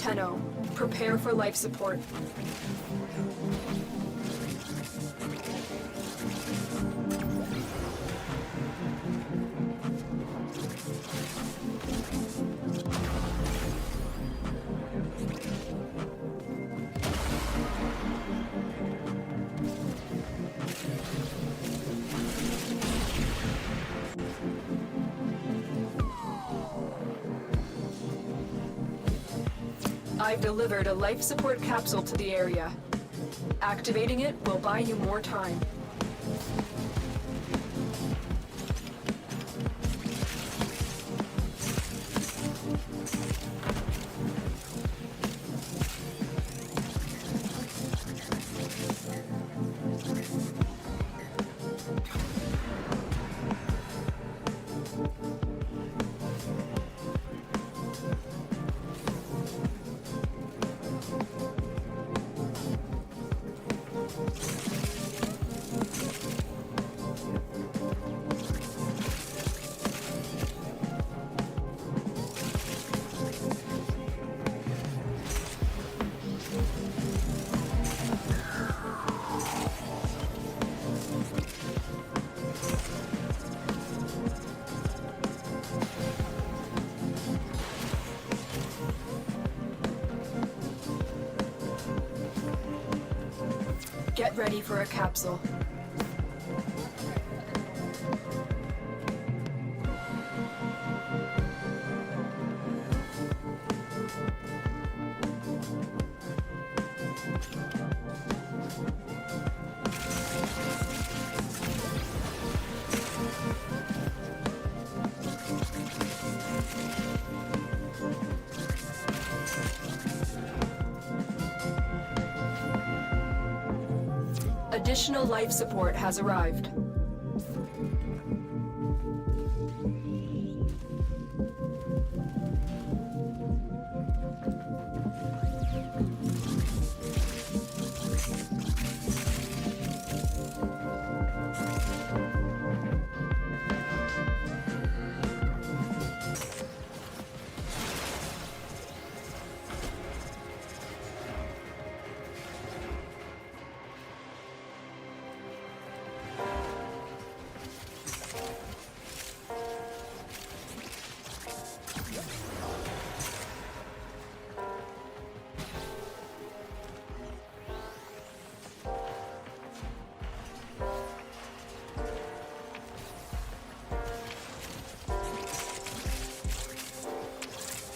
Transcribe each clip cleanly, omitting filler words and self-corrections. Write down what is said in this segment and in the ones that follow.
Tenno, prepare for life support. I've delivered a life support capsule to the area. Activating it will buy you more time. Get ready for a capsule. Additional life support has arrived.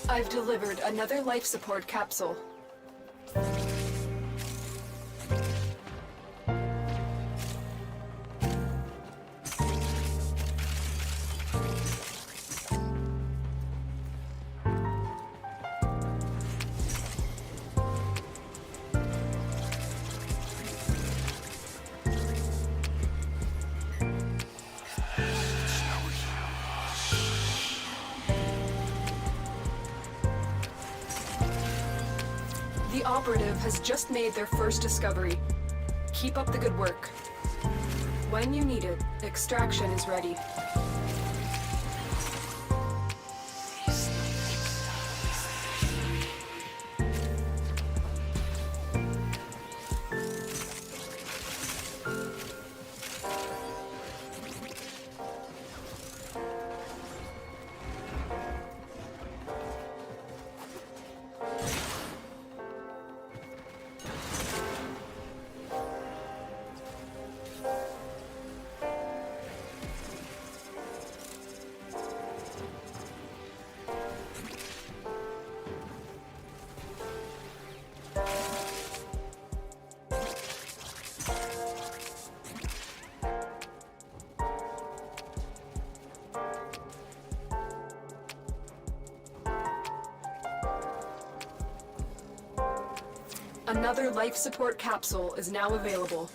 I've delivered another life support capsule. The operative has just made their first discovery. Keep up the good work. When you need it, extraction is ready. Another life support capsule is now available.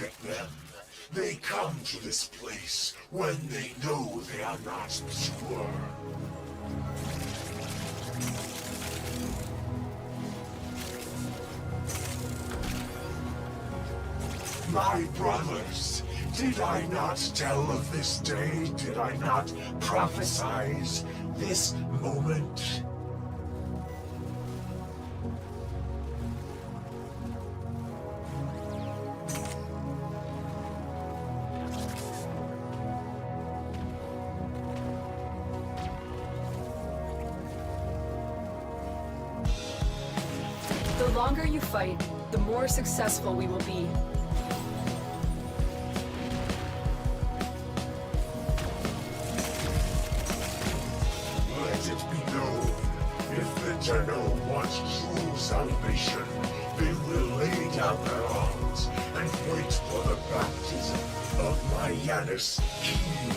Look at them. They come to this place when they know they are not pure. My brothers, did I not tell of this day? Did I not prophesize this moment? The longer you fight, the more successful we will be. Let it be known, if the Tenno wants true salvation, they will lay down their arms and wait for the baptism of my Yanis Key.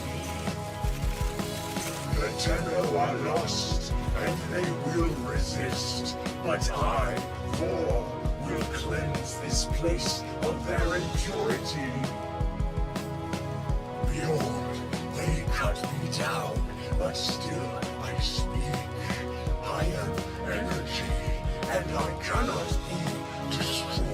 The Tenno are lost, and they will resist, but I, Vor, will cleanse this place of their impurity. Behold, they cut me down, but still I speak. I am energy, and I cannot be destroyed.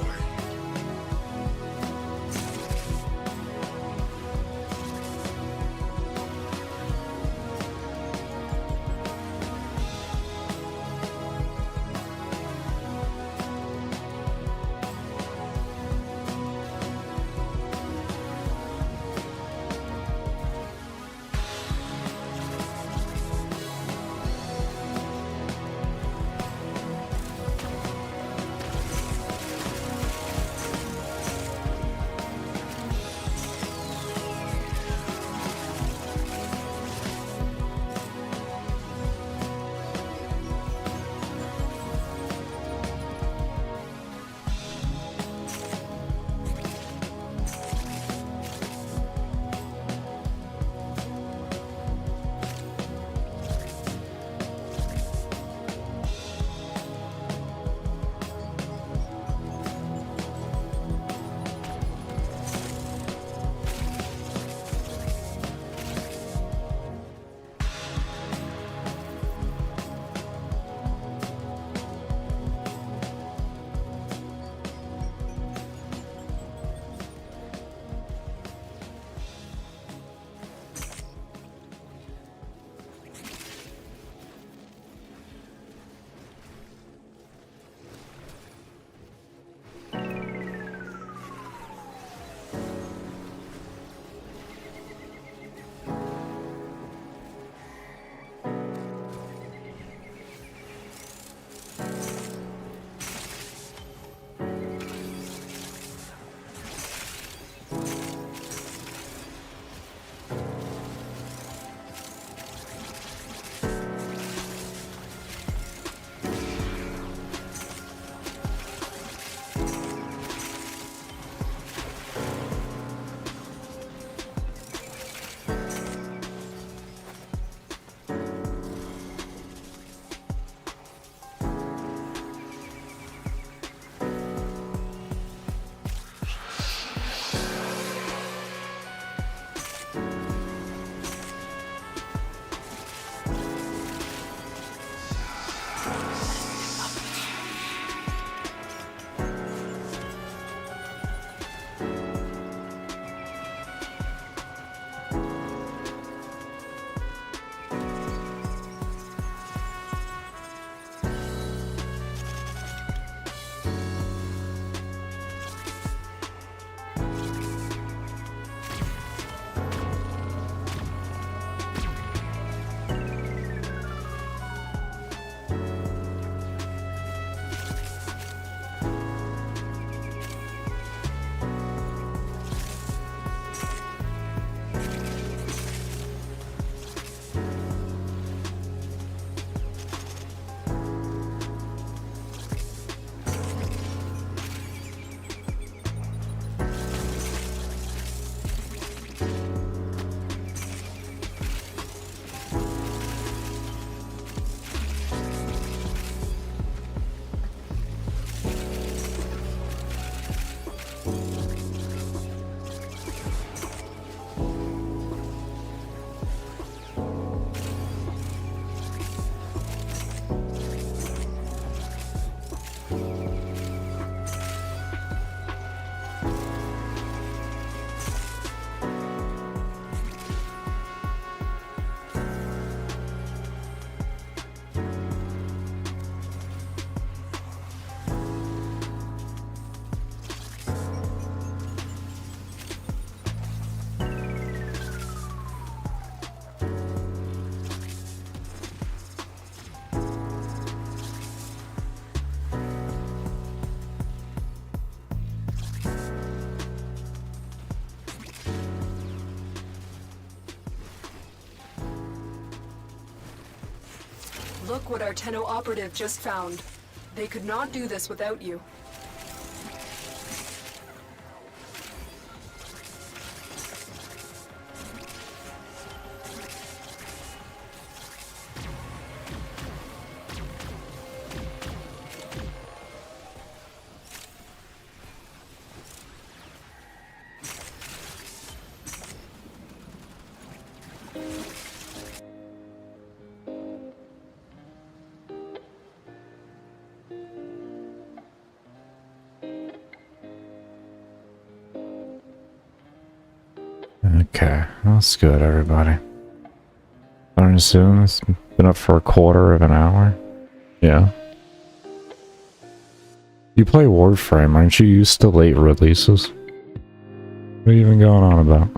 Look what our Tenno operative just found. They could not do this without you. Okay, that's good, everybody. Starting soon. It's been up for a quarter of an hour. Yeah. You play Warframe, aren't you used to late releases? What are you even going on about?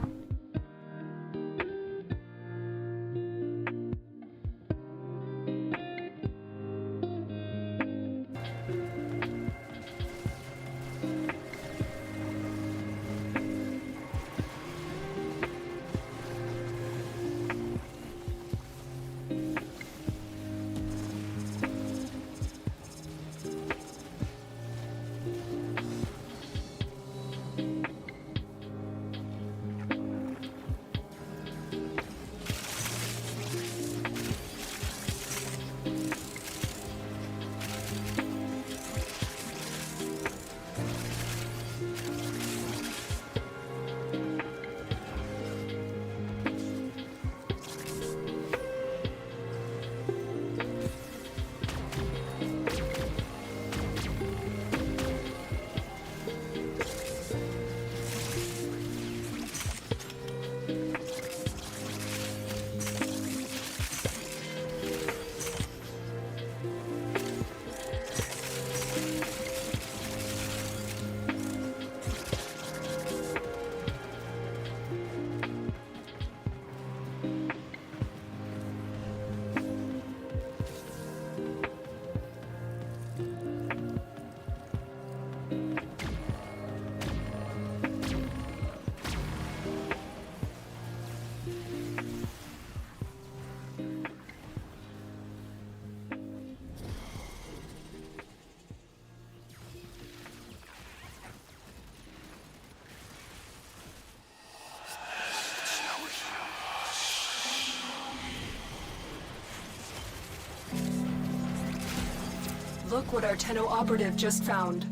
Look what our Tenno operative just found.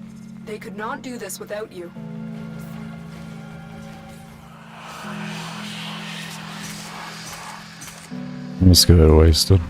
They could not do this without you. Let's get it wasted.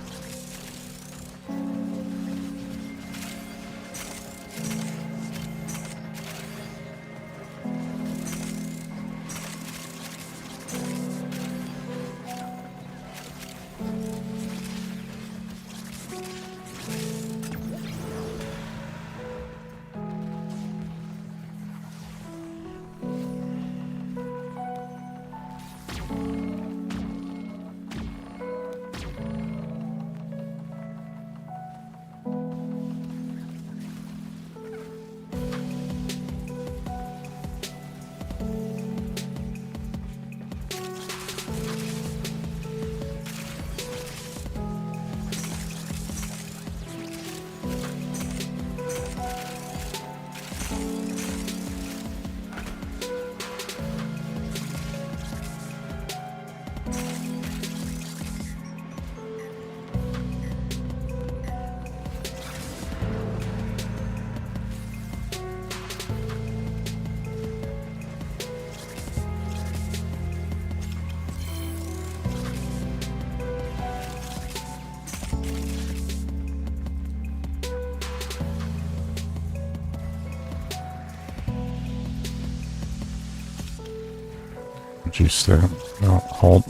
Juice there. No, hold.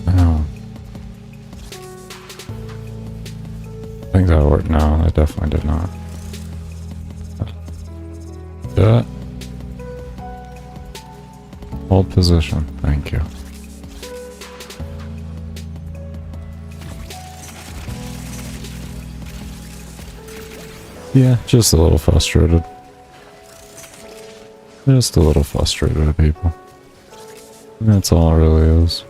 No. I think that worked. No, that definitely did not. Did it? Hold position. Thank you. Yeah, just a little frustrated. Just a little frustrated with people. That's all it really is.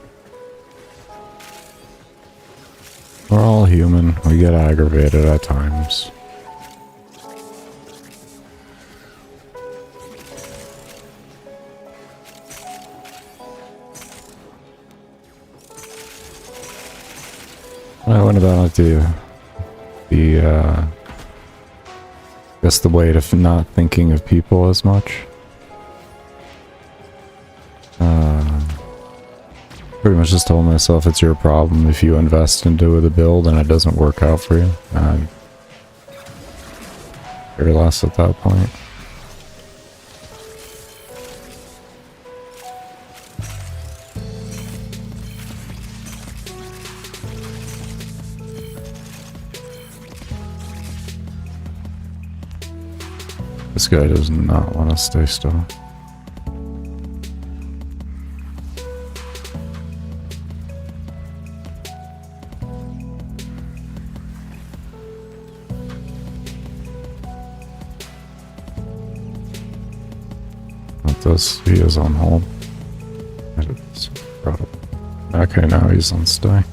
We're all human. We get aggravated at times. I went about I guess the way to not thinking of people as much. Pretty much just told myself it's your problem if you invest into the build and it doesn't work out for you. Care less at that point. This guy does not want to stay still. He is on hold. Okay, now he's on stay.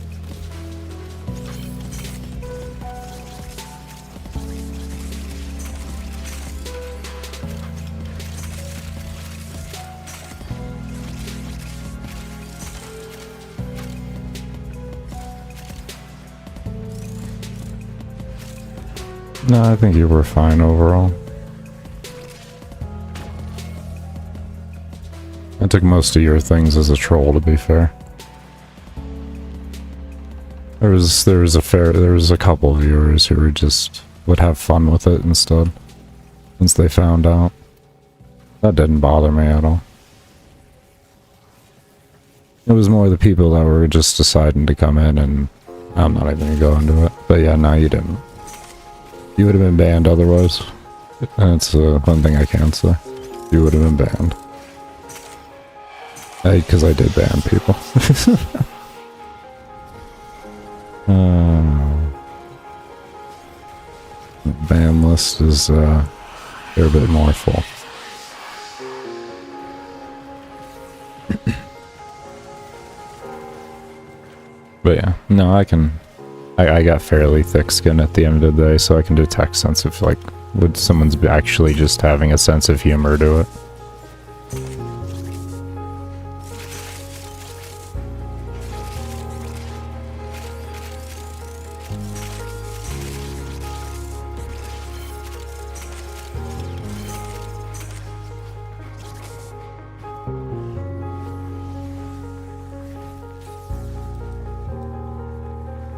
No, I think you were fine overall. I took most of your things as a troll, to be fair. There was a couple of viewers who would have fun with it instead, once they found out. That didn't bother me at all. It was more the people that were just deciding to come in, and I'm not even gonna go into it. But yeah, no, you didn't. You would have been banned otherwise. And it's one thing I can say. You would have been banned. Because I did ban people. The ban list is they're a bit more full. But yeah, no, I got fairly thick skin at the end of the day, so I can detect sense of, like, would someone's actually just having a sense of humor to it.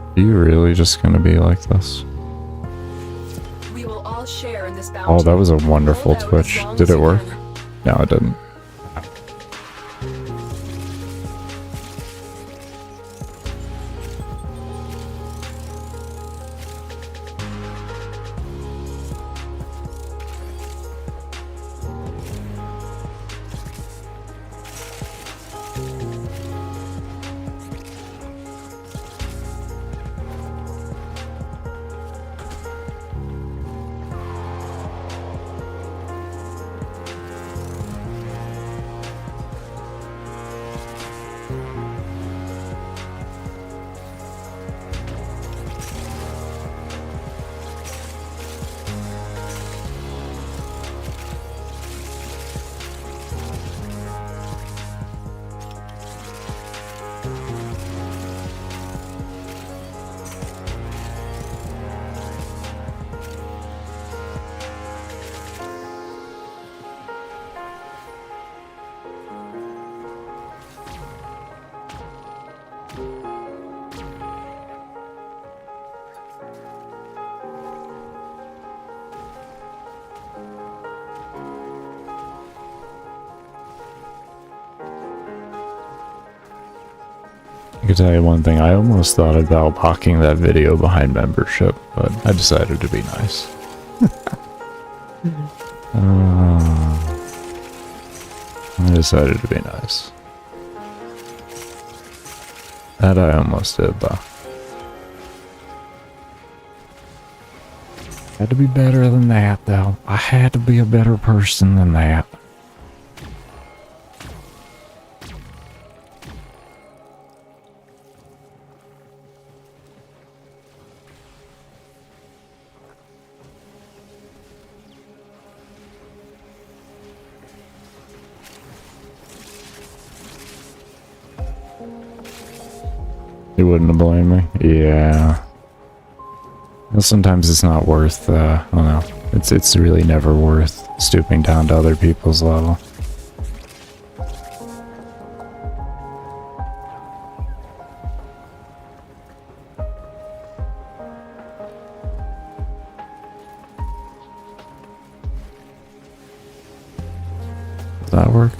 Are you really just gonna be like this? We will all share in this bounty. Oh, that was a wonderful Hold out twitch. as long Did as it you work? can. No, it didn't. I can tell you one thing, I almost thought about blocking that video behind membership, but I decided to be nice. I decided to be nice. That I almost did, though. Had to be better than that, though. I had to be a better person than that. You wouldn't blame me? Yeah. Well, sometimes it's not worth, I don't know. It's really never worth stooping down to other people's level. Does that work?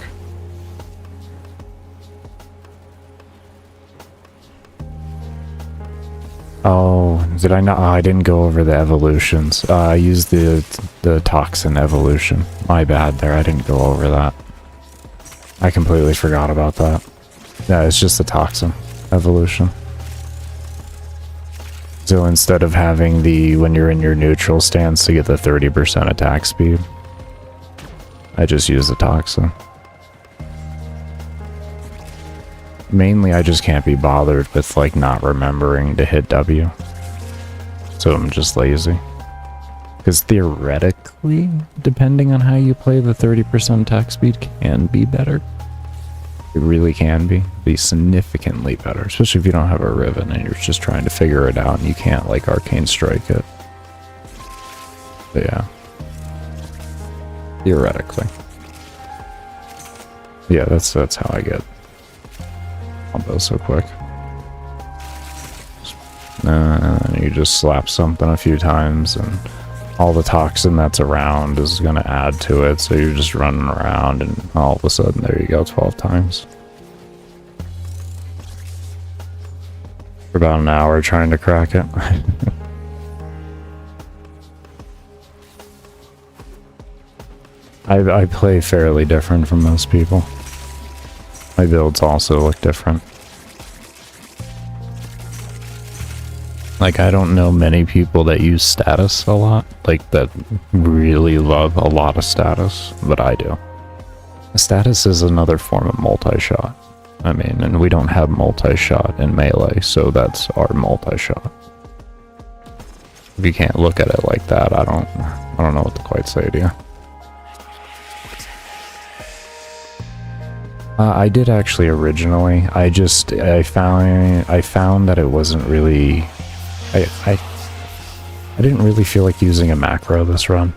Oh, did I not? Oh, I didn't go over the evolutions. I used the toxin evolution. My bad there, I didn't go over that. I completely forgot about that. Yeah, it's just the toxin evolution. So instead of having the, when you're in your neutral stance to get the 30% attack speed, I just use the toxin. Mainly, I just can't be bothered with, like, not remembering to hit W. So I'm just lazy. Because theoretically, depending on how you play, the 30% attack speed can be better. It really can be significantly better. Especially if you don't have a Riven and you're just trying to figure it out and you can't, like, Arcane Strike it. But yeah. Theoretically. Yeah, that's how I get combo so quick. And you just slap something a few times and all the toxin that's around is going to add to it, so you're just running around and all of a sudden there you go, 12 times. For about an hour trying to crack it. I play fairly different from most people. My builds also look different. Like, I don't know many people that use status a lot, like, that really love a lot of status, but I do. Status is another form of multi-shot. I mean, and we don't have multi-shot in melee, so that's our multi-shot. If you can't look at it like that, I don't know what to quite say to you. I did actually originally. I found that it wasn't really. I didn't really feel like using a macro this run.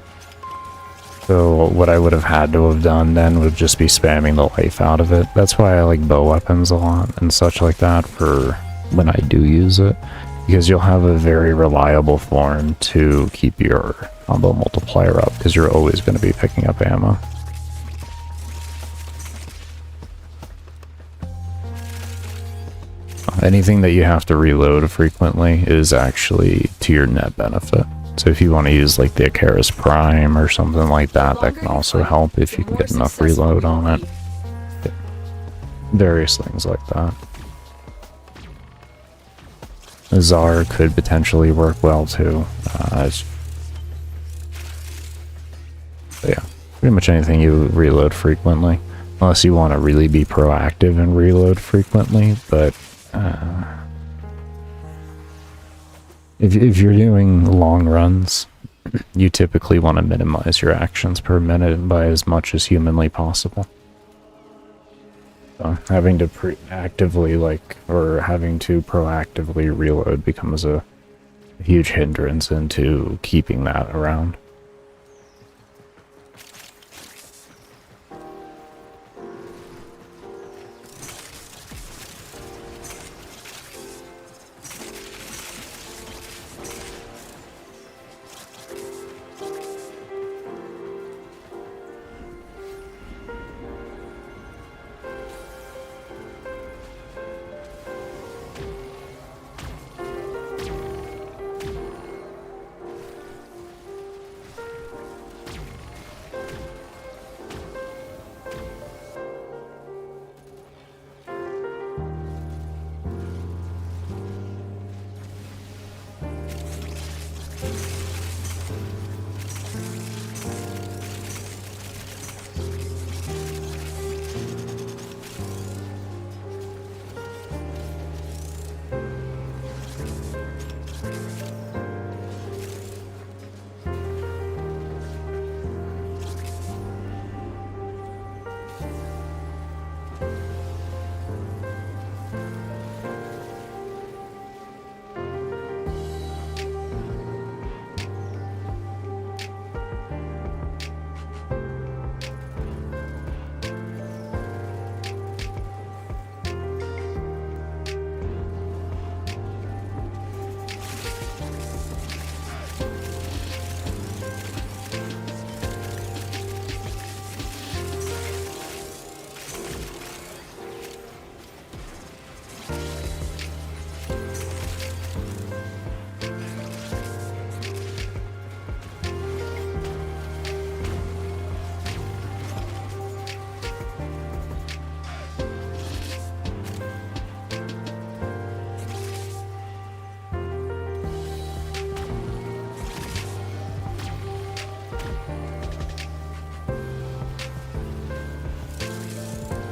So what I would have had to have done then would just be spamming the life out of it. That's why I like bow weapons a lot and such like that for when I do use it, because you'll have a very reliable form to keep your combo multiplier up, because you're always going to be picking up ammo. Anything that you have to reload frequently is actually to your net benefit. So if you want to use like the Icarus Prime or something like that, that can also help if you can get enough reload on it. Various things like that. Czar could potentially work well too. But yeah, pretty much anything you reload frequently. Unless you want to really be proactive and reload frequently, but if you're doing long runs, you typically want to minimize your actions per minute by as much as humanly possible. So having to proactively reload becomes a huge hindrance into keeping that around.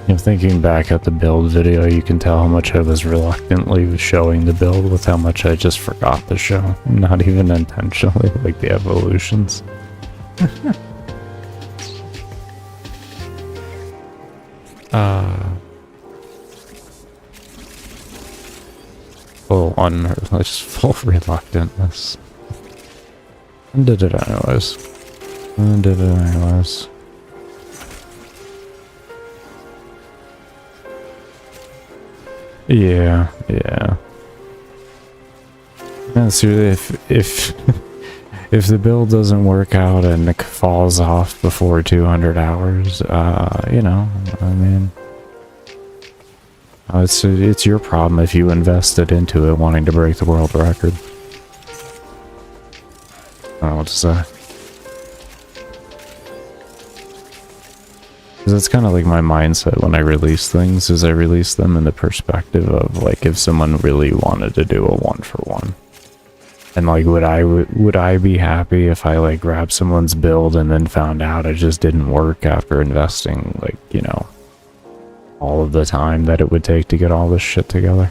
You know, thinking back at the build video, you can tell how much I was reluctantly showing the build with how much I just forgot to show. Not even intentionally, like the evolutions. Full full reluctantness. And did it anyways. Yeah. And so if the build doesn't work out and it falls off before 200 hours, you know, I mean, it's your problem if you invested into it wanting to break the world record. I don't know what to say. Because that's kind of like my mindset when I release things, is I release them in the perspective of, like, if someone really wanted to do a 1-for-1. And, like, would I be happy if I, like, grabbed someone's build and then found out it just didn't work after investing, like, you know, all of the time that it would take to get all this shit together?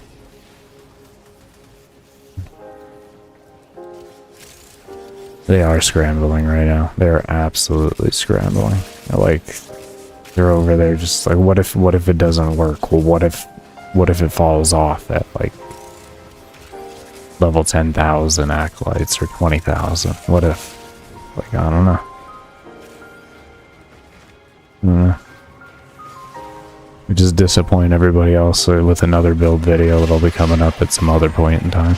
They are scrambling right now. They're absolutely scrambling. Like, they're over there just like, what if it doesn't work? Well, what if it falls off at, like, level 10,000 acolytes or 20,000? What if? Like, I don't know. We just disappoint everybody else with another build video that'll be coming up at some other point in time.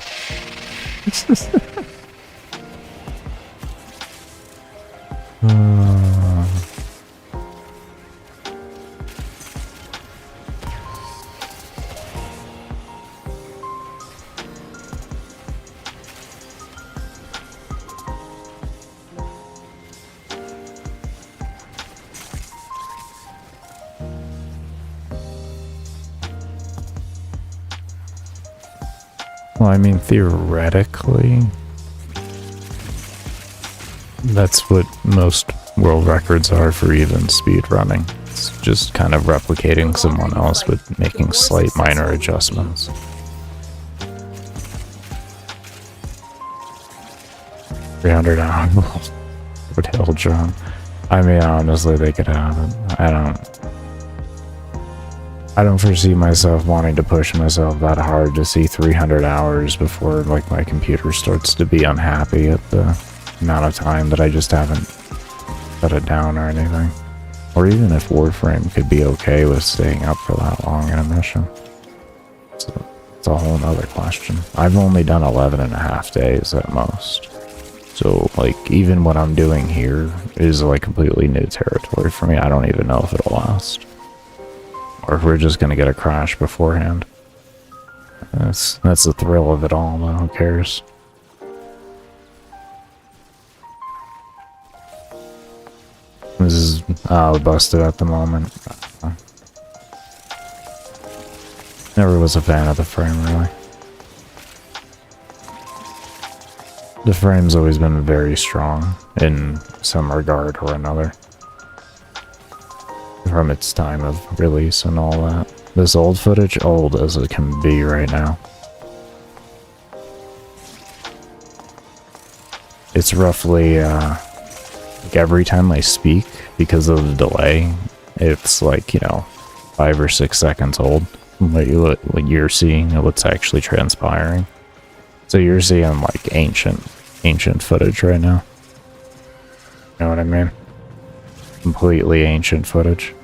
Well, I mean, theoretically, that's what most world records are for even speed running. It's just kind of replicating someone else but making slight minor adjustments. $300 would Hill Drum. I mean, honestly, they could have it. I don't foresee myself wanting to push myself that hard to see 300 hours before, like, my computer starts to be unhappy at the amount of time that I just haven't shut it down or anything. Or even if Warframe could be okay with staying up for that long in a mission. So it's a whole nother question. I've only done 11.5 days at most. So, like, even what I'm doing here is, like, completely new territory for me. I don't even know if it'll last. Or if we're just gonna get a crash beforehand. That's the thrill of it all, though. Who cares? This is busted at the moment. Never was a fan of the frame, really. The frame's always been very strong in some regard or another. From its time of release and all that. This old footage, old as it can be right now. It's roughly, like, every time I speak, because of the delay, it's like, you know, 5 or 6 seconds old. What you're seeing and what's actually transpiring. So you're seeing, like, ancient footage right now. You know what I mean? Completely ancient footage.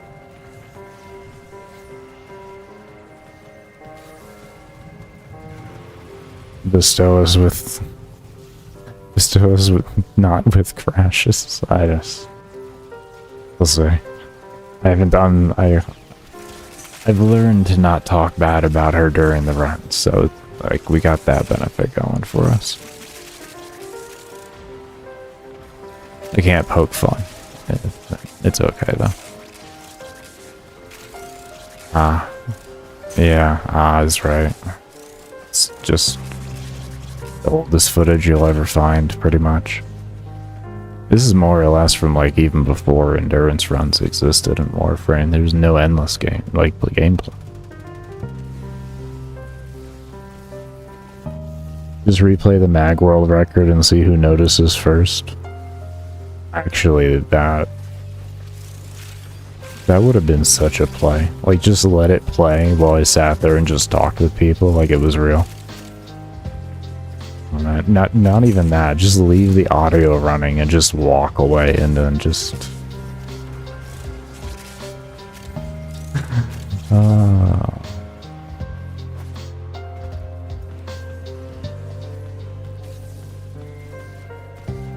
Bestow us with not with crashes. We'll see. I've learned to not talk bad about her during the run, so, like, we got that benefit going for us. I can't poke fun. It's okay though. Yeah, is right. It's just the oldest footage you'll ever find, pretty much. This is more or less from like even before endurance runs existed in Warframe. There's no endless game, like gameplay. Just replay the Mag World record and see who notices first. Actually, that would have been such a play. Like, just let it play while I sat there and just talked with people like it was real. Not even that. Just leave the audio running and just walk away and then just...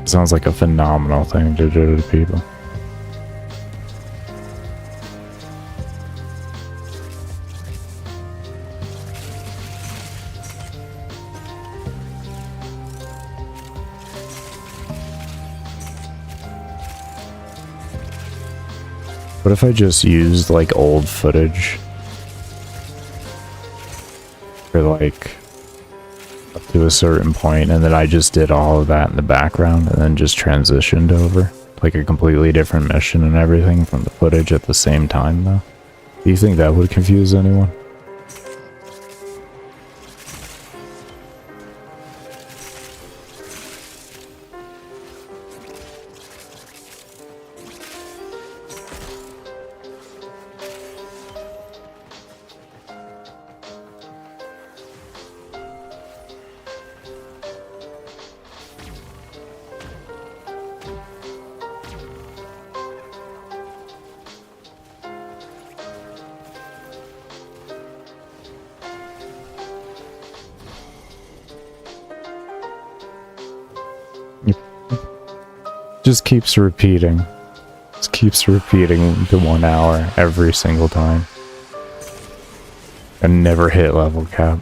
Sounds like a phenomenal thing to do to people. What if I just used like old footage for like up to a certain point, and then I just did all of that in the background and then just transitioned over like a completely different mission and everything from the footage at the same time though? Do you think that would confuse anyone? Just keeps repeating. Just keeps repeating the 1 hour every single time. And never hit level cap.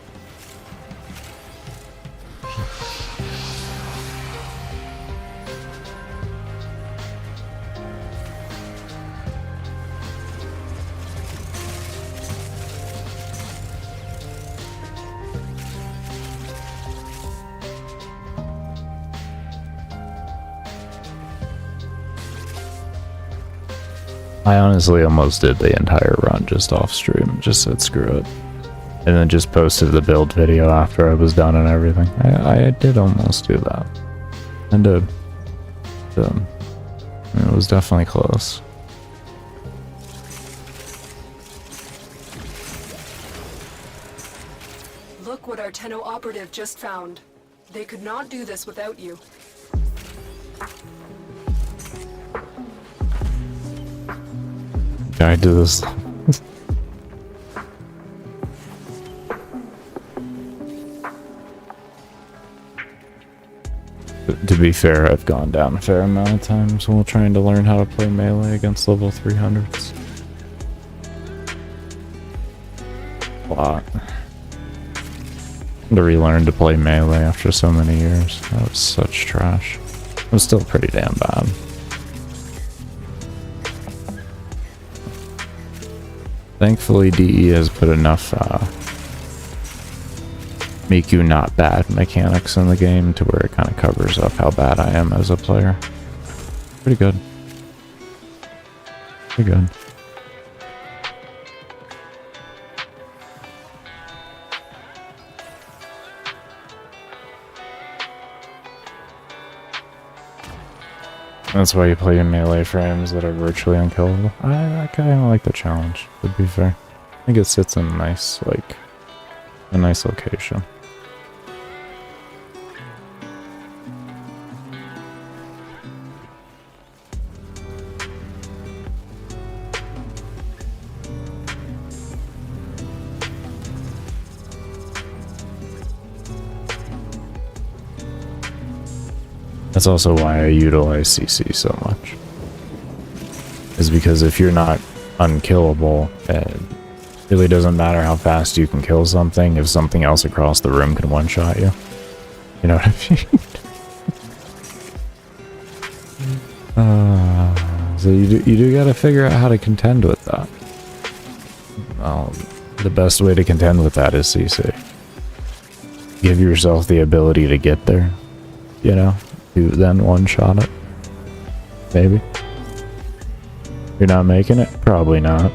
I honestly almost did the entire run just off stream, just said screw it. And then just posted the build video after I was done and everything. I did almost do that. I did. It was definitely close. Look what our Tenno operative just found. They could not do this without you. I do this. To be fair, I've gone down a fair amount of times while trying to learn how to play melee against level 300s. A lot. To relearn to play melee after so many years. That was such trash. It was still pretty damn bad. Thankfully, DE has put enough make you not bad mechanics in the game to where it kind of covers up how bad I am as a player. Pretty good. Pretty good. That's why you play in melee frames that are virtually unkillable. I kind of like the challenge, to be fair. I think it sits in a nice, like, a nice location. That's also why I utilize CC so much. Is because if you're not unkillable, it really doesn't matter how fast you can kill something if something else across the room can one-shot you. You know what I mean? So you do gotta figure out how to contend with that. The best way to contend with that is CC. Give yourself the ability to get there, you know? To then one-shot it. Maybe. You're not making it? Probably not.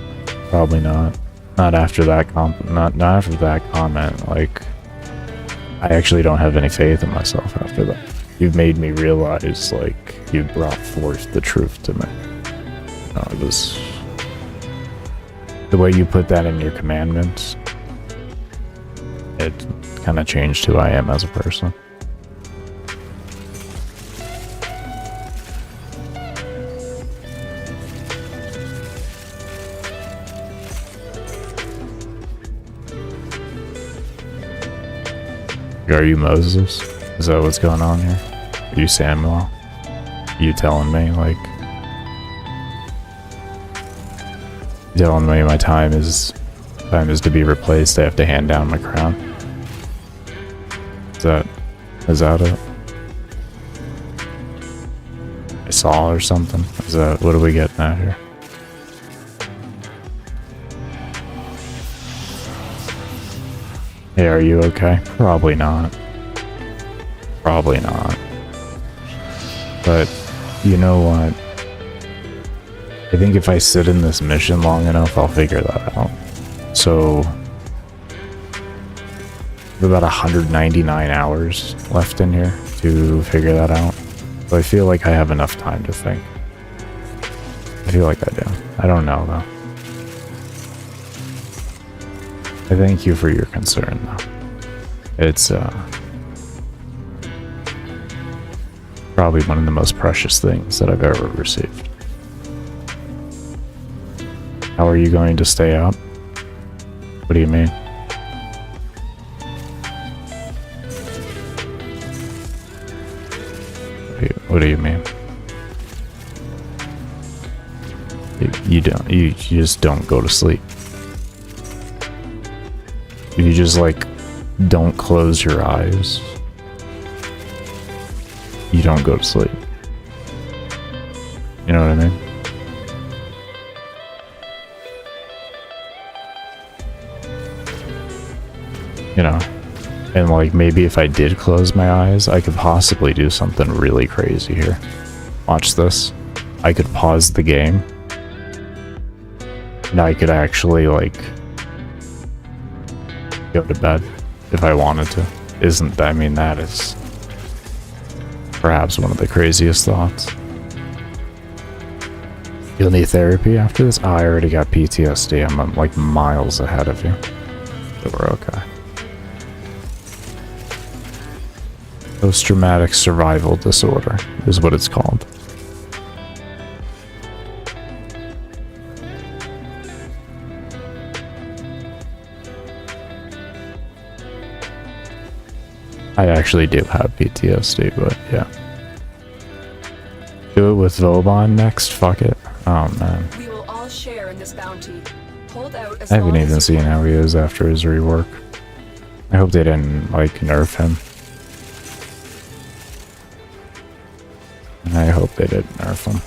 Probably not. Not after that not after that comment. Like, I actually don't have any faith in myself after that. You've made me realize, like, you brought forth the truth to me. It was the way you put that in your commandments. It kind of changed who I am as a person. Are you Moses? Is that what's going on here? Are you Samuel? Are you telling me, like... You telling me my time is to be replaced, I have to hand down my crown? Is that it? I saw or something? Is that, what are we getting at here? Hey, are you okay? Probably not. Probably not. But, you know what? I think if I sit in this mission long enough, I'll figure that out. So, I have about 199 hours left in here to figure that out. So I feel like I have enough time to think. I feel like I do. I don't know, though. I thank you for your concern, though. It's probably one of the most precious things that I've ever received. How are you going to stay up? What do you mean? What do you mean? You just don't go to sleep. You just, like, don't close your eyes. You don't go to sleep. You know what I mean? You know, and like maybe if I did close my eyes, I could possibly do something really crazy here. Watch this. I could pause the game. And I could actually, like, go to bed if I wanted to. I mean, that is perhaps one of the craziest thoughts. You'll need therapy after this? Oh, I already got PTSD. I'm like miles ahead of you. So we're okay. Post-traumatic survival disorder is what it's called. I actually do have PTSD, but yeah. Do it with Vauban next? Fuck it. Oh man. We will all share in this bounty. Hold out as I haven't long as even you seen can. how he is after his rework. I hope they didn't, like, nerf him. I hope they didn't nerf him.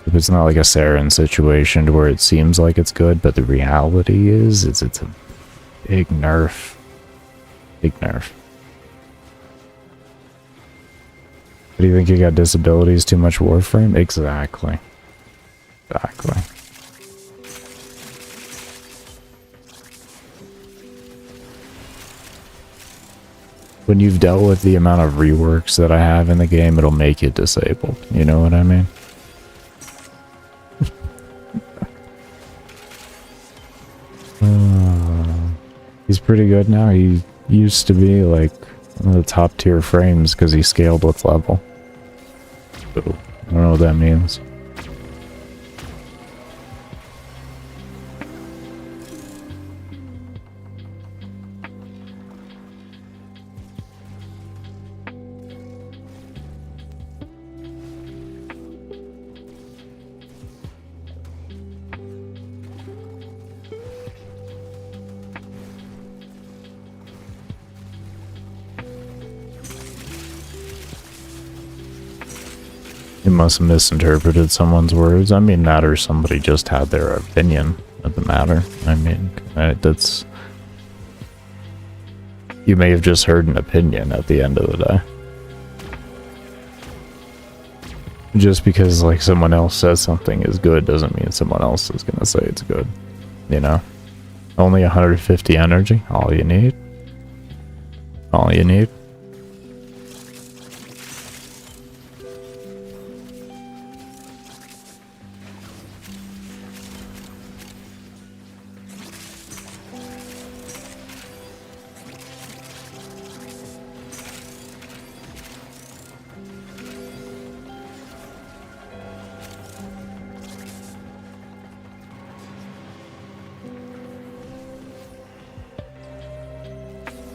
If it's not like a Saren situation to where it seems like it's good, but the reality is, it's a big nerf. Big nerf. Do you think you got disabilities, too much Warframe? Exactly. Exactly. When you've dealt with the amount of reworks that I have in the game, it'll make you disabled. You know what I mean? He's pretty good now. He used to be like one of the top tier frames because he scaled with level. So, I don't know what that means. You must have misinterpreted someone's words. I mean, that or somebody just had their opinion of the matter. I mean, that's... You may have just heard an opinion at the end of the day. Just because like someone else says something is good doesn't mean someone else is gonna say it's good. You know? Only 150 energy, all you need. All you need.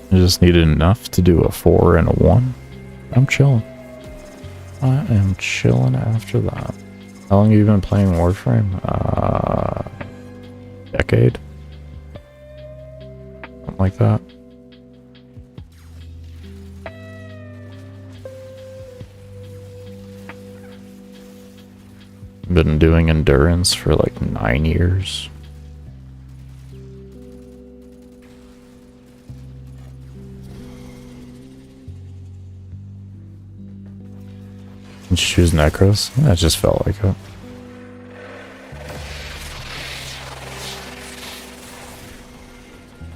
I just needed enough to do a 4 and a 1. I'm chilling. I am chilling after that. How long have you been playing Warframe? Decade? Something like that. Been doing endurance for like 9 years. Did you choose Nekros? Yeah, it just felt like it.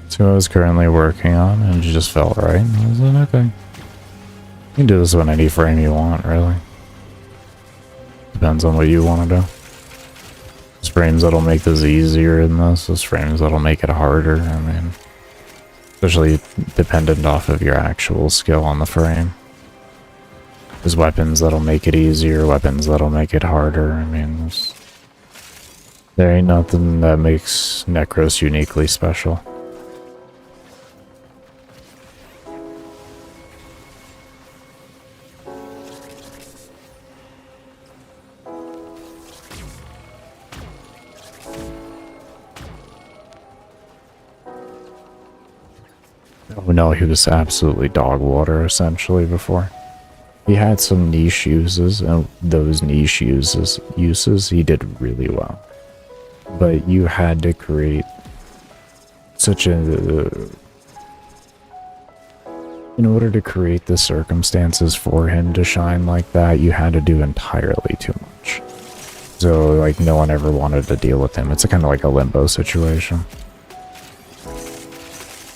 So I was currently working on, and it just felt right. I was like, okay. You can do this on any frame you want, really. Depends on what you want to do. There's frames that'll make this easier than this. There's frames that'll make it harder. I mean, especially dependent off of your actual skill on the frame. There's weapons that'll make it easier, weapons that'll make it harder. I mean, there ain't nothing that makes Nekros uniquely special. Oh no, he was absolutely dog water essentially before. He had some niche uses, and those niche uses he did really well. But you had to create such a... in order to create the circumstances for him to shine like that, you had to do entirely too much. So, like, no one ever wanted to deal with him. It's kind of like a limbo situation.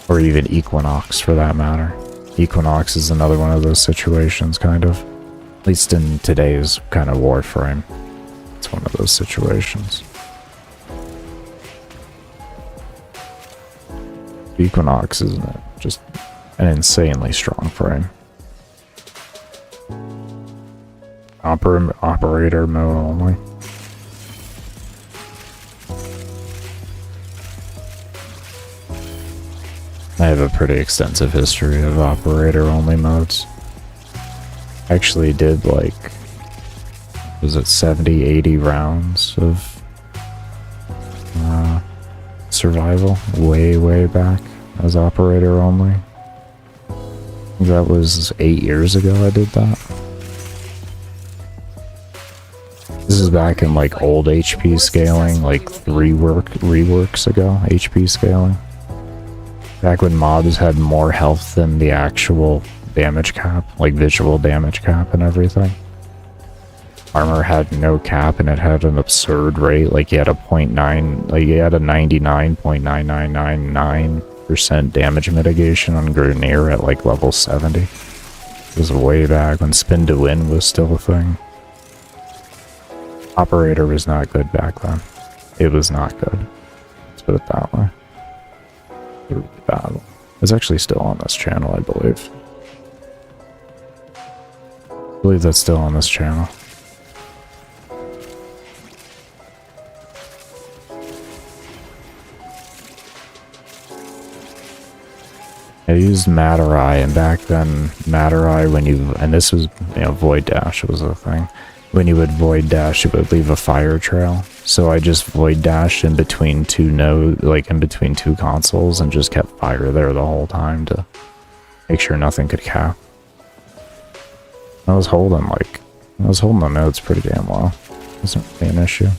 Or even Equinox, for that matter. Equinox is another one of those situations, kind of. At least in today's kind of Warframe. It's one of those situations. Equinox is just an insanely strong frame. Operator mode only. I have a pretty extensive history of operator-only modes. I actually did, like, was it 70, 80 rounds of survival way back as operator-only. That was 8 years ago I did that. This is back in, like, old HP scaling, like, reworks ago, HP scaling. Back when mobs had more health than the actual damage cap, like visual damage cap and everything. Armor had no cap and it had an absurd rate, like you had a 0.9, like you had a 99.9999% damage mitigation on Grineer at like level 70. It was way back when spin to win was still a thing. Operator was not good back then. It was not good. Let's put it that way. Battle. It's actually still on this channel, I believe. I believe that's still on this channel. I used Matarai, and back then, Matarai, when you, and this was, you know, Void Dash was a thing. When you would Void Dash, it would leave a fire trail. So I just Void Dashed in between two nodes, like in between two consoles, and just kept fire there the whole time to make sure nothing could cap. I was holding the nodes pretty damn well. Wasn't really an issue.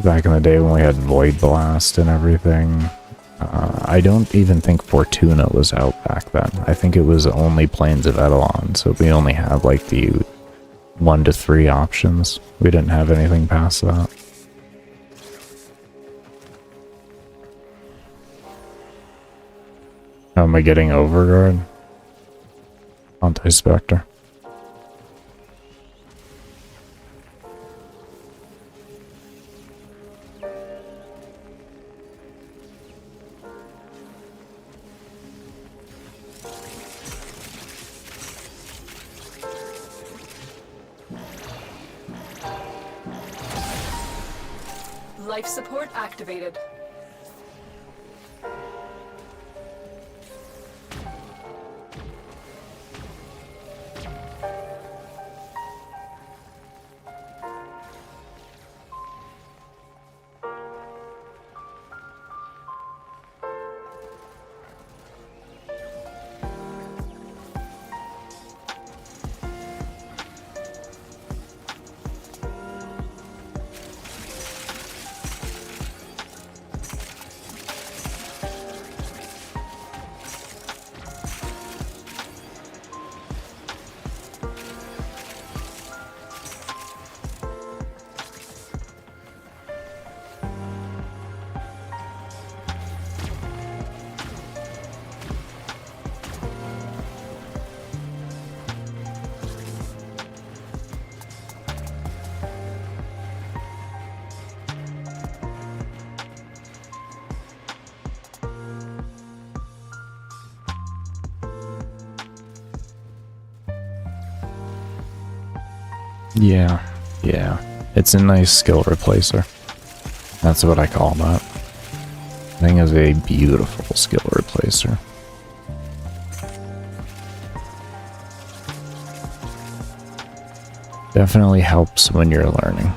Back in the day when we had Void Blast and everything. I don't even think Fortuna was out back then. I think it was only Plains of Eidolon, so we only had like the 1 to 3 options. We didn't have anything past that. How am I getting Overguard? Anti-Spectre. Life support activated. Yeah. It's a nice skill replacer. That's what I call that. Thing is a beautiful skill replacer. Definitely helps when you're learning.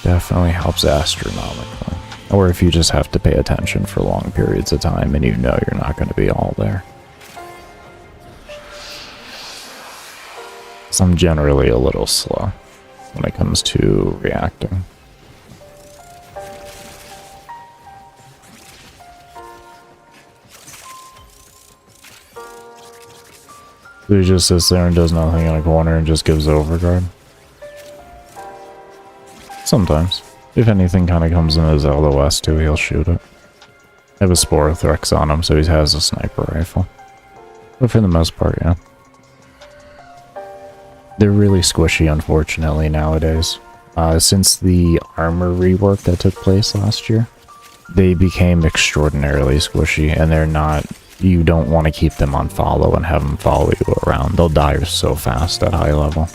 Definitely helps astronomically. Or if you just have to pay attention for long periods of time and you know you're not going to be all there. So I'm generally a little slow when it comes to reacting. So he just sits there and does nothing in a corner and just gives overguard? Sometimes. If anything kind of comes in his LOS too, he'll shoot it. I have a Sporothrix on him, so he has a sniper rifle. But for the most part, yeah. They're really squishy, unfortunately, nowadays. Since the armor rework that took place last year, they became extraordinarily squishy, and they're not... You don't want to keep them on follow and have them follow you around. They'll die so fast at high level.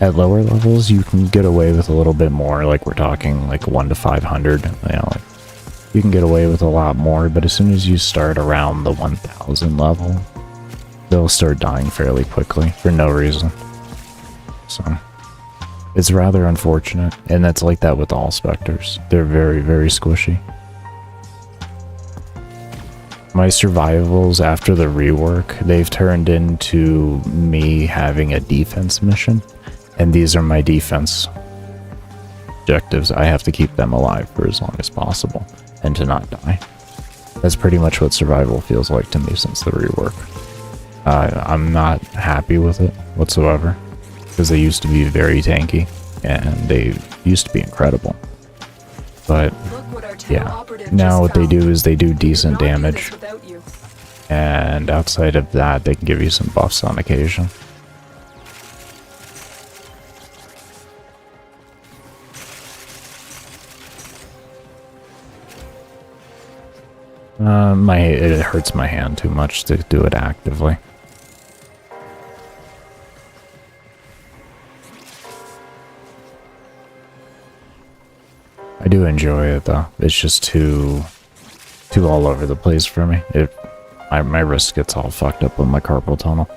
At lower levels, you can get away with a little bit more, like we're talking like 1 to 500. You know, like, you can get away with a lot more, but as soon as you start around the 1000 level, they'll start dying fairly quickly for no reason. So, it's rather unfortunate, and that's like that with all specters. They're very, very squishy. My survivals after the rework, they've turned into me having a defense mission, and these are my defense objectives. I have to keep them alive for as long as possible, and to not die. That's pretty much what survival feels like to me since the rework. I'm not happy with it whatsoever, because they used to be very tanky, and they used to be incredible. But yeah, now what they do is they do decent damage, and outside of that, they can give you some buffs on occasion. It hurts my hand too much to do it actively. I do enjoy it though. It's just too all over the place for me. My wrist gets all fucked up with my carpal tunnel.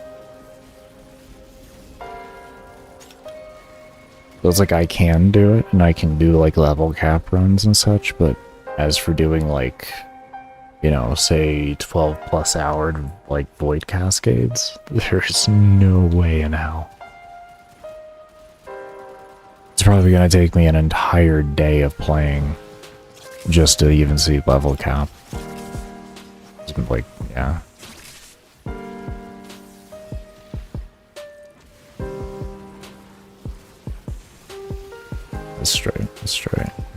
So it's like I can do it, and I can do like level cap runs and such, but as for doing like, you know, say 12 plus hour like void cascades, there's no way in hell. It's probably gonna take me an entire day of playing just to even see level cap. It's like, yeah.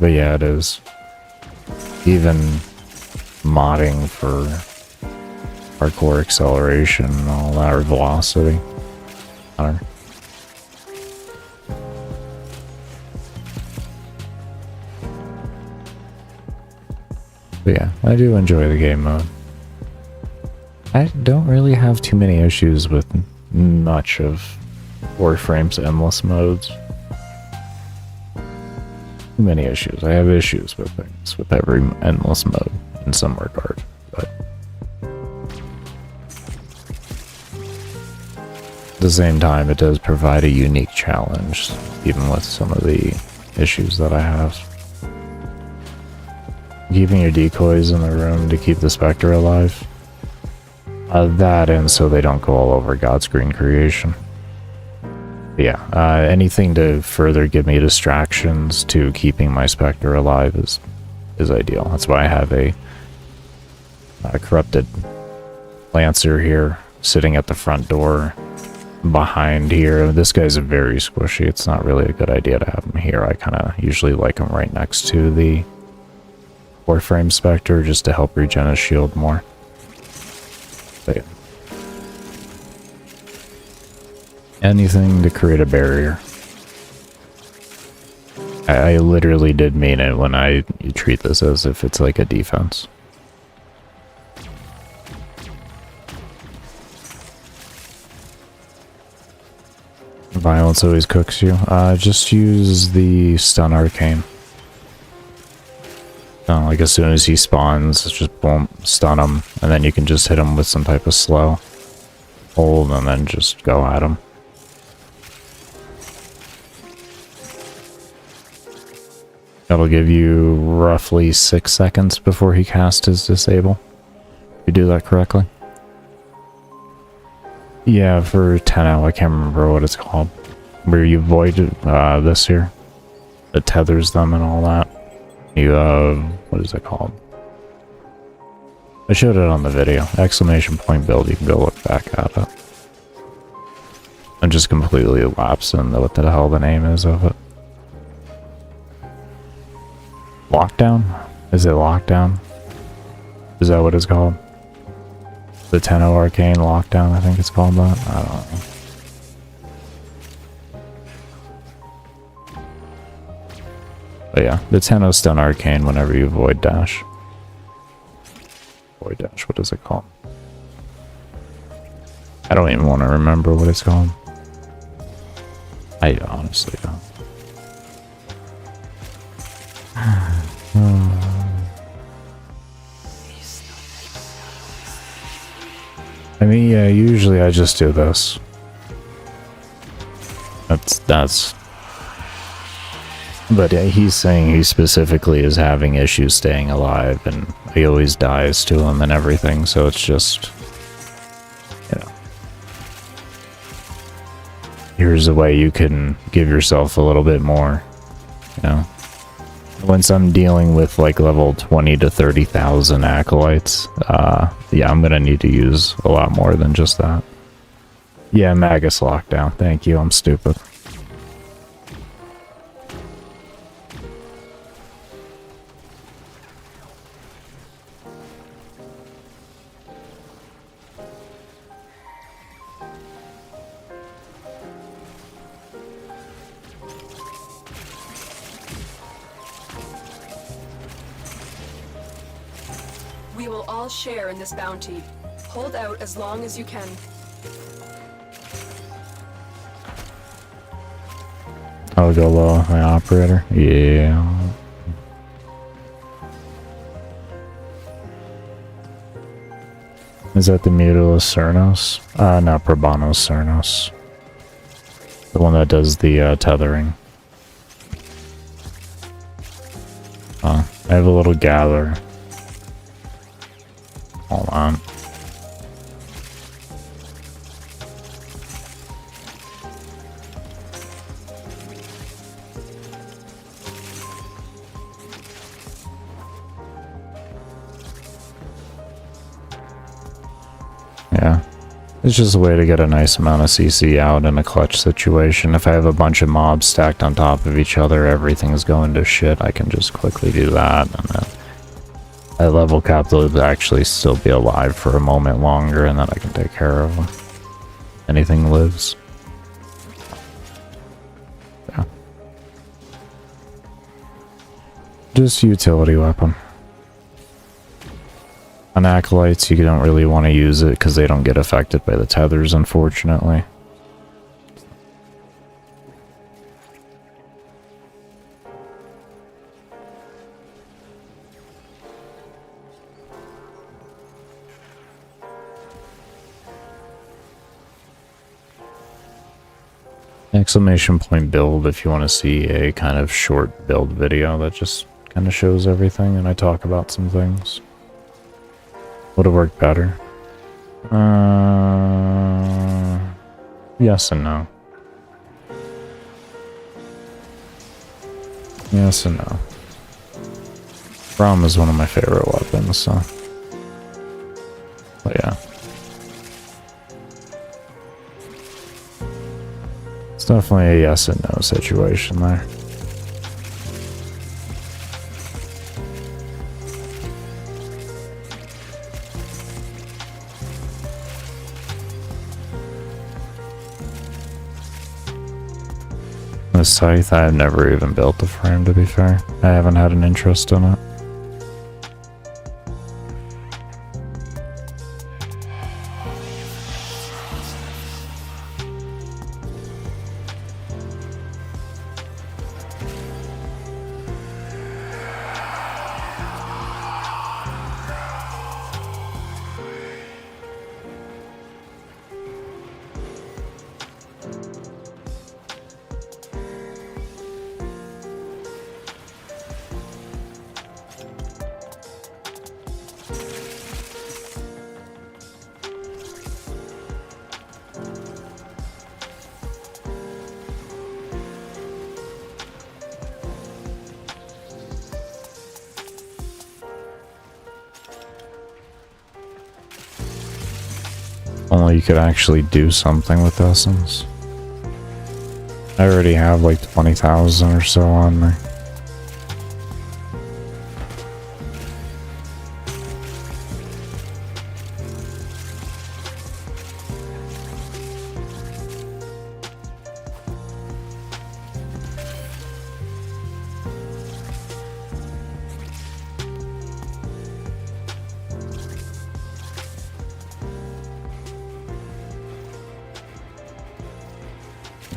But yeah, it is. Even modding for hardcore acceleration and all that, or velocity. I don't know. But yeah, I do enjoy the game mode. I don't really have too many issues with much of Warframe's endless modes. Too many issues. I have issues with things with every endless mode in some regard, but at the same time, it does provide a unique challenge, even with some of the issues that I have. Keeping your decoys in the room to keep the Spectre alive. That, and so they don't go all over God's green creation. But yeah, anything to further give me distractions to keeping my Spectre alive is ideal. That's why I have a corrupted Lancer here, sitting at the front door behind here. This guy's very squishy. It's not really a good idea to have him here. I kind of usually like him right next to the Warframe Spectre just to help regen his shield more. But yeah. Anything to create a barrier. I literally did mean it when I treat this as if it's like a defense. Violence always cooks you. Just use the stun arcane. Like as soon as he spawns, just boom, stun him, and then you can just hit him with some type of slow hold, and then just go at him. That'll give you roughly 6 seconds before he casts his disable. If you do that correctly. Yeah, for 10-0, I can't remember what it's called. Where you void this here. It tethers them and all that. You, what is it called? I showed it on the video. Exclamation point build, you can go look back at it. And just completely lapse in what the hell the name is of it. Lockdown? Is it Lockdown? Is that what it's called? The 10-0 Arcane Lockdown, I think it's called that? I don't know. But yeah, the 10-0 stun arcane whenever you void dash. Void dash, what is it called? I don't even want to remember what it's called. I honestly don't. I mean, yeah, usually I just do this. That's But he's saying he specifically is having issues staying alive, and he always dies to him and everything, so it's just, you know. Here's a way you can give yourself a little bit more, you know. Once I'm dealing with like level 20 to 30,000 acolytes, yeah, I'm gonna need to use a lot more than just that. Yeah, Magus Lockdown, thank you, I'm stupid. We will all share in this bounty. Hold out as long as you can. I'll go low, my operator. Yeah. Is that the Mutilus Cernos? Not Probanos Cernos. The one that does the tethering. I have a little gather. Hold on. Yeah. It's just a way to get a nice amount of CC out in a clutch situation. If I have a bunch of mobs stacked on top of each other, everything's going to shit, I can just quickly do that, and then at level cap they'll actually still be alive for a moment longer, and then I can take care of them. Anything lives. Yeah. Just utility weapon. On acolytes, you don't really want to use it because they don't get affected by the tethers, unfortunately. Exclamation point build if you want to see a kind of short build video that just kind of shows everything and I talk about some things. Would have worked better. Yes and no. Yes and no. Rom is one of my favorite weapons, so. But yeah. It's definitely a yes and no situation there. The scythe, I have never even built the frame, to be fair. I haven't had an interest in it. Only you could actually do something with essence. I already have like 20,000 or so on me.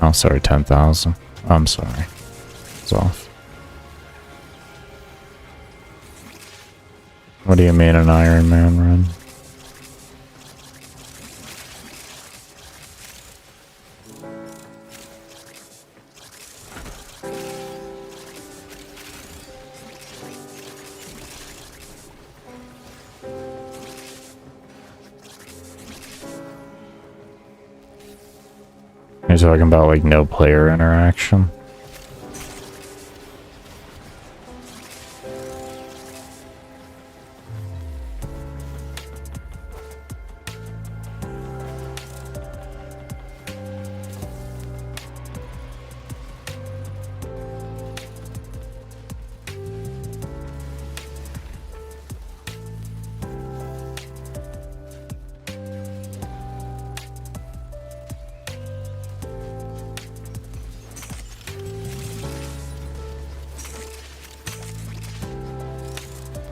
Oh, sorry, 10,000. I'm sorry. It's off. What do you mean an Iron Man run? You're talking about like no player interaction?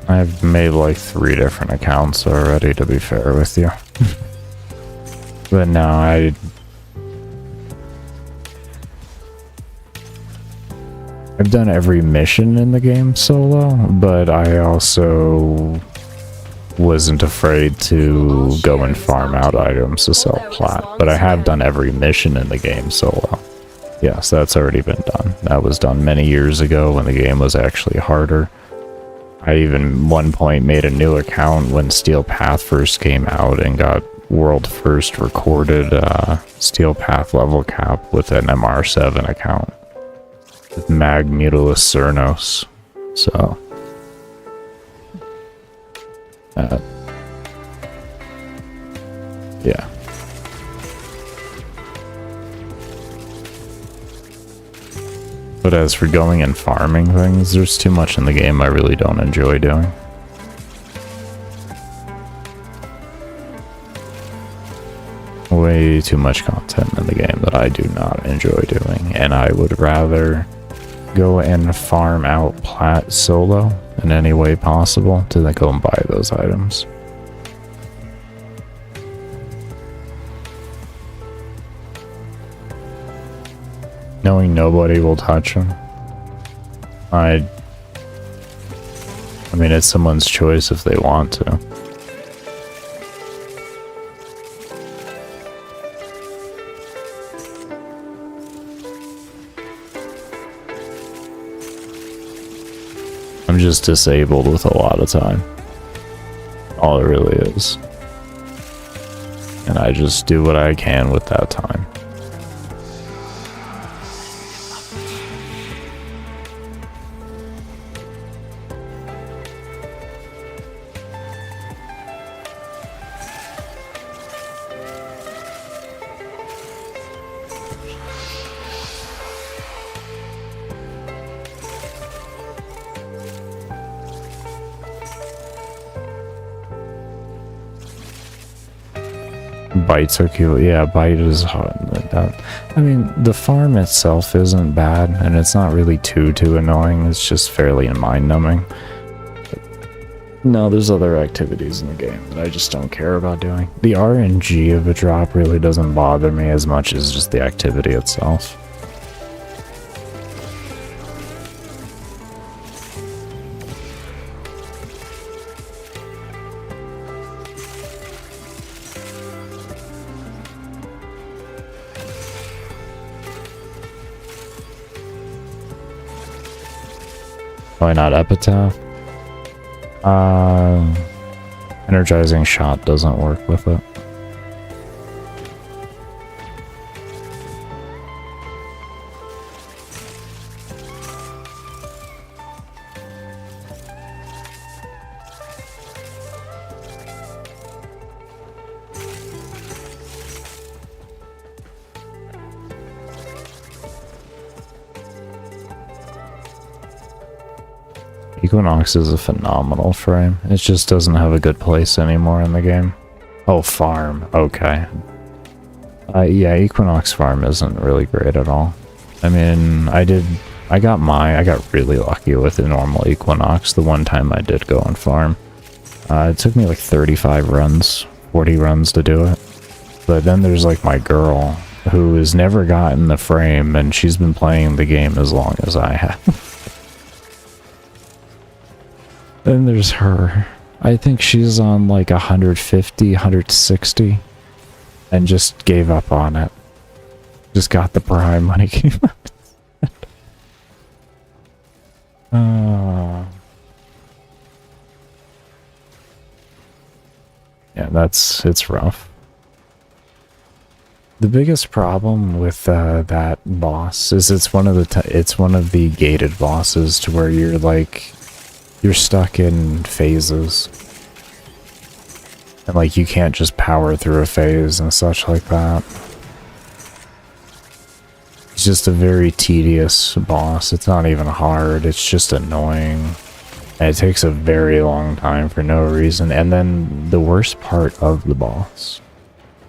I've made like 3 different accounts already, to be fair with you. But no, I've done every mission in the game solo, but I also wasn't afraid to go and farm out items to sell plat. But I have done every mission in the game solo. Yes, that's already been done. That was done many years ago when the game was actually harder. I even one point made a new account when Steel Path first came out and got world first recorded Steel Path level cap with an MR7 account with Mag Mutilus Cernos. So yeah. But as for going and farming things, there's too much in the game I really don't enjoy doing. Way too much content in the game that I do not enjoy doing, and I would rather go and farm out plat solo in any way possible to then go and buy those items. Knowing nobody will touch them. I mean, it's someone's choice if they want to. I'm just disabled with a lot of time. All it really is. And I just do what I can with that time. Bites are cute. Yeah, bite is hard like that. I mean, the farm itself isn't bad, and it's not really too annoying. It's just fairly mind-numbing. No, there's other activities in the game that I just don't care about doing. The RNG of a drop really doesn't bother me as much as just the activity itself. Why not Epitaph? Energizing shot doesn't work with it. Equinox is a phenomenal frame. It just doesn't have a good place anymore in the game. Oh, farm. Okay. Yeah, Equinox farm isn't really great at all. I mean, I got really lucky with the normal Equinox the one time I did go and farm. It took me like 35 runs, 40 runs to do it. But then there's like my girl who has never gotten the frame, and she's been playing the game as long as I have. Then there's her. I think she's on like 150, 160, and just gave up on it. Just got the prime when it came out. Yeah, it's rough. The biggest problem with that boss is it's one of the gated bosses to where you're stuck in phases. And like you can't just power through a phase and such like that. It's just a very tedious boss. It's not even hard, it's just annoying. And it takes a very long time for no reason. And then the worst part of the boss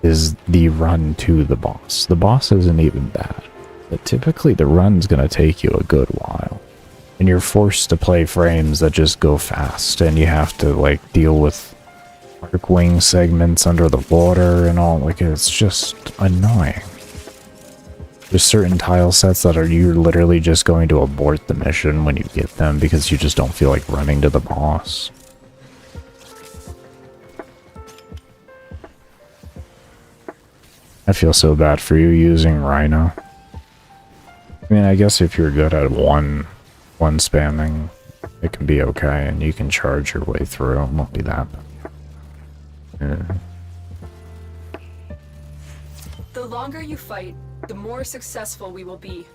is the run to the boss. The boss isn't even bad, but typically the run's gonna take you a good while. And you're forced to play frames that just go fast, and you have to like deal with arc wing segments under the water and all. Like, it's just annoying. There's certain tile sets that you're literally just going to abort the mission when you get them because you just don't feel like running to the boss. I feel so bad for you using Rhino. I mean, I guess if you're good at one spamming, it can be okay, and you can charge your way through. It won't be that bad. The longer you fight, the more successful we will be.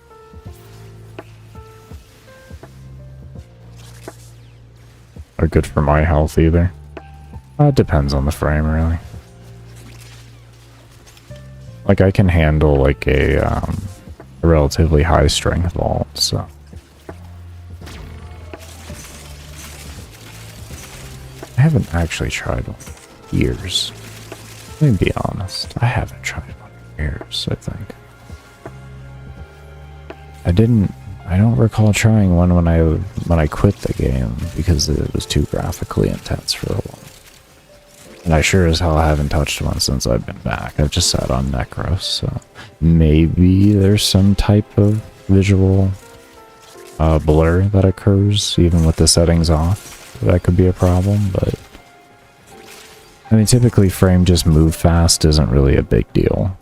Are good for my health either. It depends on the frame, really. Like, I can handle like a a relatively high strength vault, so. I haven't actually tried one in years. Let me be honest, I haven't tried one in years, I think. I don't recall trying one when I quit the game because it was too graphically intense for a while. And I sure as hell haven't touched one since I've been back. I've just sat on Nekros, so maybe there's some type of visual blur that occurs even with the settings off. That could be a problem, but I mean, typically frame just move fast isn't really a big deal.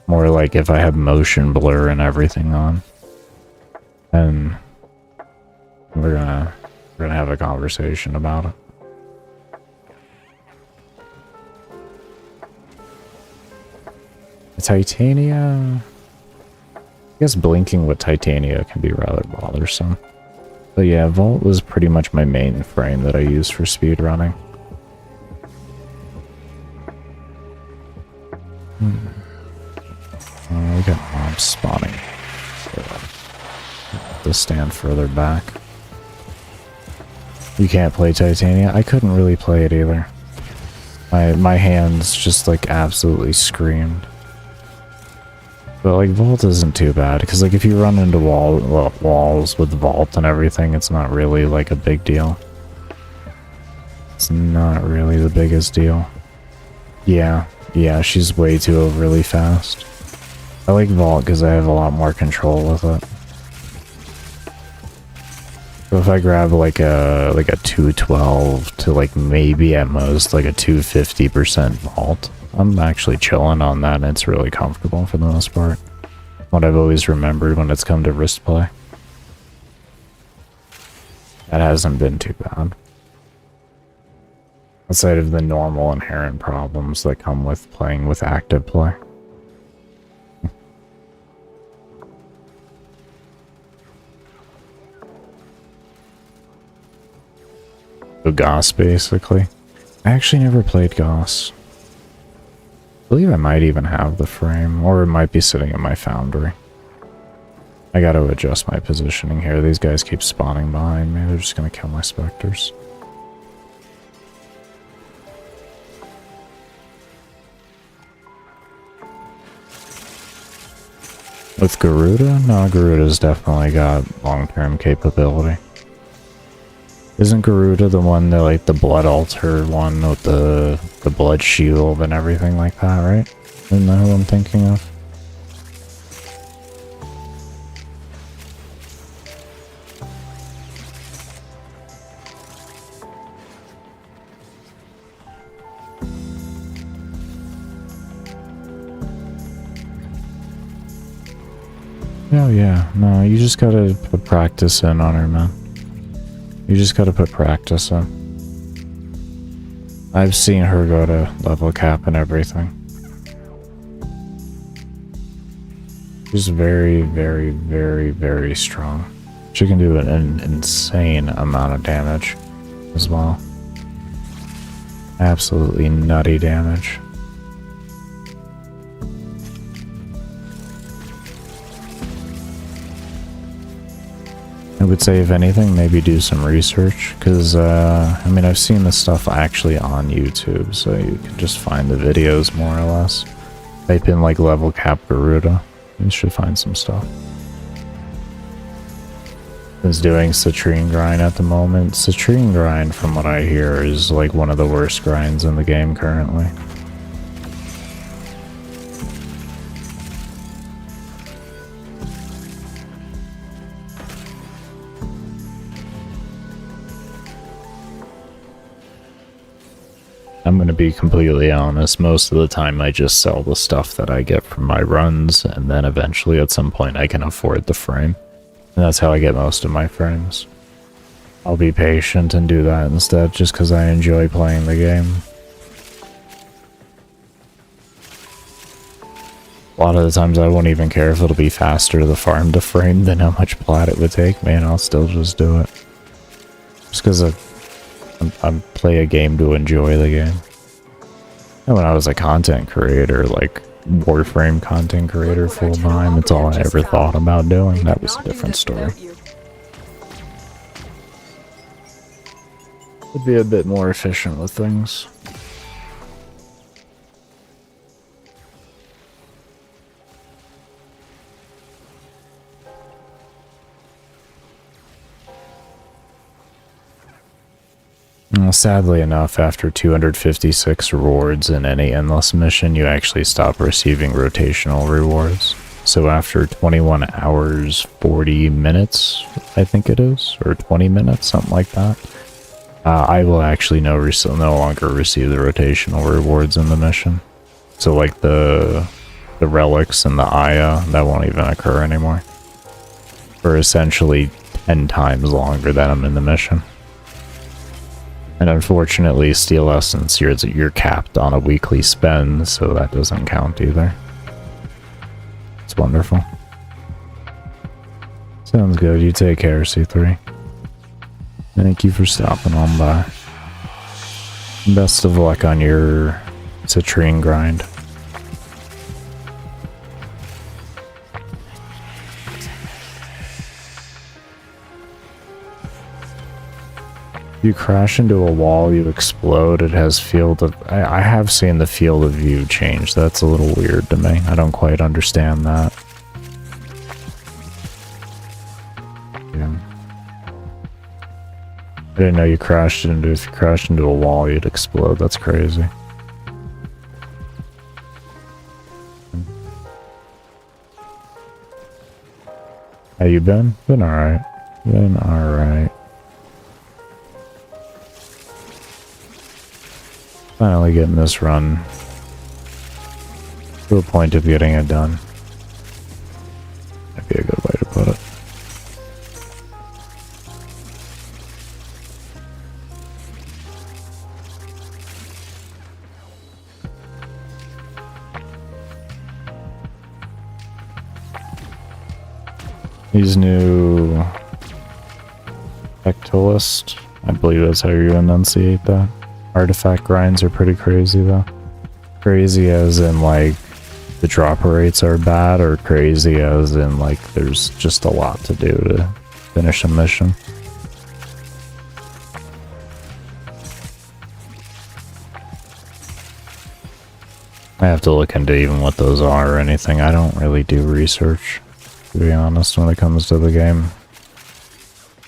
More like if I have motion blur and everything on. And we're gonna have a conversation about it. Titania, I guess blinking with Titania can be rather bothersome. But yeah, Vault was pretty much my main frame that I used for speedrunning. Oh, we got mobs spawning. To stand further back. You can't play Titania? I couldn't really play it either. My hands just like absolutely screamed. But like Vault isn't too bad because like if you run into walls with Vault and everything, it's not really like a big deal. It's not really the biggest deal. Yeah, she's way too overly fast. I like Vault because I have a lot more control with it. So if I grab like a 212 to like maybe at most like a 250% Vault, I'm actually chilling on that and it's really comfortable for the most part. What I've always remembered when it's come to wrist play. That hasn't been too bad. Outside of the normal inherent problems that come with playing with active play. So Goss, basically. I actually never played Goss. I believe I might even have the frame, or it might be sitting in my foundry. I gotta adjust my positioning here. These guys keep spawning behind me. They're just gonna kill my specters. With Garuda? No, Garuda's definitely got long-term capability. Isn't Garuda the one that, like, the blood altar one with the blood shield and everything like that, right? Isn't that who I'm thinking of? Oh yeah, no, you just gotta put practice in on her, man. You just gotta put practice in. I've seen her go to level cap and everything. She's very, very, very, very strong. She can do an insane amount of damage as well. Absolutely nutty damage. I would say, if anything, maybe do some research, because, I mean, I've seen this stuff actually on YouTube, so you can just find the videos, more or less. Type in, like, level cap Garuda. You should find some stuff. Is doing Citrine grind at the moment. Citrine grind, from what I hear, is, like, one of the worst grinds in the game currently. I'm gonna be completely honest, most of the time I just sell the stuff that I get from my runs, and then eventually at some point I can afford the frame. And that's how I get most of my frames. I'll be patient and do that instead, just because I enjoy playing the game. A lot of the times I won't even care if it'll be faster to farm to frame than how much plat it would take, man, I'll still just do it. Just because I play a game to enjoy the game. And when I was a content creator, like, Warframe content creator full time. It's all I ever thought about doing. That was a different story. Would be a bit more efficient with things. Well, sadly enough, after 256 rewards in any endless mission, you actually stop receiving rotational rewards. So after 21 hours, 40 minutes, I think it is, or 20 minutes, something like that, I will actually no longer receive the rotational rewards in the mission. So like the relics and the Aya, that won't even occur anymore. For essentially 10 times longer than I'm in the mission. And unfortunately, Steel Essence, you're capped on a weekly spend, so that doesn't count either. It's wonderful. Sounds good. You take care, C3. Thank you for stopping on by. Best of luck on your citrine grind. You crash into a wall, you explode, it has field of... I have seen the field of view change. That's a little weird to me. I don't quite understand that. Yeah. I didn't know you crashed into... If you crashed into a wall, you'd explode. That's crazy. How you been? Been alright. Been alright. Finally getting this run to a point of getting it done. That'd be a good way to put it. These new Ectolist, I believe that's how you enunciate that. Artifact grinds are pretty crazy though. Crazy as in like the drop rates are bad, or crazy as in like there's just a lot to do to finish a mission. I have to look into even what those are or anything. I don't really do research, to be honest, when it comes to the game.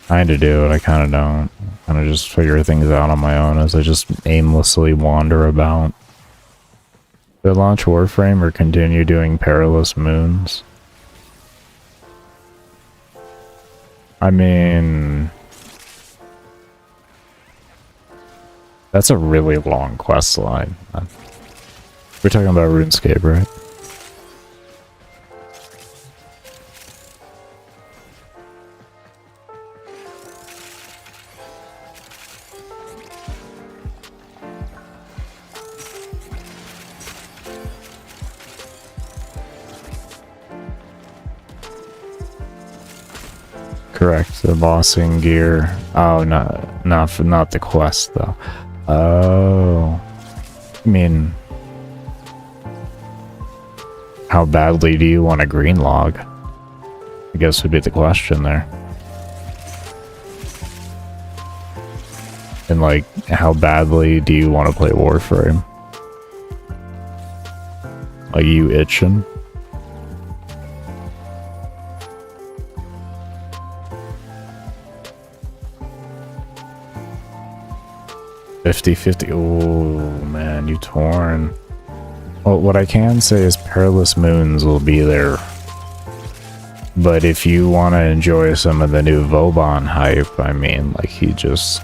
Kinda do it, I kinda don't. Kinda just figure things out on my own as I just aimlessly wander about. Should I launch Warframe or continue doing Perilous Moons? I mean... that's a really long quest line. We're talking about RuneScape, right? Correct, the bossing gear. Oh, not the quest though. Oh, I mean, how badly do you want a green log? I guess would be the question there. And like, how badly do you want to play Warframe? Are you itching? $50-50. Oh man, you torn. Well, what I can say is Perilous Moons will be there. But if you want to enjoy some of the new Vauban hype, I mean, like, he just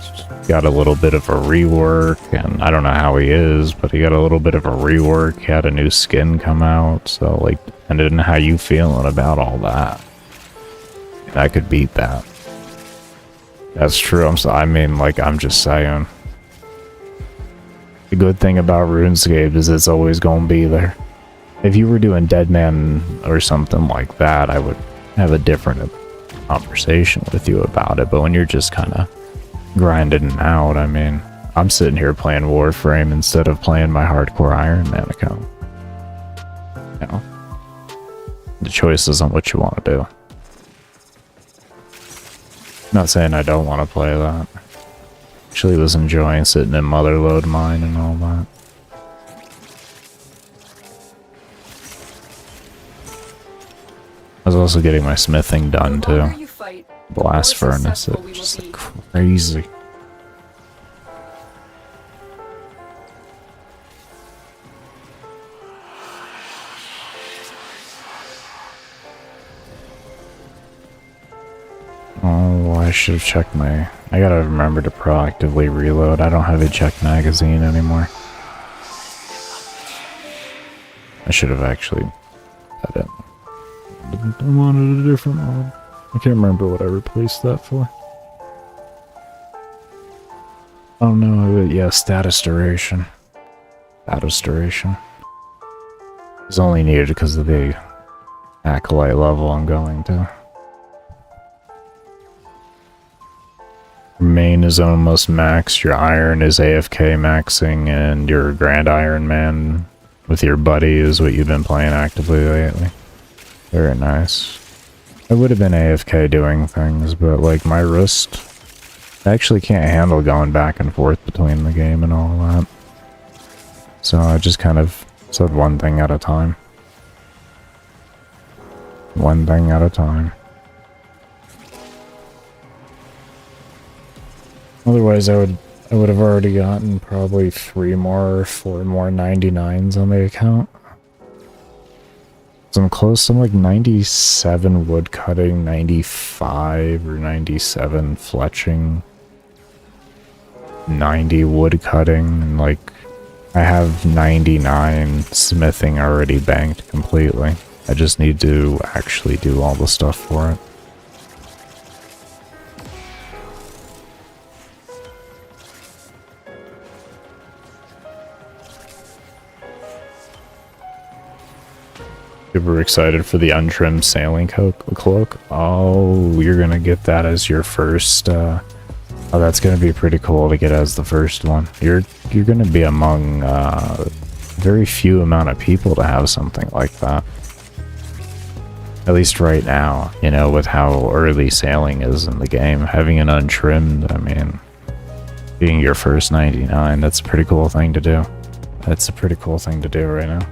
got a little bit of a rework, and I don't know how he is, but he got a little bit of a rework. He had a new skin come out, so, like, depending on how you feeling about all that, I could beat that. That's true. I mean, like, I'm just saying. The good thing about RuneScape is it's always gonna be there. If you were doing Deadman or something like that, I would have a different conversation with you about it, but when you're just kind of grinding out, I mean, I'm sitting here playing Warframe instead of playing my hardcore Iron Man account. you know, the choice isn't what you want to do. Not saying I don't want to play that. Actually was enjoying sitting in Motherlode Mine and all that. I was also getting my smithing done The longer too. you fight, Blast the more furnace, successful we it's will just be. crazy. Oh, I should have checked my... I gotta remember to proactively reload. I don't have a check magazine anymore. I should have actually... I wanted a different mod. I can't remember what I replaced that for. Oh no, yeah, status duration. Status duration. It's only needed because of the acolyte level I'm going to. Your main is almost maxed, your iron is AFK maxing, and your Grand Iron Man with your buddy is what you've been playing actively lately. Very nice. I would have been AFK doing things, but like my wrist, I actually can't handle going back and forth between the game and all that. So I just kind of said one thing at a time. One thing at a time. Otherwise I would have already gotten probably 4 more 99s on the account. So I'm close, I'm like 97 wood cutting, 95 or 97 fletching, 90 wood cutting, and like I have 99 smithing already banked completely. I just need to actually do all the stuff for it. Super excited for the untrimmed sailing cloak. Oh, you're gonna get that as your first, oh, that's gonna be pretty cool to get as the first one. You're gonna be among, very few amount of people to have something like that. At least right now, you know, with how early sailing is in the game. Having an untrimmed, I mean, being your first 99, that's a pretty cool thing to do. That's a pretty cool thing to do right now.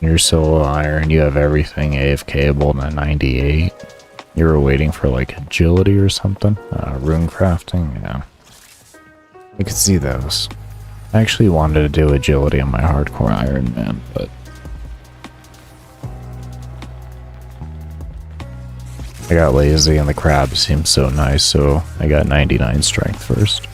You're solo iron, you have everything AFKable to 98. You were waiting for like agility or something? Rune crafting, yeah. I could see those. I actually wanted to do agility on my hardcore Iron Man, but... I got lazy and the crab seemed so nice, so I got 99 strength first.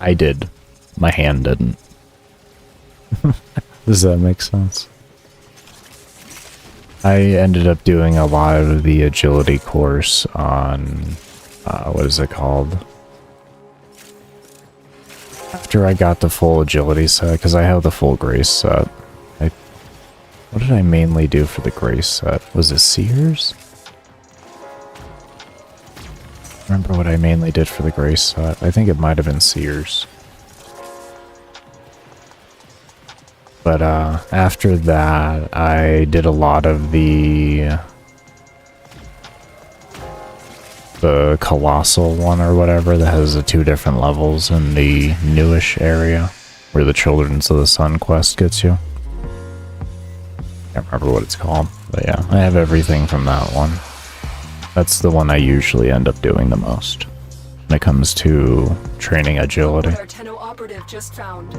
I did. My hand didn't. Does that make sense? I ended up doing a lot of the agility course on, what is it called? after I got the full agility set, because I have the full grace set, what did I mainly do for the grace set? Was it Seers? Remember what I mainly did for the grace set? I think it might have been Seers. But after that, I did a lot of the Colossal one or whatever that has the 2 different levels in the newish area where the Children's of the Sun quest gets you. Can't remember what it's called, but yeah, I have everything from that one. That's the one I usually end up doing the most when it comes to training agility. Our Tenno operative just found.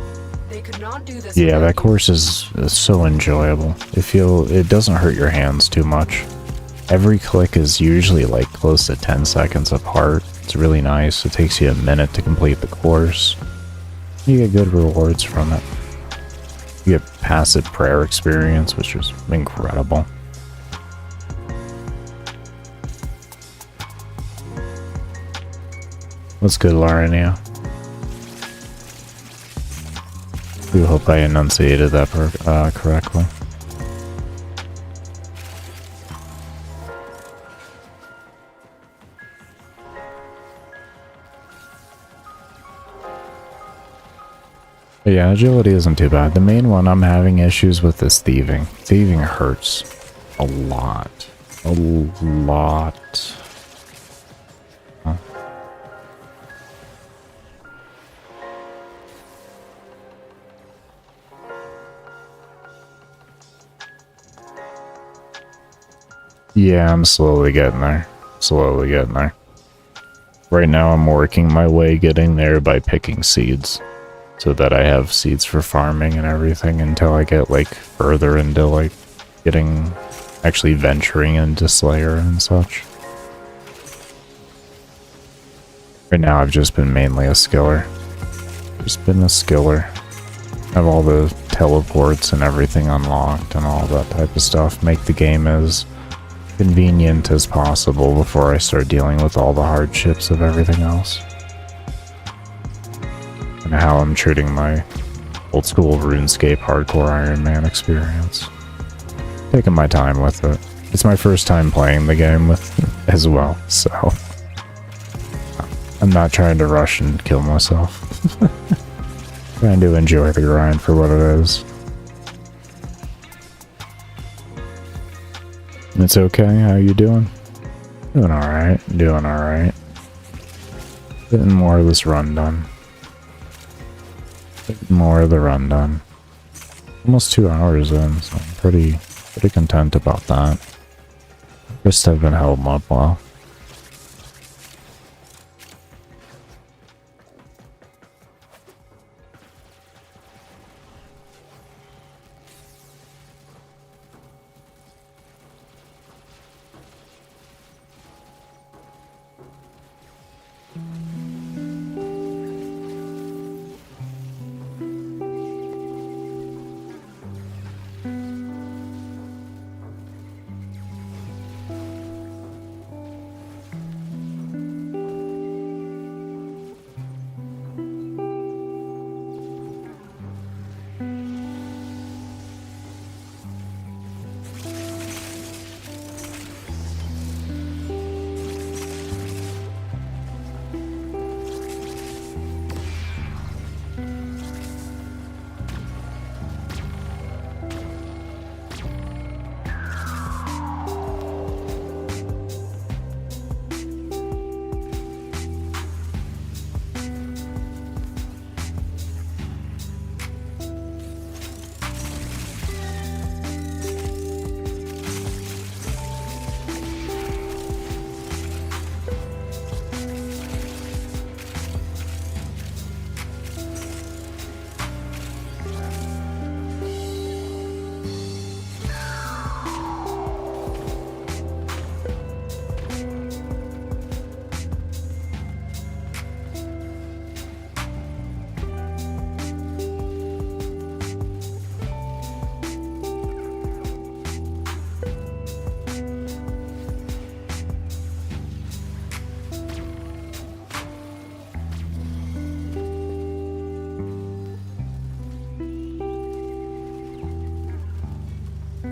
They could not do this. Yeah, without that you. course is so enjoyable. It doesn't hurt your hands too much. Every click is usually like close to 10 seconds apart. It's really nice. It takes you a minute to complete the course. You get good rewards from it. You get passive prayer experience, which is incredible. What's good, Larenia? I do hope I enunciated that correctly. But yeah, agility isn't too bad. The main one I'm having issues with is thieving. Thieving hurts a lot. A lot. Huh. Yeah, I'm slowly getting there. Slowly getting there. Right now I'm working my way getting there by picking seeds. So that I have seeds for farming and everything until I get like further into like actually venturing into Slayer and such. Right now I've just been mainly a skiller. Just been a skiller. Have all the teleports and everything unlocked and all that type of stuff. Make the game as convenient as possible before I start dealing with all the hardships of everything else. And how I'm treating my old school RuneScape hardcore Iron Man experience. Taking my time with it. It's my first time playing the game with as well, so I'm not trying to rush and kill myself. Trying to enjoy the grind for what it is. It's okay, how you doing? Doing alright, doing alright. Getting more of this run done. More of the run done. Almost 2 hours in, so I'm pretty content about that. Just have been holding up well.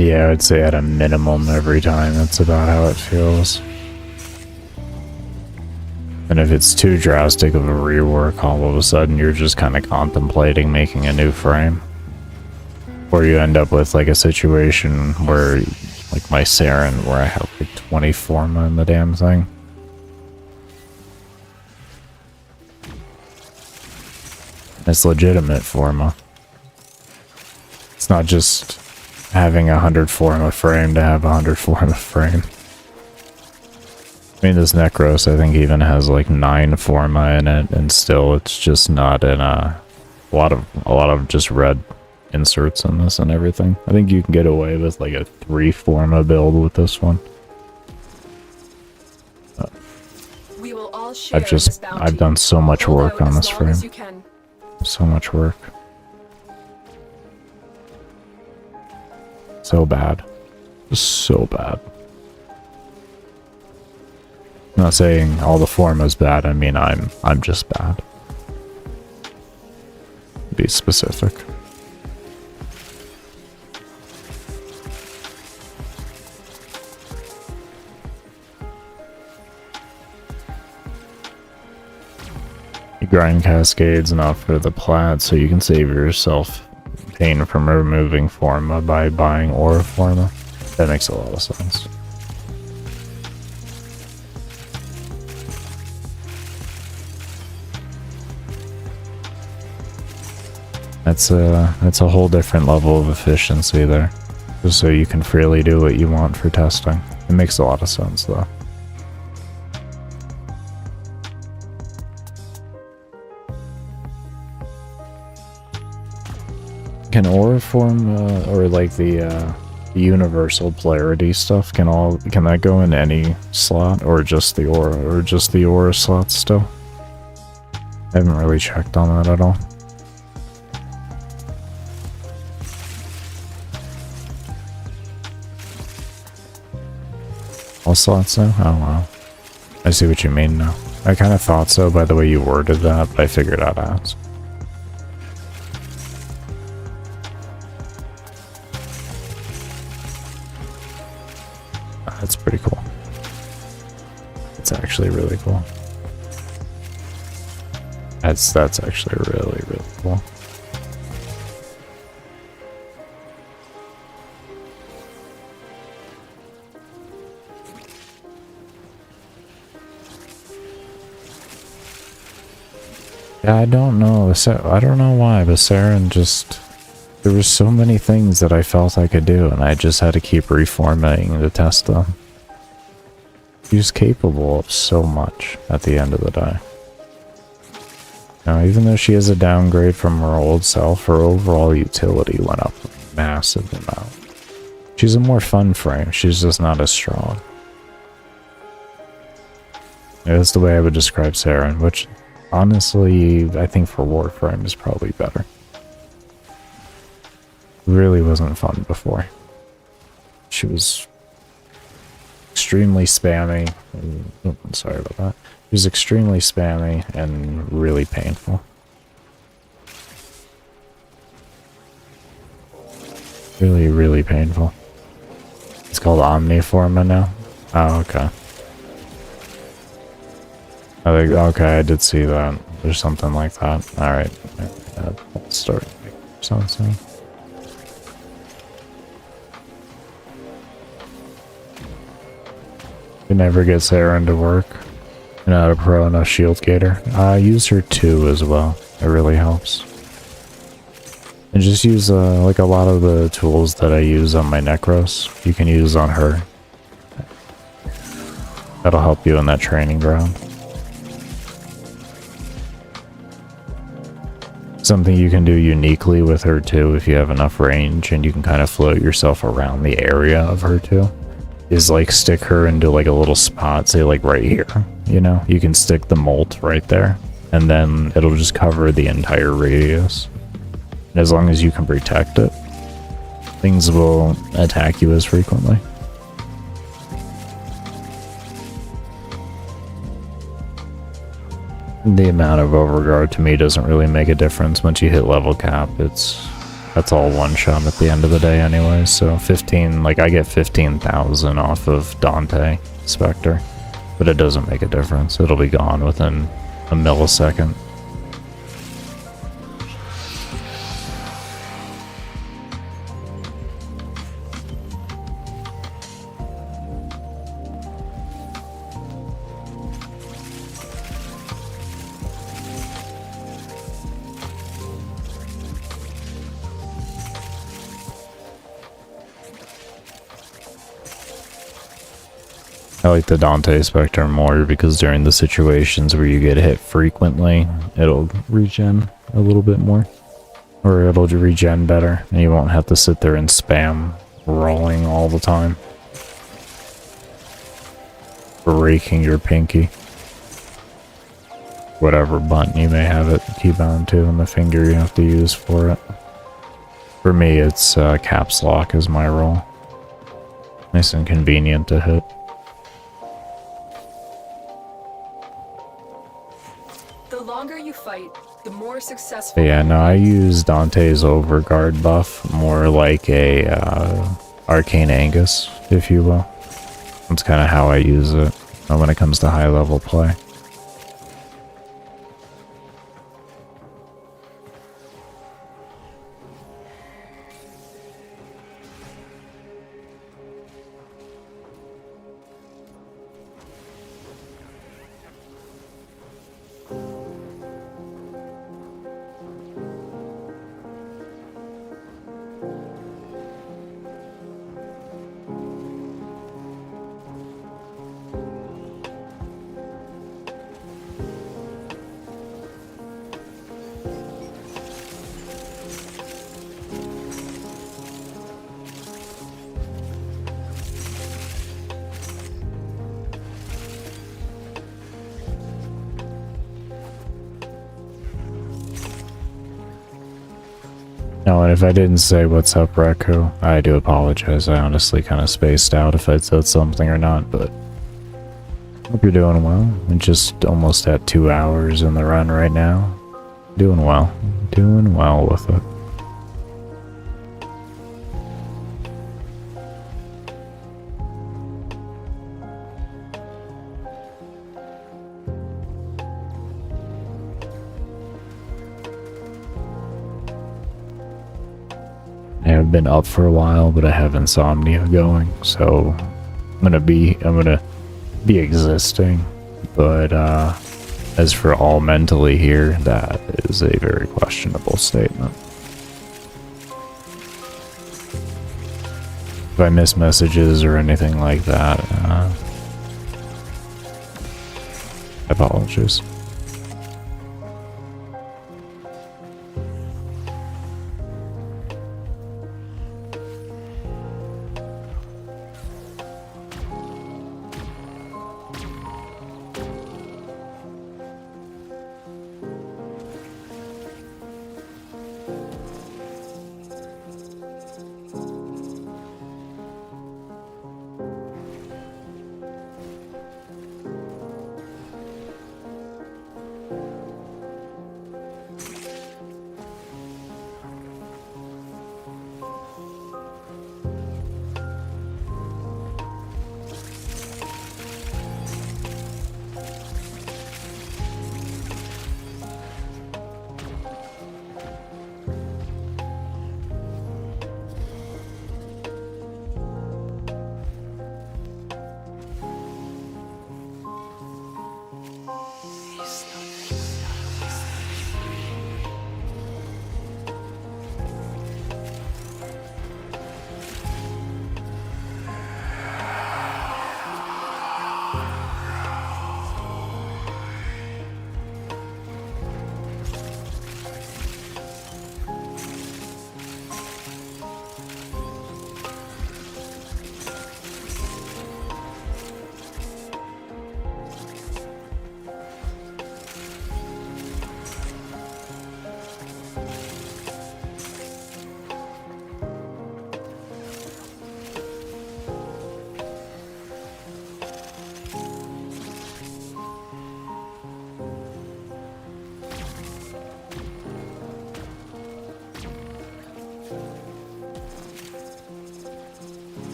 Yeah, I'd say at a minimum every time. That's about how it feels. And if it's too drastic of a rework, all of a sudden you're just kind of contemplating making a new frame. Or you end up with like a situation where, like my Saren, where I have like 20 forma in the damn thing. It's legitimate forma. It's not just having 100 forma frame to have 100 forma frame. I mean, this Nekros, I think, even has like 9 forma in it, and still it's just not in a lot of just red inserts in this and everything. I think you can get away with like a 3 forma build with this one. We will all share this bounty. I've done so much Hold work out on as this long frame. as you can. So much work. So bad. Just so bad. I'm not saying all the form is bad, I mean I'm just bad. Be specific. You grind cascades enough for the plat so you can save yourself pain from removing forma by buying aura forma. That makes a lot of sense. That's a whole different level of efficiency there. Just so you can freely do what you want for testing. It makes a lot of sense though. Can aura form or like the universal polarity stuff, can that go in any slot or just the aura slot still? I haven't really checked on that at all. All slots now? Oh wow. I see what you mean now. I kind of thought so by the way you worded that, but I figured I'd ask. That's pretty cool. It's actually really cool. That's actually really, really cool. Yeah, I don't know. I don't know why, but Saren just... There were so many things that I felt I could do, and I just had to keep reformatting to test them. She was capable of so much at the end of the day. Now, even though she has a downgrade from her old self, her overall utility went up a massive amount. She's a more fun frame, she's just not as strong. Yeah, that's the way I would describe Saren, which, honestly, I think for Warframe is probably better. Really wasn't fun before. She was extremely spammy. Oh, I'm sorry about that. She was extremely spammy and really painful. Really, really painful. It's called Omniforma now? Oh, okay. Okay, I did see that. There's something like that. Alright. Let's start making sense now. You never get Saren to work. You're not a pro enough shield gator. Use her too as well. It really helps. And just use like a lot of the tools that I use on my Nekros. You can use on her. That'll help you in that training ground. Something you can do uniquely with her too, if you have enough range and you can kind of float yourself around the area of her too, is like stick her into like a little spot, say like right here, you know? You can stick the molt right there, and then it'll just cover the entire radius. And as long as you can protect it, things will attack you as frequently. The amount of overguard to me doesn't really make a difference. Once you hit level cap, it's That's all one shot at the end of the day anyway, so 15, like I get 15,000 off of Dante Spectre, but it doesn't make a difference. It'll be gone within a millisecond. I like the Dante Spectre more because during the situations where you get hit frequently, it'll regen a little bit more. Or it'll regen better, and you won't have to sit there and spam rolling all the time. Breaking your pinky. Whatever button you may have it keybound to, and the finger you have to use for it. For me, it's caps lock is my roll. Nice and convenient to hit. The longer you fight, the more successful. But yeah, no, I use Dante's overguard buff more like a Arcane Angus, if you will. That's kind of how I use it when it comes to high level play. No, and if I didn't say what's up, Reku, I do apologize. I honestly kind of spaced out if I said something or not, but hope you're doing well. I'm just almost at 2 hours in the run right now. Doing well. Doing well with it. I have been up for a while, but I have insomnia going, so I'm gonna be existing. But as for all mentally here, that is a very questionable statement. If I miss messages or anything like that, apologies.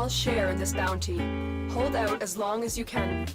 all share in this bounty. Hold out as long as you can.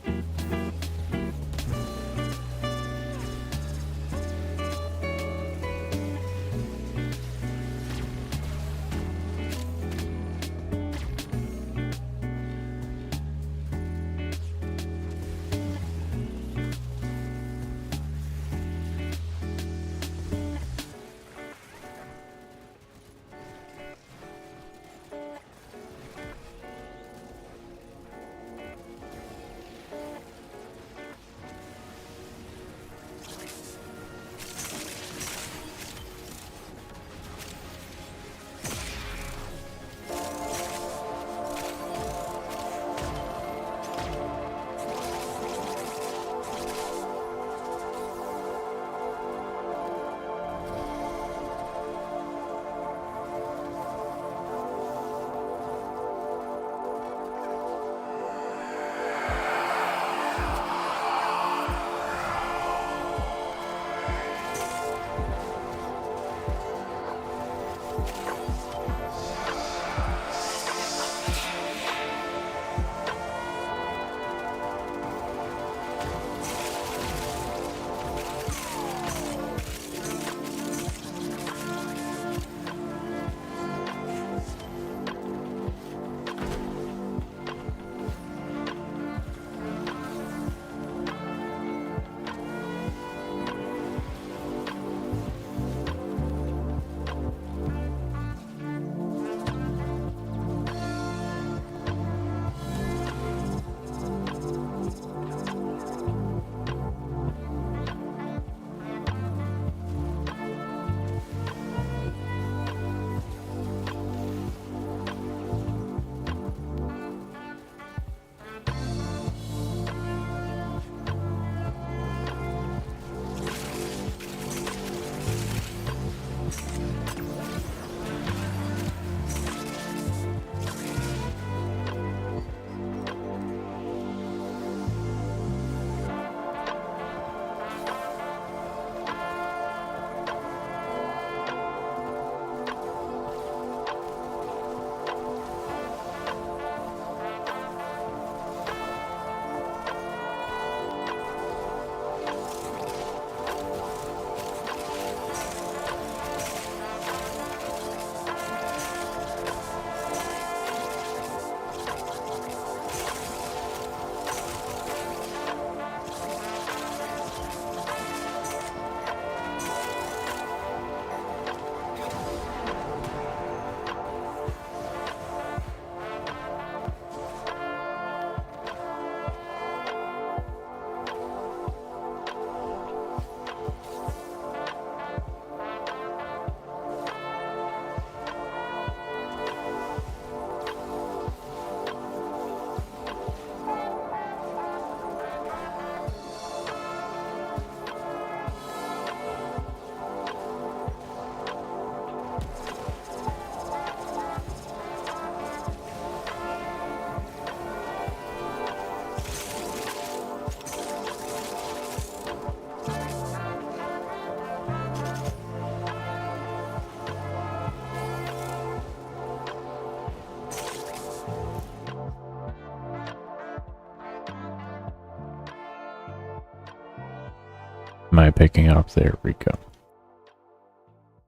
Am I picking up? There we go.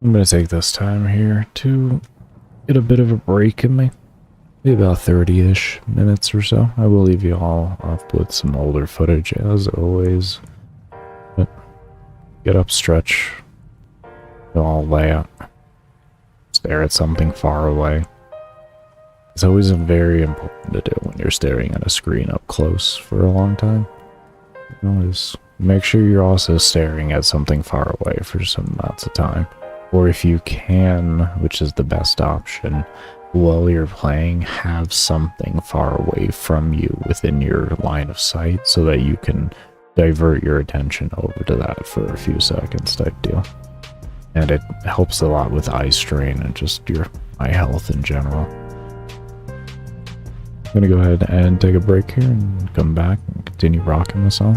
I'm going to take this time here to get a bit of a break in me. Maybe about 30-ish minutes or so. I will leave you all off with some older footage as always. But get up, stretch. You'll all lay out. Stare at something far away. It's always very important to do when you're staring at a screen up close for a long time. You know, just make sure you're also staring at something far away for some amounts of time. Or if you can, which is the best option, while you're playing, have something far away from you within your line of sight so that you can divert your attention over to that for a few seconds type deal. And it helps a lot with eye strain and just your eye health in general. I'm gonna go ahead and take a break here and come back and continue rocking the song.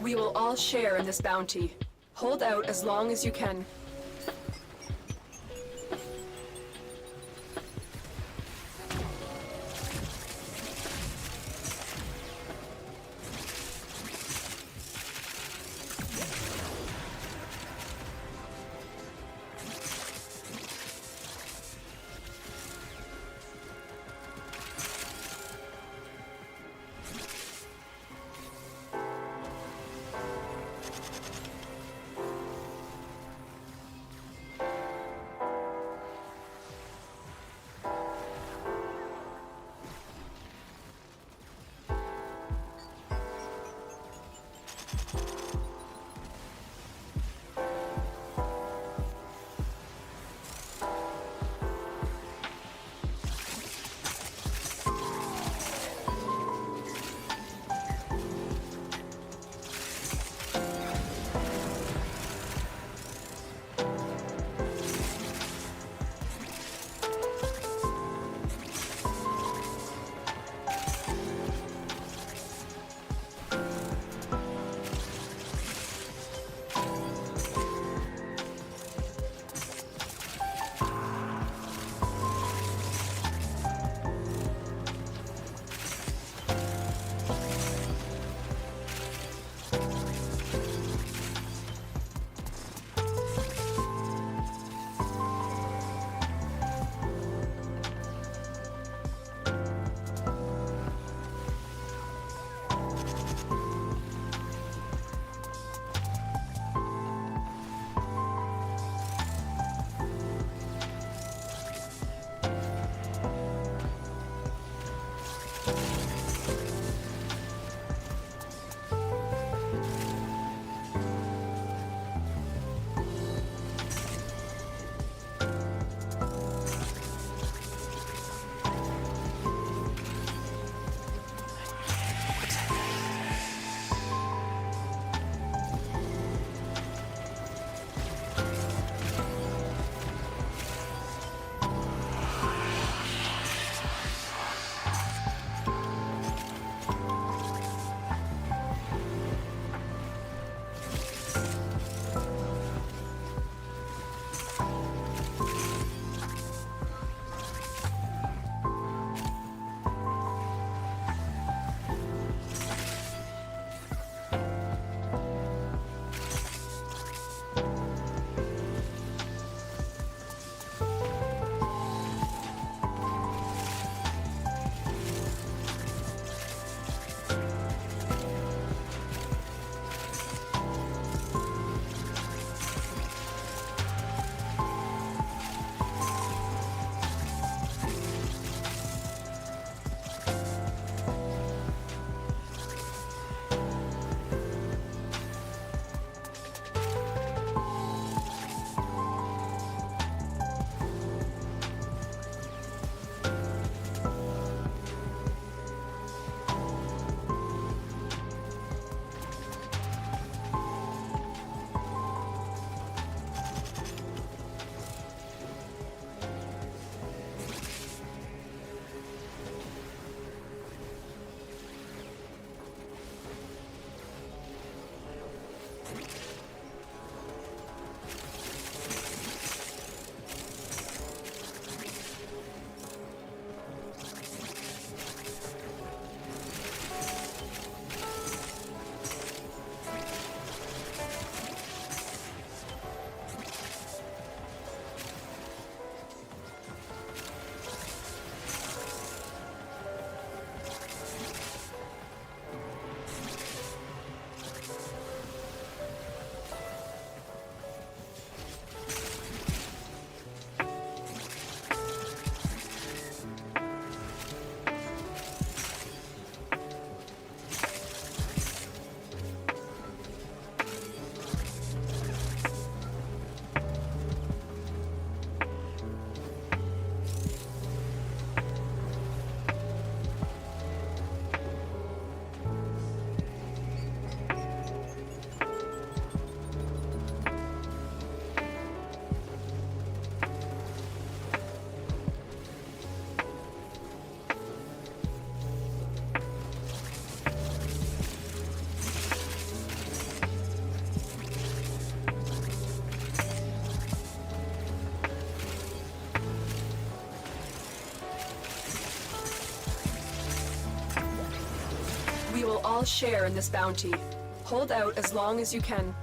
We will all share in this bounty. Hold out as long as you can. We will all share in this bounty. Hold out as long as you can.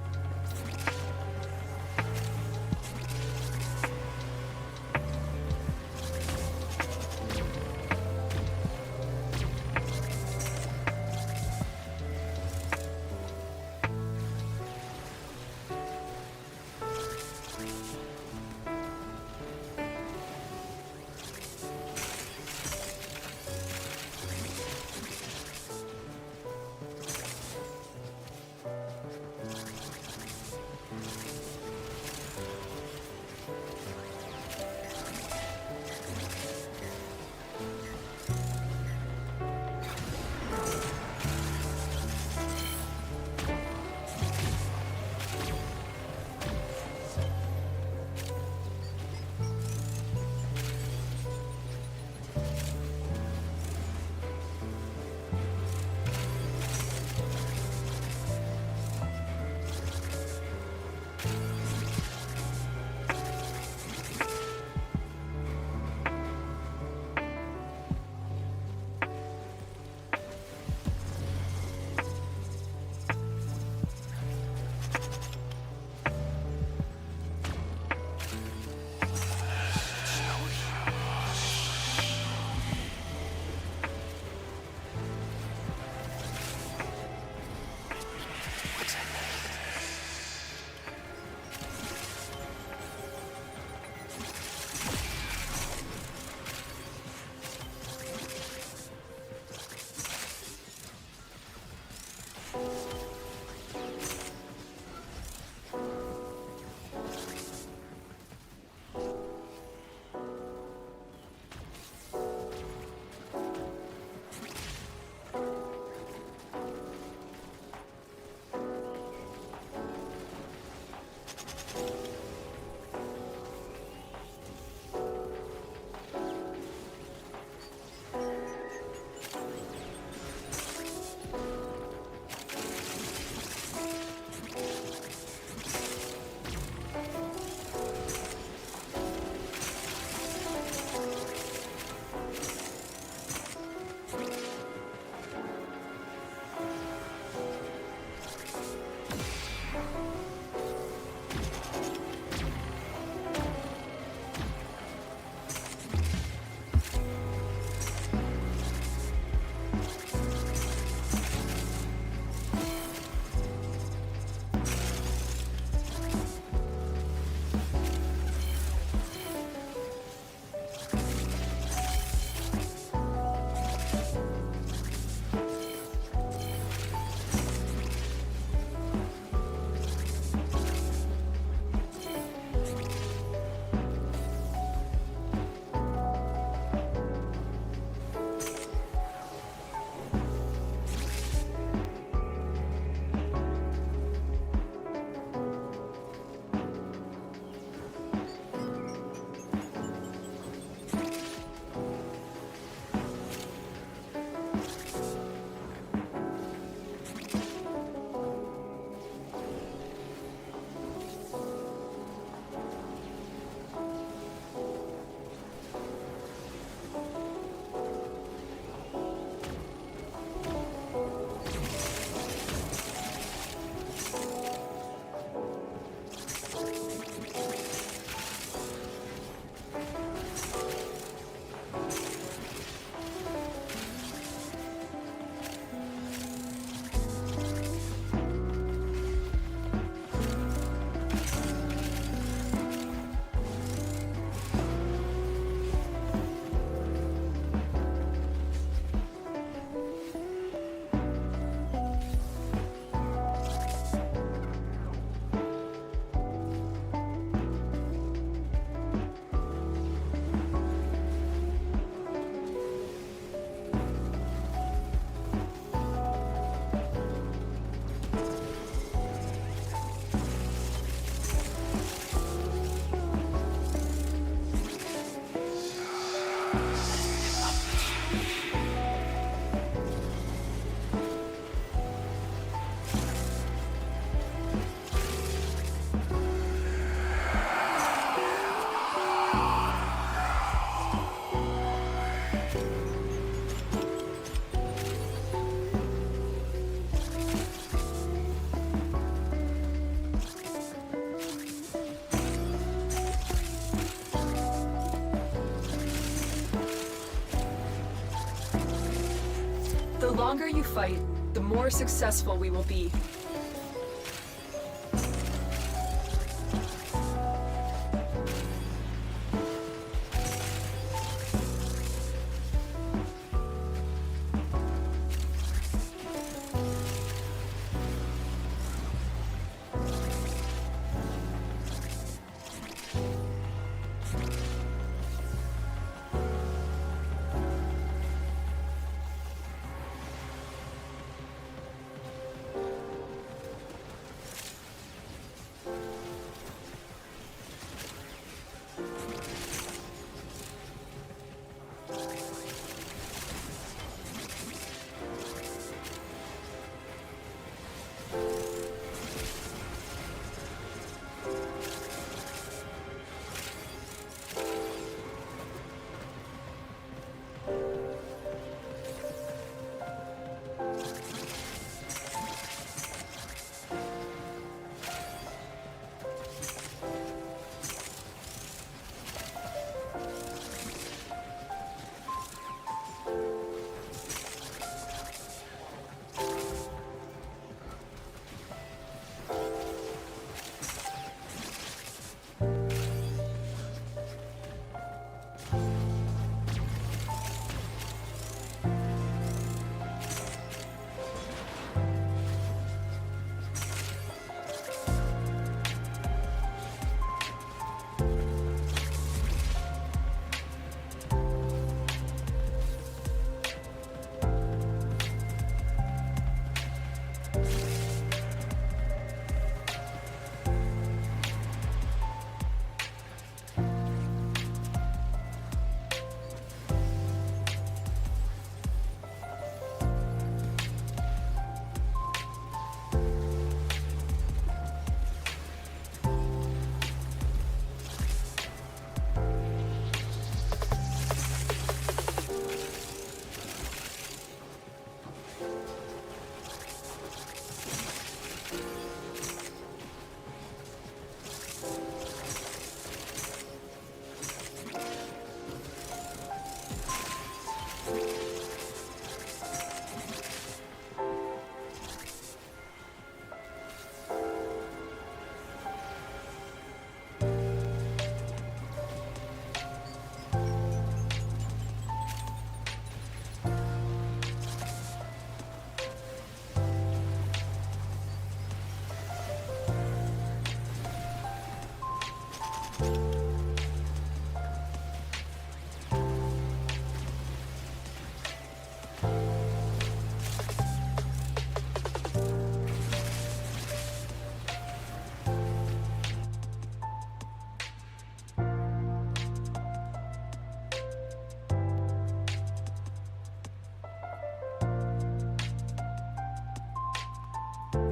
longer you fight, the more successful we will be.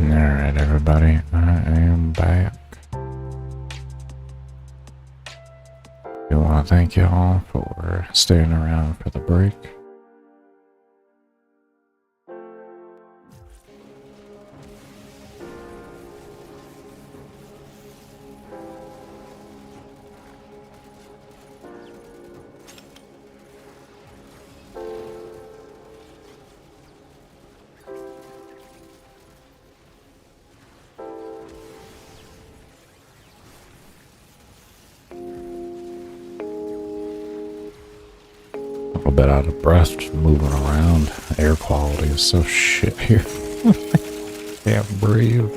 Alright, everybody, I am back. I want to thank you all for staying around for the break. A little bit out of breath just moving around. Air quality is so shit here. Can't breathe.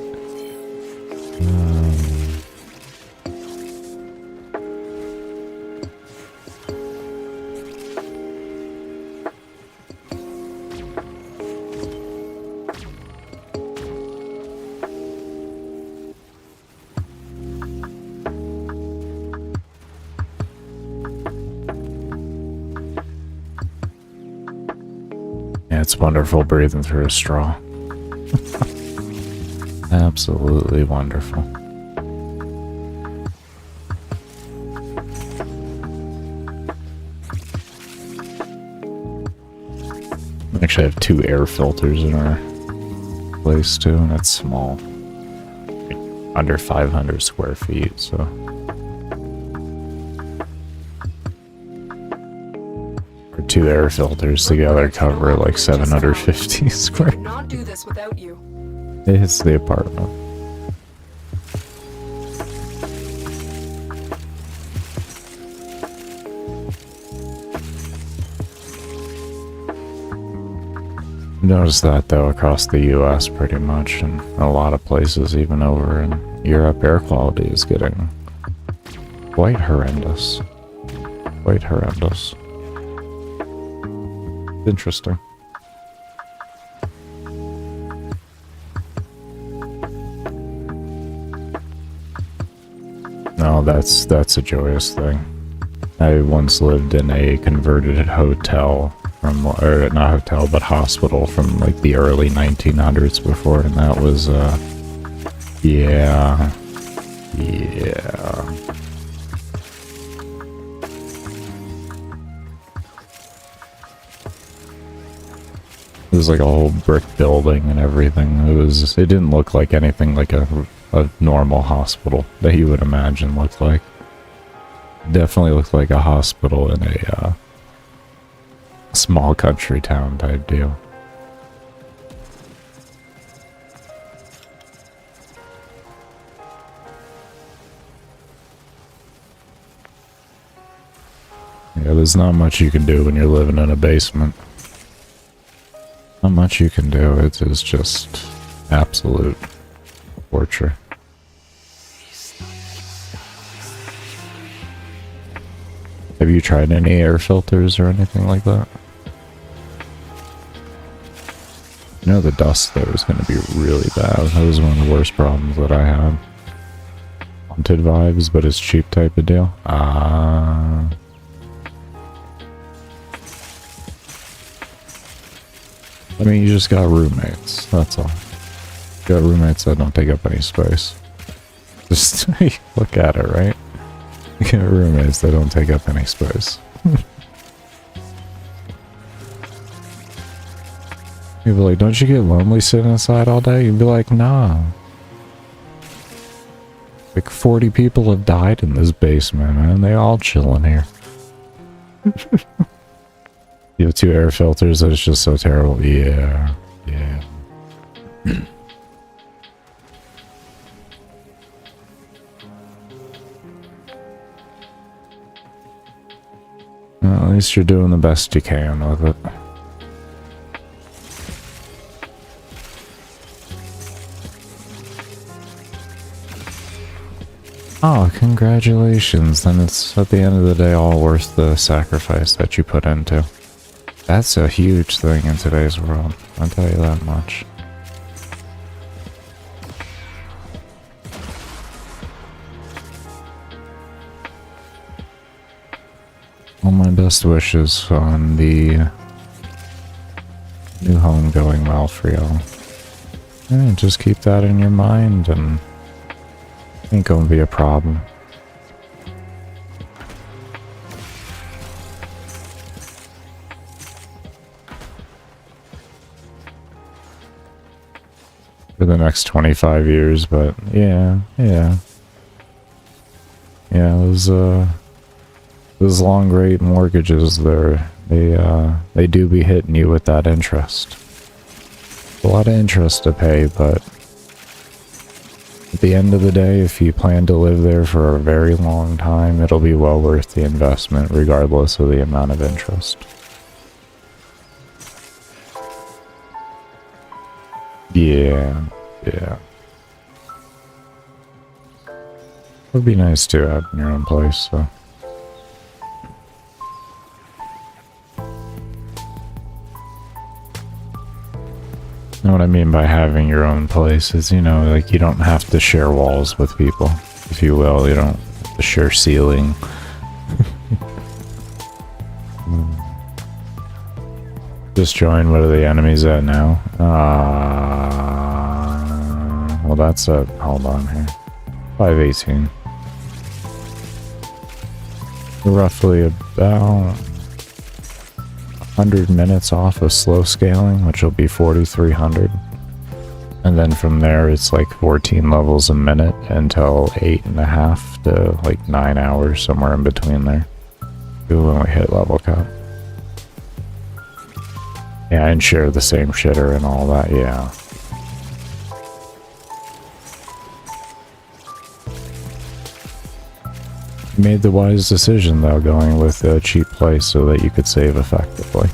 Yeah, it's wonderful breathing through a straw. Absolutely wonderful. We actually have 2 air filters in our place too, and it's small. Under 500 square feet, so. Our two air filters together cover like 750 square. Could not do this without you. It's the apartment. Notice that though across the US pretty much, and a lot of places even over in Europe, air quality is getting quite horrendous. Quite horrendous. Interesting. No, that's a joyous thing. I once lived in a converted hotel from, or not hotel, but hospital from like the early 1900s before, and that was, yeah. It was like a whole brick building and everything. It didn't look like anything like a normal hospital that you would imagine looked like. Definitely looked like a hospital in a small country town type deal. Yeah, there's not much you can do when you're living in a basement. Not much you can do. It is just absolute torture. Have you tried any air filters or anything like that? You know the dust though is going to be really bad. That was one of the worst problems that I had. Haunted vibes, but it's cheap type of deal. I mean, you just got roommates, that's all. You got roommates that don't take up any space. Just look at it, right? You got roommates that don't take up any space. You'd be like, don't you get lonely sitting inside all day? You'd be like, nah. Like 40 people have died in this basement, man. They all chilling here. You have two air filters that is just so terrible. Yeah. Well, at least you're doing the best you can with it. Oh, congratulations. Then it's, at the end of the day, all worth the sacrifice that you put into. That's a huge thing in today's world, I'll tell you that much. All my best wishes on the new home going well for y'all. Yeah, just keep that in your mind and it ain't gonna be a problem. For the next 25 years, but yeah, those long rate mortgages they do be hitting you with that interest. A lot of interest to pay, but at the end of the day, if you plan to live there for a very long time, it'll be well worth the investment regardless of the amount of interest. Yeah. Would be nice to have in your own place, so. You know what I mean by having your own place is, you know, like you don't have to share walls with people, if you will. You don't have to share ceiling. Just join. What are the enemies at now? Well, that's a... Hold on here. 518. Roughly about 100 minutes off of slow scaling, which will be 4,300. And then from there, it's like 14 levels a minute until 8.5 to like 9 hours, somewhere in between there. When we hit level cap. Yeah, and share the same shitter and all that, yeah. You made the wise decision, though, going with a cheap place so that you could save effectively.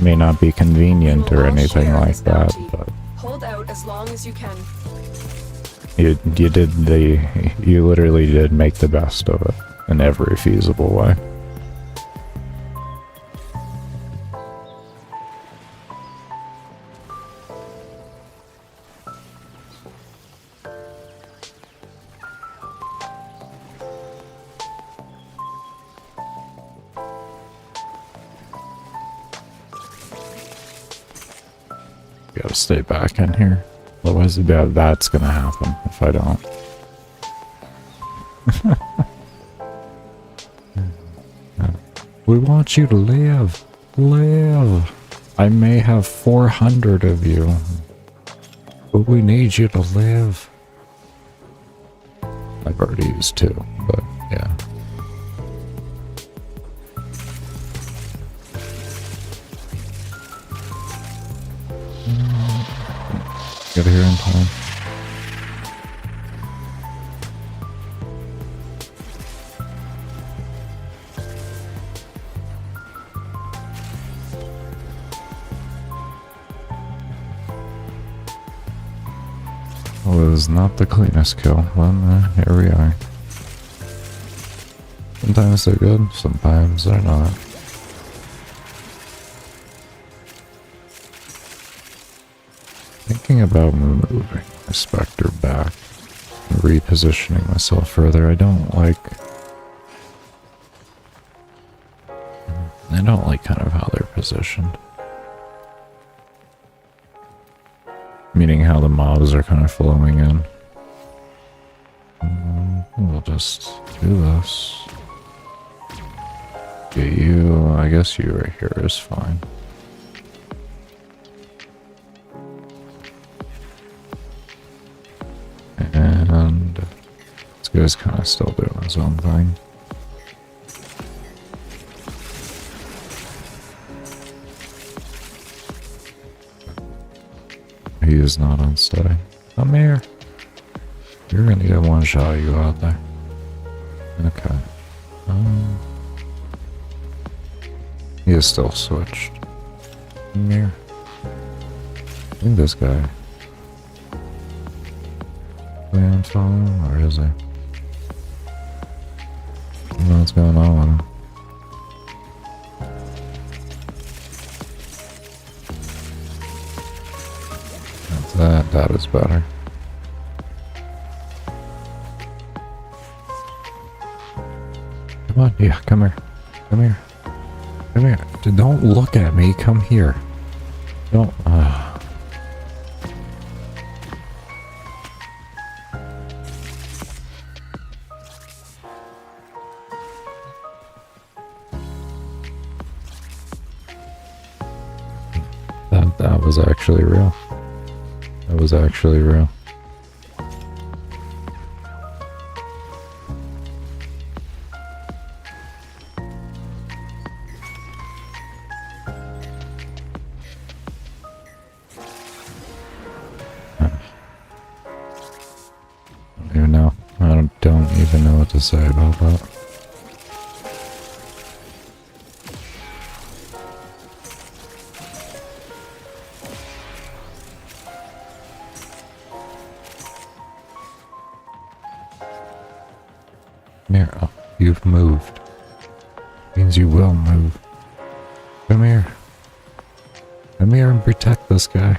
May not be convenient or anything like that, but Hold out as long as you can. you literally did make the best of it in every feasible way. Gotta stay back in here. Otherwise, that's gonna happen if I don't. We want you to live. Live. I may have 400 of you, but we need you to live. I've already used 2, but yeah. Get here in time. Well, it was not the cleanest kill, but here we are. Sometimes they're good, sometimes they're not. Thinking about moving my Spectre back and repositioning myself further, I don't like kind of how they're positioned. Meaning how the mobs are kind of flowing in. We'll just do this. Get you, I guess you right here is fine. And this guy's kind of still doing his own thing. He is not on steady. Come here. You're gonna get one shot of you out there. Okay. He is still switched. Come here. I think this guy. Man, follow him, or is he? I don't know what's going on with him. That is better. Come on, yeah, come here. Come here. Come here. Don't look at me, come here. Don't, That was actually real. That was actually real. I don't even know. I don't even know what to say about that. Here, oh, you've moved. Means you will move. Come here. Come here and protect this guy.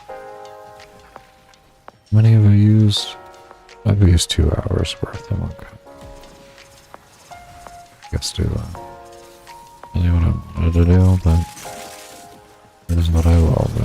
How many have I used? I've used 2 hours worth. I'm okay. Let's do that. Really what I wanted to do, but it is what I will do.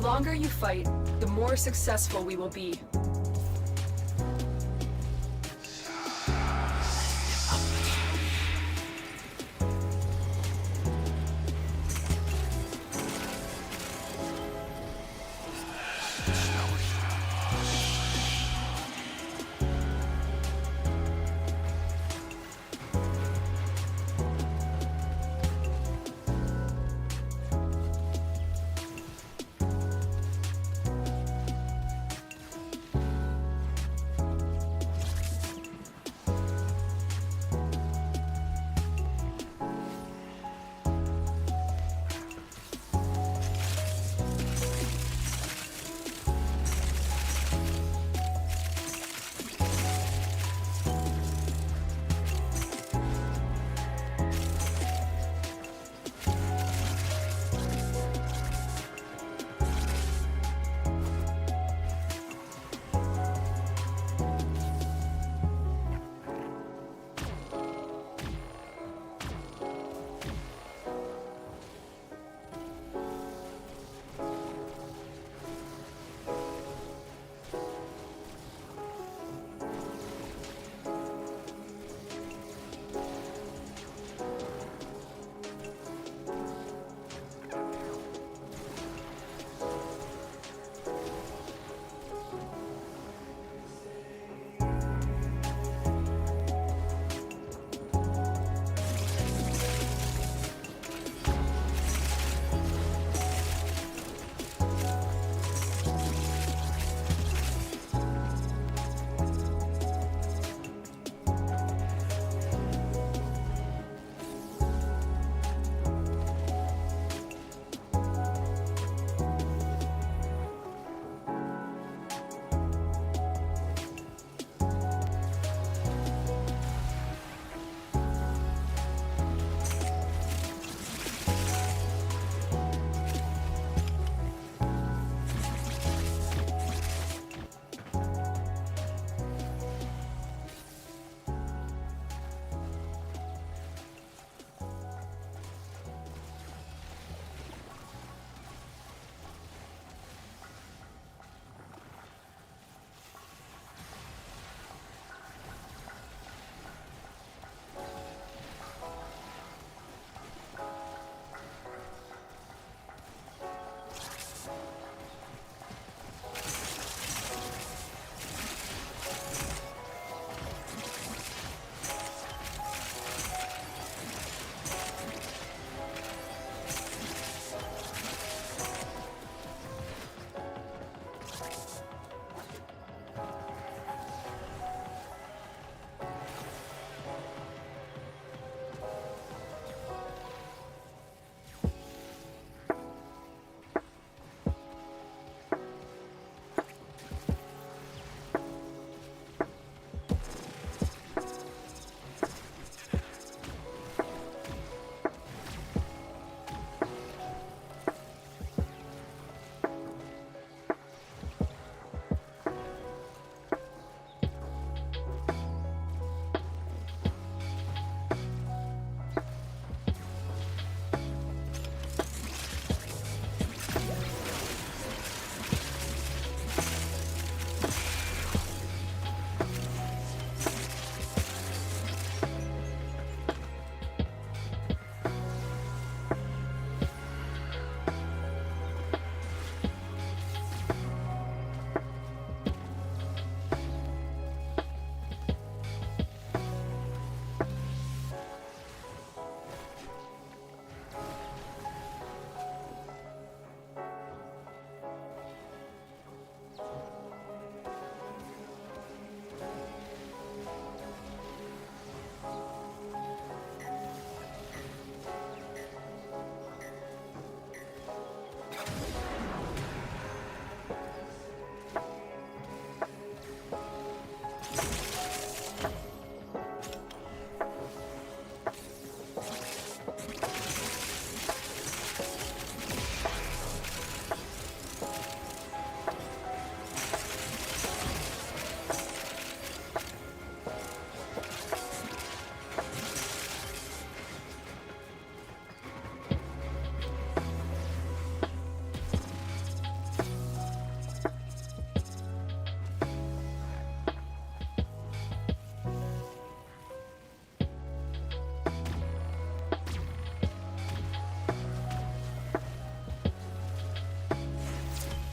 longer you fight, the more successful we will be.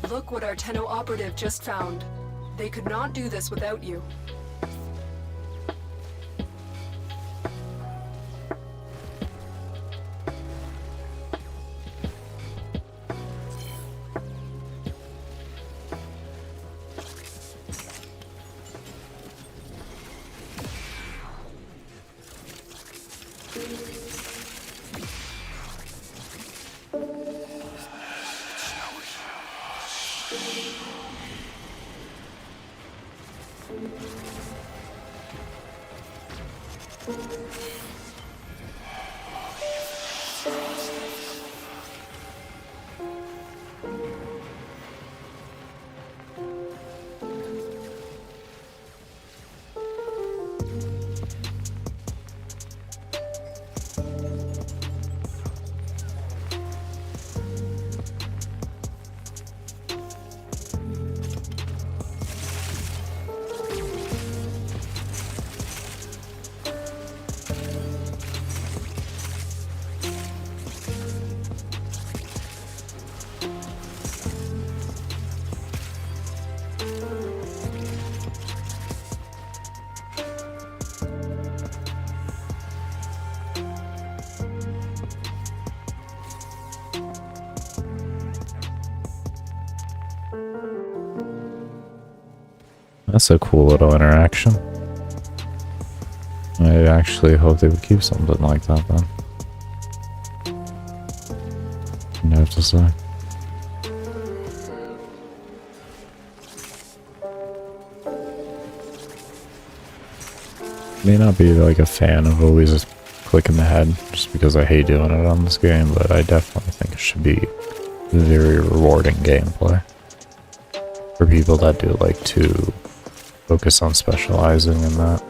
Look what our Tenno operative just found. They could not do this without you. That's a cool little interaction. I actually hope they would keep something like that then. I have to say. May not be like a fan of always clicking the head just because I hate doing it on this game, but I definitely think it should be very rewarding gameplay for people that do like to focus on specializing in that.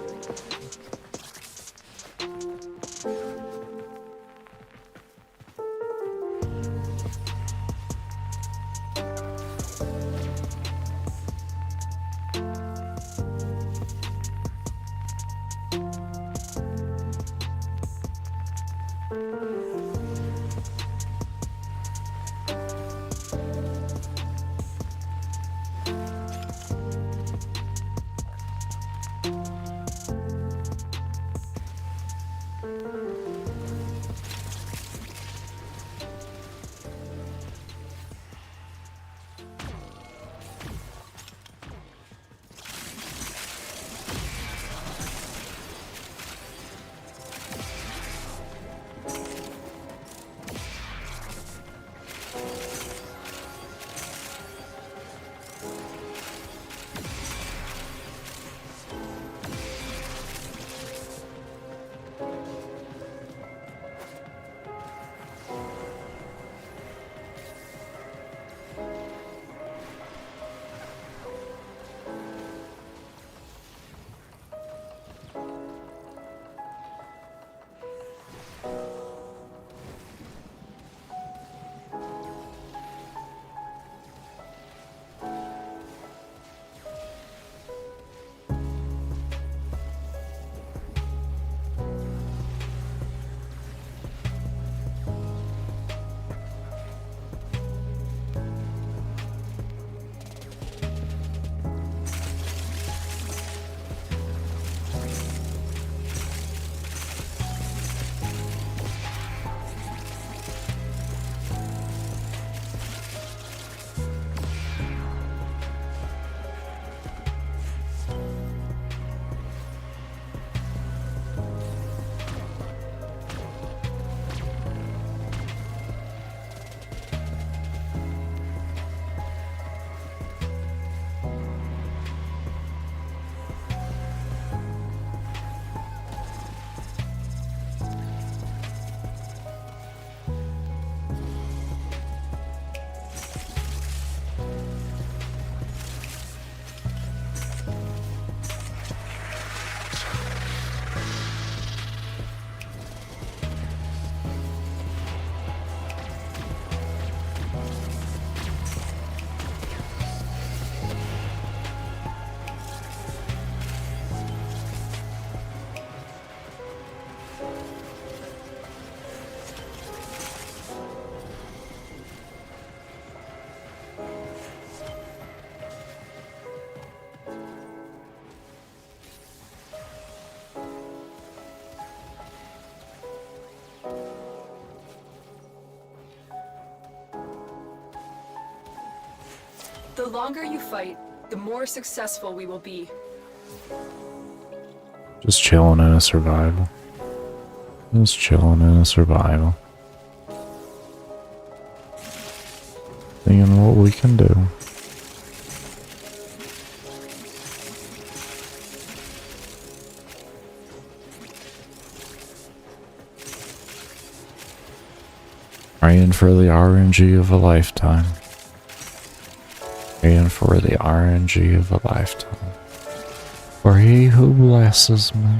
The longer you fight, the more successful we will be. Just chilling in a survival. Just chilling in a survival. Seeing what we can do. Praying for the RNG of a lifetime. Praying for the RNG of a lifetime. For he who blesses me.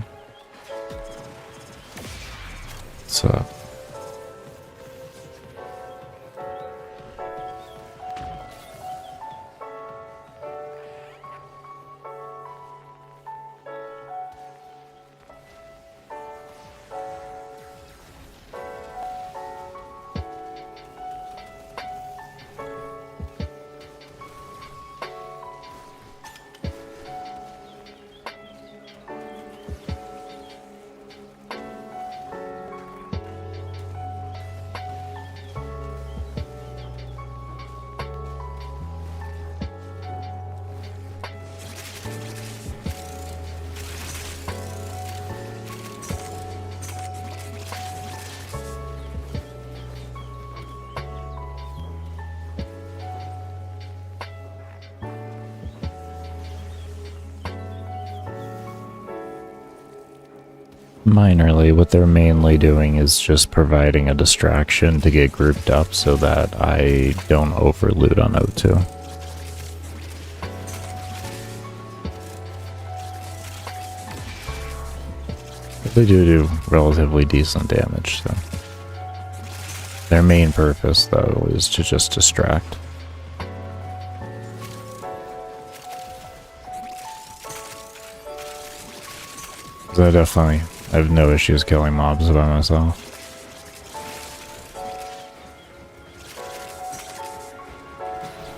What's up? Minorly, what they're mainly doing is just providing a distraction to get grouped up so that I don't overloot on O2. They do relatively decent damage, so. Their main purpose, though, is to just distract. So I have no issues killing mobs by myself.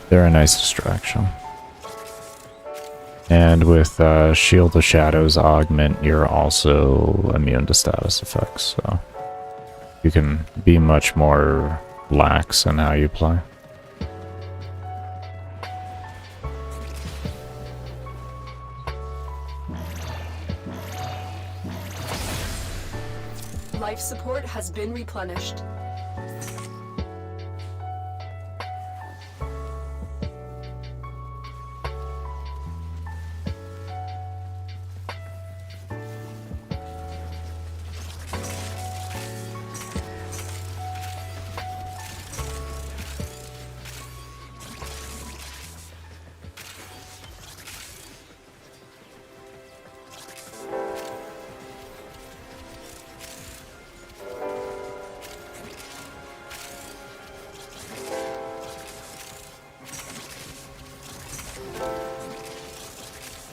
They're a nice distraction. And with Shield of Shadows Augment, you're also immune to status effects, so you can be much more lax in how you play. Life support has been replenished.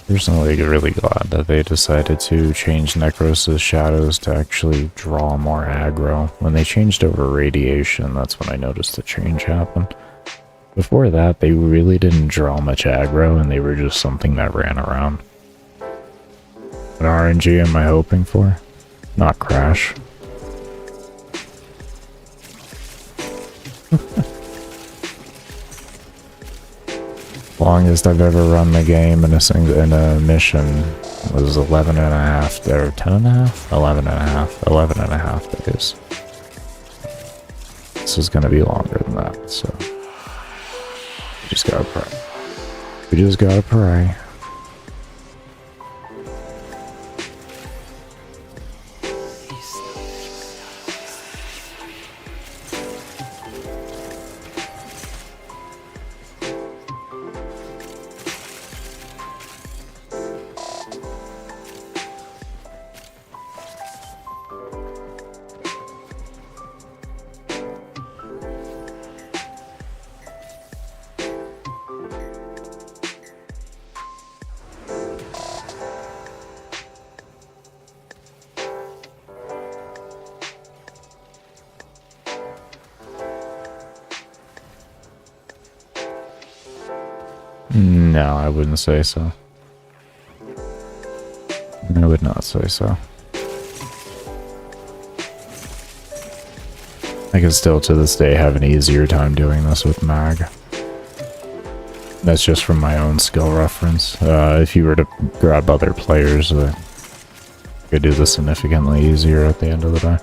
Personally, really glad that they decided to change Nekros' shadows to actually draw more aggro. When they changed over radiation, that's when I noticed the change happen. Before that, they really didn't draw much aggro, and they were just something that ran around. What RNG am I hoping for? Not Crash. Longest I've ever run the game in a mission was 11 and a half, or 10 and a half? 11 and a half. 11 and a half days. This is gonna be longer than that, so. We just gotta pray. We just gotta pray. No, I wouldn't say so. I would not say so. I can still to this day have an easier time doing this with Mag. That's just from my own skill reference. If you were to grab other players, you could do this significantly easier at the end of the day.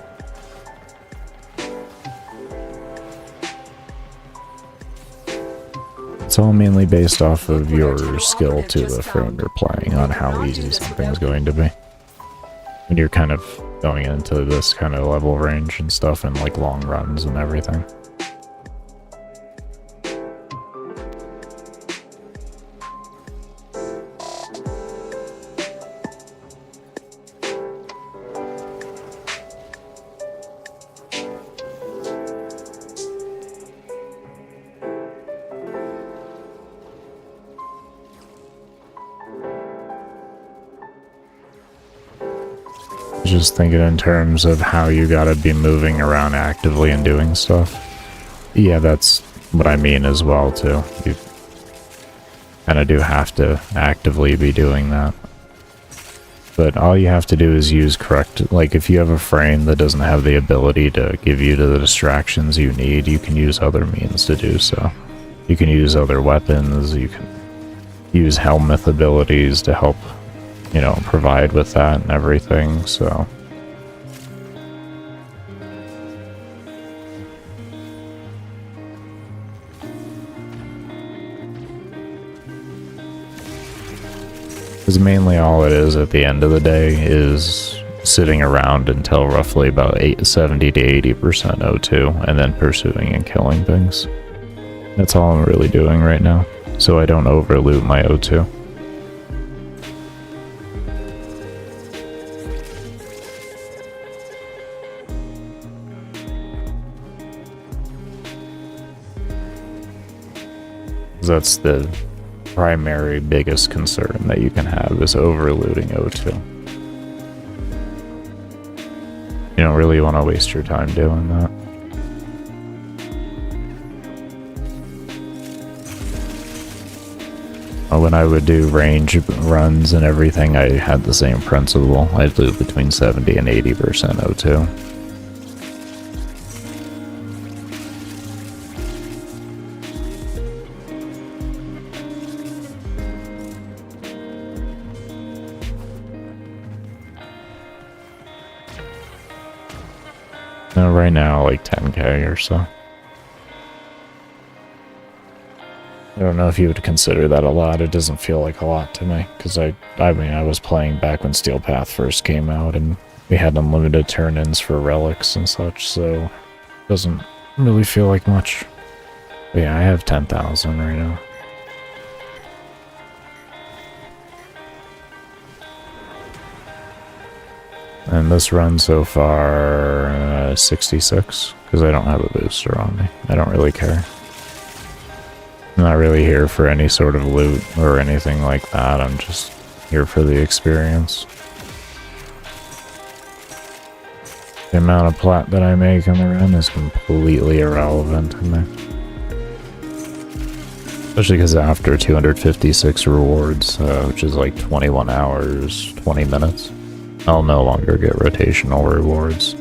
It's all mainly based off of your skill to the frame you're playing on how easy something's going to be. When you're kind of going into this kind of level range and stuff and like long runs and everything. Just thinking in terms of how you gotta be moving around actively and doing stuff. Yeah, that's what I mean as well, too. You kinda do have to actively be doing that. But all you have to do is use correct... Like, if you have a frame that doesn't have the ability to give you the distractions you need, you can use other means to do so. You can use other weapons, you can use helmet abilities to help, you know, provide with that and everything, so... Because mainly all it is at the end of the day is sitting around until roughly about 70 to 80% O2, and then pursuing and killing things. That's all I'm really doing right now, so I don't overloot my O2. That's the primary biggest concern that you can have, is overlooting O2. You don't really want to waste your time doing that. When I would do range runs and everything, I had the same principle. I'd loot between 70 and 80% O2. Right now, like 10k or so. I don't know if you would consider that a lot. It doesn't feel like a lot to me, because I mean, I was playing back when Steel Path first came out, and we had unlimited turn-ins for relics and such, so it doesn't really feel like much. But yeah, I have 10,000 right now. And this run so far, 66, because I don't have a booster on me. I don't really care. I'm not really here for any sort of loot or anything like that. I'm just here for the experience. The amount of plat that I make on the run is completely irrelevant to me. Especially because after 256 rewards, which is like 21 hours, 20 minutes, I'll no longer get rotational rewards.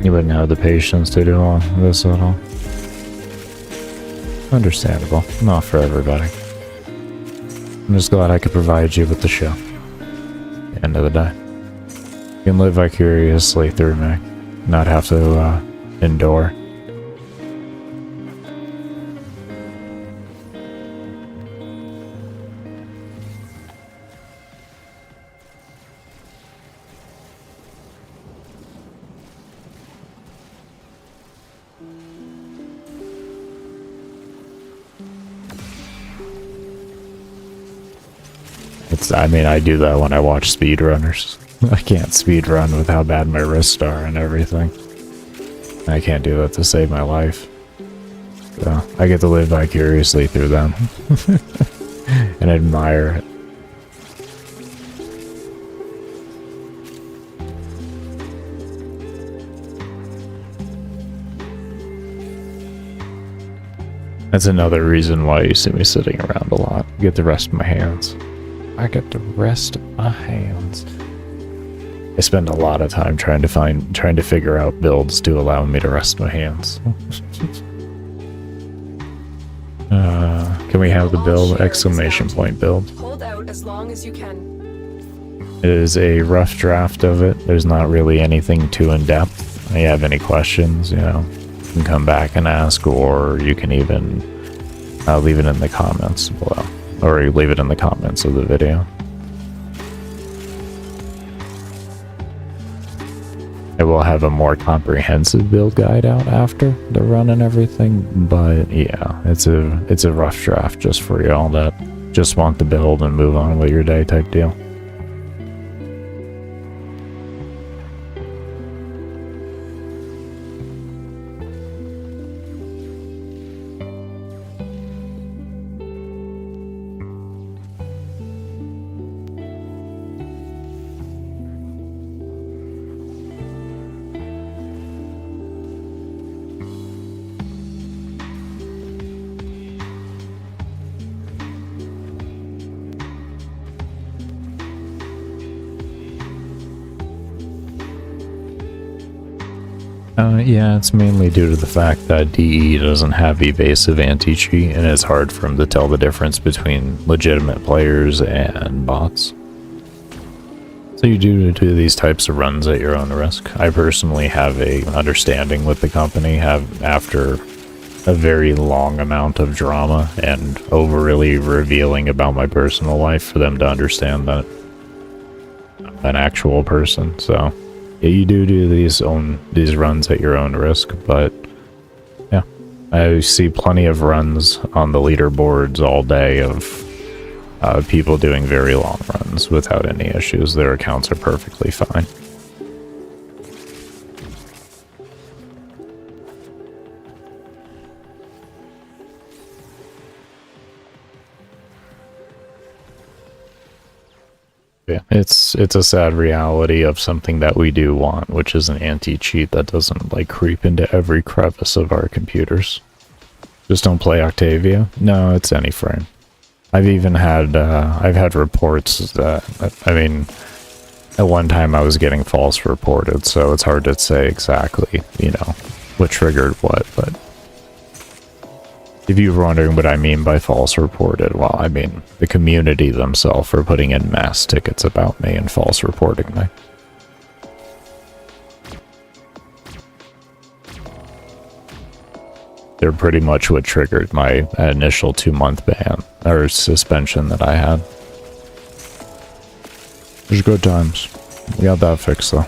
You wouldn't have the patience to do all this at all. Understandable. Not for everybody. I'm just glad I could provide you with the show. At the end of the day. You can live vicariously through me. Not have to, endure. I mean, I do that when I watch speedrunners. I can't speedrun with how bad my wrists are and everything. I can't do that to save my life. So I get to live vicariously through them and admire it. That's another reason why you see me sitting around a lot. I get to rest my hands. I get to rest my hands. I spend a lot of time trying to figure out builds to allow me to rest my hands. Can we have the build? Exclamation point build. Hold out as long as you can. It is a rough draft of it. There's not really anything too in-depth. If you have any questions, you know, you can come back and ask, or you can even leave it in the comments below. Or you leave it in the comments of the video. I will have a more comprehensive build guide out after the run and everything, but yeah, it's a rough draft just for y'all that just want the build and move on with your day type deal. Yeah, it's mainly due to the fact that DE doesn't have evasive anti-cheat, and it's hard for him to tell the difference between legitimate players and bots. So you do these types of runs at your own risk. I personally have a understanding with the company, after a very long amount of drama and overly revealing about my personal life for them to understand that I'm an actual person, so... Yeah, you do these runs at your own risk, but yeah, I see plenty of runs on the leaderboards all day of people doing very long runs without any issues. Their accounts are perfectly fine. Yeah, it's a sad reality of something that we do want, which is an anti-cheat that doesn't like creep into every crevice of our computers. Just don't play Octavia? No, it's any frame. I've even had I've had reports that, I mean, at one time I was getting false reported, so it's hard to say exactly, you know, what triggered what, but if you were wondering what I mean by false reported, well, I mean the community themselves are putting in mass tickets about me and false reporting me. They're pretty much what triggered my initial 2-month ban, or suspension that I had. There's good times. We got that fixed though.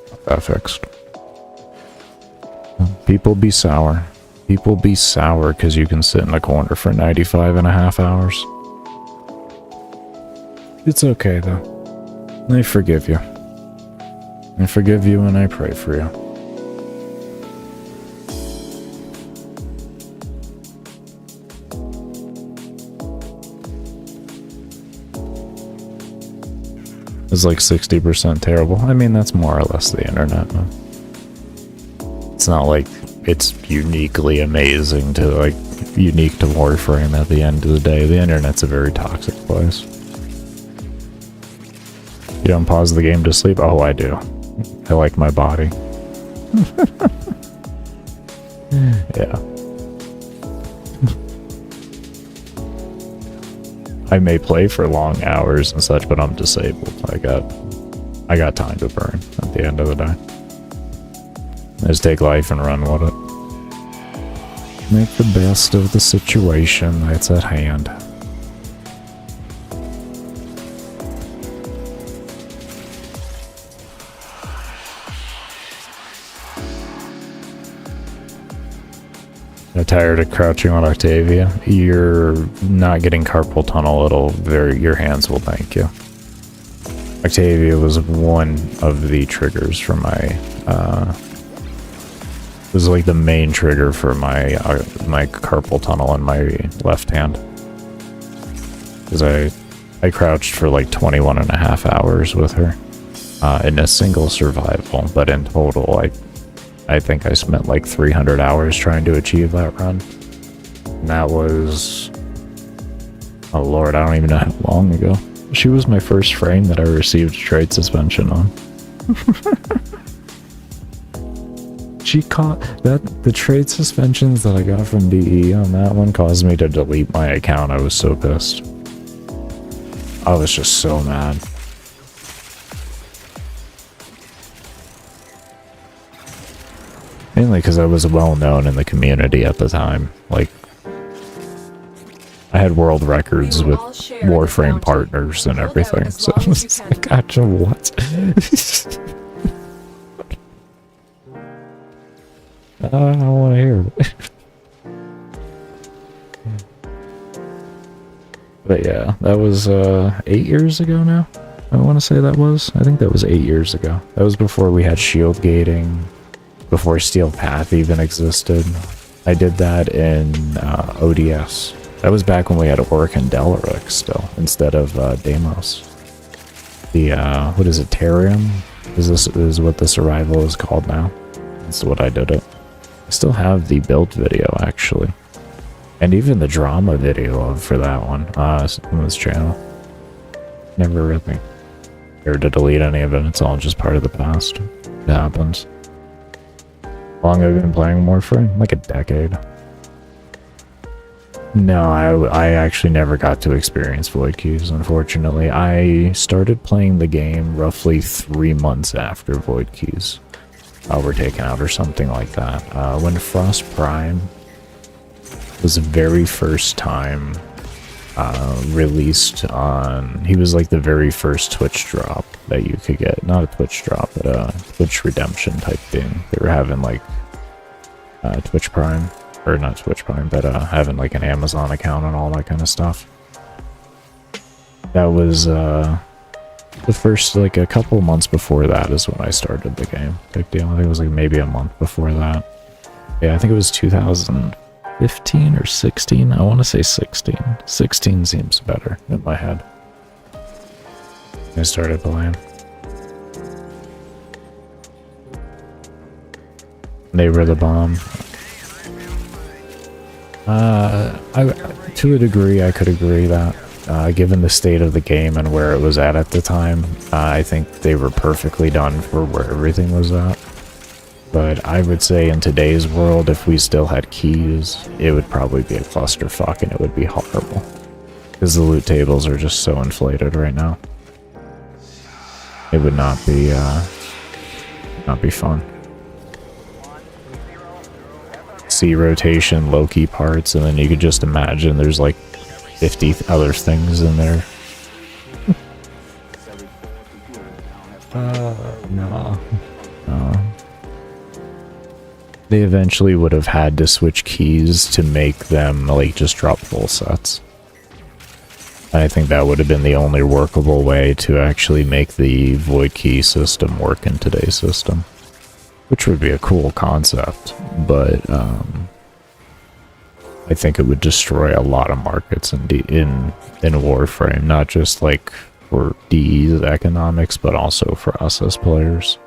Got that fixed. People be sour. People be sour because you can sit in the corner for 95.5 hours. It's okay though. I forgive you. I forgive you and I pray for you. It's like 60% terrible. I mean, that's more or less the internet, man. It's not like it's uniquely amazing to, like, unique to Warframe at the end of the day. The internet's a very toxic place. You don't pause the game to sleep? Oh, I do. I like my body. Yeah. I may play for long hours and such, but I'm disabled. I got time to burn at the end of the day. Just take life and run with it. Make the best of the situation that's at hand. You're tired of crouching on Octavia? You're not getting carpal tunnel. Your hands will thank you. Octavia was one of the triggers for my was like the main trigger for my my carpal tunnel in my left hand. Because I crouched for like 21 and a half hours with her in a single survival, but in total I think I spent like 300 hours trying to achieve that run. And that was, oh lord, I don't even know how long ago. She was my first frame that I received trade suspension on. She caught that, the trade suspensions that I got from DE on that one caused me to delete my account. I was so pissed. I was just so mad. Mainly because I was well known in the community at the time. Like, I had world records with Warframe partners and everything. So I was like, gotcha, what? I don't want to hear it. But yeah, that was 8 years ago now. I want to say that was. I think that was 8 years ago. That was before we had shield gating, before Steel Path even existed. I did that in ODS. That was back when we had Orc and Delaric still, instead of Deimos. The, what is it, Terrarium? Is what the survival is called now. That's what I did it. I still have the build video, actually. And even the drama video for that one, on this channel. Never really cared to delete any of it, it's all just part of the past. It happens. How long have I been playing Warframe? Like a decade. No, I actually never got to experience Void Keys, unfortunately. I started playing the game roughly 3 months after Void Keys were taken out or something like that. When Frost Prime was the very first time released on... He was like the very first Twitch drop that you could get. Not a Twitch drop, but a Twitch redemption type thing. They were having like Twitch Prime. Or not Twitch Prime, but having like an Amazon account and all that kind of stuff. That was the first, like a couple months before that is when I started the game. Big deal. I think it was like maybe a month before that. Yeah, I think it was 2015 or 16. I want to say 16. 16 seems better in my head. I started playing. They were the bomb. To a degree, I could agree that, given the state of the game and where it was at the time, I think they were perfectly done for where everything was at. But I would say in today's world, if we still had keys, it would probably be a clusterfuck and it would be horrible. Because the loot tables are just so inflated right now. It would not be fun. C rotation, low-key parts, and then you could just imagine there's like 50 other things in there. No. They eventually would have had to switch keys to make them like just drop full sets. I think that would have been the only workable way to actually make the void key system work in today's system. Which would be a cool concept, but I think it would destroy a lot of markets in Warframe, not just like for DE's economics, but also for us as players.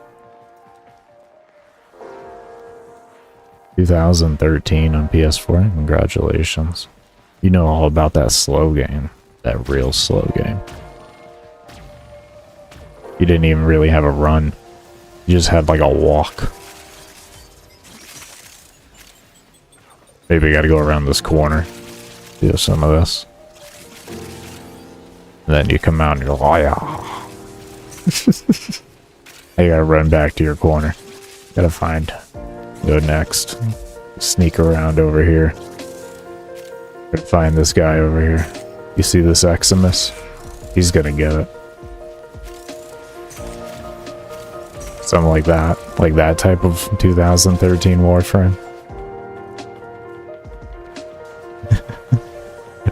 2013 on PS4, congratulations. You know all about that slow game, that real slow game. You didn't even really have a run. You just had like a walk. Maybe I gotta go around this corner. Do some of this. And then you come out and you're like, oh yeah. You gotta run back to your corner. Gotta find. Go next. Sneak around over here. Gotta find this guy over here. You see this Eximus? He's gonna get it. Something like that. Like that type of 2013 Warframe.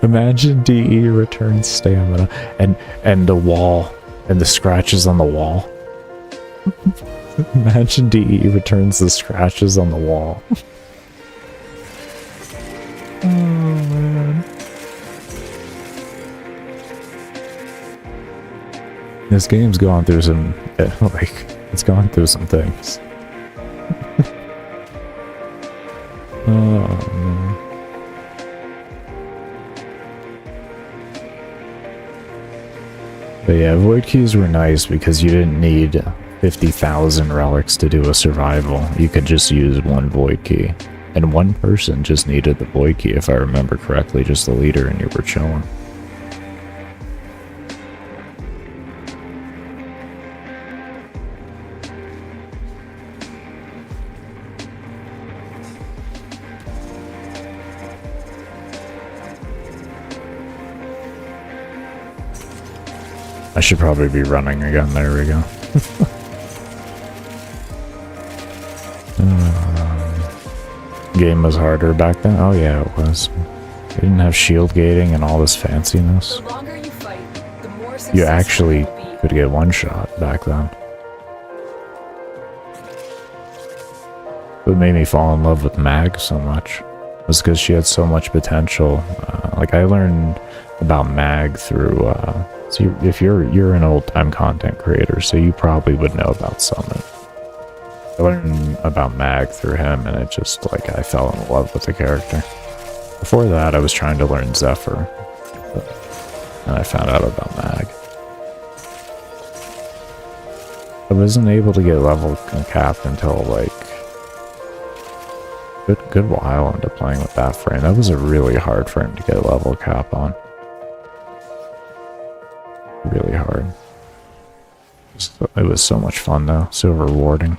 Imagine DE returns stamina and the wall and the scratches on the wall. Imagine DE returns the scratches on the wall. Oh man. This game's gone through some, it's gone through some things. Oh man. But yeah, void keys were nice because you didn't need 50,000 relics to do a survival. You could just use one void key. And one person just needed the void key, if I remember correctly, just the leader, and you were chilling. I should probably be running again. There we go. Game was harder back then. Oh yeah, it was. We didn't have shield gating and all this fanciness. The longer you fight, the more You successful actually you will be. could get one shot back then. What made me fall in love with Mag so much was because she had so much potential. Like I learned about Mag through. So if you're an old time content creator, so you probably would know about Summit. I learned about Mag through him, and it just like I fell in love with the character. Before that, I was trying to learn Zephyr, and I found out about Mag. I wasn't able to get level capped until like good while into playing with that frame. That was a really hard frame to get level cap on. Really hard. It was so much fun though, so rewarding.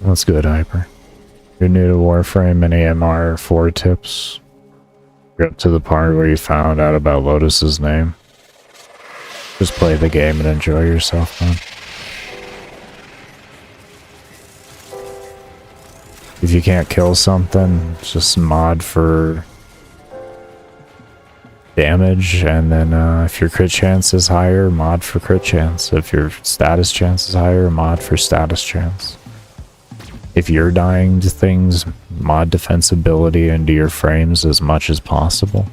That's good, Hyper. You're new to Warframe and AMR 4 tips. You're up to the part where you found out about Lotus's name. Just play the game and enjoy yourself, man. If you can't kill something, just mod for damage, and then if your crit chance is higher, mod for crit chance. If your status chance is higher, mod for status chance. If you're dying to things, mod defensibility into your frames as much as possible.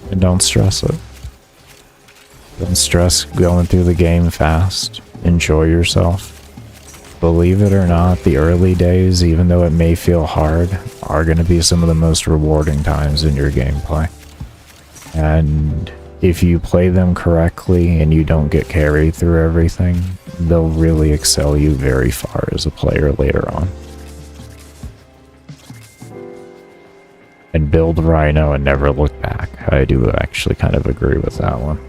And don't stress it. Don't stress going through the game fast. Enjoy yourself. Believe it or not, the early days, even though it may feel hard, are going to be some of the most rewarding times in your gameplay. And if you play them correctly and you don't get carried through everything, they'll really excel you very far as a player later on. And build Rhino and never look back. I do actually kind of agree with that one.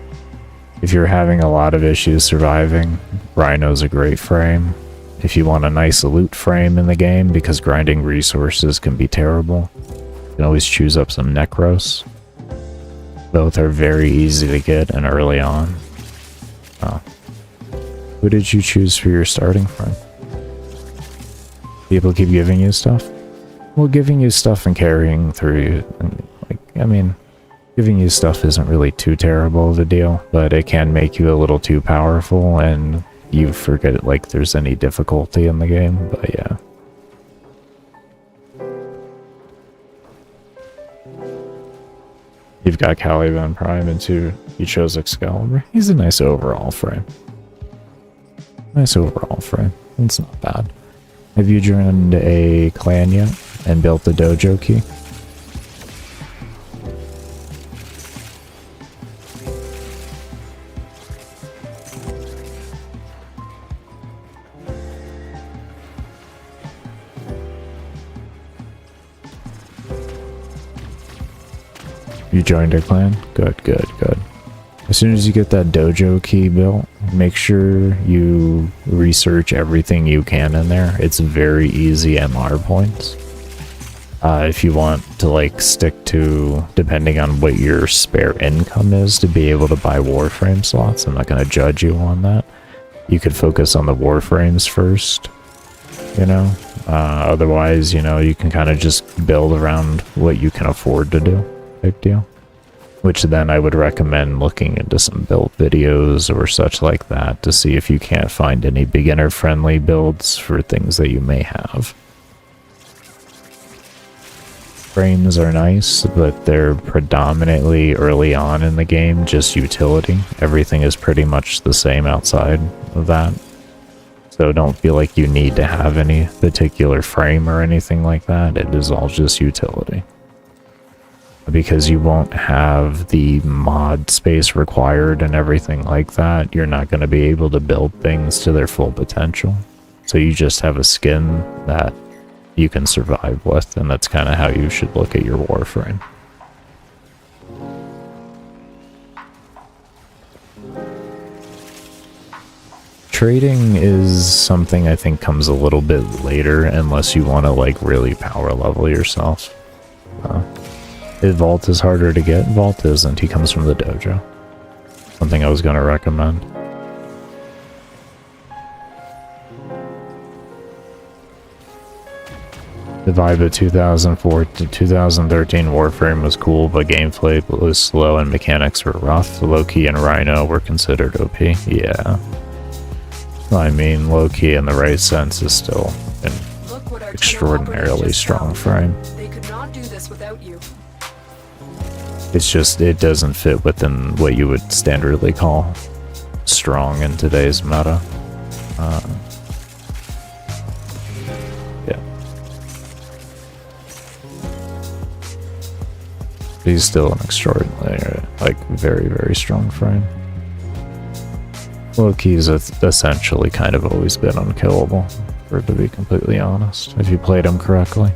If you're having a lot of issues surviving, Rhino's a great frame. If you want a nice loot frame in the game, because grinding resources can be terrible, you can always choose up some Nekros. Both are very easy to get and early on. Oh. Who did you choose for your starting frame? People keep giving you stuff? Well, giving you stuff and carrying through, giving you stuff isn't really too terrible of a deal, but it can make you a little too powerful and you forget like there's any difficulty in the game, but yeah. You've got Caliban Prime and you chose Excalibur. He's a nice overall frame. Nice overall frame. It's not bad. Have you joined a clan yet and built the dojo key? You joined a clan? Good, good, good. As soon as you get that dojo key built, make sure you research everything you can in there. It's very easy MR points. If you want to like stick to, depending on what your spare income is, to be able to buy Warframe slots, I'm not going to judge you on that. You could focus on the Warframes first, you know? Otherwise, you know, you can kind of just build around what you can afford to do. Big deal. which then I would recommend looking into some build videos or such like that to see if you can't find any beginner-friendly builds for things that you may have. Frames are nice, but they're predominantly early on in the game just utility. Everything is pretty much the same outside of that. So don't feel like you need to have any particular frame or anything like that. It is all just utility. Because you won't have the mod space required and everything like that, you're not going to be able to build things to their full potential. So you just have a skin that you can survive with, and that's kind of how you should look at your warframe. Trading is something I think comes a little bit later unless you want to like really power level yourself. If Vault is harder to get, Vault isn't. He comes from the dojo. Something I was going to recommend. The vibe of 2004 to 2013 Warframe was cool, but gameplay was slow and mechanics were rough. Loki and Rhino were considered OP. Yeah. I mean, Loki in the right sense is still an extraordinarily strong frame. They could not do this without you. It's just, it doesn't fit within what you would standardly call strong in today's meta. Yeah. He's still an extraordinary, like, very, very strong frame. Loki's essentially kind of always been unkillable, to be completely honest, if you played him correctly.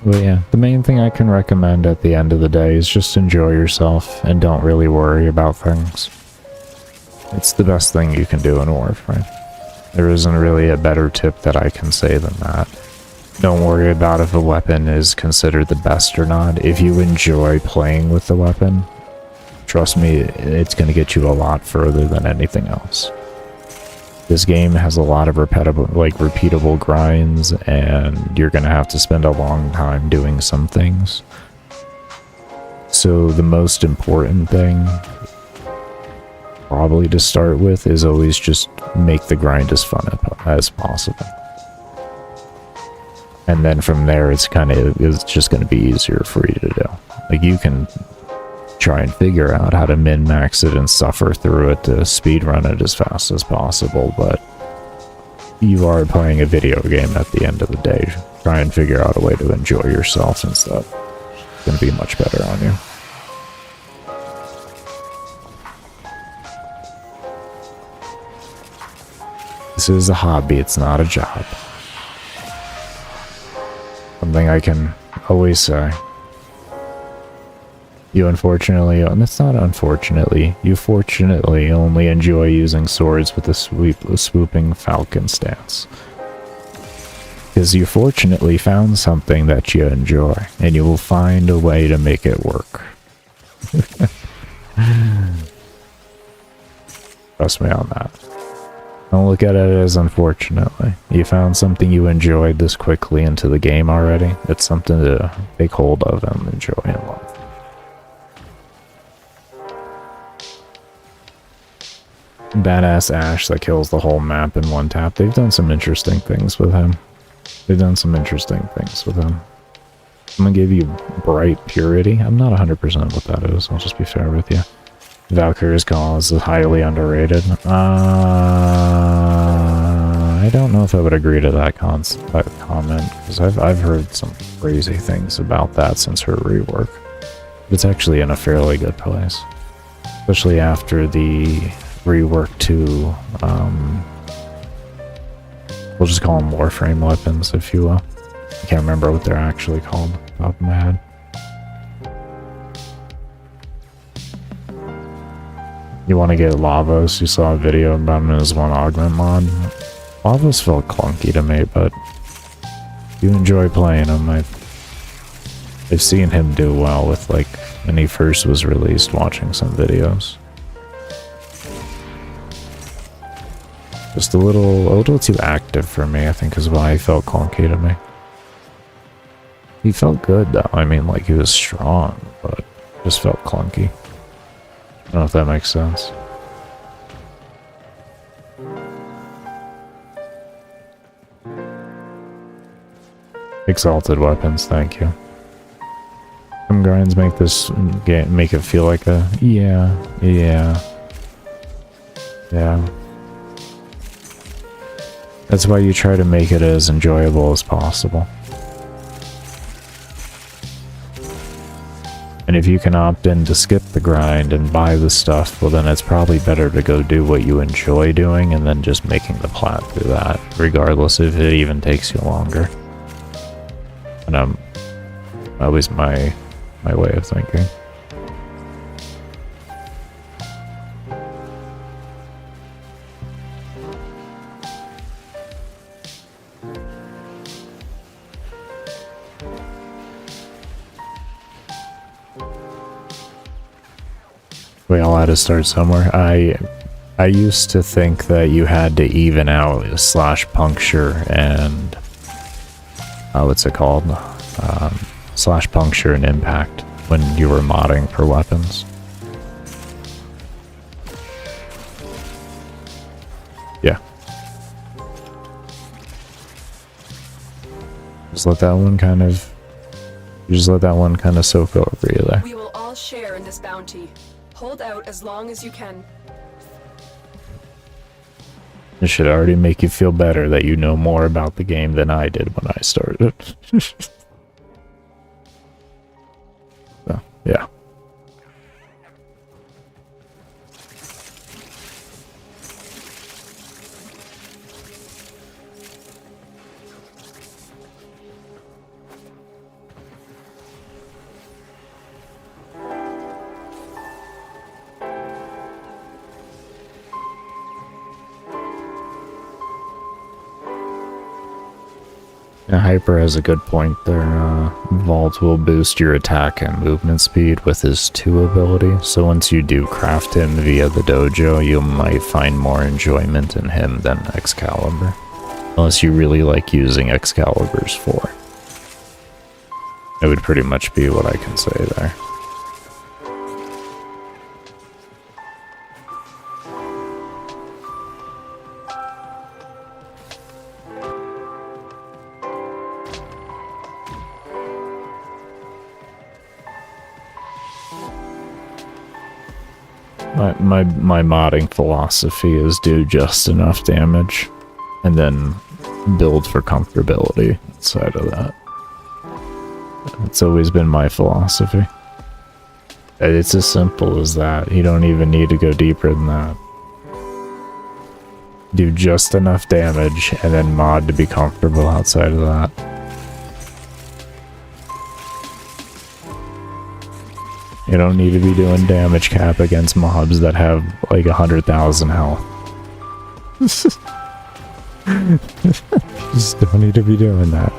But yeah, the main thing I can recommend at the end of the day is just enjoy yourself and don't really worry about things. It's the best thing you can do in Warframe. There isn't really a better tip that I can say than that. Don't worry about if a weapon is considered the best or not. If you enjoy playing with the weapon, trust me, it's going to get you a lot further than anything else. This game has a lot of repeatable grinds, and you're going to have to spend a long time doing some things. So the most important thing, probably to start with, is always just make the grind as fun as possible. And then from there, it's just going to be easier for you to do. Like, you can try and figure out how to min-max it and suffer through it to speedrun it as fast as possible, but you are playing a video game at the end of the day. Try and figure out a way to enjoy yourself instead. It's going to be much better on you. This is a hobby, it's not a job. Something I can always say. You unfortunately, and it's not unfortunately, you fortunately only enjoy using swords with a swooping falcon stance. Because you fortunately found something that you enjoy, and you will find a way to make it work. Trust me on that. Don't look at it as unfortunately. You found something you enjoyed this quickly into the game already. It's something to take hold of and enjoy in life. Badass Ash that kills the whole map in one tap. They've done some interesting things with him. I'm gonna give you Bright Purity. I'm not 100% what that is. I'll just be fair with you. Valkyrie's Cause is highly underrated. I don't know if I would agree to that comment, because I've heard some crazy things about that since her rework. It's actually in a fairly good place. Especially after the rework to, we'll just call them Warframe weapons, if you will. I can't remember what they're actually called off the top of my head. You want to get Lavos? You saw a video about him in his one augment mod. Lavos felt clunky to me, but you enjoy playing him. I've seen him do well with, like, when he first was released, watching some videos. Just a little too active for me, I think is why he felt clunky to me. He felt good though, I mean like he was strong, but just felt clunky. I don't know if that makes sense. Exalted weapons, thank you. Some grinds make this game, make it feel like a, yeah. That's why you try to make it as enjoyable as possible. And if you can opt in to skip the grind and buy the stuff, well then it's probably better to go do what you enjoy doing and then just making the plat through that, regardless if it even takes you longer. And that was my way of thinking. We all had to start somewhere. I used to think that you had to even out slash puncture and what's it called? Slash puncture and impact when you were modding for weapons. Yeah. Just let that one kind of soak over you there. We will all share in this bounty. Hold out as long as you can. It should already make you feel better that you know more about the game than I did when I started. So, yeah. Yeah, Hyper has a good point there. Vault will boost your attack and movement speed with his 2 ability, so once you do craft him via the dojo, you might find more enjoyment in him than Excalibur. Unless you really like using Excalibur's 4. It would pretty much be what I can say there. My modding philosophy is do just enough damage and then build for comfortability outside of that. It's always been my philosophy. It's as simple as that. You don't even need to go deeper than that. Do just enough damage and then mod to be comfortable outside of that. You don't need to be doing damage cap against mobs that have like 100,000 health. Just don't need to be doing that.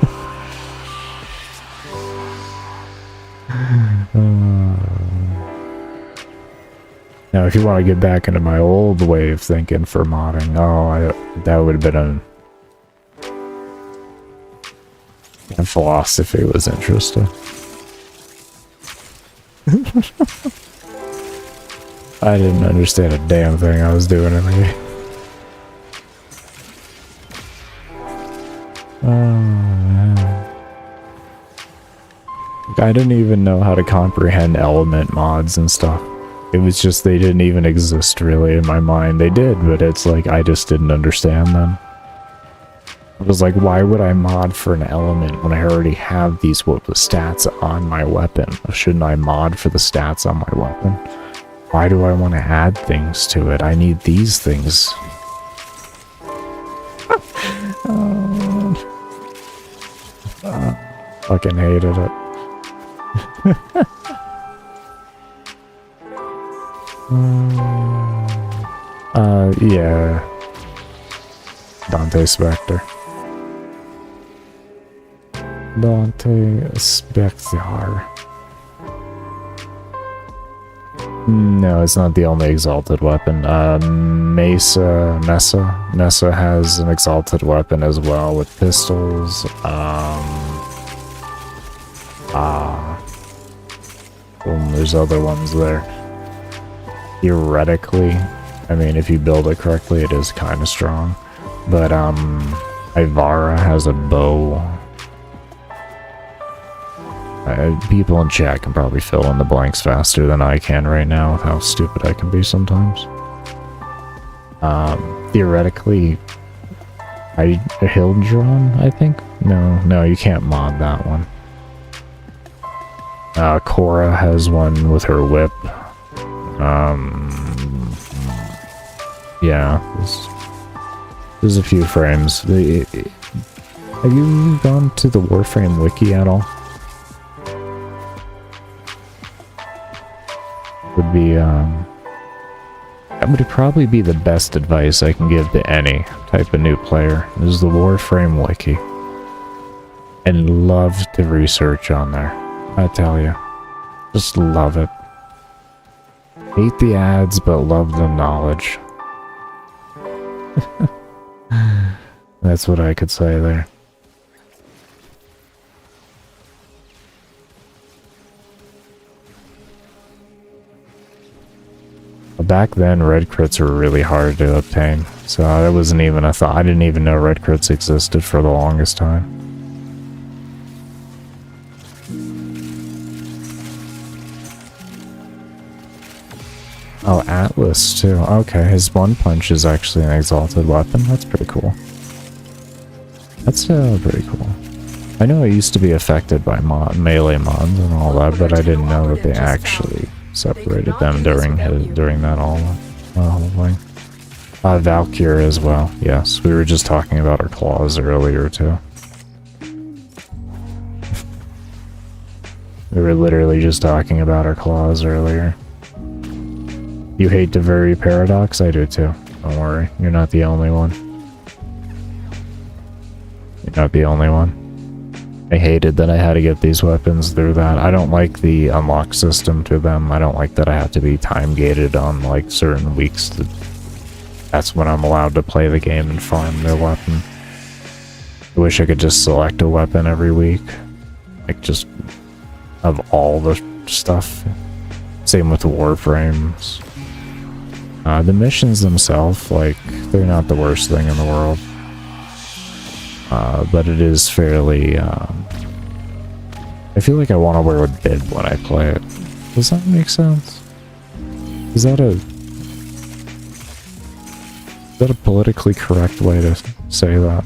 Now, if you want to get back into my old way of thinking for modding, that would have been that philosophy was interesting. I didn't understand a damn thing I was doing in the game. Oh, man. I didn't even know how to comprehend element mods and stuff. It was just they didn't even exist really in my mind. They did, but it's like I just didn't understand them. I was like, why would I mod for an element when I already have these the stats on my weapon? Shouldn't I mod for the stats on my weapon? Why do I want to add things to it? I need these things. Fucking hated it. Yeah. Dante Spectre. Dante Spectre. No, it's not the only exalted weapon. Mesa has an exalted weapon as well with pistols. There's other ones there. Theoretically, I mean, if you build it correctly, it is kind of strong. But, Ivara has a bow. People in chat can probably fill in the blanks faster than I can right now with how stupid I can be sometimes. Theoretically, Hildron, I think? No, you can't mod that one. Cora has one with her whip. Yeah, there's a few frames. Have you gone to the Warframe wiki at all? Would be, that would probably be the best advice I can give to any type of new player, is the Warframe wiki. And love to research on there, I tell you. Just love it. Hate the ads, but love the knowledge. That's what I could say there. Back then, red crits were really hard to obtain, so that wasn't even a thought. I didn't even know red crits existed for the longest time. Oh, Atlas too. Okay, his one punch is actually an exalted weapon. That's pretty cool. That's pretty cool. I know it used to be affected by melee mods and all that, but I didn't know that they actually separated them during that whole thing. Valkyr as well. Yes, we were just talking about her claws earlier too. We were literally just talking about her claws earlier. You hate the very paradox? I do too. Don't worry, you're not the only one. You're not the only one. I hated that I had to get these weapons through that. I don't like the unlock system to them. I don't like that I have to be time gated on like certain weeks. That's when I'm allowed to play the game and farm their weapon. I wish I could just select a weapon every week. Like just of all the stuff. Same with the Warframes. The missions themselves, like, they're not the worst thing in the world. But it is fairly, I feel like I want to wear a bib when I play it. Does that make sense? Is that a politically correct way to say that?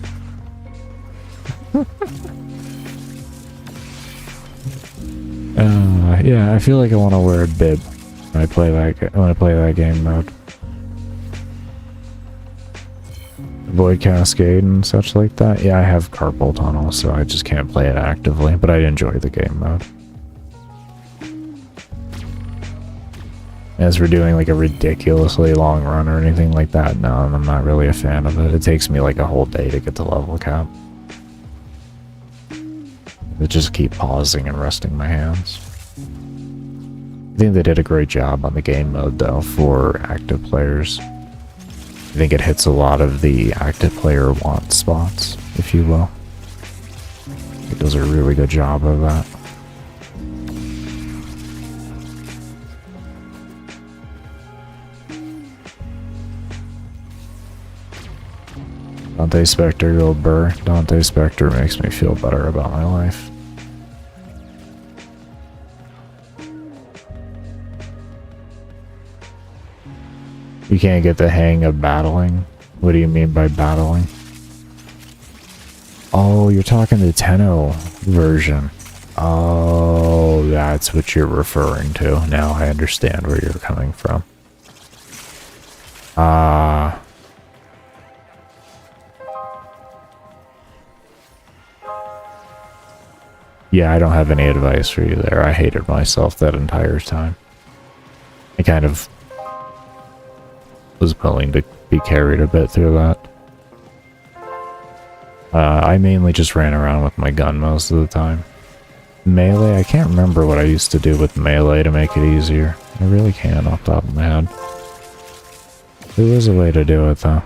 Yeah, I feel like I want to wear a bib when I play that game mode. Avoid Cascade and such like that. Yeah, I have carpal tunnel, so I just can't play it actively, but I enjoy the game mode. As for doing like a ridiculously long run or anything like that, no, I'm not really a fan of it. It takes me like a whole day to get to level cap. I just keep pausing and resting my hands. I think they did a great job on the game mode though for active players. I think it hits a lot of the active player want spots, if you will. It does a really good job of that. Dante Spectre, go burr. Dante Spectre makes me feel better about my life. You can't get the hang of battling? What do you mean by battling? Oh, you're talking the Tenno version. Oh, that's what you're referring to. Now I understand where you're coming from. Yeah, I don't have any advice for you there. I hated myself that entire time. I kind of was willing to be carried a bit through that. I mainly just ran around with my gun most of the time. Melee, I can't remember what I used to do with melee to make it easier. I really can't off the top of my head. There was a way to do it though.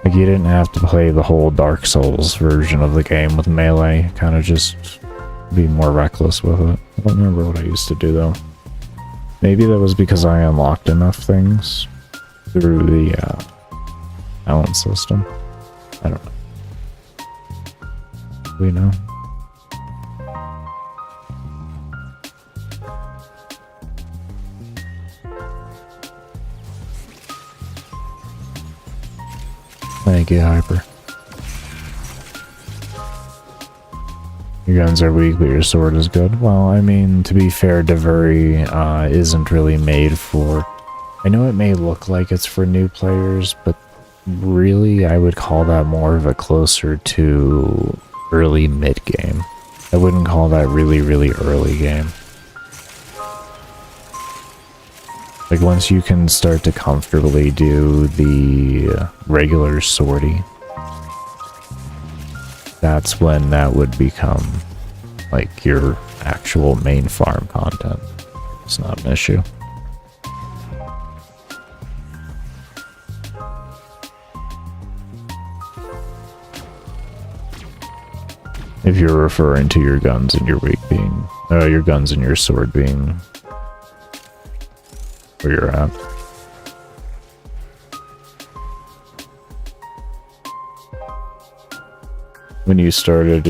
Like you didn't have to play the whole Dark Souls version of the game with melee, kind of just be more reckless with it. I don't remember what I used to do though. Maybe that was because I unlocked enough things through the balance system. I don't know. We know. Thank you, Hyper. Your guns are weak, but your sword is good. Well, I mean, to be fair, Devery isn't really made for... I know it may look like it's for new players, but really I would call that more of a closer to early mid-game. I wouldn't call that really, really early game. Like, once you can start to comfortably do the regular sortie, that's when that would become, like, your actual main farm content. It's not an issue. If you're referring to your guns and your weight being, your guns and your sword being where you're at. When you started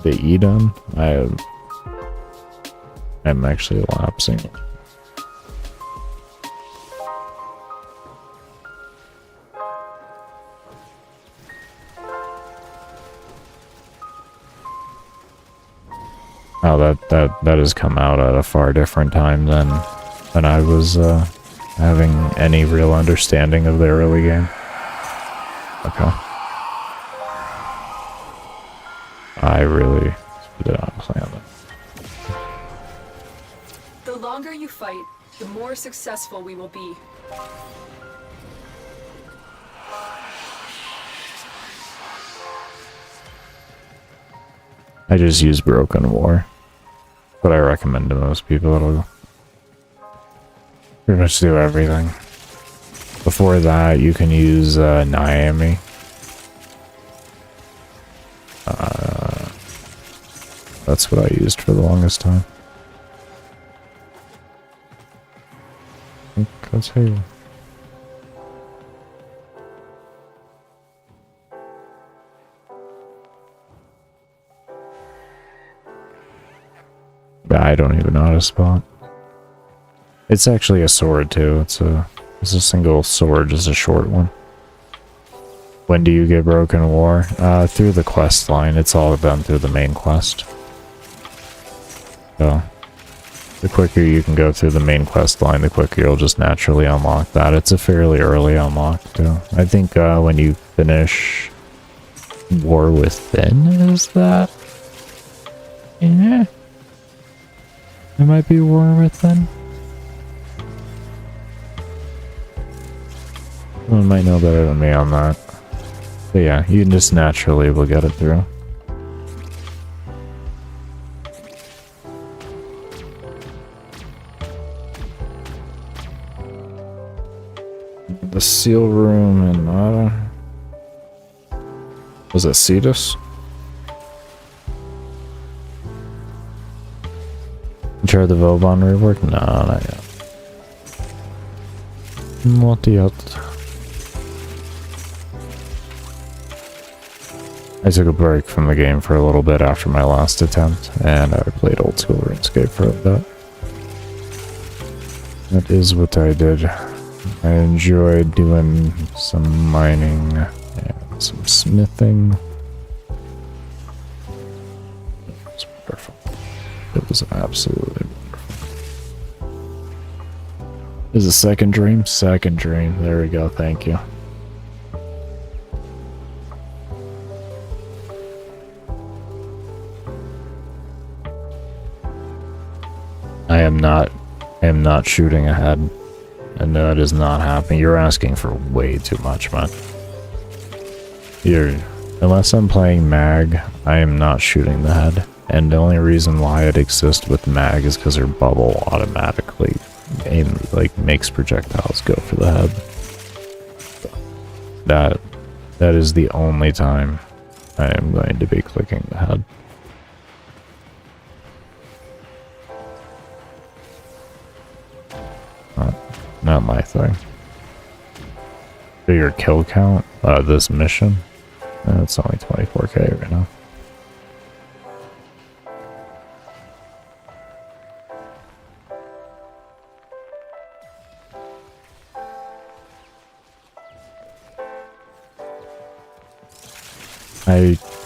the Eden, I'm actually lapsing. Oh, that has come out at a far different time than I was having any real understanding of the early game. Okay. I really did not plan that. The longer you fight, the more successful we will be. I just use Broken War. But I recommend to most people. It'll pretty much do everything. Before that, you can use Naomi. That's what I used for the longest time. I think that's Halo. I don't even know how to spot. It's actually a sword too. It's a single sword, just a short one. When do you get Broken War? Through the quest line. It's all done through the main quest. So, the quicker you can go through the main quest line, the quicker you'll just naturally unlock that. It's a fairly early unlock too. I think when you finish War Within, is that? Yeah. It might be War Within. Someone might know better than me on that. But yeah, you just naturally will get it through. The seal room in was it Cetus? Try the Vauban rework? No, not yet. Not yet. I took a break from the game for a little bit after my last attempt, and I played old school RuneScape for a bit. That is what I did. I enjoyed doing some mining and some smithing. It was wonderful. It was absolutely wonderful. Is it second dream? Second dream. There we go. Thank you. I am not shooting ahead. And no, it is not happening. You're asking for way too much, man. Unless I'm playing mag, I am not shooting the head. And the only reason why it exists with mag is because her bubble automatically makes projectiles go for the head. That is the only time I am going to be clicking the head. Not my thing. For your kill count, this mission, it's only 24k right now.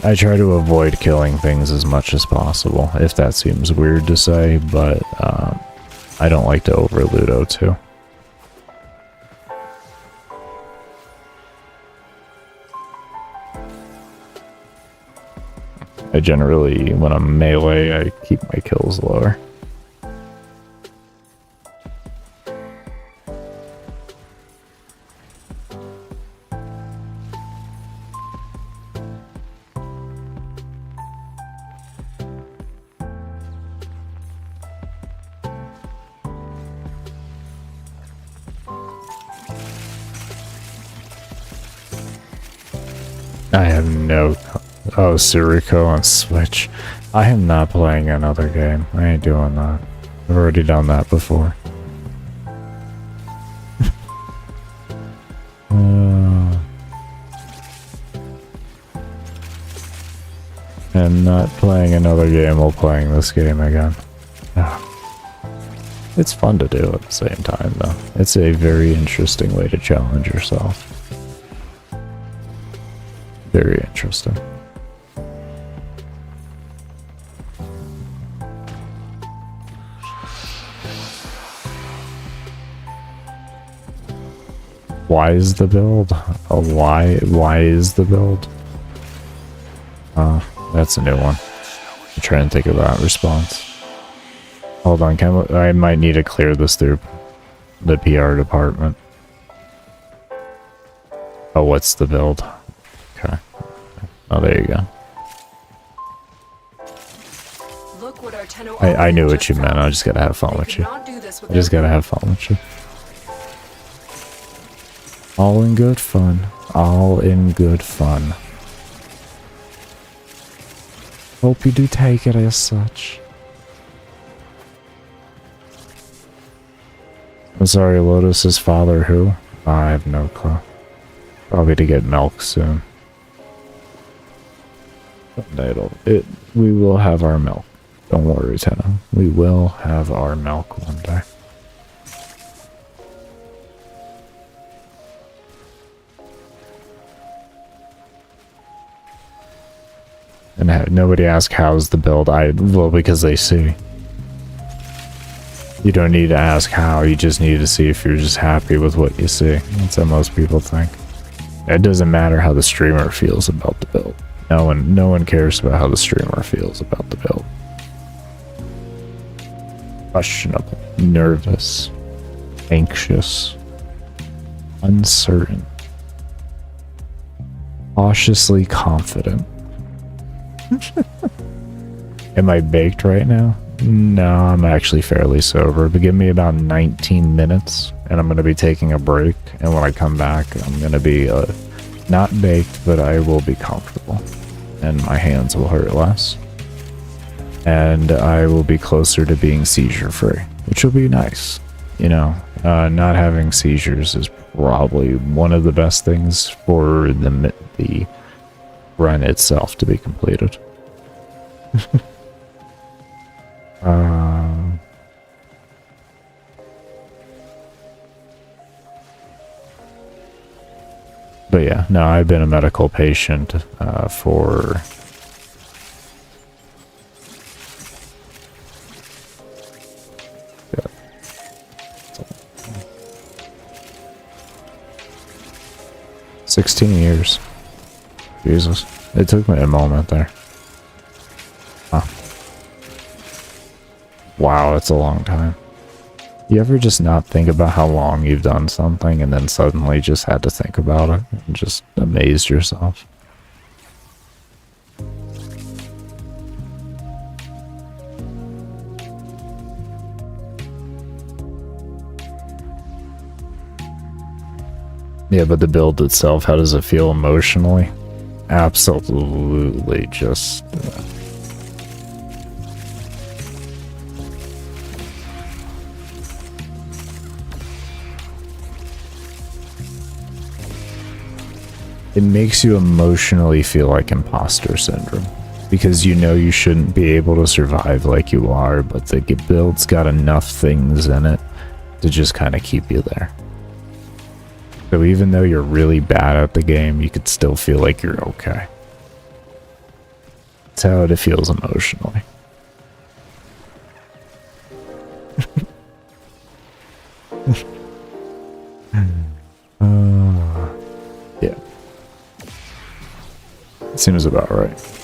I try to avoid killing things as much as possible, if that seems weird to say, but I don't like to over Ludo too. I generally, when I'm melee, I keep my kills lower. I have no... Oh, Siriko on Switch. I am not playing another game. I ain't doing that. I've already done that before. I'm not playing another game while playing this game again. It's fun to do at the same time, though. It's a very interesting way to challenge yourself. Very interesting. Why is the build? Oh, why is the build? That's a new one. I'm trying to think of that response. Hold on, I might need to clear this through the PR department. Oh, what's the build? Okay. Oh, there you go. Look what our Tenno I knew what just you meant. found. I just gotta have fun They with could you. not do this I just without gotta have fun with you. All in good fun. All in good fun. Hope you do take it as such. I'm sorry, Lotus's father who? I have no clue. Probably to get milk soon. We will have our milk. Don't worry, Tenno. We will have our milk one day. And nobody asks how's the build. Well, because they see. You don't need to ask how, you just need to see if you're just happy with what you see. That's how most people think. It doesn't matter how the streamer feels about the build. No one cares about how the streamer feels about the build. Questionable, nervous, anxious, uncertain, cautiously confident. Am I baked right now? No, I'm actually fairly sober, but give me about 19 minutes and I'm going to be taking a break, and when I come back I'm going to be not baked, but I will be comfortable and my hands will hurt less and I will be closer to being seizure free, which will be nice. You know, not having seizures is probably one of the best things for the run itself to be completed. But yeah, no, I've been a medical patient for 16 years. Jesus. It took me a moment there. Huh. Wow, that's a long time. You ever just not think about how long you've done something and then suddenly just had to think about it and just amazed yourself? Yeah, but the build itself, how does it feel emotionally? Absolutely just... it makes you emotionally feel like imposter syndrome. Because you know you shouldn't be able to survive like you are, but the build's got enough things in it to just kind of keep you there. So even though you're really bad at the game, you could still feel like you're okay. That's how it feels emotionally. Yeah. Seems about right.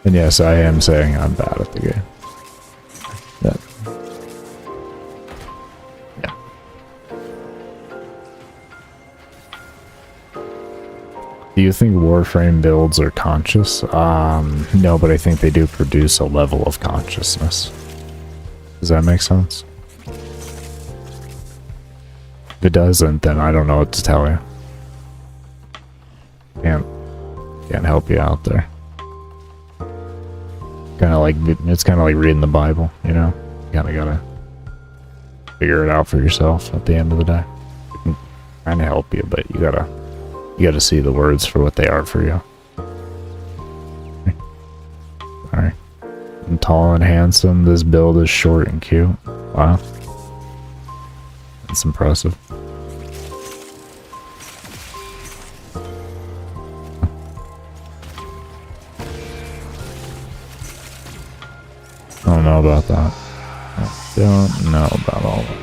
And yes, I am saying I'm bad at the game. That, yeah. Do you think Warframe builds are conscious? No, but I think they do produce a level of consciousness. Does that make sense? If it doesn't, then I don't know what to tell you. Can't help you out there. It's kind of like reading the Bible, you know? You kind of gotta figure it out for yourself at the end of the day. It can kind of help you, but you gotta see the words for what they are for you. Alright. I'm tall and handsome. This build is short and cute. Wow. That's impressive. I don't know about that. I don't know about all that.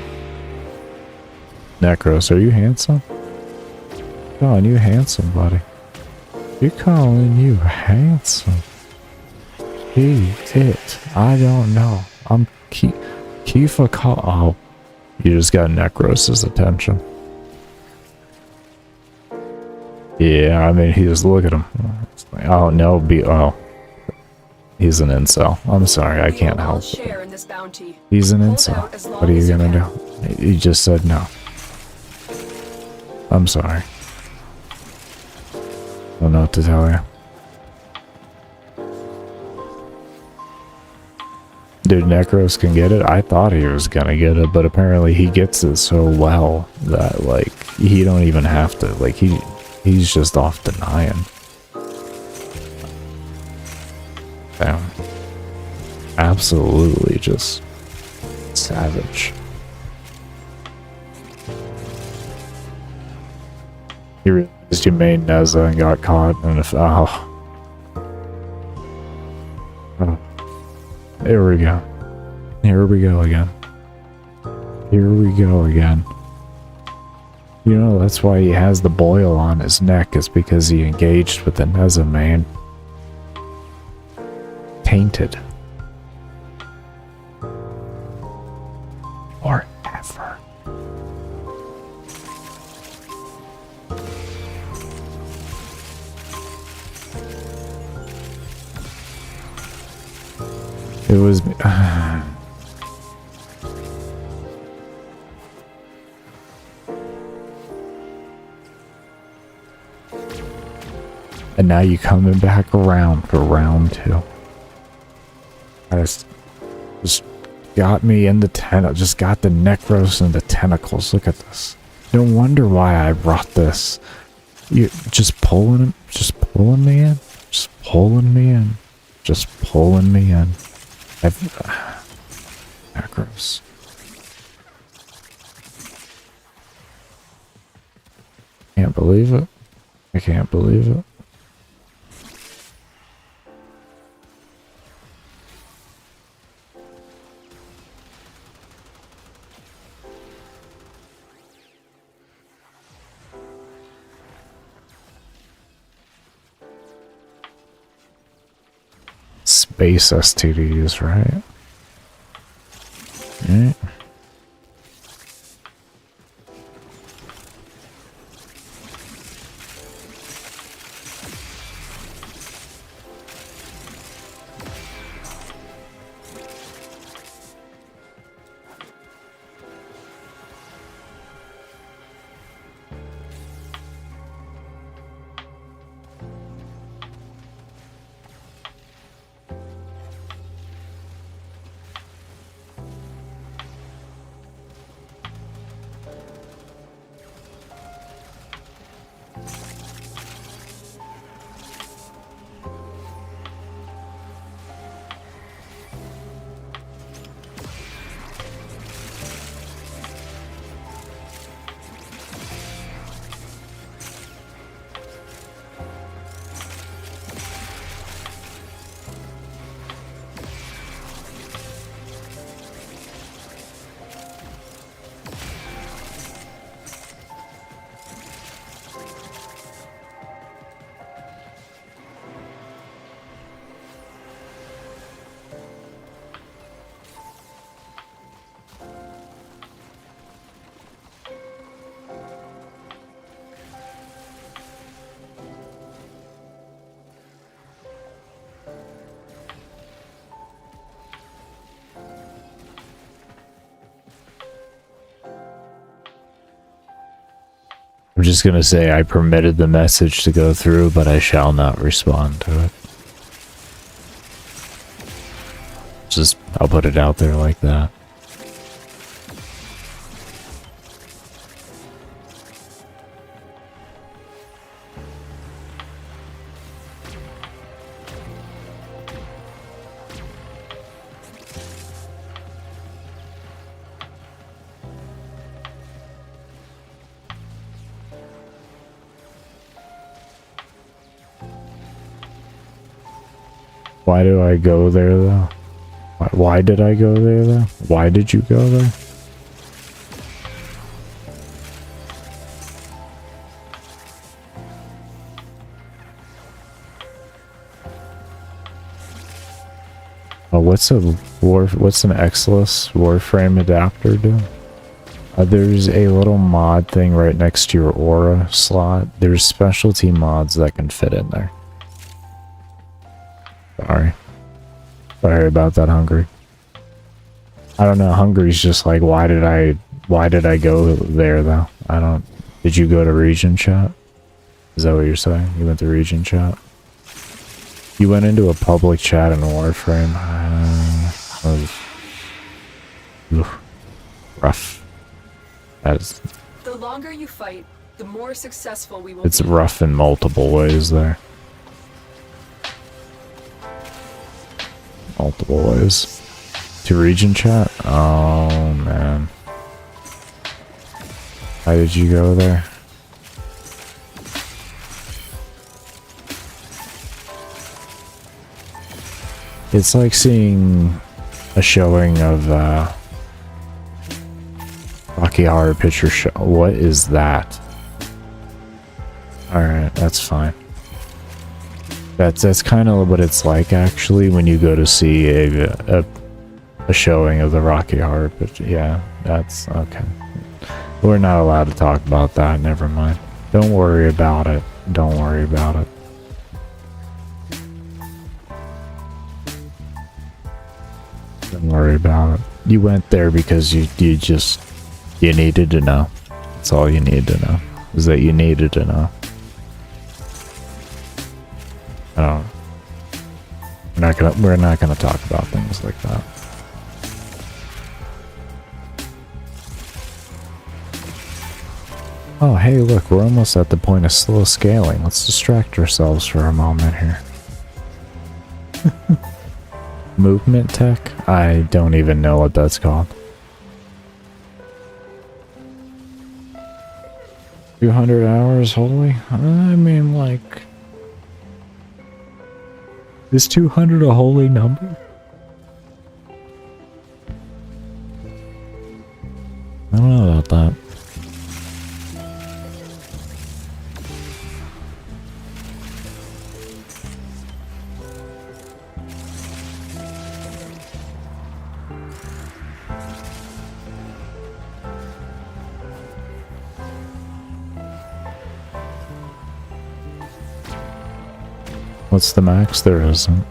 Nekros, are you handsome? Calling you handsome, buddy. You're calling you handsome. I don't know. I'm Kifa call. Oh, you just got Nekros's attention. Yeah, I mean, he just look at him. It's like, oh no, he's an incel. I'm sorry, I can't help it. He's an incel. What are you gonna do? He just said no. I'm sorry. I don't know what to tell you. Dude, Nekros can get it? I thought he was gonna get it, but apparently he gets it so well that, like, he don't even have to, like, he's just off denying. Damn. Absolutely just savage. You realized you made Neza and got caught, and there we go. Here we go again. Here we go again. You know, that's why he has the boil on his neck, is because he engaged with the Neza man. Tainted. Forever. It was... and now you coming back around for round 2. Just got me in the just got the Nekros and the tentacles. Look at this. No wonder why I brought this. You just pulling me in. Just pulling me in. Just pulling me in. Nekros. Can't believe it. I can't believe it. Space STDs, right? Right. I'm just gonna say I permitted the message to go through, but I shall not respond to it. Just, I'll put it out there like that. Why do I go there though? Why did I go there though? Why did you go there? Oh, what's an Exilus Warframe adapter do? There's a little mod thing right next to your aura slot. There's specialty mods that can fit in there. Sorry about that, Hungry. I don't know, Hungry's just like, why did I go there though? Did you go to region chat? Is that what you're saying? You went to region chat? You went into a public chat in Warframe? Rough. The longer you fight, the more successful we will It's be. rough in multiple ways there. Multiple ways. To region chat? Oh man. Why did you go there? It's like seeing a showing of Rocky Horror Picture Show. What is that? Alright, that's fine. That's kind of what it's like actually when you go to see a showing of the Rocky Horror Picture. Yeah, that's okay. We're not allowed to talk about that. Never mind. Don't worry about it. Don't worry about it. Don't worry about it. You went there because you needed to know. That's all you need to know. Is that you needed to know. We're not gonna talk about things like that. Oh, hey, look, we're almost at the point of slow scaling. Let's distract ourselves for a moment here. Movement tech? I don't even know what that's called. 200 hours, holy? I mean, like... Is 200 a holy number? I don't know about that. What's the max? There isn't.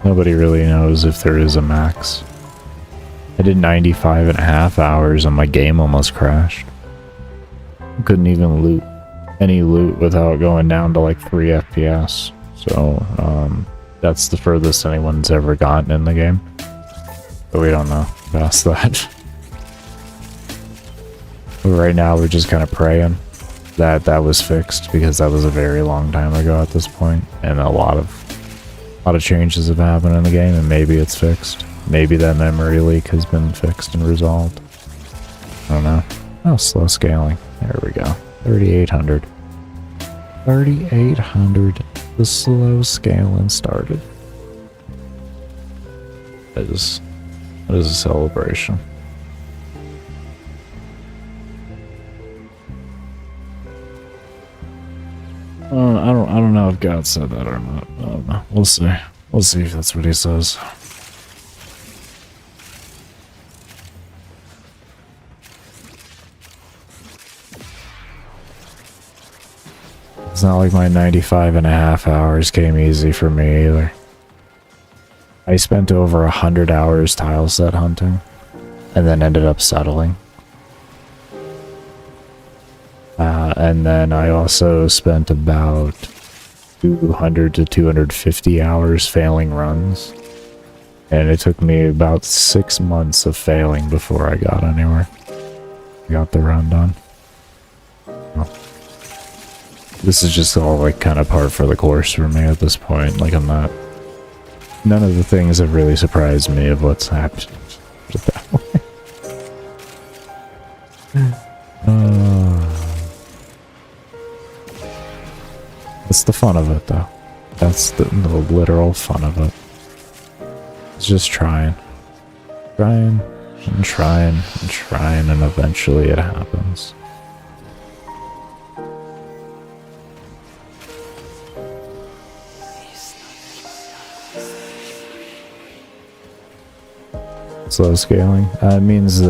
Nobody really knows if there is a max. I did 95.5 hours and my game almost crashed. Couldn't even loot any loot without going down to like 3 FPS. So, that's the furthest anyone's ever gotten in the game. But we don't know past that. But right now we're just kind of praying that was fixed, because that was a very long time ago at this point, and a lot of changes have happened in the game, and maybe it's fixed. Maybe that memory leak has been fixed and resolved. I don't know. Oh, slow scaling. There we go. 3,800. 3,800. The slow scaling started. That is a celebration. I don't know if God said that or not. I don't know. We'll see. We'll see if that's what he says. It's not like my 95.5 hours came easy for me either. I spent over 100 hours tile set hunting, and then ended up settling. And then I also spent about 200 to 250 hours failing runs. And it took me about 6 months of failing before I got anywhere. I got the run done. Well, this is just all like kind of par for the course for me at this point. Like I'm not... None of the things have really surprised me of what's happened. Put it that way. That's the fun of it, though. That's the literal fun of it. It's just trying. Trying, and trying, and trying, and eventually it happens. Slow scaling. It means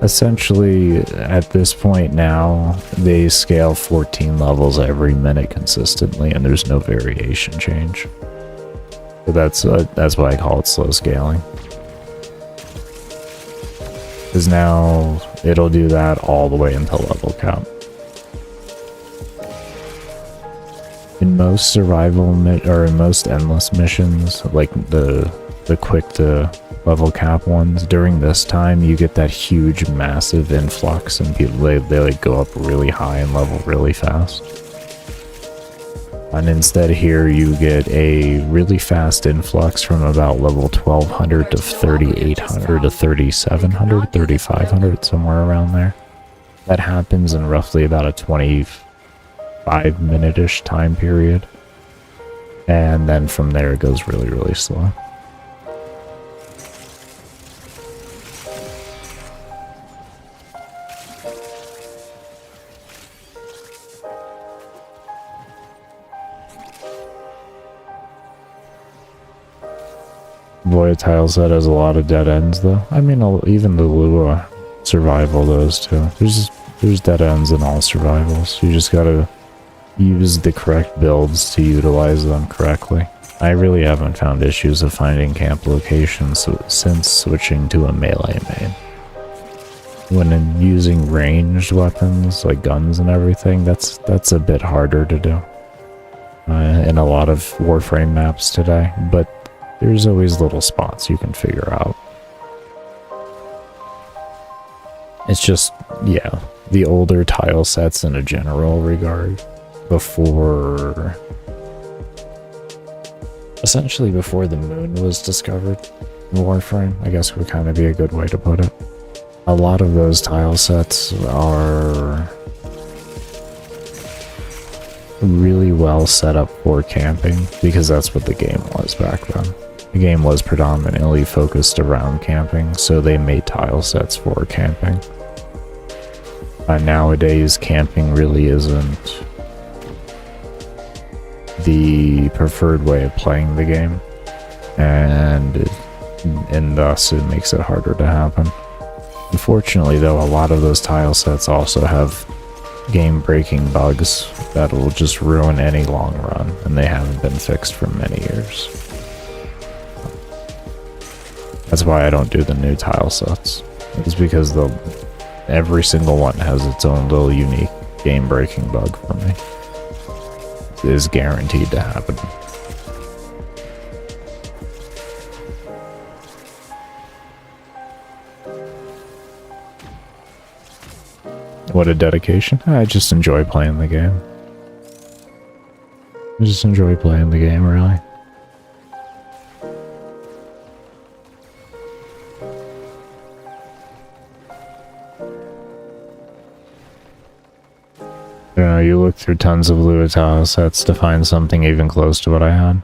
essentially at this point now they scale 14 levels every minute consistently, and there's no variation change. So that's why I call it slow scaling. Because now it'll do that all the way until level cap. In most survival or in most endless missions, like the quick to level cap ones, during this time you get that huge massive influx and people they like go up really high and level really fast. And instead here you get a really fast influx from about level 1200 to 3800 to 3700, 3500, somewhere around there. That happens in roughly about a 25-minute-ish time period. And then from there it goes really, really slow. Void tile set has a lot of dead ends, though. I mean, even the Lua survival does too. There's dead ends in all survivals. You just gotta use the correct builds to utilize them correctly. I really haven't found issues of finding camp locations since switching to a melee main. When using ranged weapons like guns and everything, that's a bit harder to do in a lot of Warframe maps today, but there's always little spots you can figure out. It's just, yeah, the older tile sets in a general regard, essentially before the moon was discovered in Warframe, I guess would kind of be a good way to put it. A lot of those tile sets are really well set up for camping, because that's what the game was back then. The game was predominantly focused around camping, so they made tile sets for camping. Nowadays, camping really isn't the preferred way of playing the game, and thus it makes it harder to happen. Unfortunately, though, a lot of those tile sets also have game-breaking bugs that will just ruin any long run, and they haven't been fixed for many years. That's why I don't do the new tile sets. It's because every single one has its own little unique game-breaking bug for me. It is guaranteed to happen. What a dedication. I just enjoy playing the game. I just enjoy playing the game, really. You look through tons of Lua tile sets to find something even close to what I had.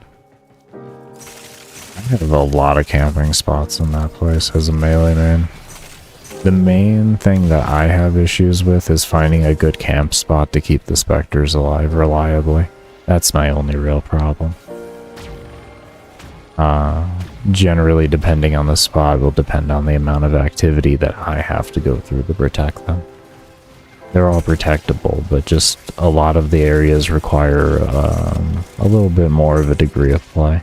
I have a lot of camping spots in that place as a melee main. The main thing that I have issues with is finding a good camp spot to keep the specters alive reliably. That's my only real problem. Generally, depending on the spot, will depend on the amount of activity that I have to go through to protect them. They're all protectable, but just a lot of the areas require a little bit more of a degree of play.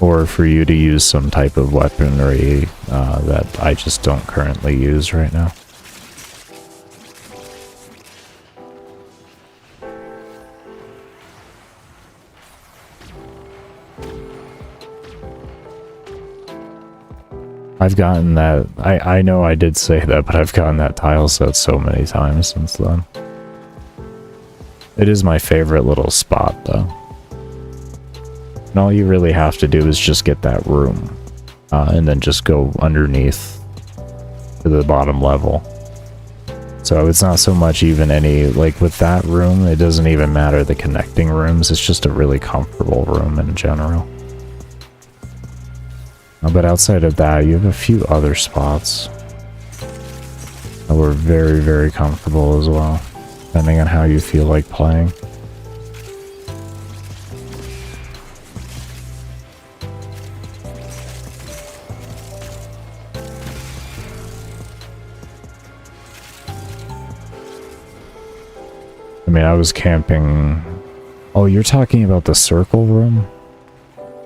Or for you to use some type of weaponry that I just don't currently use right now. I've gotten that. I know I did say that, but I've gotten that tile set so many times since then. It is my favorite little spot, though. And all you really have to do is just get that room, and then just go underneath to the bottom level. So it's not so much even any, like with that room, it doesn't even matter the connecting rooms, it's just a really comfortable room in general. But outside of that, you have a few other spots that were very, very comfortable as well, depending on how you feel like playing. I mean, I was camping... Oh, you're talking about the circle room?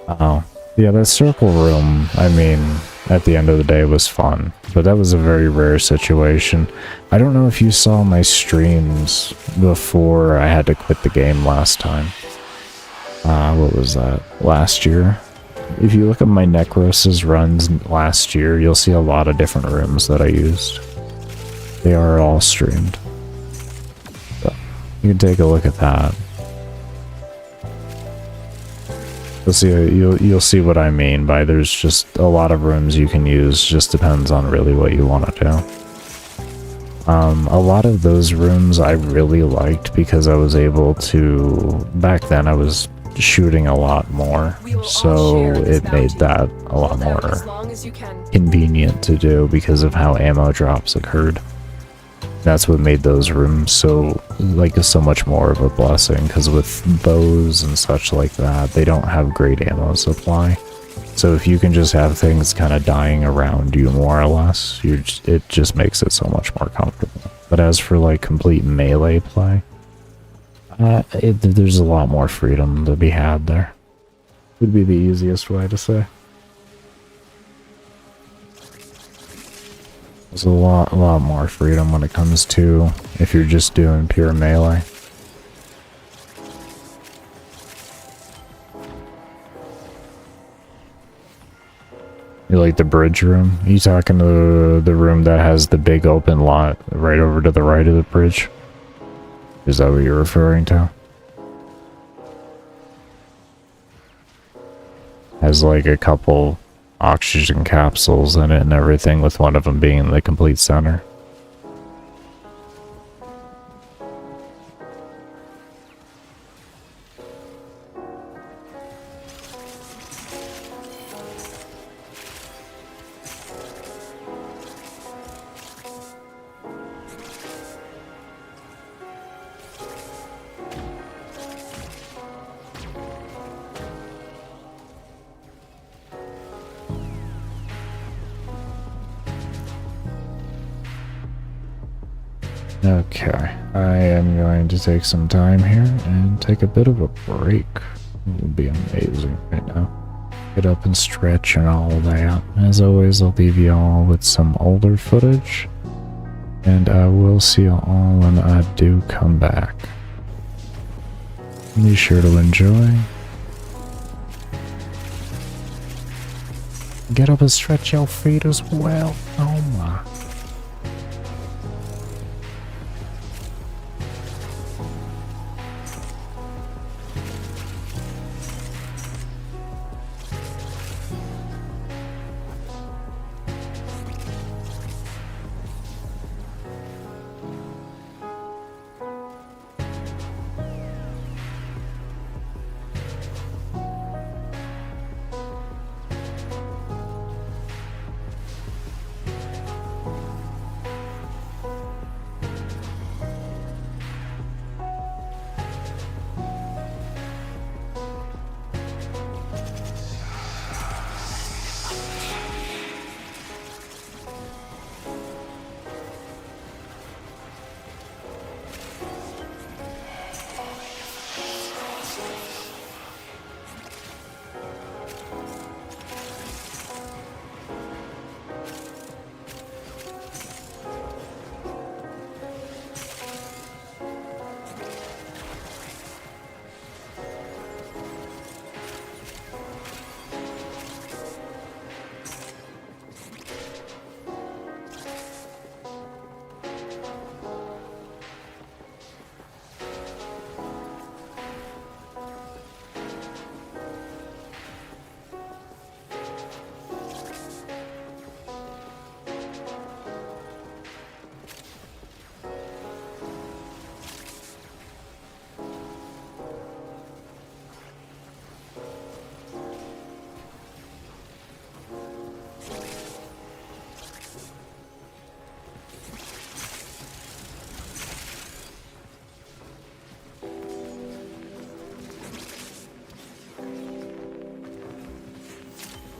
Oh. Yeah, that circle room, I mean, at the end of the day was fun. But that was a very rare situation. I don't know if you saw my streams before I had to quit the game last time. What was that? Last year? If you look at my Nekros' runs last year, you'll see a lot of different rooms that I used. They are all streamed. So, you can take a look at that. You'll see what I mean by there's just a lot of rooms you can use, just depends on really what you want to do. A lot of those rooms I really liked because I was able to, back then I was shooting a lot more, so it made that a lot more convenient to do because of how ammo drops occurred. That's what made those rooms so much more of a blessing, because with bows and such like that, they don't have great ammo supply. So if you can just have things kind of dying around you more or less, it just makes it so much more comfortable. But as for like complete melee play, there's a lot more freedom to be had there. Would be the easiest way to say. There's a lot more freedom when it comes to if you're just doing pure melee. You like the bridge room? Are you talking to the room that has the big open lot right over to the right of the bridge? Is that what you're referring to? Has like a couple oxygen capsules in it and everything, with one of them being in the complete center. Okay, I am going to take some time here and take a bit of a break. It will be amazing right now. Get up and stretch and all that. As always, I'll leave you all with some older footage, and I will see you all when I do come back. Be sure to enjoy. Get up and stretch your feet as well. Oh my.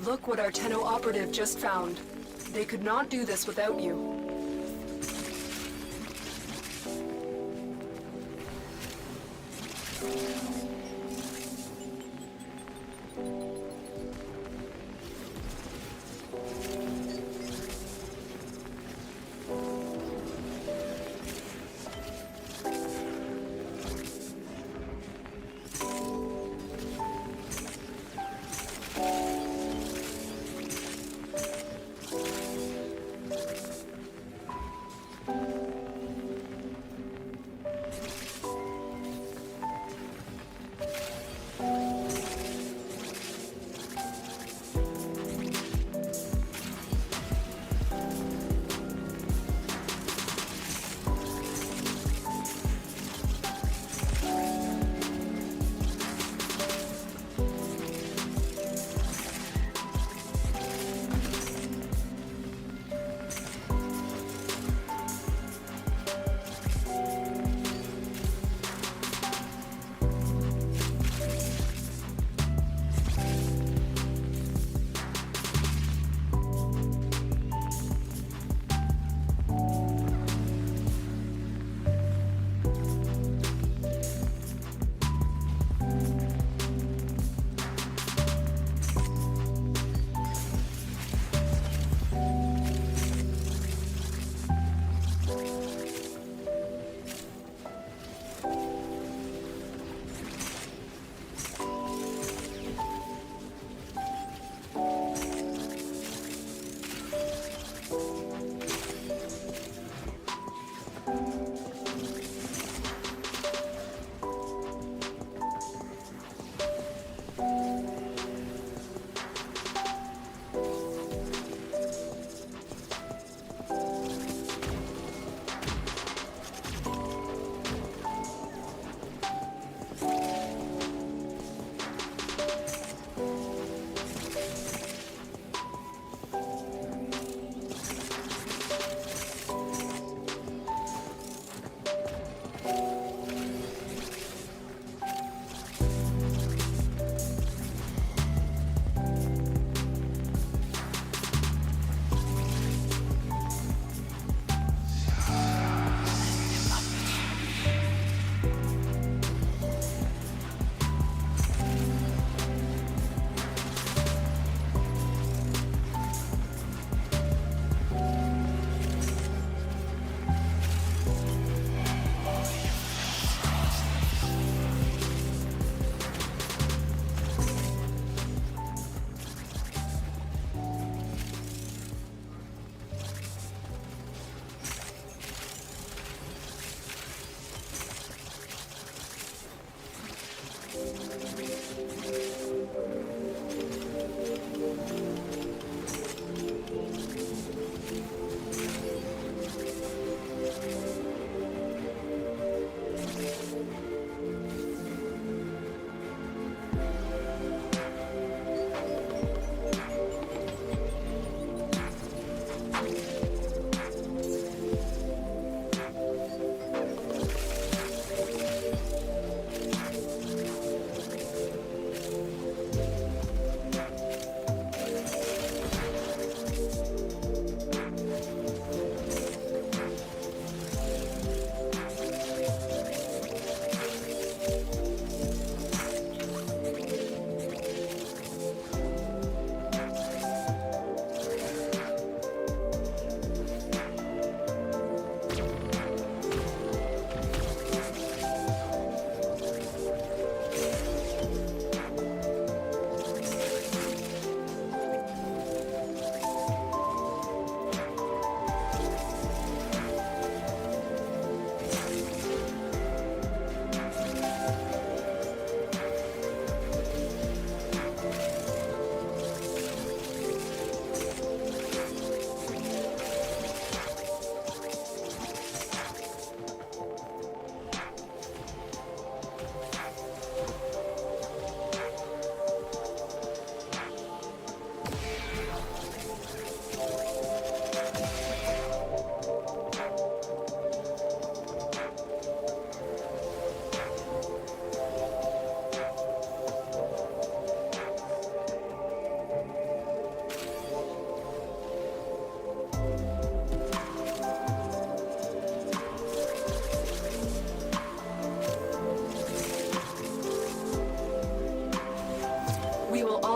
Look what our Tenno operative just found. They could not do this without you.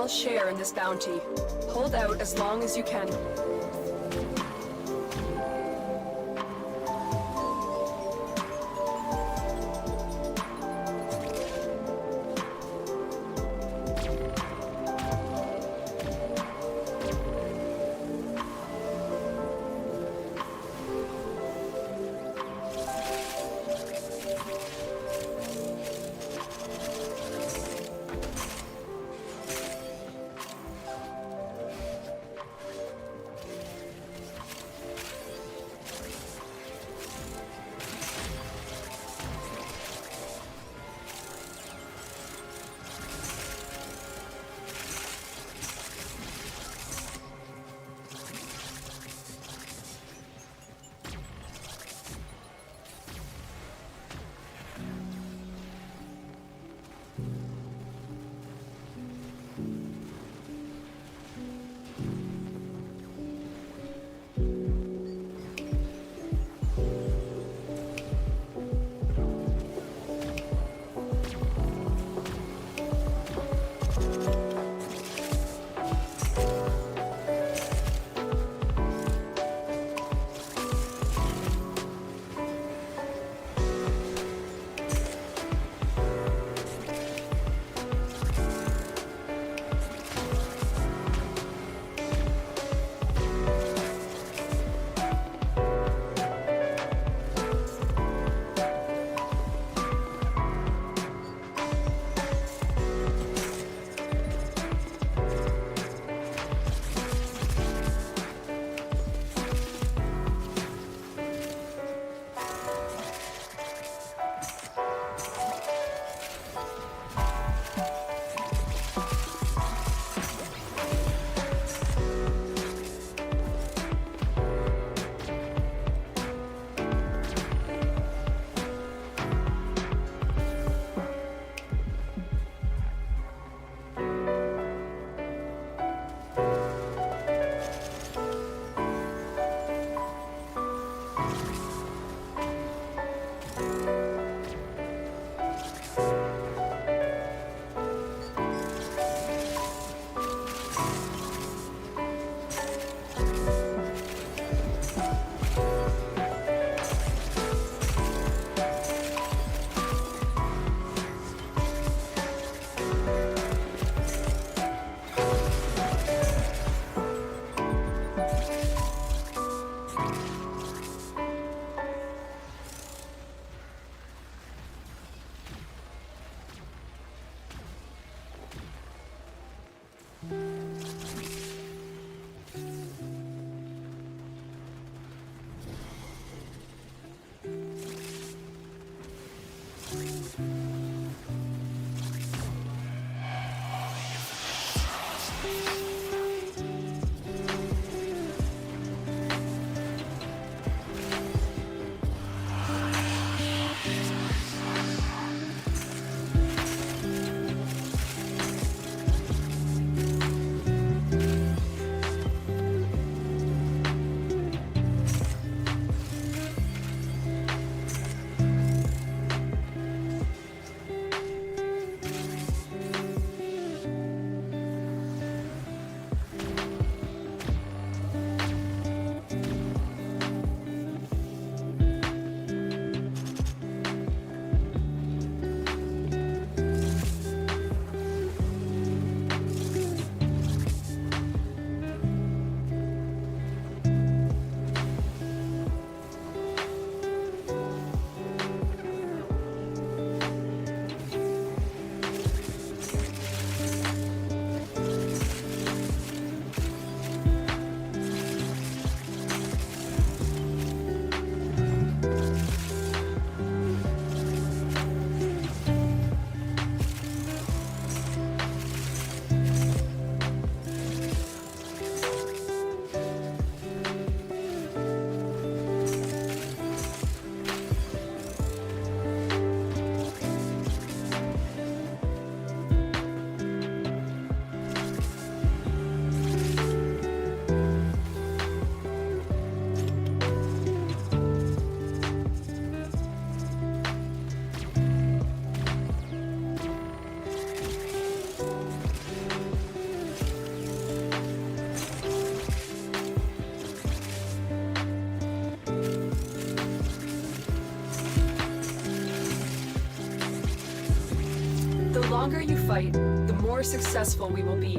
all share in this bounty. Hold out as long as you can. longer you fight, the more successful we will be.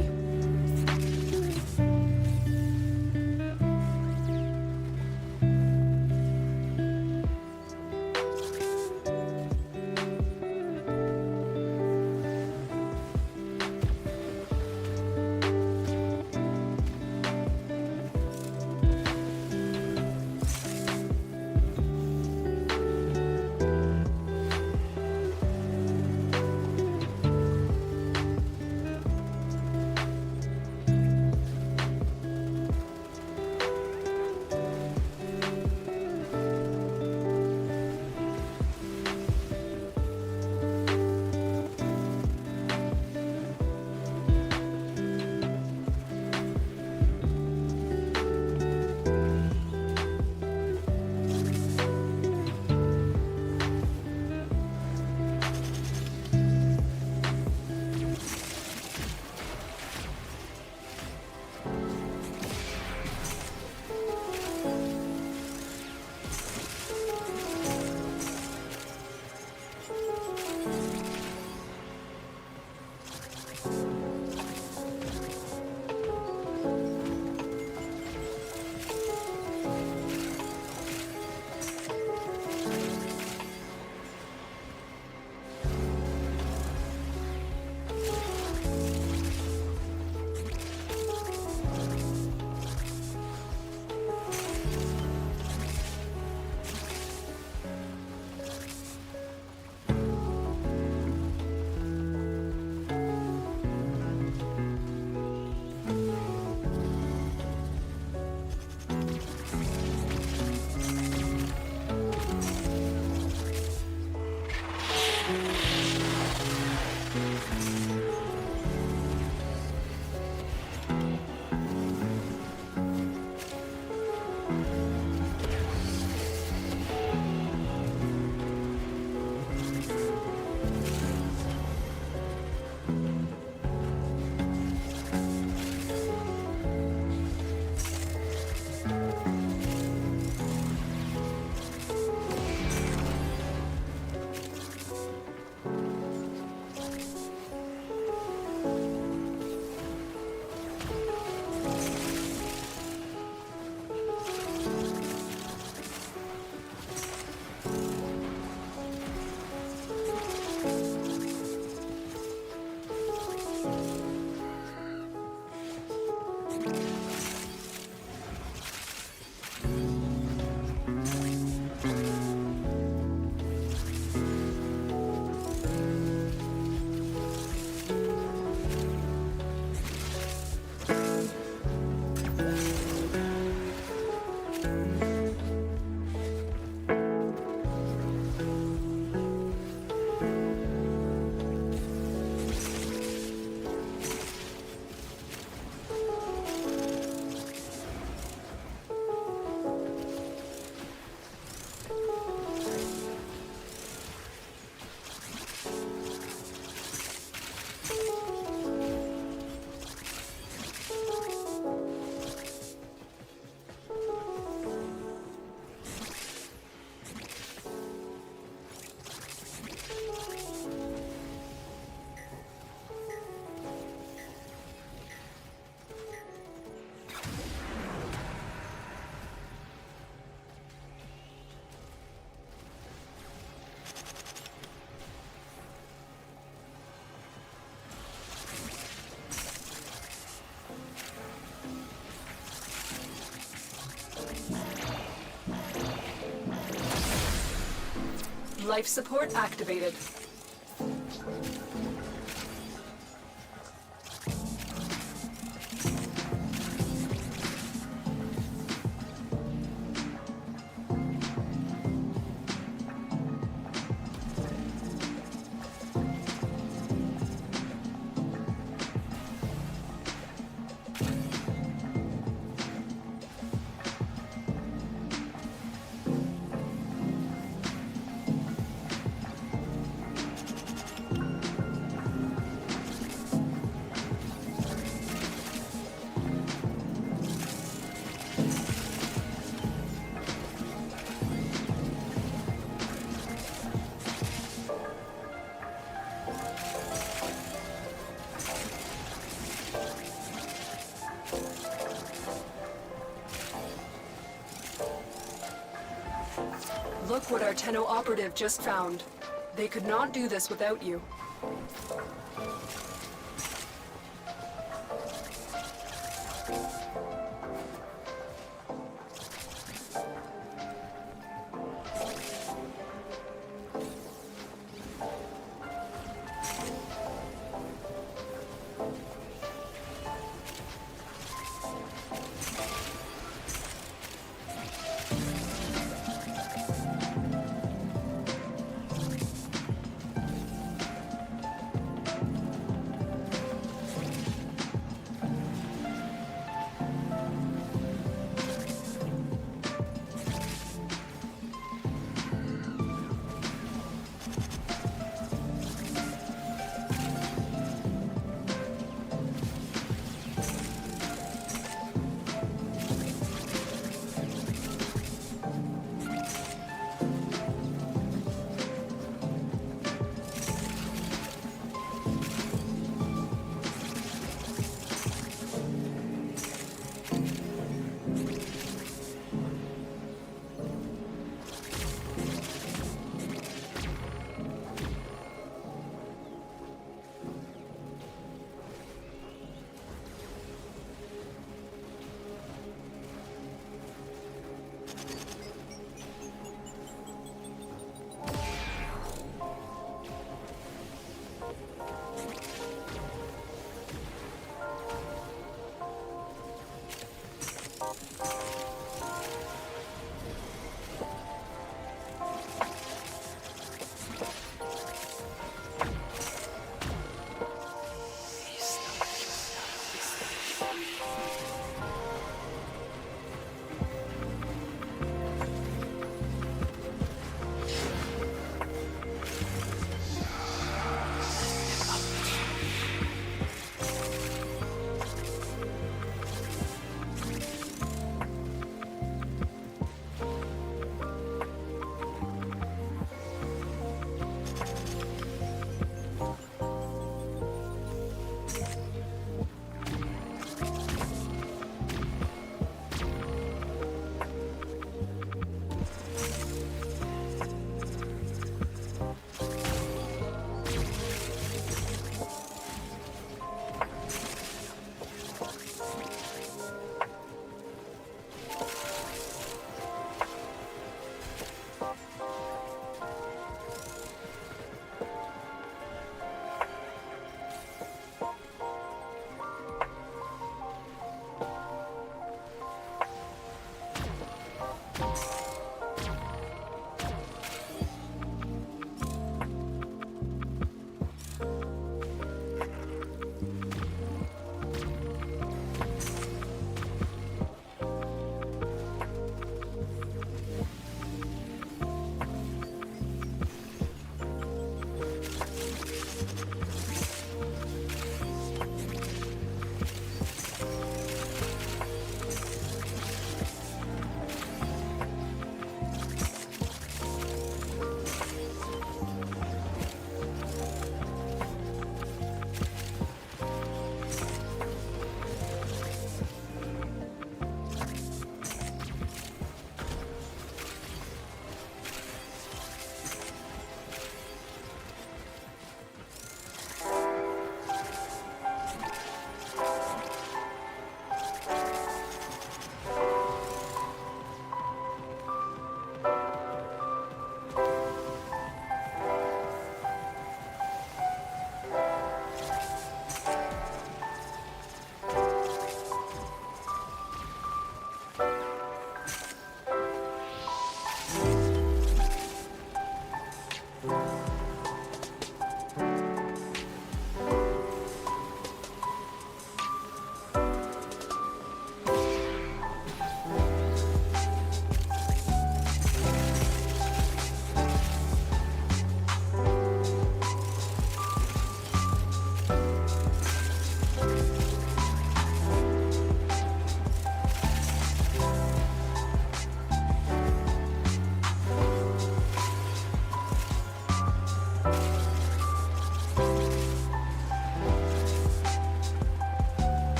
Life support activated. Look what our Tenno operative just found. They could not do this without you.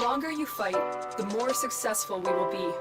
longer you fight, the more successful we will be.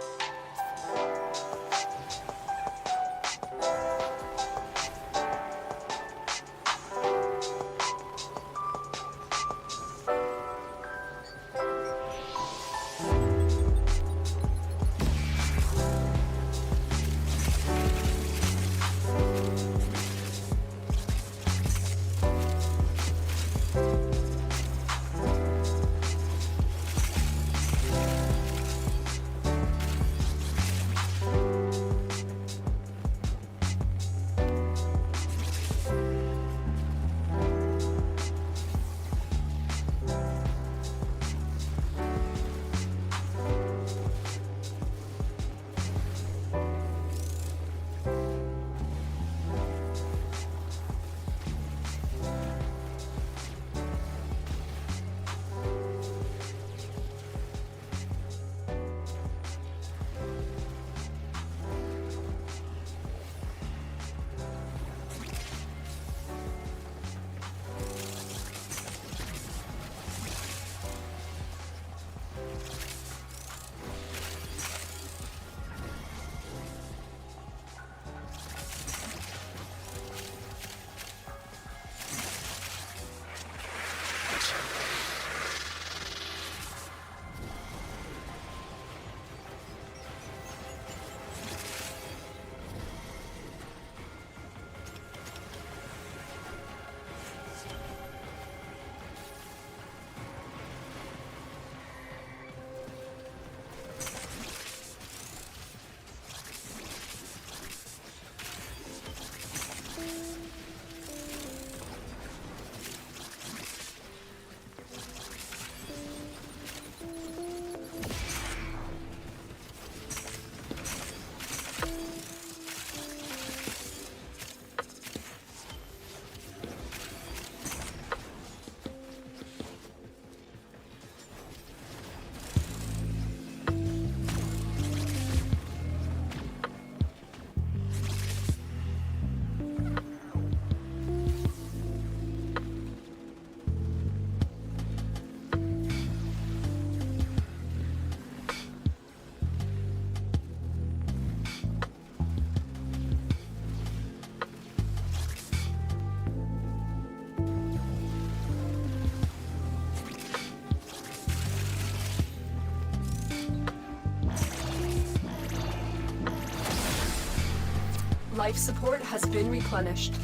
Life support has been replenished.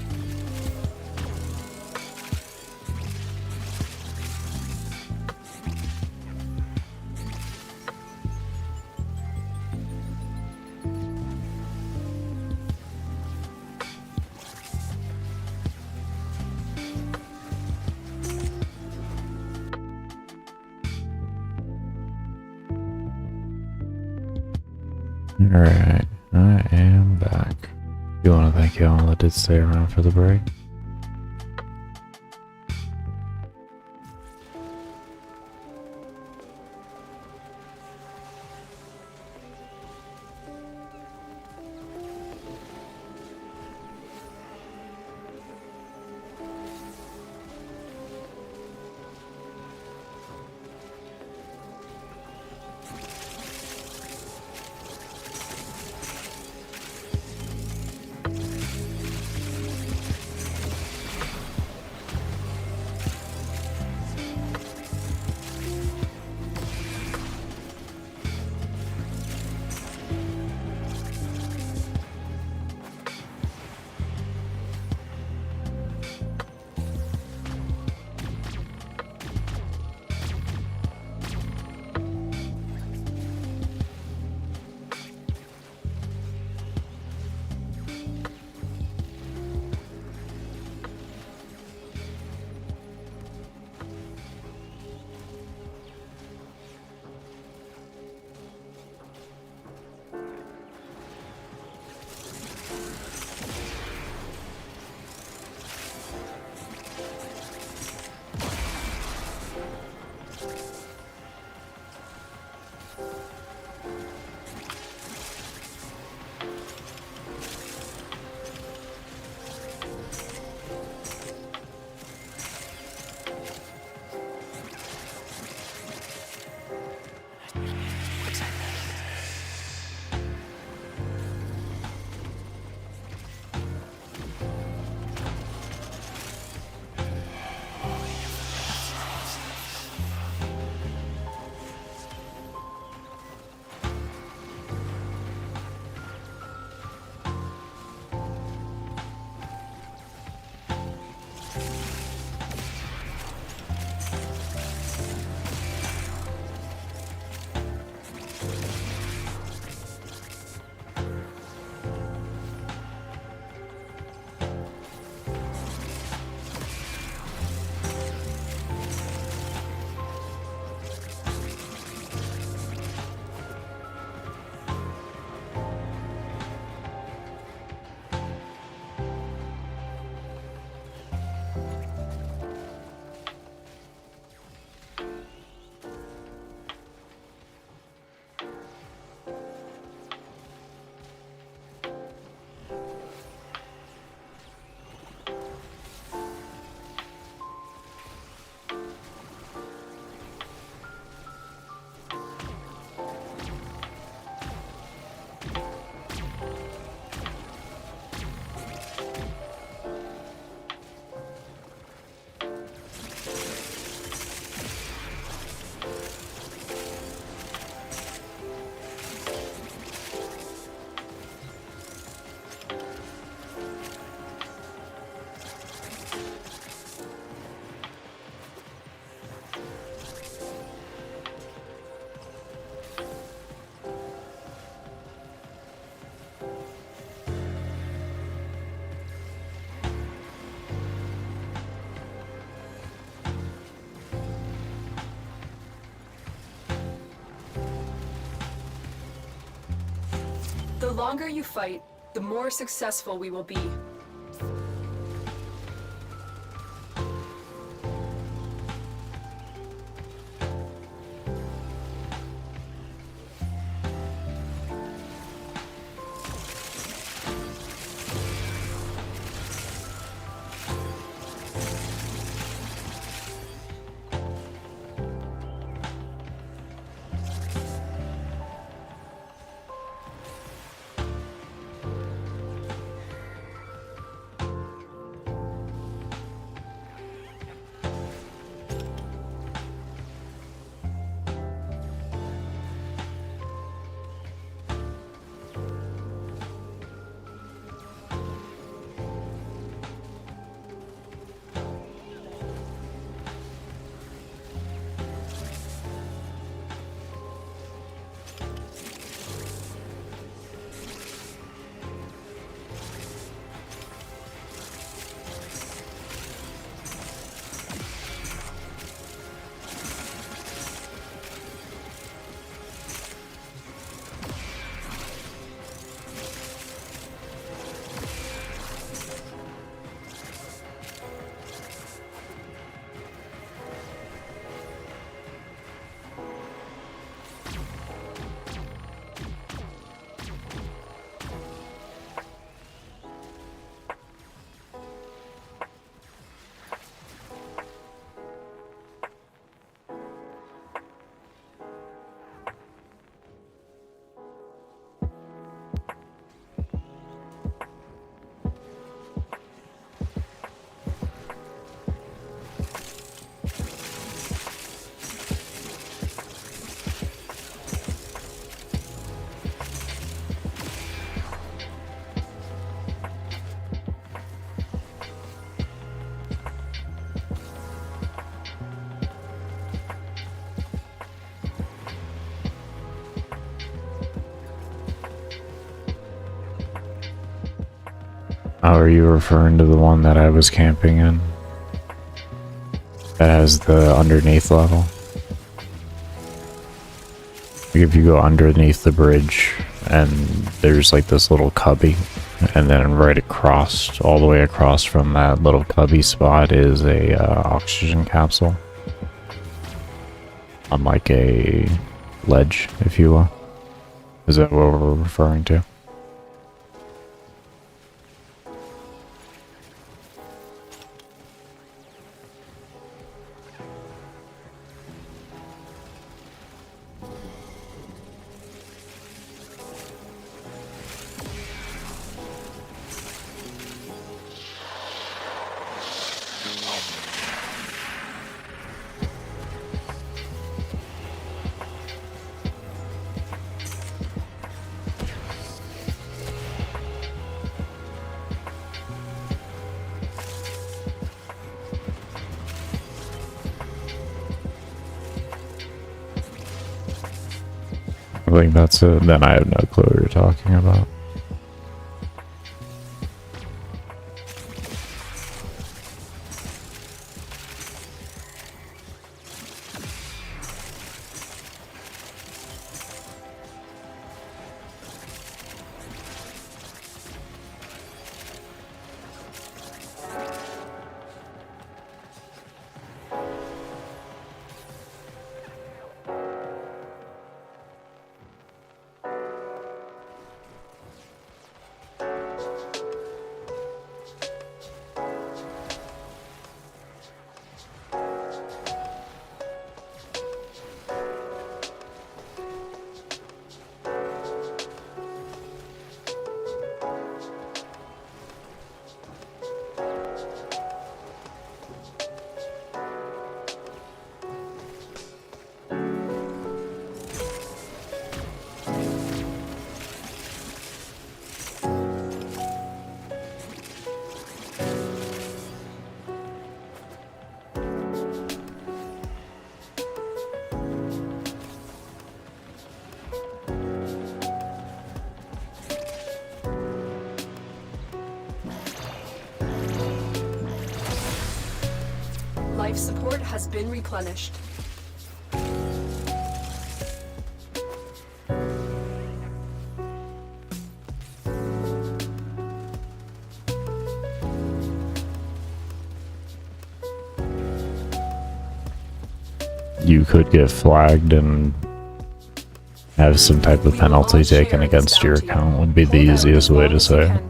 Alright, I am back. You want to thank y'all that did stay around for the break? longer you fight, the more successful we will be. How are you referring to the one that I was camping in? That has the underneath level? Like if you go underneath the bridge and there's like this little cubby, and then right across, all the way across from that little cubby spot is a oxygen capsule. On like a ledge, if you will. Is that what we're referring to? I think that's it. Then I have no clue what you're talking about. Life support has been replenished. you could get flagged and have some type of penalty taken against your account would be the easiest way to say it.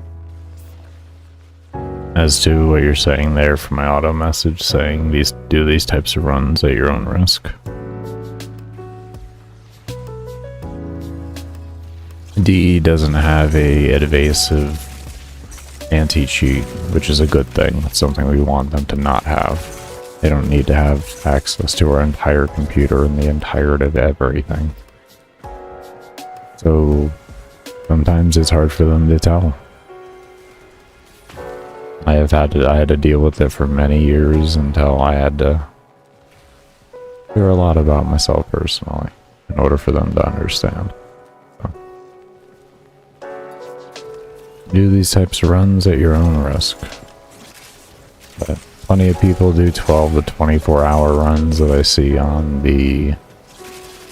As to what you're saying there for my auto message saying do these types of runs at your own risk. DE doesn't have a evasive anti-cheat, which is a good thing. It's something we want them to not have. They don't need to have access to our entire computer and the entirety of everything. So sometimes it's hard for them to tell. I had to deal with it for many years until I had to hear a lot about myself personally in order for them to understand. So, do these types of runs at your own risk. But plenty of people do 12 to 24-hour runs that I see on the,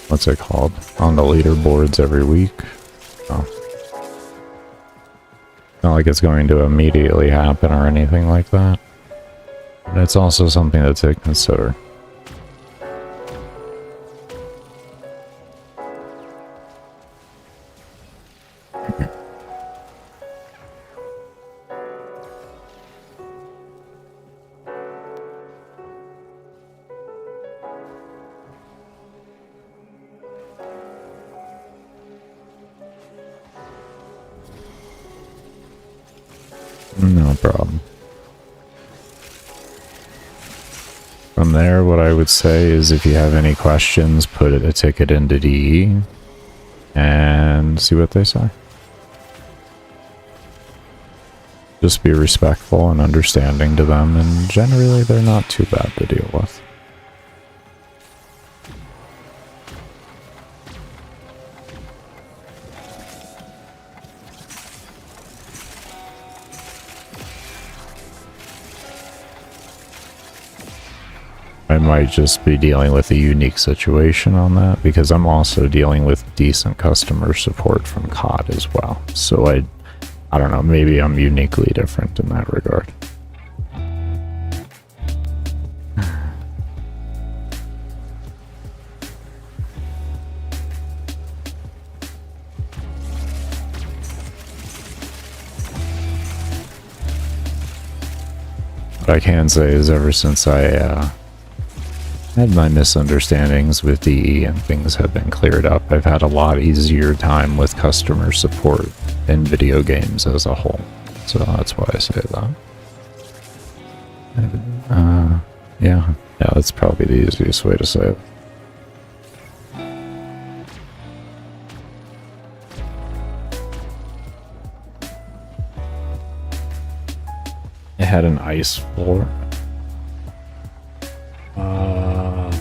what's it called, on the leaderboards every week. So, not like it's going to immediately happen or anything like that. But it's also something to consider. No problem. From there, what I would say is if you have any questions, put a ticket into DE and see what they say. Just be respectful and understanding to them, and generally they're not too bad to deal with. I might just be dealing with a unique situation on that because I'm also dealing with decent customer support from COD as well. So I don't know, maybe I'm uniquely different in that regard. What I can say is ever since I had my misunderstandings with DE and things have been cleared up, I've had a lot easier time with customer support in video games as a whole. So that's why I say that. Yeah, that's probably the easiest way to say it. It had an ice floor.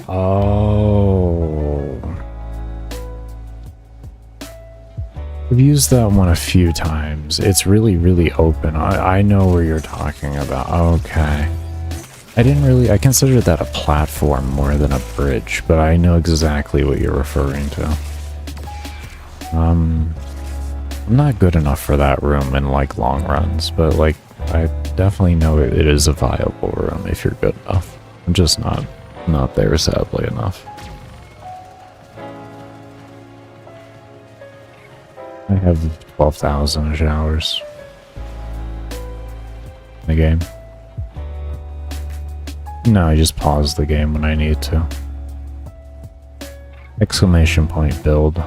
Oh. I've used that one a few times. It's really, really open. I know where you're talking about. Okay. I considered that a platform more than a bridge, but I know exactly what you're referring to. I'm not good enough for that room in, like, long runs, but, like, I definitely know it is a viable room if you're good enough. I'm just not there, sadly enough. I have 12,000 showers in the game. No, I just pause the game when I need to. Exclamation point build.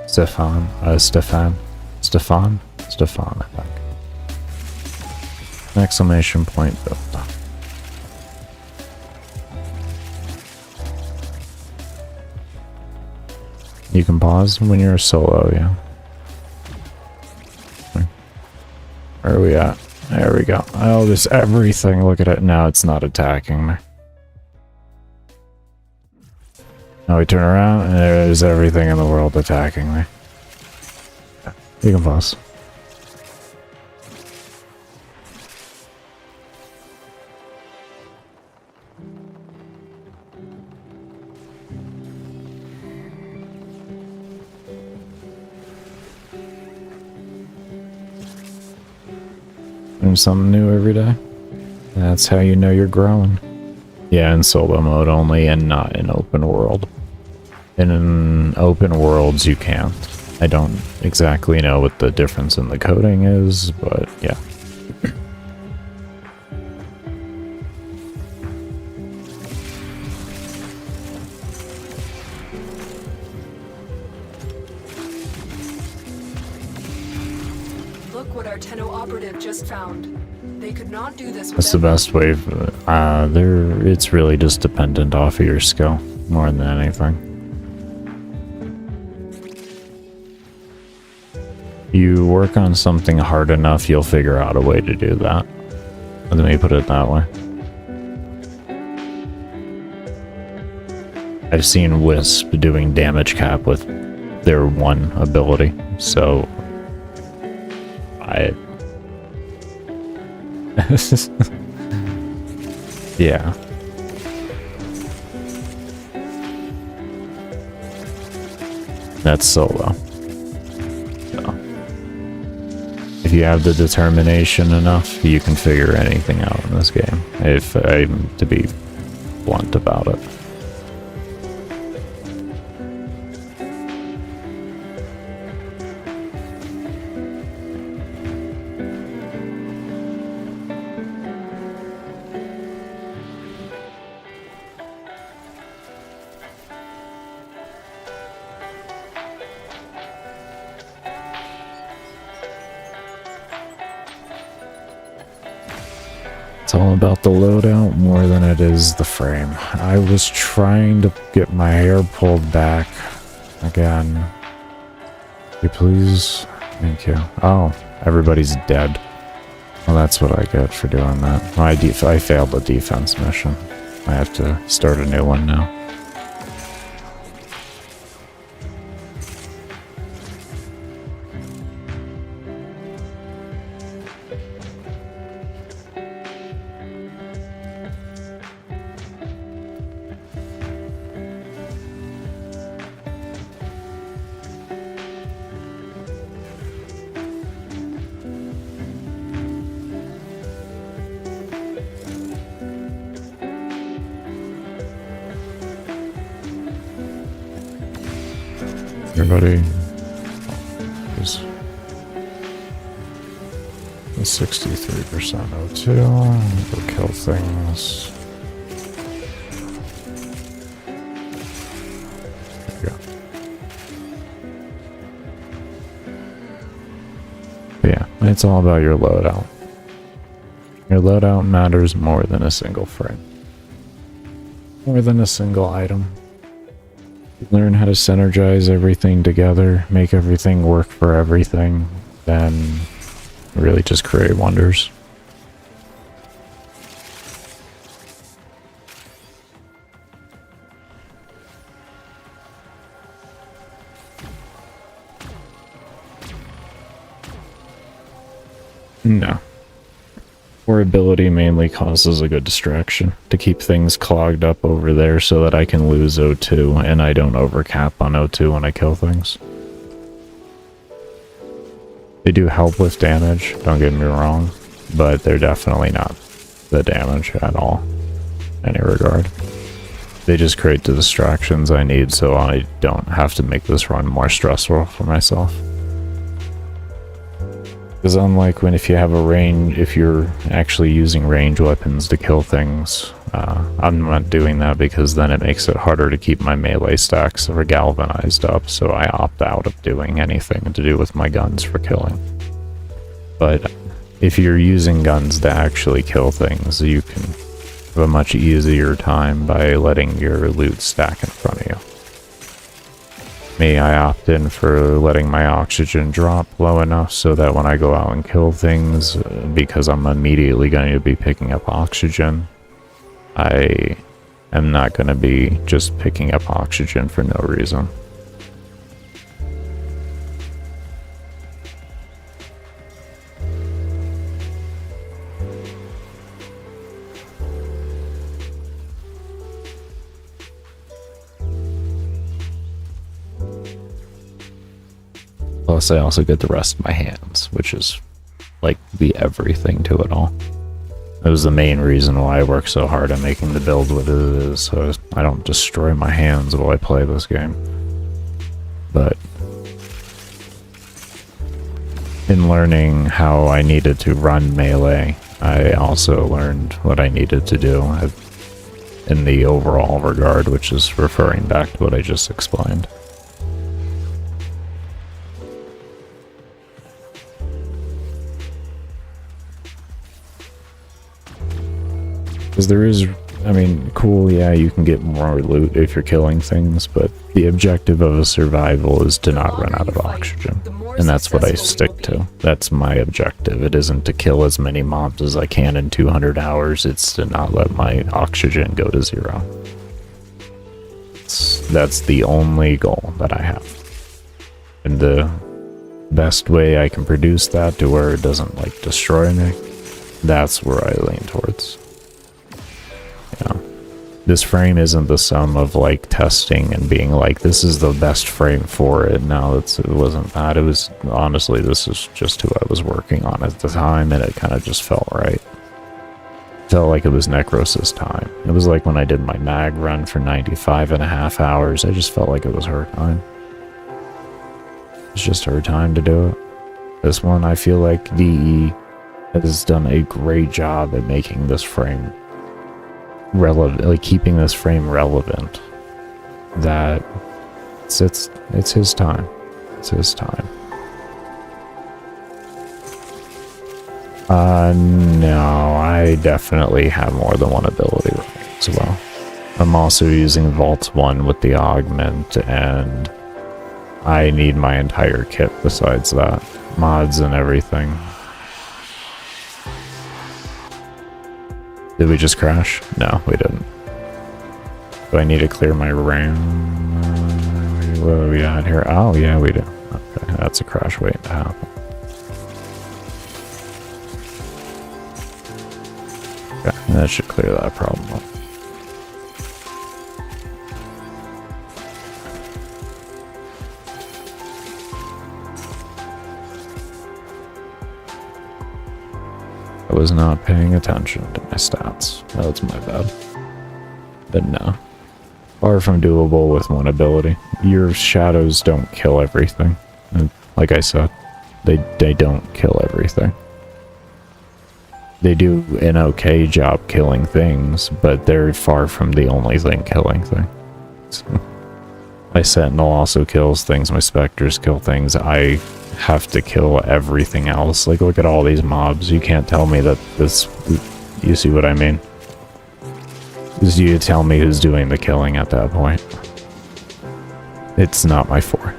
Stefan, I think. Exclamation point build. You can pause when you're solo, yeah. Where are we at? There we go. Oh, there's everything. Look at it. Now it's not attacking me. Now we turn around and there's everything in the world attacking me. You can pause. Learn something new every day. That's how you know you're growing. Yeah, in solo mode only and not in open world. In open worlds, you can't. I don't exactly know what the difference in the coding is, but yeah. Look what our Tenno operative just found. They could not do this That's the without best way. It's really just dependent off of your skill more than anything. You work on something hard enough, you'll figure out a way to do that. Let me put it that way. I've seen Wisp doing damage cap with their one ability, so yeah. That's solo. So, if you have the determination enough, you can figure anything out in this game. If I'm to be blunt about it. It's all about the loadout more than it is the frame. I was trying to get my hair pulled back again. Can you please? Thank you. Oh, everybody's dead. Well, that's what I get for doing that. I failed the defense mission. I have to start a new one now. Everybody is 63% O2. Go kill things. There you go. But yeah, it's all about your loadout. Your loadout matters more than a single frame. More than a single item. Learn how to synergize everything together, make everything work for everything, then really just create wonders. No. Ability mainly causes a good distraction to keep things clogged up over there so that I can lose O2 and I don't overcap on O2 when I kill things. They do help with damage, don't get me wrong, but they're definitely not the damage at all in any regard. They just create the distractions I need so I don't have to make this run more stressful for myself. Because unlike if you have a range, if you're actually using range weapons to kill things, I'm not doing that because then it makes it harder to keep my melee stacks or galvanized up, so I opt out of doing anything to do with my guns for killing. But if you're using guns to actually kill things, you can have a much easier time by letting your loot stack in front of you. Me, I opt in for letting my oxygen drop low enough so that when I go out and kill things, because I'm immediately going to be picking up oxygen, I am not going to be just picking up oxygen for no reason. Plus, I also get the rest of my hands, which is like the everything to it all. That was the main reason why I work so hard on making the build what it is, so I don't destroy my hands while I play this game. But in learning how I needed to run melee, I also learned what I needed to do in the overall regard, which is referring back to what I just explained. Because there is, I mean, cool, yeah, you can get more loot if you're killing things, but the objective of a survival is to not run out of oxygen. And that's what I stick to. That's my objective. It isn't to kill as many mobs as I can in 200 hours, it's to not let my oxygen go to 0. That's the only goal that I have. And the best way I can produce that to where it doesn't, like, destroy me, that's where I lean towards. Yeah. This frame isn't the sum of, like, testing and being like, this is the best frame for it. No, it wasn't that. It was, honestly, this is just who I was working on at the time, and it kind of just felt right. Felt like it was Nekros' time. It was like when I did my mag run for 95.5 hours. I just felt like it was her time. It's just her time to do it. This one, I feel like DE has done a great job at making this frame relevant, like keeping this frame relevant. That it's his time. It's his time. No, I definitely have more than one ability right as well. I'm also using Vault 1 with the augment, and I need my entire kit besides that. Mods and everything. Did we just crash? No, we didn't. Do I need to clear my RAM? What do we got here? Oh, yeah, we do. Okay, that's a crash waiting to happen. Okay, that should clear that problem up. I was not paying attention to my stats. That was my bad. But no. Far from doable with one ability. Your shadows don't kill everything. And like I said, they don't kill everything. They do an okay job killing things, but they're far from the only thing killing things. My Sentinel also kills things, my Spectres kill things, I have to kill everything else. Like, look at all these mobs. You can't tell me that this... You see what I mean? Because you tell me who's doing the killing at that point. It's not my forte.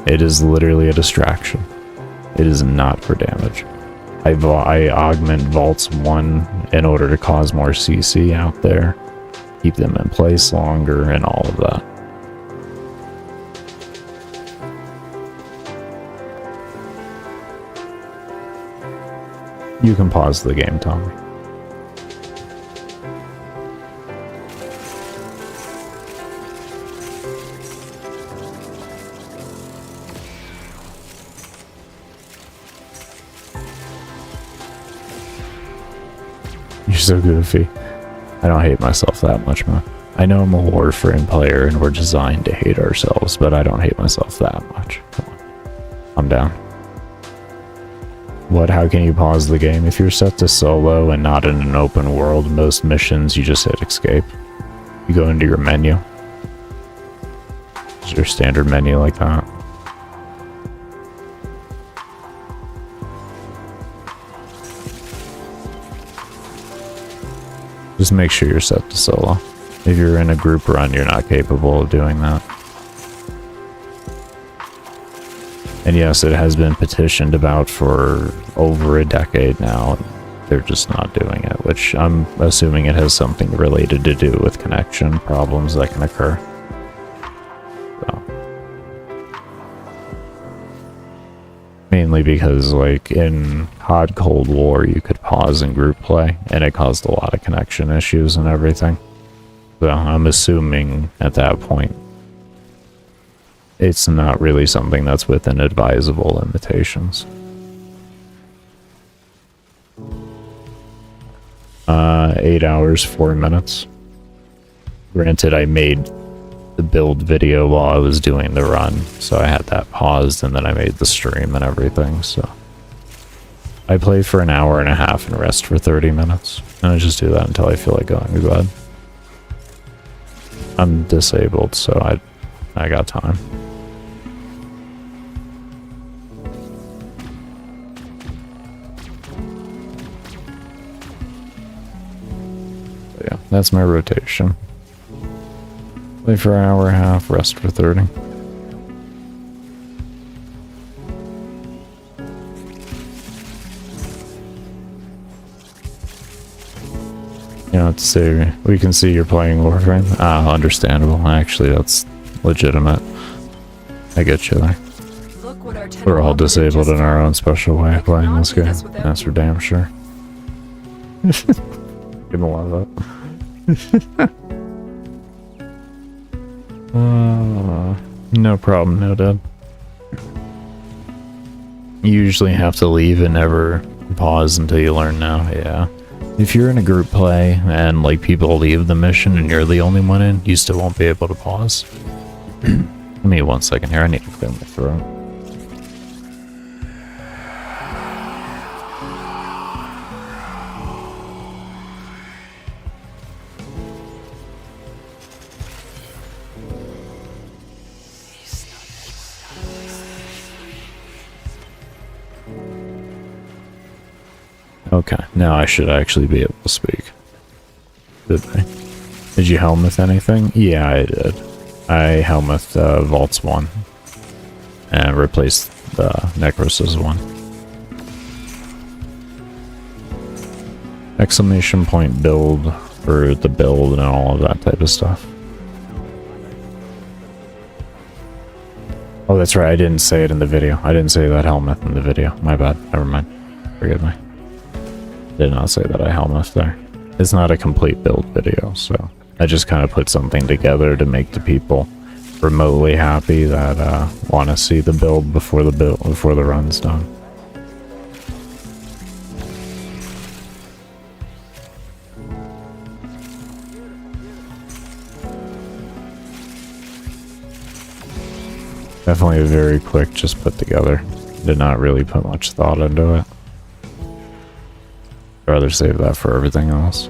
It is literally a distraction. It is not for damage. I augment Vaults 1 in order to cause more CC out there, keep them in place longer, and all of that. You can pause the game, Tommy. You're so goofy. I don't hate myself that much, man. I know I'm a Warframe player and we're designed to hate ourselves, but I don't hate myself that much. Come on. I'm down. What? How can you pause the game? If you're set to solo and not in an open world, most missions you just hit escape. You go into your menu. It's your standard menu like that. Just make sure you're set to solo. If you're in a group run, you're not capable of doing that. And yes, it has been petitioned about for over a decade now. They're just not doing it, which I'm assuming it has something related to do with connection problems that can occur. So. Mainly because, like, in COD Cold War, you could pause in group play, and it caused a lot of connection issues and everything. So I'm assuming at that point, it's not really something that's within advisable limitations. 8 hours, 4 minutes. Granted, I made the build video while I was doing the run, so I had that paused, and then I made the stream and everything, so. I play for an hour and a half and rest for 30 minutes, and I just do that until I feel like going to bed. I'm disabled, so I got time. But yeah, that's my rotation. Play for an hour and a half, rest for 30. You know, to say we can see you're playing Warframe. Ah, understandable. Actually, that's legitimate. I get you there. Look what our We're all disabled in our own special way could playing not this do game. this without That's for damn sure. Give him a lot of that. No problem, no dad. You usually have to leave and never pause until you learn now, yeah. If you're in a group play and like people leave the mission and you're the only one in, you still won't be able to pause. Give me 1 second here, I need to clear my throat. Okay, now I should actually be able to speak. Did I? Did you helmet anything? Yeah, I did. I helmet Vaults 1 and replaced the Nekros' one. Exclamation point build for the build and all of that type of stuff. Oh, that's right, I didn't say it in the video. I didn't say that helmet in the video. My bad. Never mind. Forgive me. Did not say that I helmet there. It's not a complete build video, so I just kind of put something together to make the people remotely happy that want to see the build before the run's done. Definitely very quick, just put together. Did not really put much thought into it. I'd rather save that for everything else.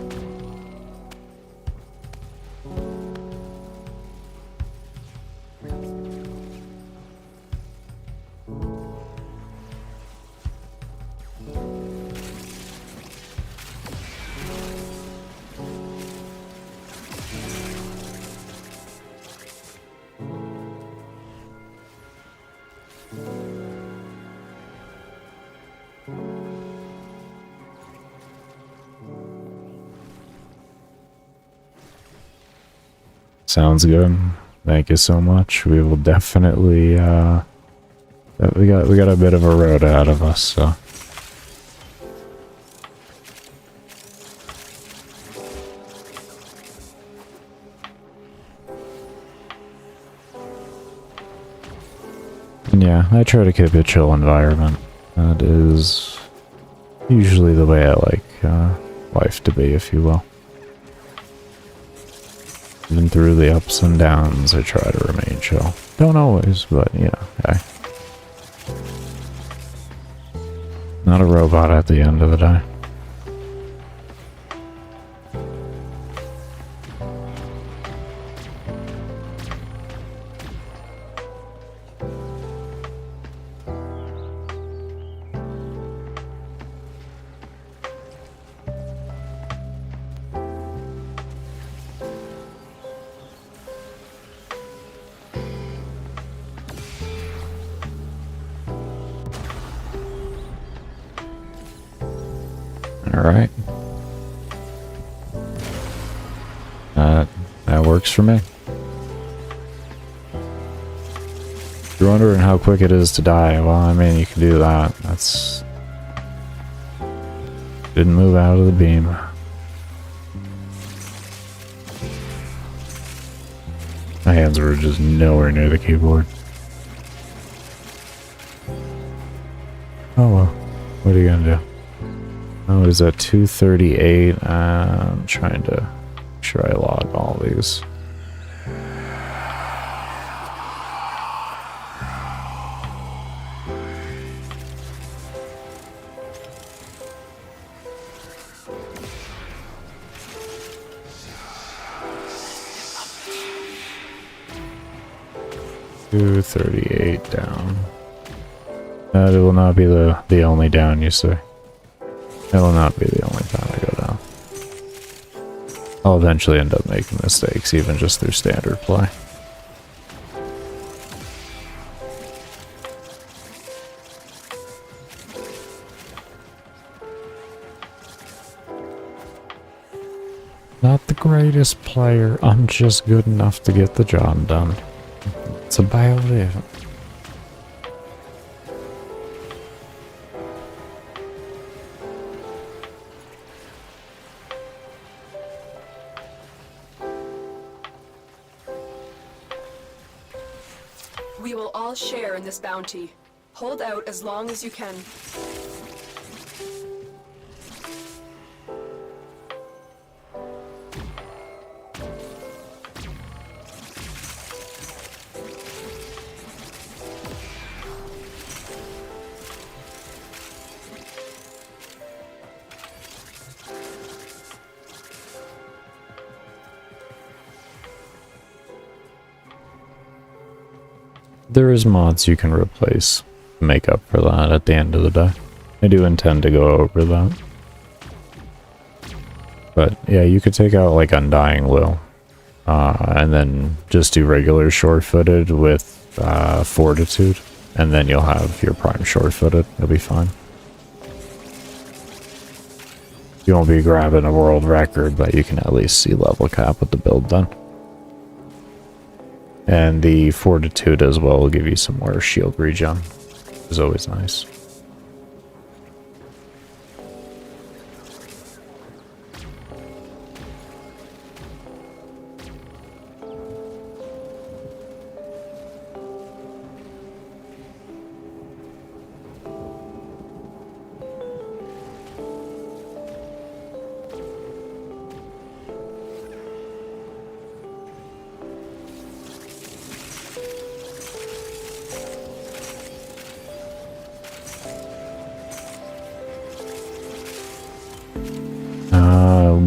Sounds good. Thank you so much. We will definitely we got a bit of a road ahead of us, so and yeah, I try to keep a chill environment. That is usually the way I like life to be, if you will. Even through the ups and downs, I try to remain chill. Don't always, but you know, hey. Not a robot at the end of the day. Alright. That works for me. If you're wondering how quick it is to die, well, I mean, you can do that. That's... Didn't move out of the beam. My hands were just nowhere near the keyboard. Oh well. What are you gonna do? Oh, is that 238? I'm trying to make sure I log all these. $238 down. That will not be the only down, you say. That will not be the only time I go down. I'll eventually end up making mistakes, even just through standard play. Not the greatest player, I'm just good enough to get the job done. It's about it. We will all share in this bounty. Hold out as long as you can. There is mods you can replace to make up for that at the end of the day. I do intend to go over that. But yeah, you could take out like Undying Will. And then just do regular short-footed with Fortitude. And then you'll have your prime short-footed. You'll be fine. You won't be grabbing a world record, but you can at least see level cap with the build done. And the Fortitude as well will give you some more shield regen, which is always nice.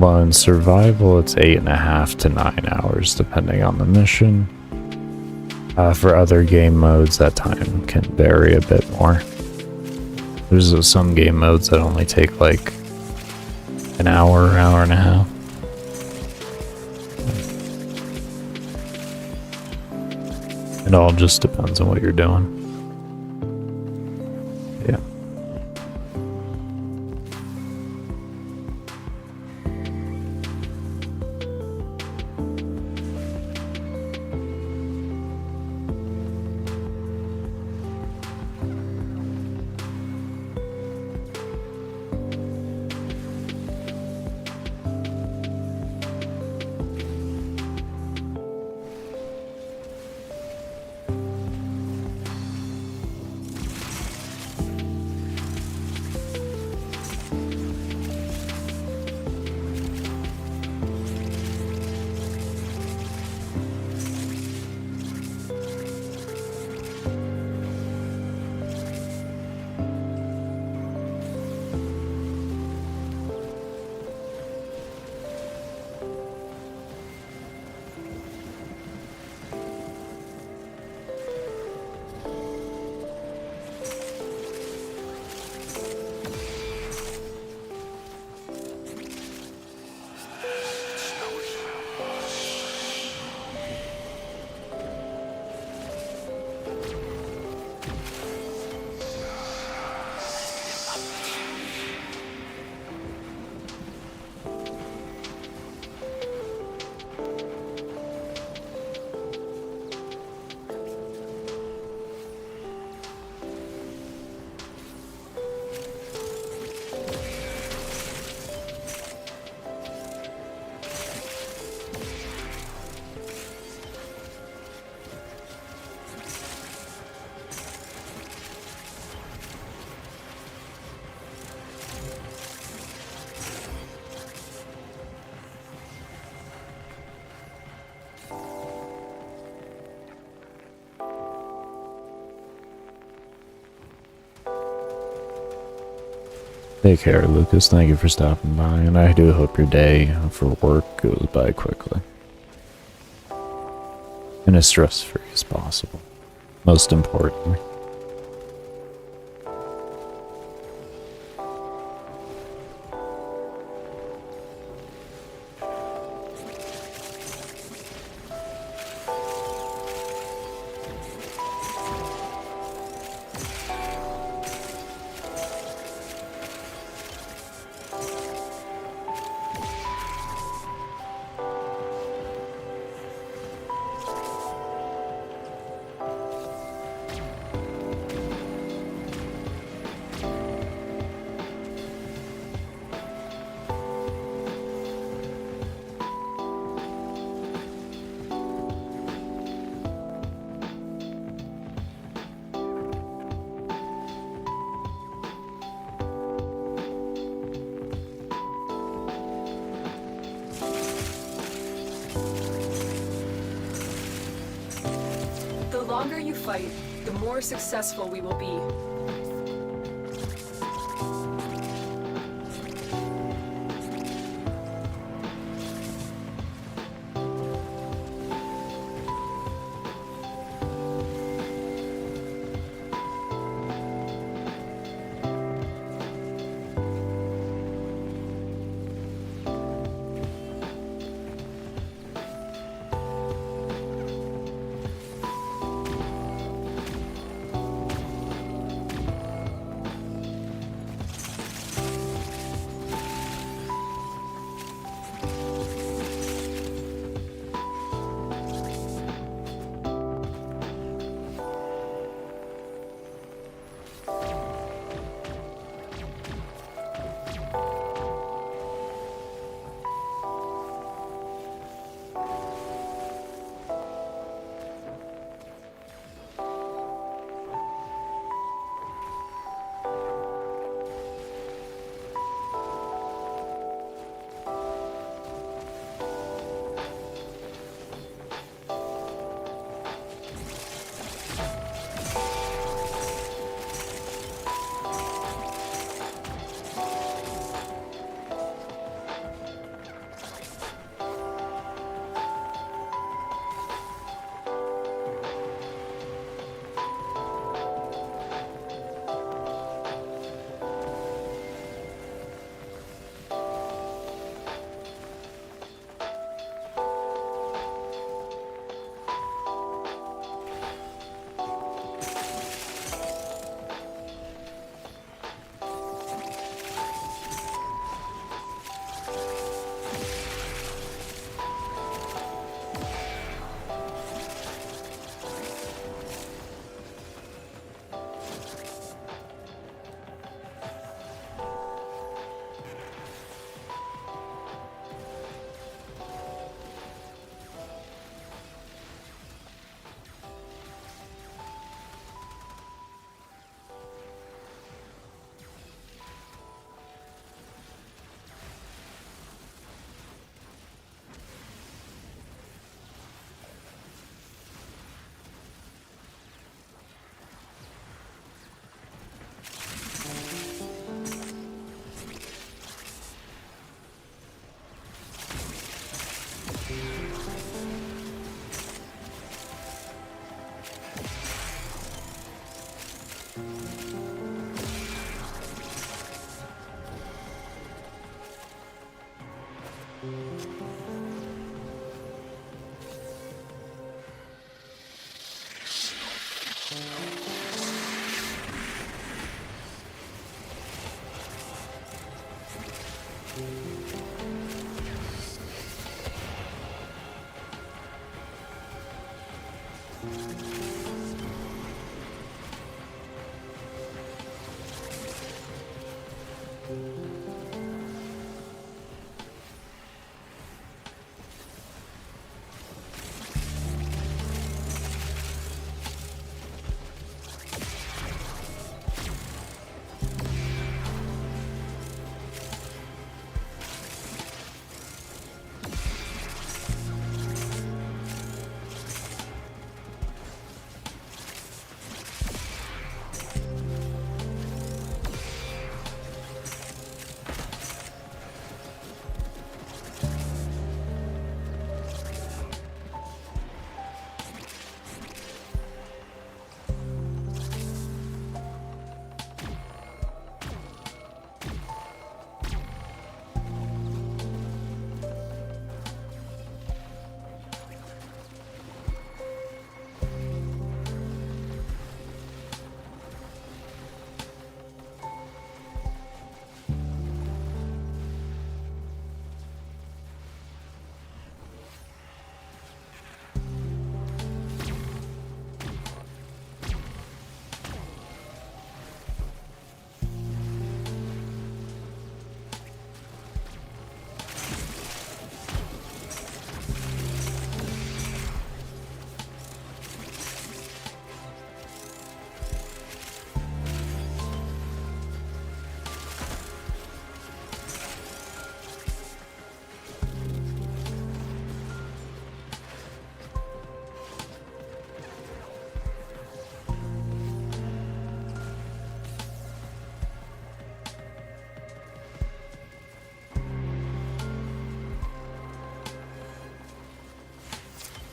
Well, in survival, it's 8.5 to 9 hours, depending on the mission. For other game modes, that time can vary a bit more. There's some game modes that only take like an hour, hour and a half. It all just depends on what you're doing. Yeah. Take care, Lucas. Thank you for stopping by, and I do hope your day for work goes by quickly. And as stress-free as possible. Most importantly. The longer you fight, the more successful we will be.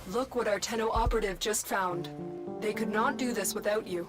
Look what our Tenno operative just found. They could not do this without you.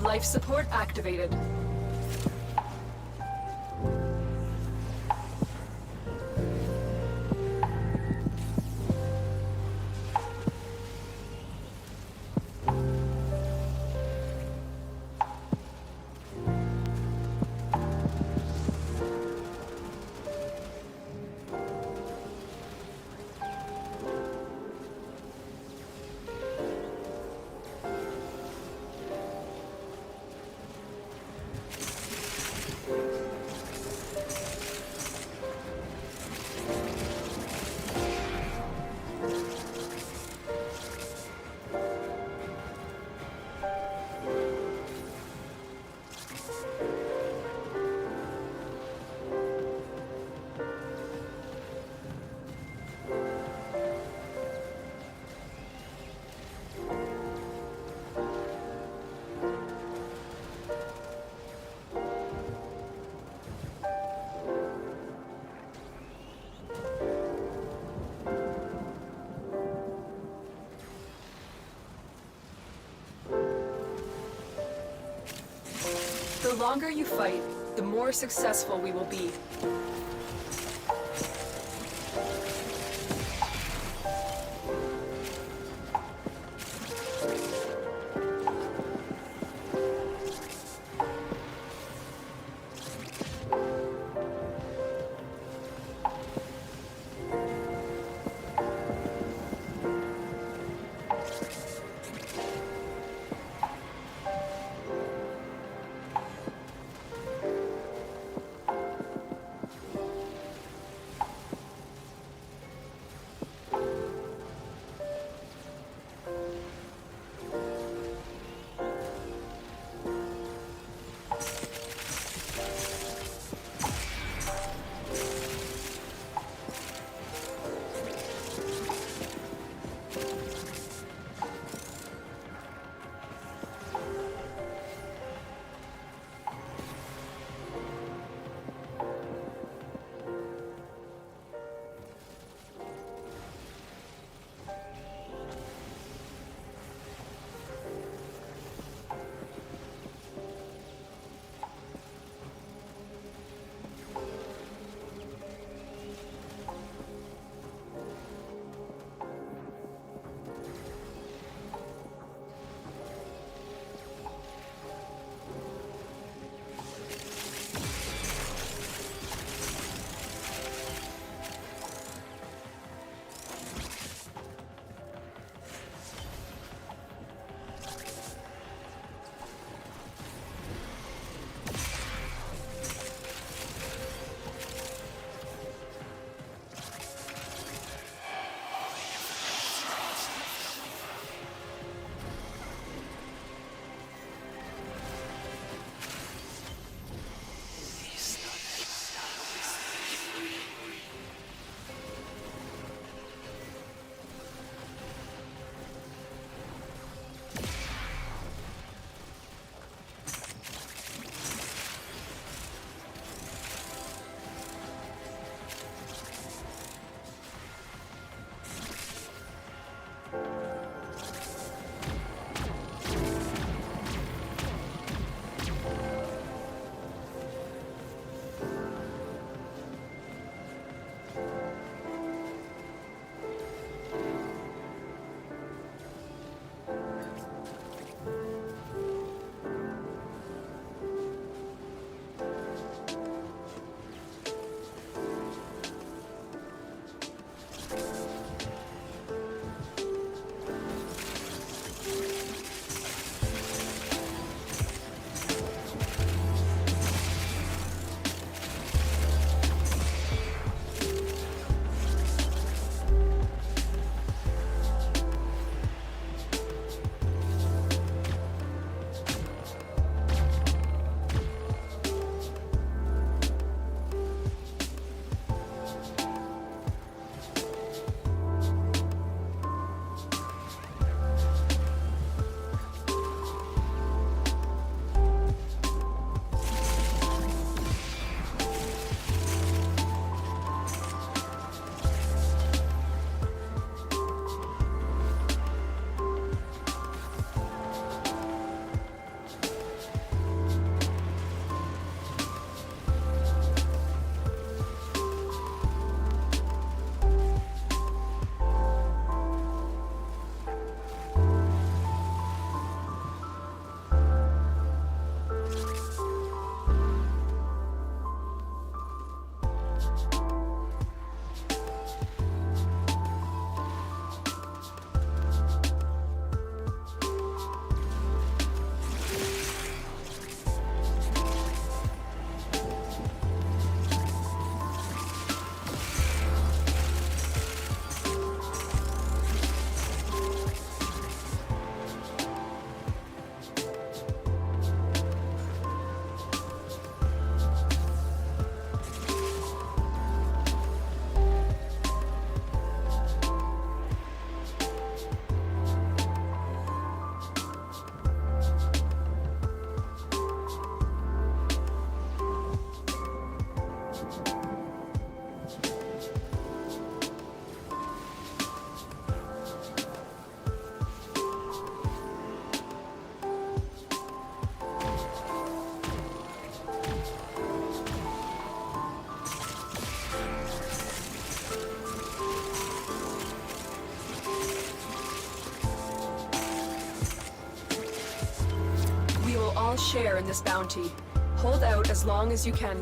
Life support activated. The longer you fight, the more successful we will be. share in this bounty. Hold out as long as you can.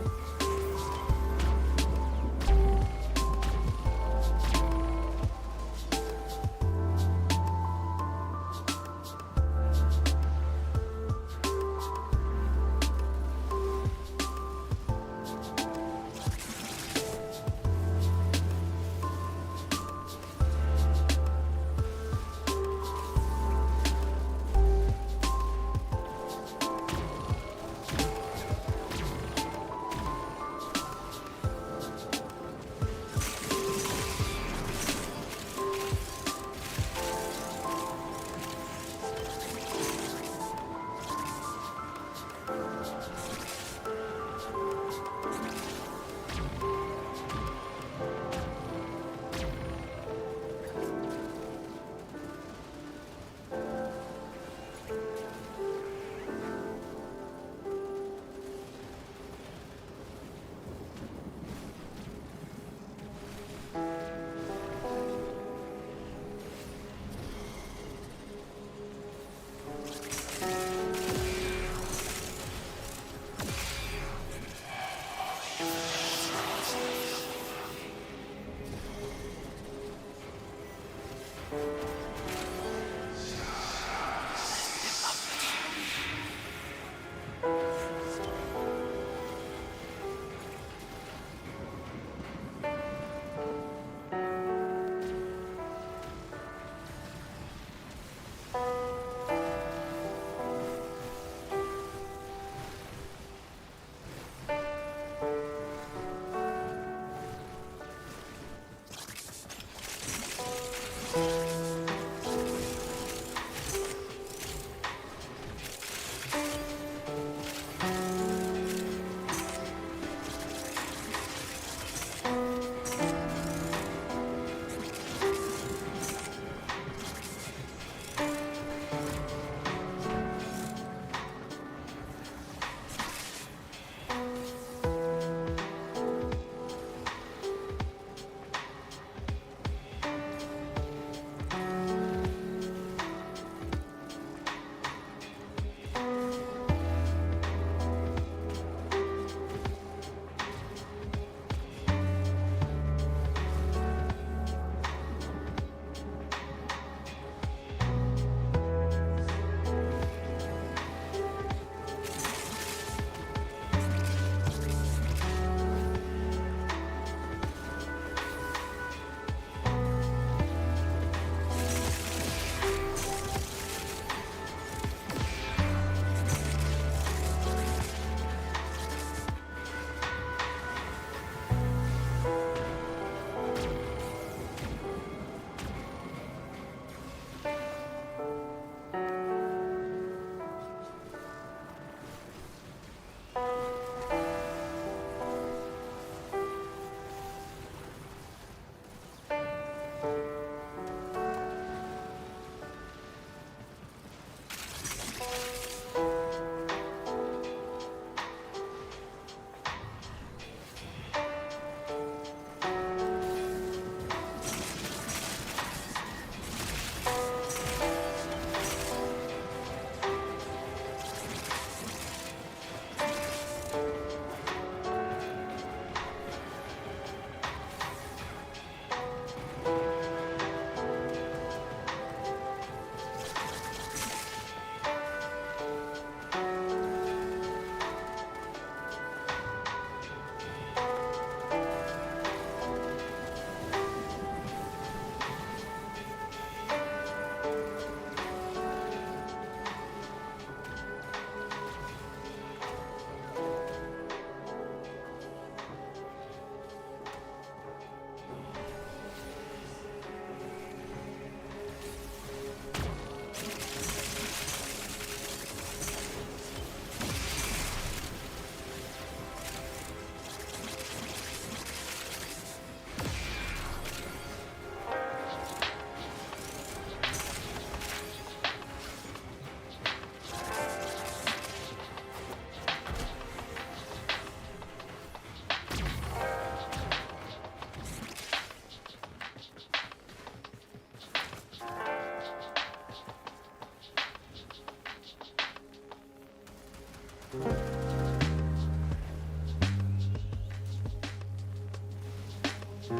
The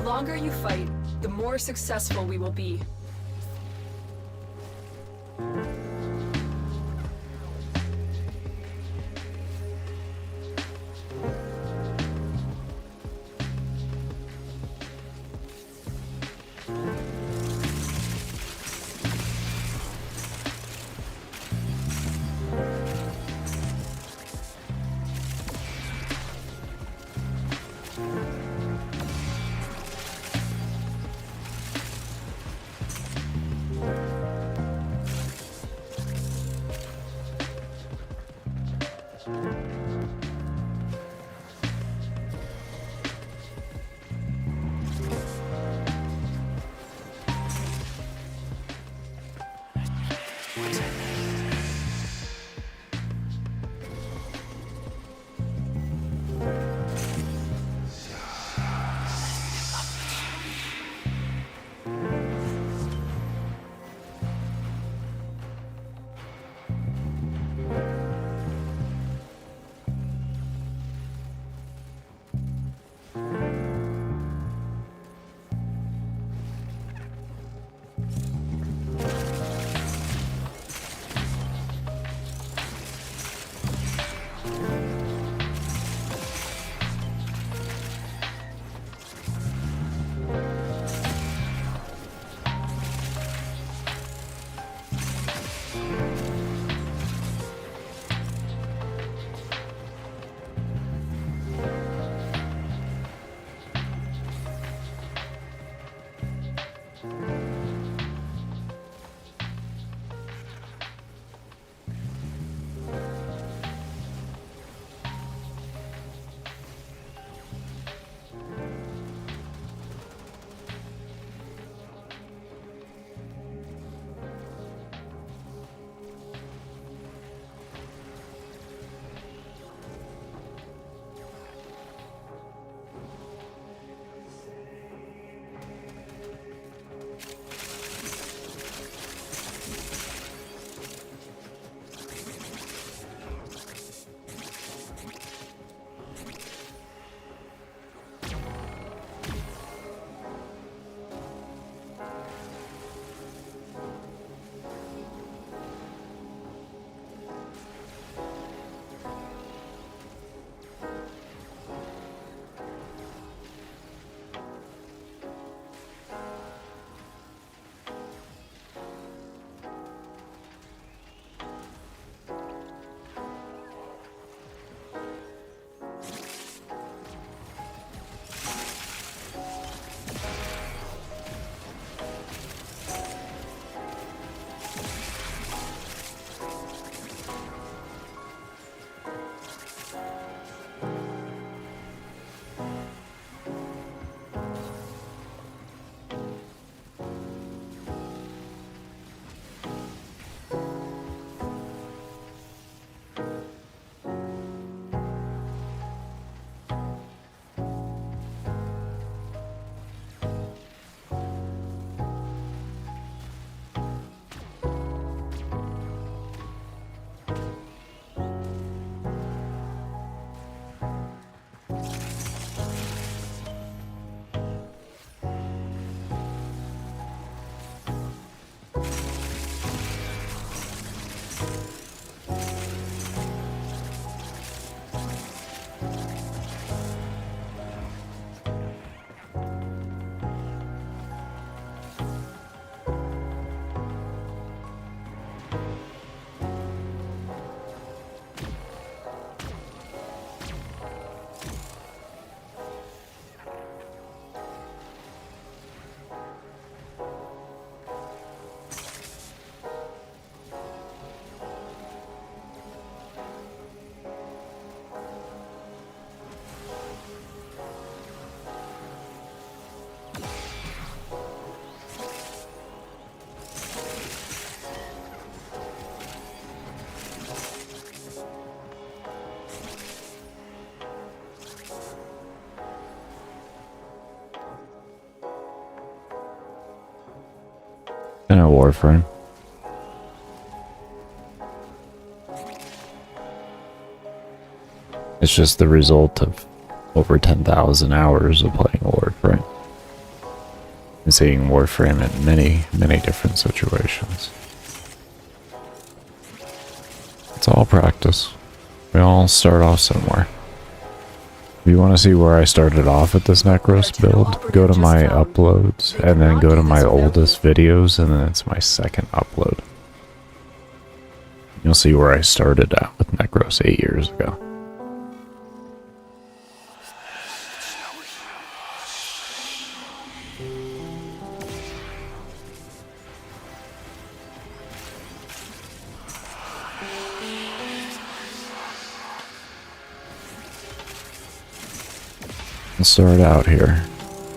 longer you fight, the more successful we will be. In a Warframe. It's just the result of over 10,000 hours of playing Warframe. And seeing Warframe in many, many different situations. It's all practice. We all start off somewhere. If you want to see where I started off with this Nekros build, go to my uploads, and then go to my oldest videos, and then it's my second upload. You'll see where I started out with Nekros 8 years ago. Start out here,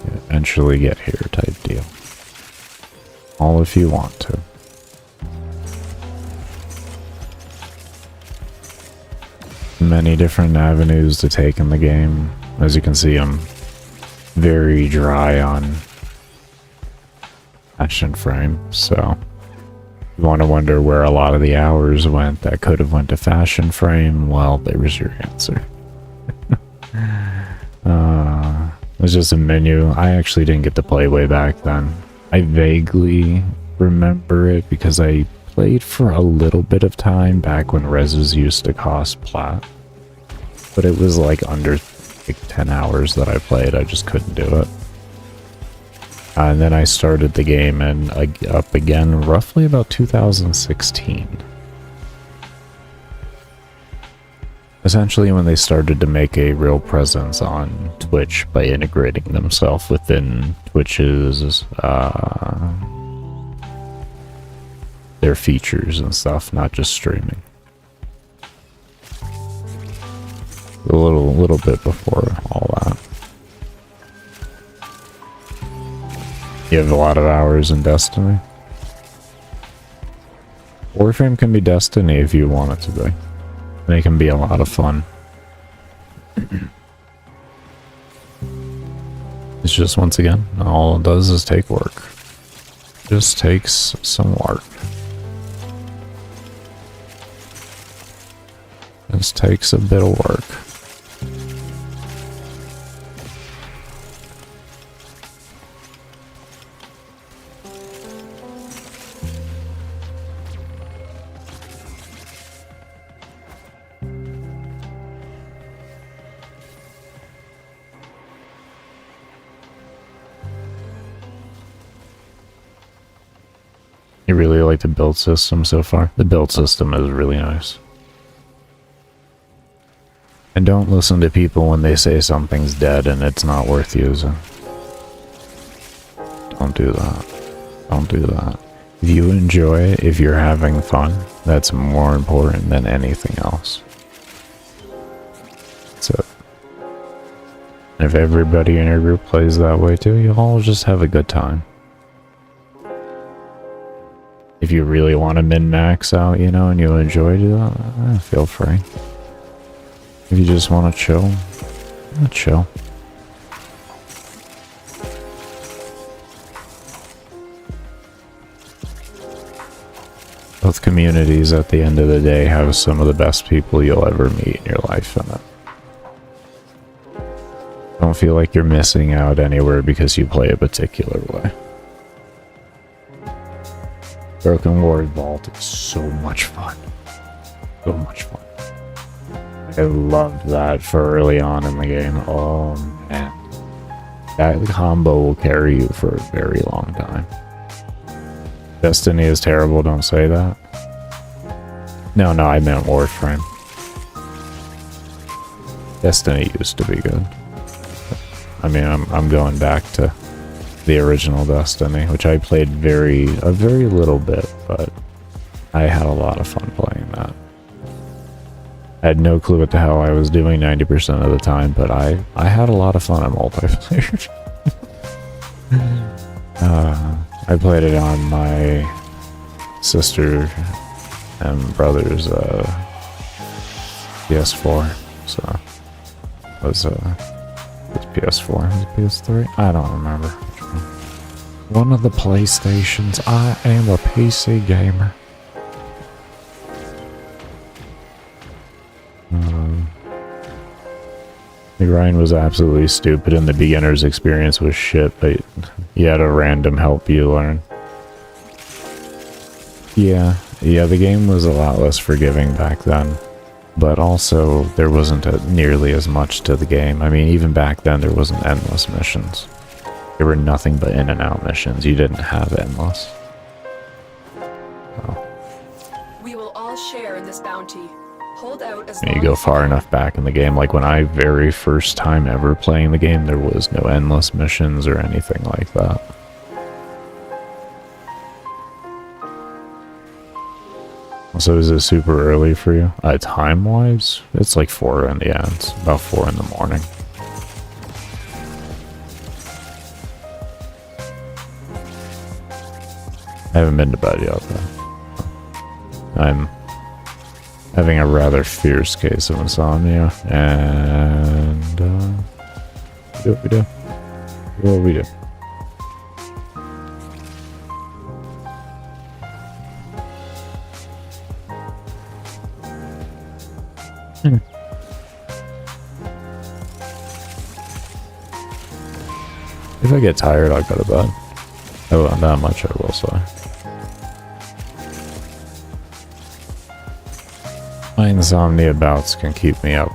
eventually get here type deal. All if you want to. Many different avenues to take in the game. As you can see, I'm very dry on Fashion Frame, so you want to wonder where a lot of the hours went that could have went to Fashion Frame. Well, there's your answer. It was just a menu. I actually didn't get to play way back then. I vaguely remember it because I played for a little bit of time back when reses used to cost plat. But it was like under like 10 hours that I played. I just couldn't do it. And then I started the game and up again roughly about 2016. Essentially when they started to make a real presence on Twitch by integrating themselves within Twitch's their features and stuff, not just streaming. A little bit before all that. You have a lot of hours in Destiny. Warframe can be Destiny if you want it to be. They can be a lot of fun. It's just, once again, all it does is take work. Just takes some work. Just takes a bit of work. You really like the build system so far? The build system is really nice. And don't listen to people when they say something's dead and it's not worth using. Don't do that. Don't do that. If you enjoy it, if you're having fun, that's more important than anything else. So, if everybody in your group plays that way too, you'll all just have a good time. If you really want to min-max out, you know, and you enjoy that, feel free. If you just want to chill, chill. Both communities at the end of the day have some of the best people you'll ever meet in your life in it. Don't feel like you're missing out anywhere because you play a particular way. Broken Ward Vault is so much fun. So much fun. I loved that for early on in the game. Oh man. That combo will carry you for a very long time. Destiny is terrible, don't say that. No, I meant Warframe. Destiny used to be good. I mean, I'm going back to the original Destiny, which I played a very little bit, but I had a lot of fun playing that. I had no clue what the hell I was doing 90% of the time, but I had a lot of fun at multiplayer. I played it on my sister and brother's PS4, so it was PS4, was it PS3? I don't remember. One of the PlayStations. I am a PC gamer. The grind was absolutely stupid and the beginner's experience was shit, but you had a random help you learn. Yeah, the game was a lot less forgiving back then. But also, there wasn't nearly as much to the game. I mean, even back then, there wasn't endless missions. There were nothing but in and out missions. You didn't have endless. Oh. We will all share in this bounty. Hold out as And long you go as far can. enough back in the game. Like when I very first time ever playing the game, there was no endless missions or anything like that. So is it super early for you? Time-wise, it's like 4 in the end. It's about 4 in the morning. I haven't been to bed yet, though. I'm having a rather fierce case of insomnia, and do what we do. Do what we do. If I get tired, I'll go to bed. Oh, not much, I will say. My insomnia bouts can keep me up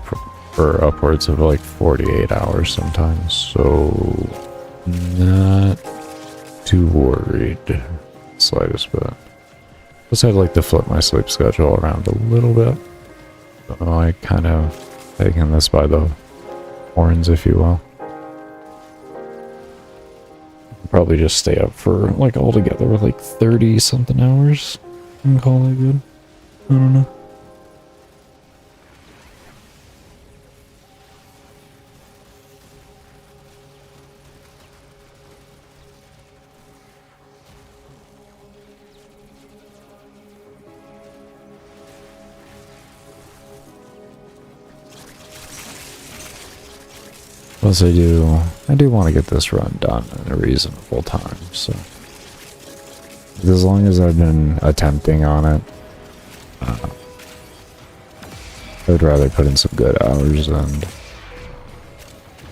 for upwards of like 48 hours sometimes, so not too worried. Slightest bit. Plus, I'd like to flip my sleep schedule around a little bit. So I kind of taking this by the horns, if you will. Probably just stay up for like altogether like 30 something hours and call it good. I don't know. Plus I do want to get this run done in a reasonable time, so as long as I've been attempting on it, I would rather put in some good hours and,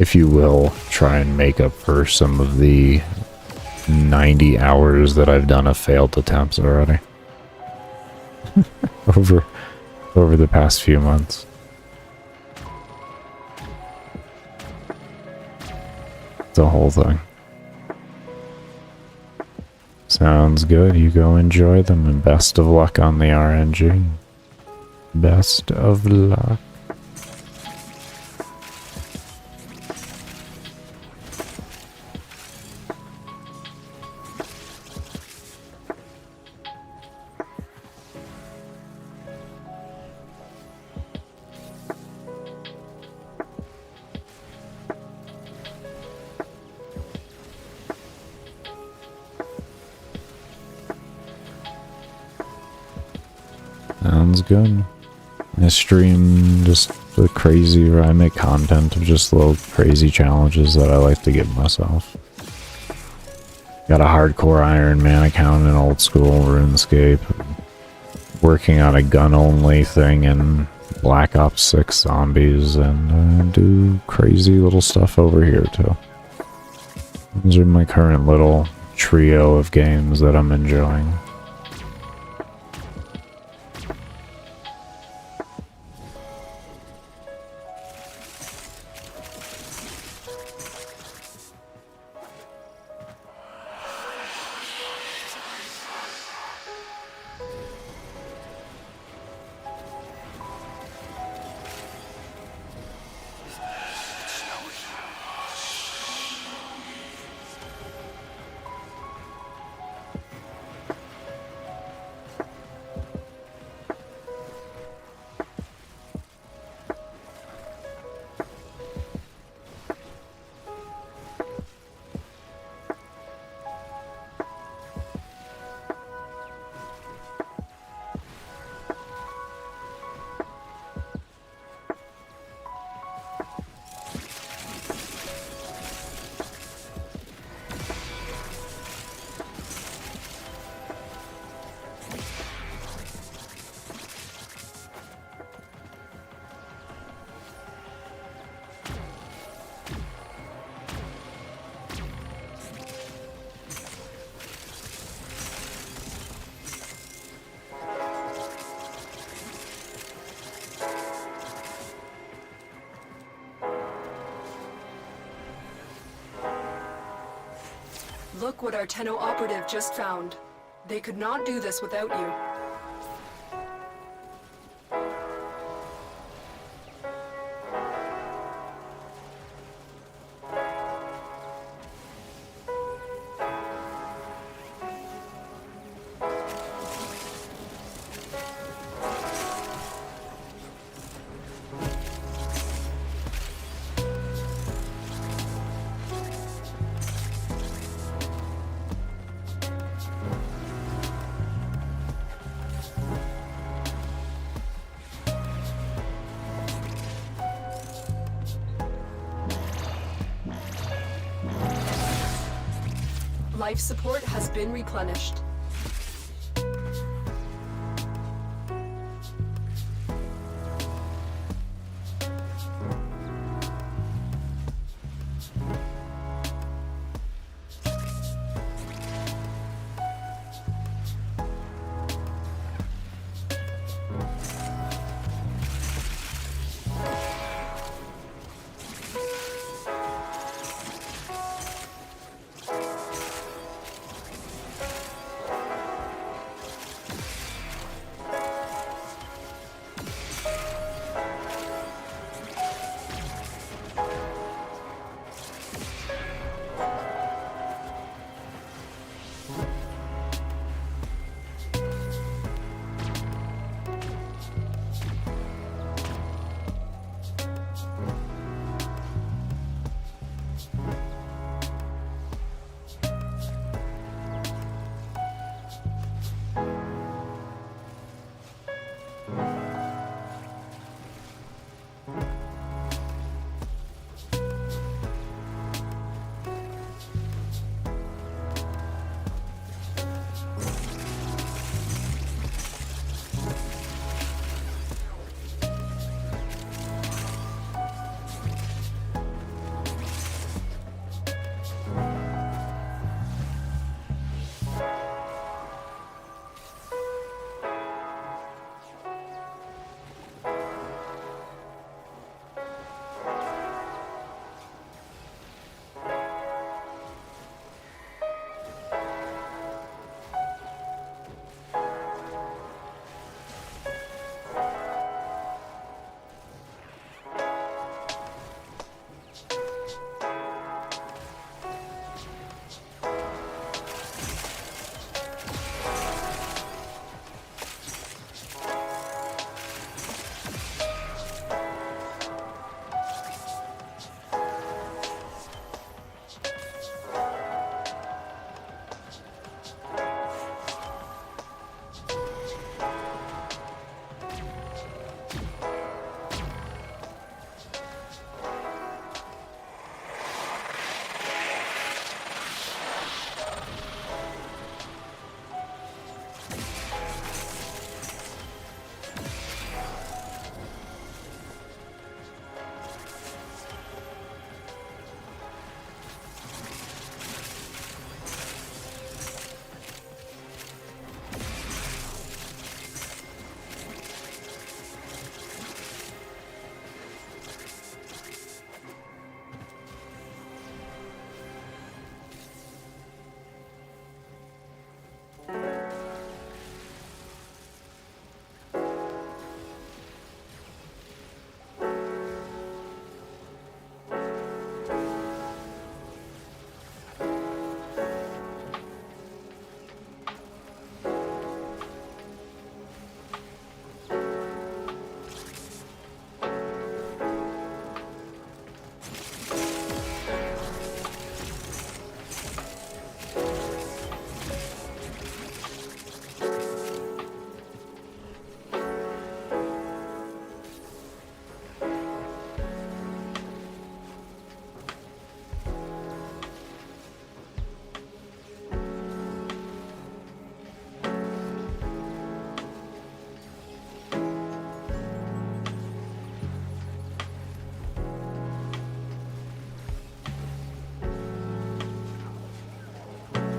if you will, try and make up for some of the 90 hours that I've done of failed attempts already over the past few months. The whole thing. Sounds good. You go enjoy them, and best of luck on the RNG. Best of luck. Sounds good. I stream just the crazy, or I make content of just little crazy challenges that I like to give myself. Got a hardcore Iron Man account in old school RuneScape. Working on a gun-only thing in Black Ops 6 Zombies, and do crazy little stuff over here too. Those are my current little trio of games that I'm enjoying. Look what our Tenno operative just found. They could not do this without you. Life support has been replenished.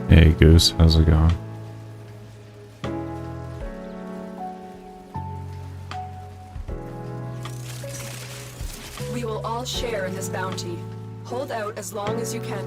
Hey Goose, how's it going? We will all share in this bounty. Hold out as long as you can.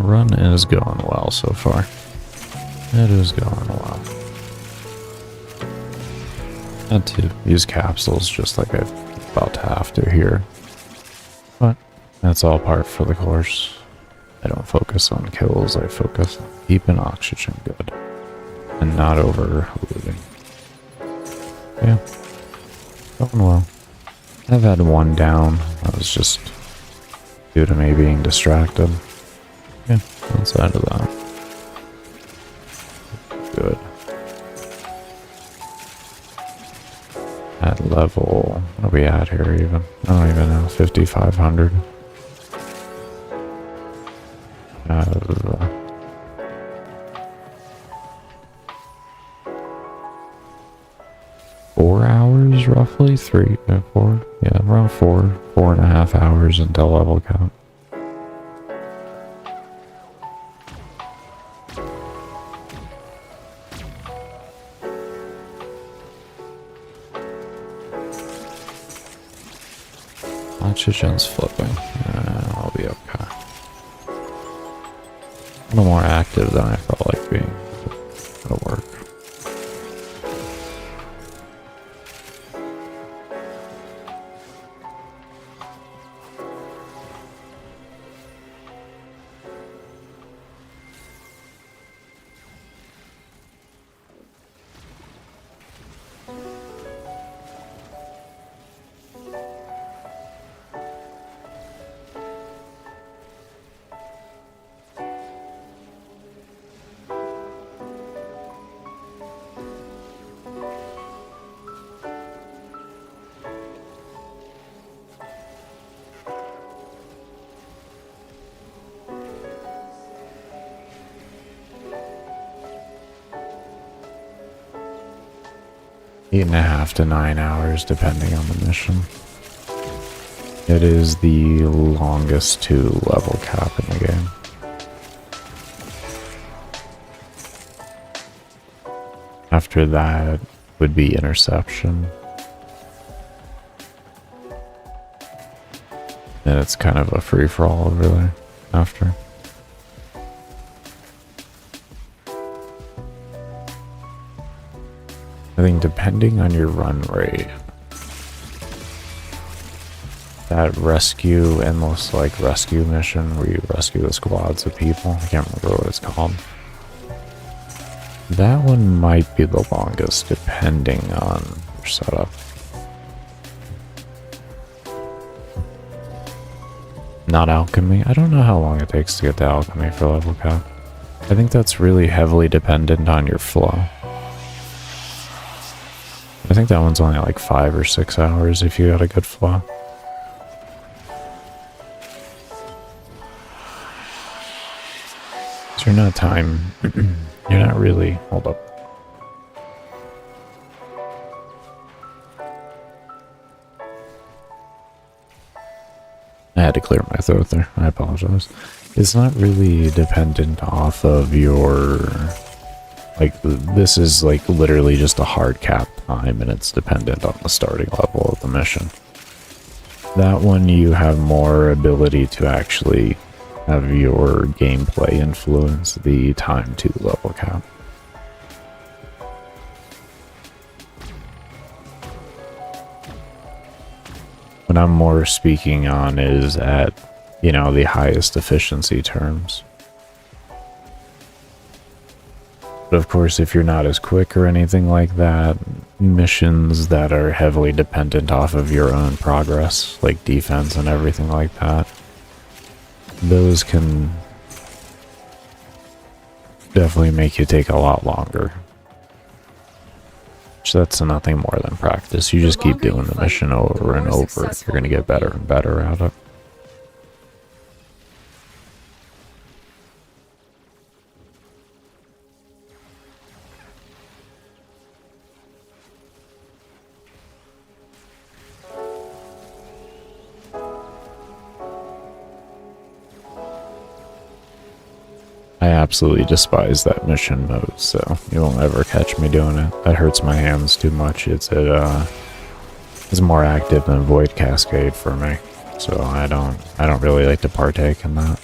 run is going well so far. It is going well. Had to use capsules just like I'm about to have to here. But that's all part for the course. I don't focus on kills, I focus on keeping oxygen good. And not overloading. Yeah. Going well. I've had one down. That was just due to me being distracted. Yeah, outside of that. Good. At level, what are we at here even? I don't even know, 5,500. 4 hours roughly? 3, 4? Yeah, around 4.5 hours until level cap. Oxygen's flipping. I'll be okay. A little more active than I felt like being. It'll work. Eight and a half to 9 hours, depending on the mission. It is the longest to level cap in the game. After that would be interception. And it's kind of a free-for-all over there after. I think depending on your run rate, that rescue, endless like rescue mission where you rescue the squads of people, I can't remember what it's called. That one might be the longest depending on your setup. Not alchemy. I don't know how long it takes to get to alchemy for level cap. I think that's really heavily dependent on your flow. I think that one's only like 5 or 6 hours if you got a good flow. So you're not you're not really, hold up. I had to clear my throat there, I apologize. It's not really dependent off of your, like, this is like literally just a hard cap time and it's dependent on the starting level of the mission. That one you have more ability to actually have your gameplay influence the time to level cap. What I'm more speaking on is at, you know, the highest efficiency terms. But of course, if you're not as quick or anything like that, missions that are heavily dependent off of your own progress, like defense and everything like that, those can definitely make you take a lot longer. So that's nothing more than practice. You just keep doing the mission over and over. You're going to get better and better at it. I absolutely despise that mission mode, so you won't ever catch me doing it. That hurts my hands too much. It's more active than Void Cascade for me, so I don't really like to partake in that.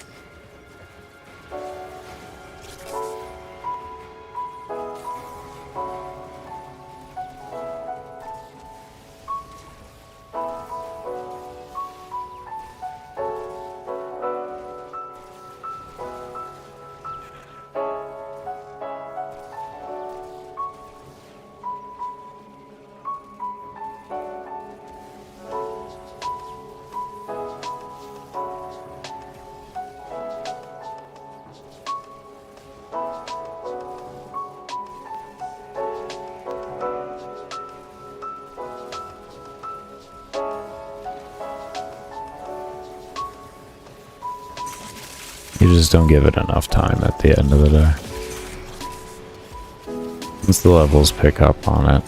You just don't give it enough time at the end of the day. Once the levels pick up on it.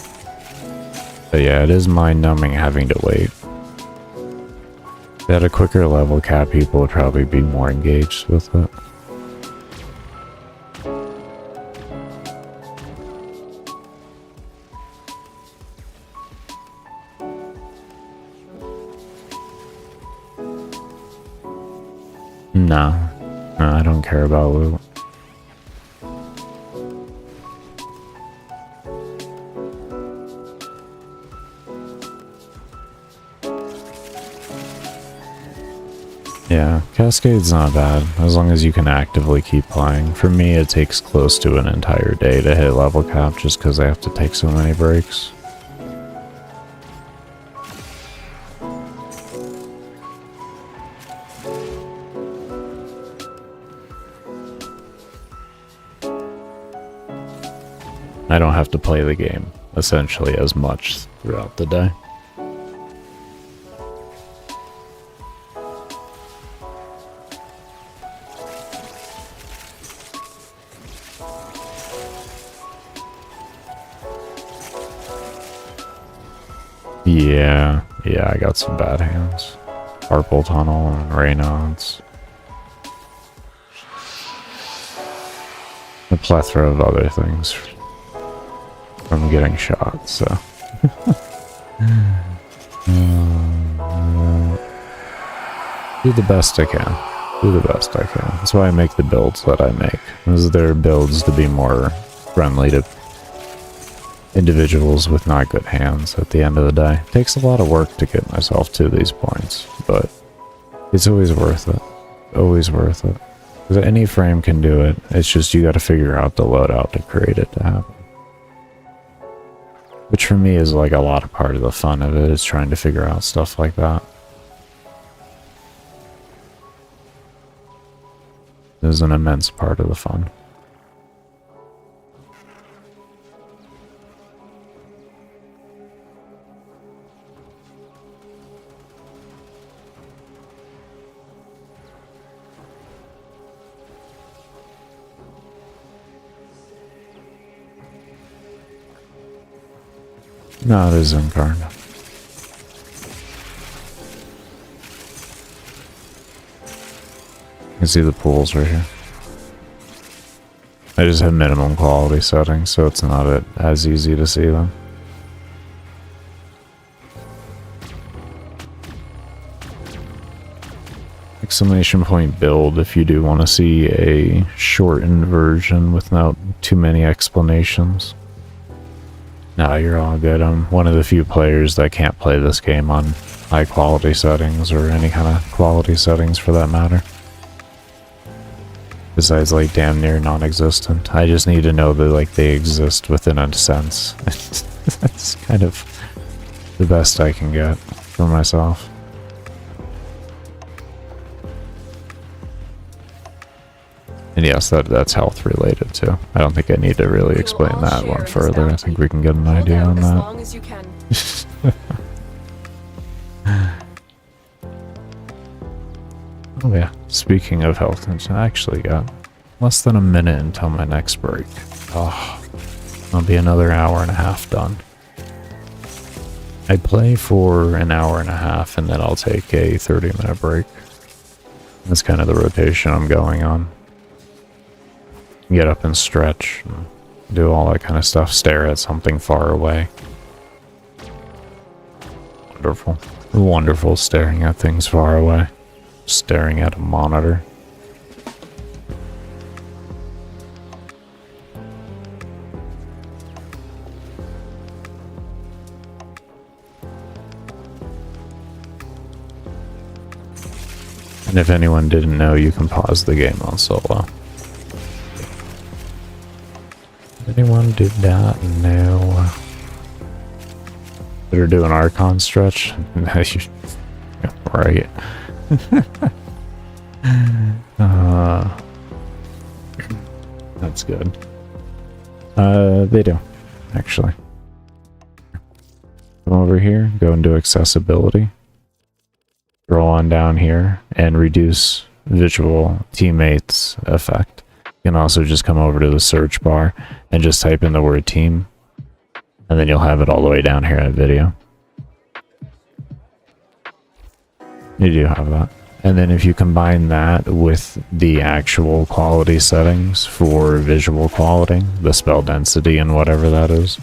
But yeah, it is mind-numbing having to wait. If they had a quicker level cap, people would probably be more engaged with it. No, I don't care about loot. Yeah, Cascade's not bad, as long as you can actively keep playing. For me, it takes close to an entire day to hit level cap just because I have to take so many breaks. I don't have to play the game, essentially, as much throughout the day. Yeah, I got some bad hands. Carpal tunnel and Raynaud's. A plethora of other things from getting shot, so. Do the best I can. Do the best I can. That's why I make the builds that I make. They're builds to be more friendly to individuals with not good hands at the end of the day. It takes a lot of work to get myself to these points, but it's always worth it. Always worth it. Because any frame can do it. It's just you gotta figure out the loadout to create it to happen. Which for me is like a lot of part of the fun of it, is trying to figure out stuff like that. It is an immense part of the fun. No, it is incarnate. You can see the pools right here. I just have minimum quality settings, so it's not as easy to see them. Exclamation point build if you do want to see a shortened version without too many explanations. No, you're all good. I'm one of the few players that can't play this game on high quality settings or any kind of quality settings for that matter. Besides like damn near non-existent. I just need to know that like they exist within a sense. That's kind of the best I can get for myself. And yes, that's health related too. I don't think I need to really explain that one further. I think we can get an idea on that. As long as you can. Oh yeah, speaking of health, I actually got less than a minute until my next break. Oh, I'll be another hour and a half done. I play for an hour and a half and then I'll take a 30-minute break. That's kind of the rotation I'm going on. Get up and stretch, and do all that kind of stuff, stare at something far away. Wonderful. Wonderful staring at things far away. Staring at a monitor. And if anyone didn't know, you can pause the game on solo. Anyone did not know. They're doing Archon stretch? Right. That's good. They do, actually. Come over here, go into accessibility. Scroll on down here and reduce visual teammates effect. You can also just come over to the search bar and just type in the word team, and then you'll have it all the way down here in video. You do have that. And then if you combine that with the actual quality settings for visual quality, the spell density and whatever that is,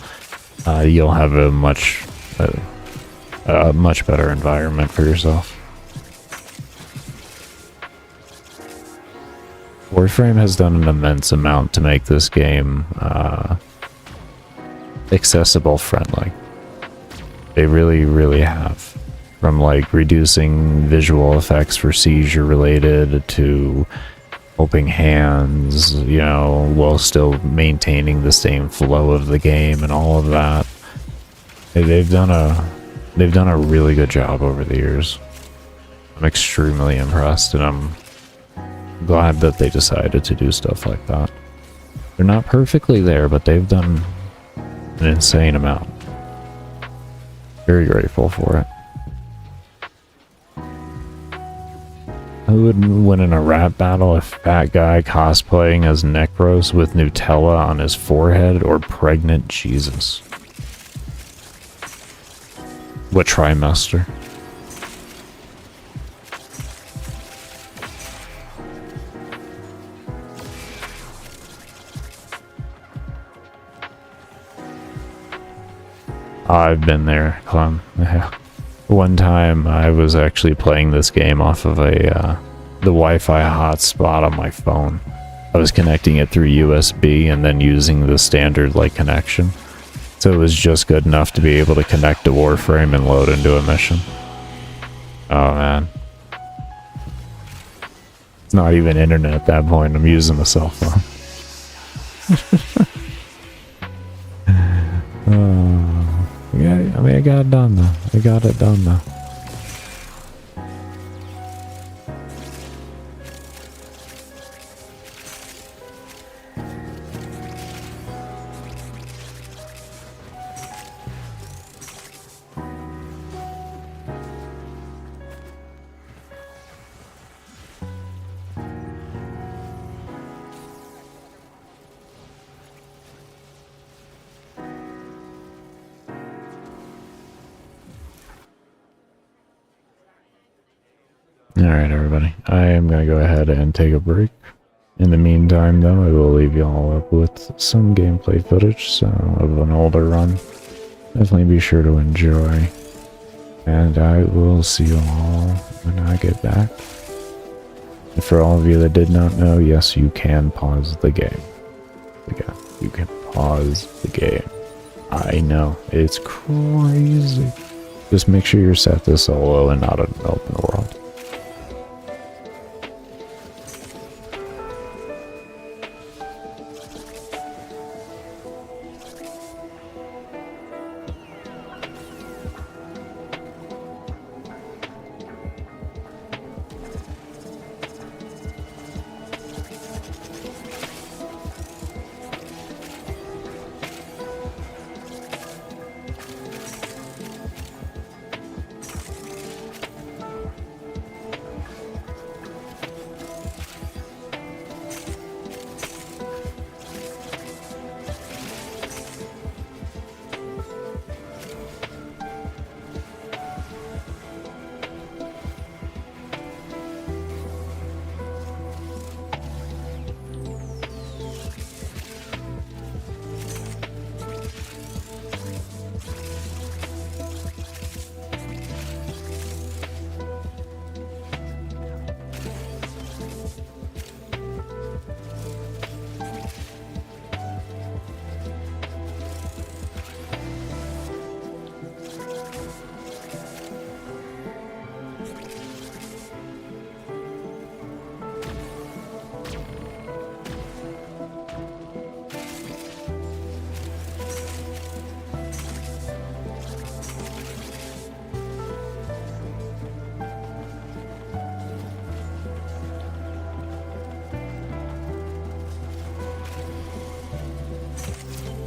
you'll have a much better environment for yourself. Warframe has done an immense amount to make this game accessible friendly. They really, really have. From like reducing visual effects for seizure related to helping hands, you know, while still maintaining the same flow of the game and all of that. They've done a really good job over the years. I'm extremely impressed, and I'm glad that they decided to do stuff like that. They're not perfectly there, but they've done an insane amount. Very grateful for it. Who would win in a rap battle? A fat guy cosplaying as Nekros with Nutella on his forehead, or pregnant Jesus? What trimester? I've been there, Clem. Yeah. One time I was actually playing this game off of the Wi-Fi hotspot on my phone. I was connecting it through USB and then using the standard like connection. So it was just good enough to be able to connect to Warframe and load into a mission. Oh man. It's not even internet at that point, I'm using a cell phone. Yeah, I mean, I got it done though. I got it done though. Alright everybody, I am going to go ahead and take a break. In the meantime though, I will leave you all up with some gameplay footage of an older run. Definitely be sure to enjoy. And I will see you all when I get back. And for all of you that did not know, yes, you can pause the game. Again, you can pause the game. I know, it's crazy. Just make sure you're set to solo and not an open world.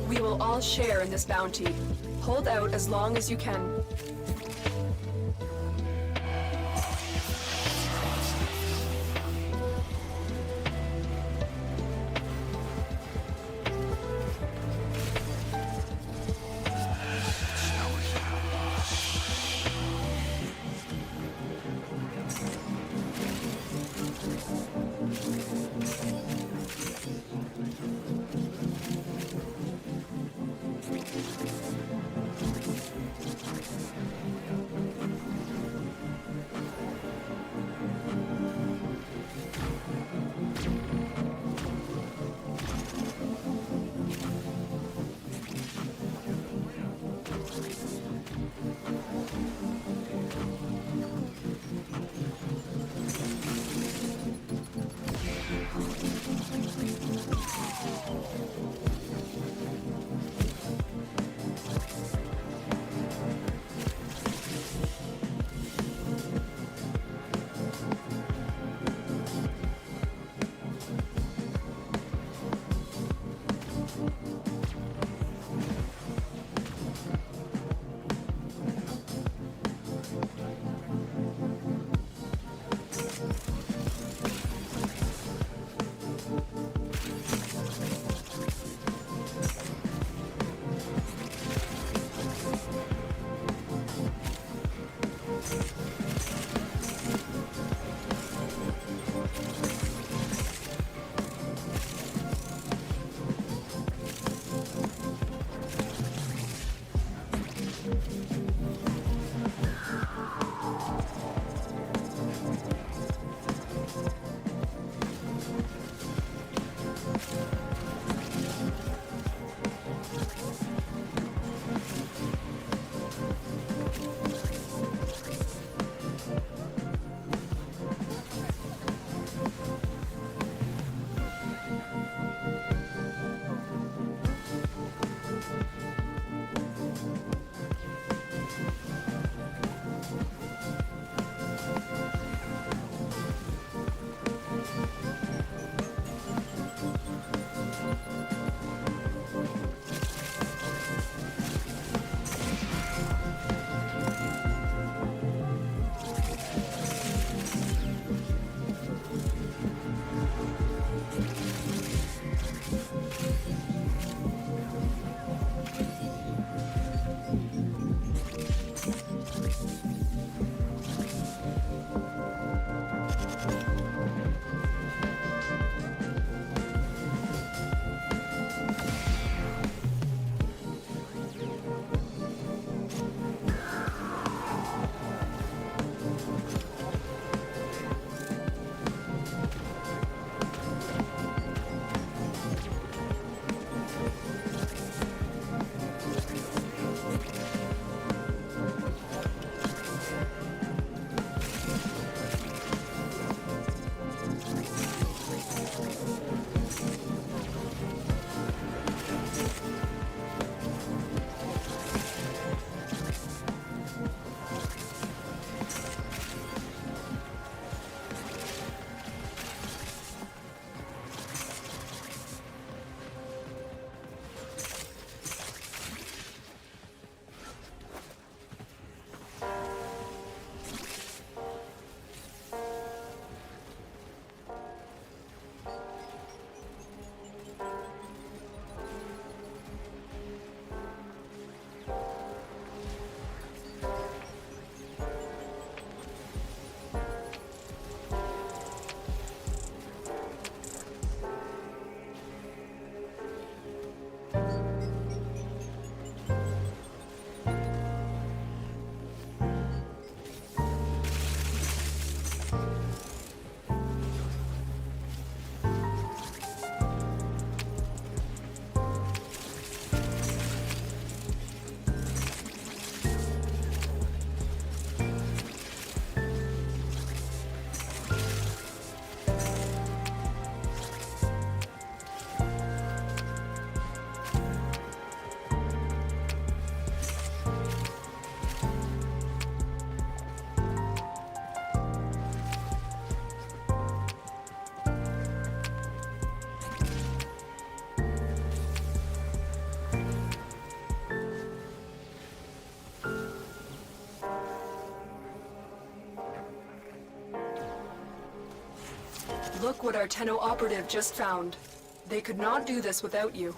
We will all share in this bounty. Hold out as long as you can. Look what our Tenno operative just found. They could not do this without you.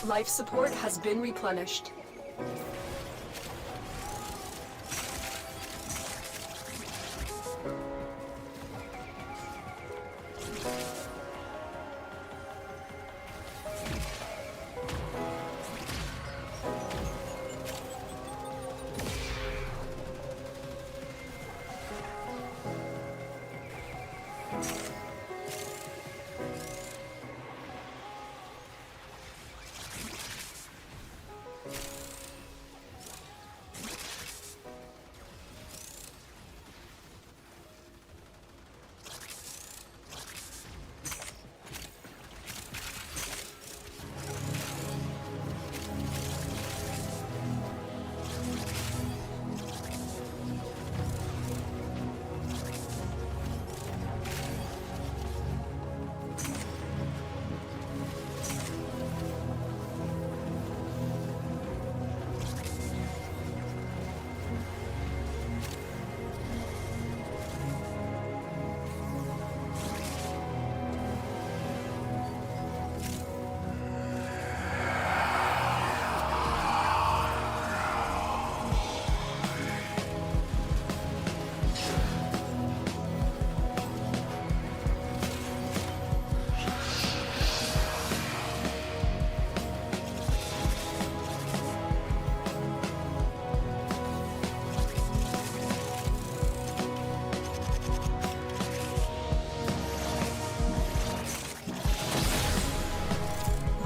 Life support has been replenished.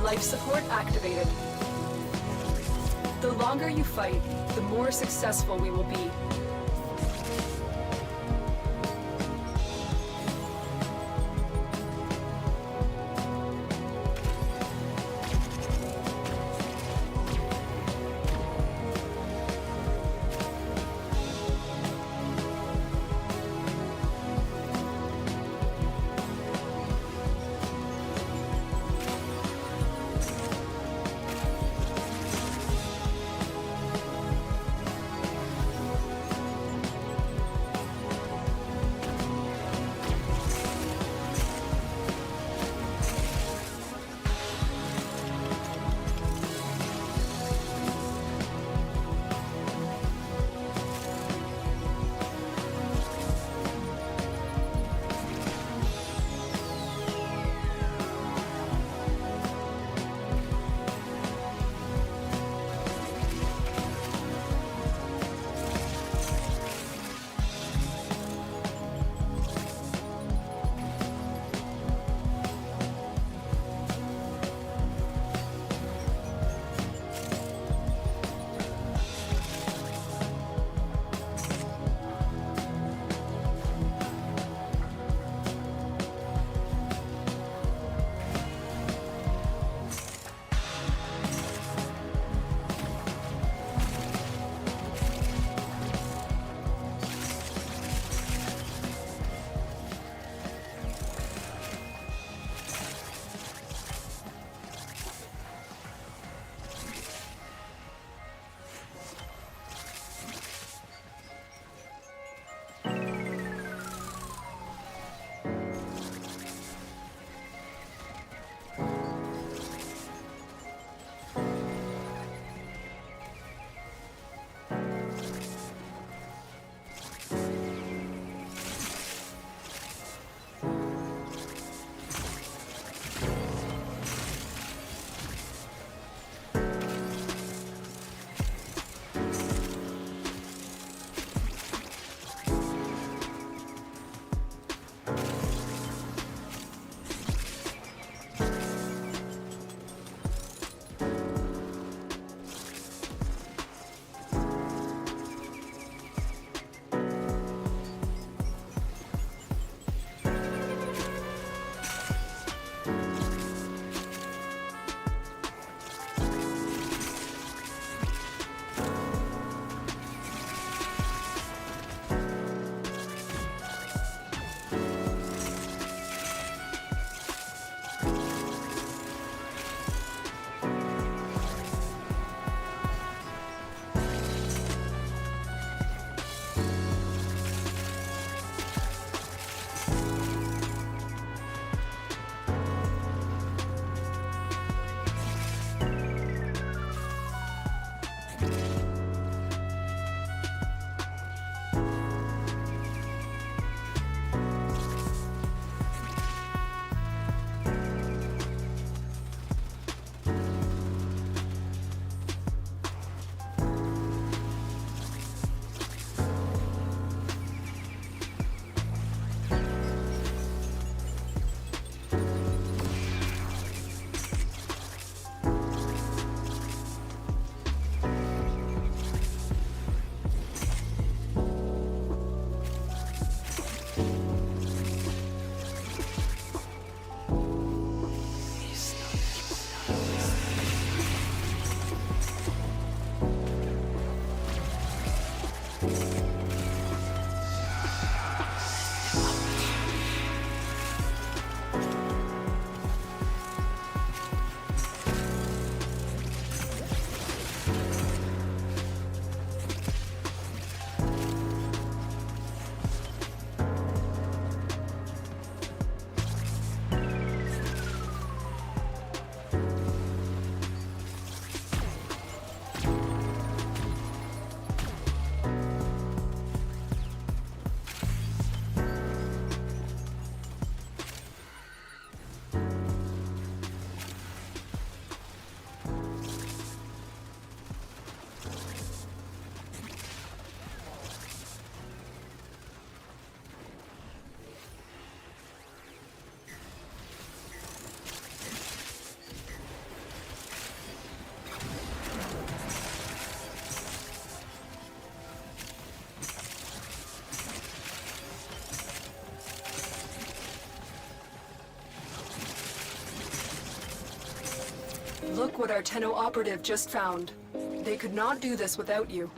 Life support activated. The longer you fight, the more successful we will be. Look what our Tenno operative just found. They could not do this without you.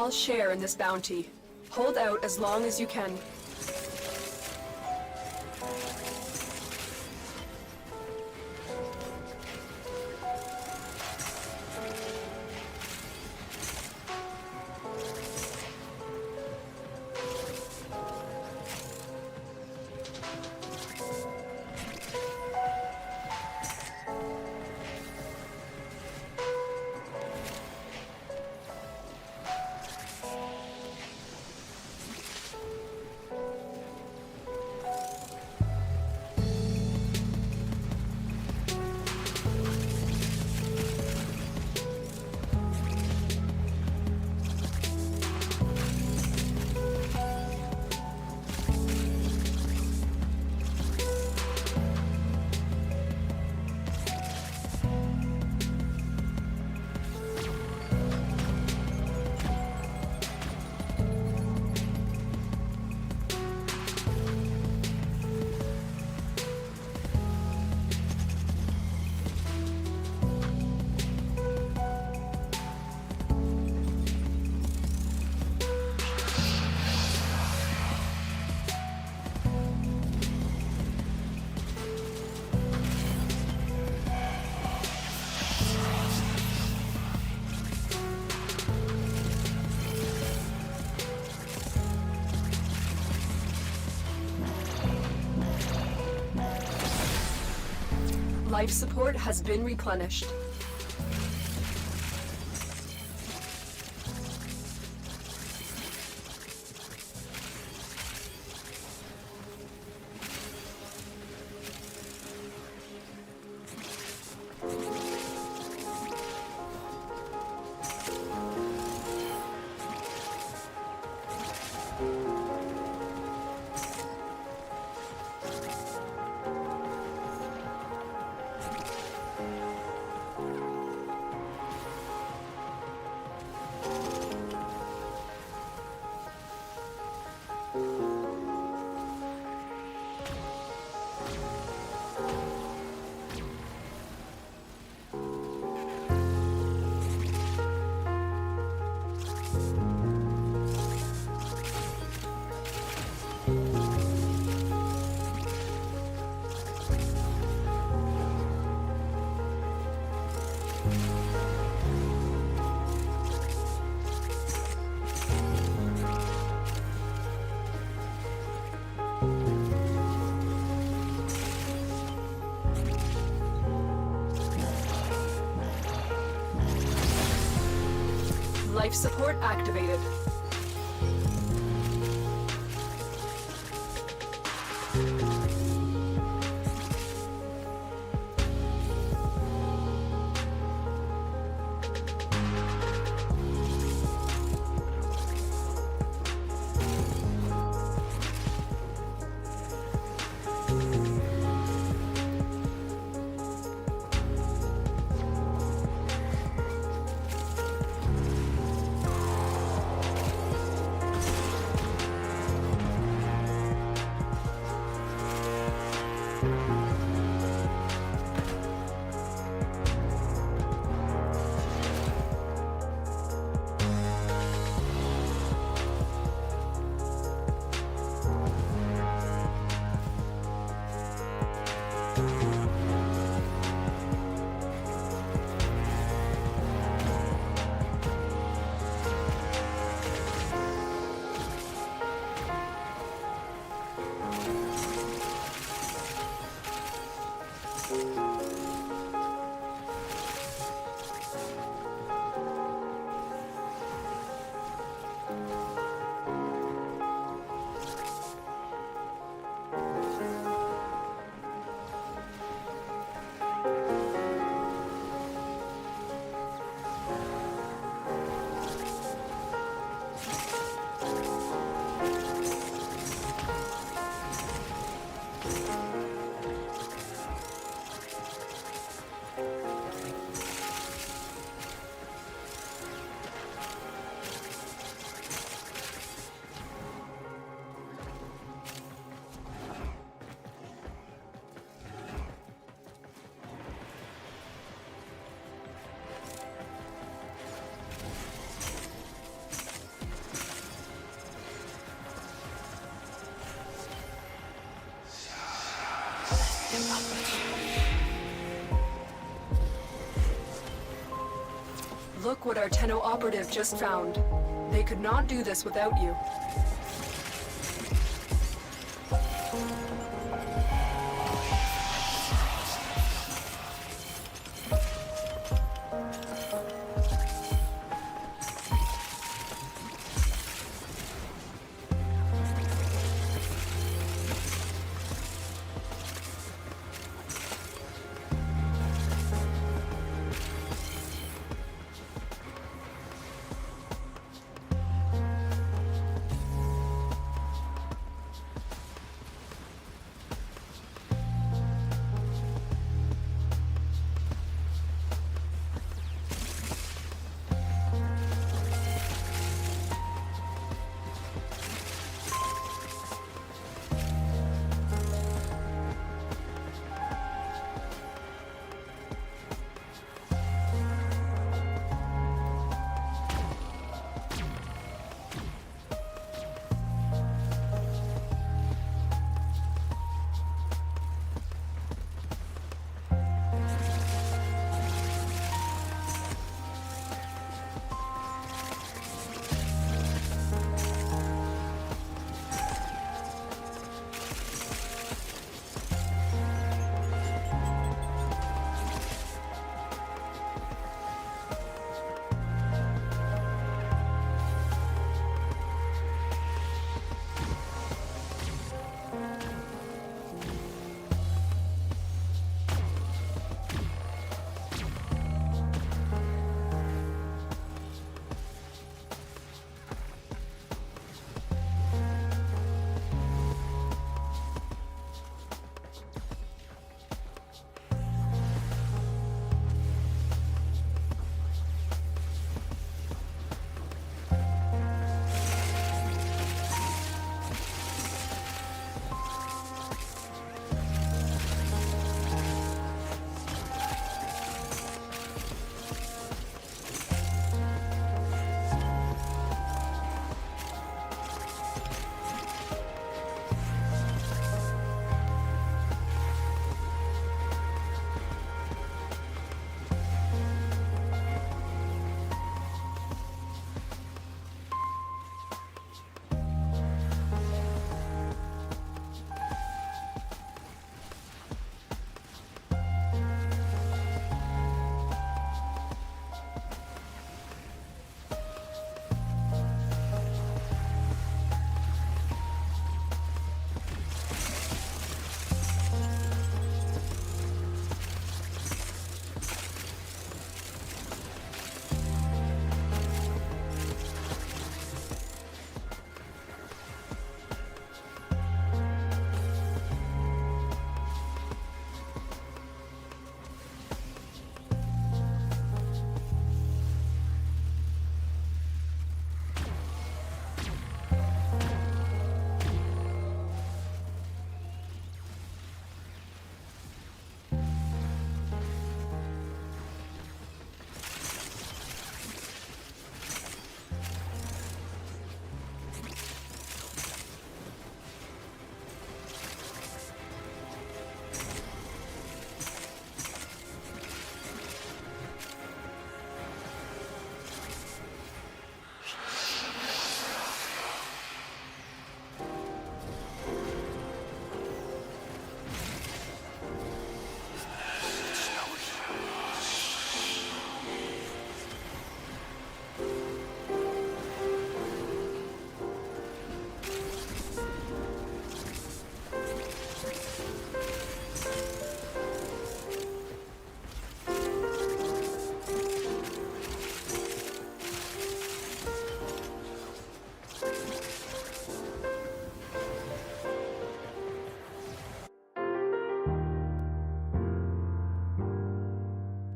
all share in this bounty. Hold out as long as you can. Life support has been replenished. Life support activated. Look what our Tenno operative just found. They could not do this without you.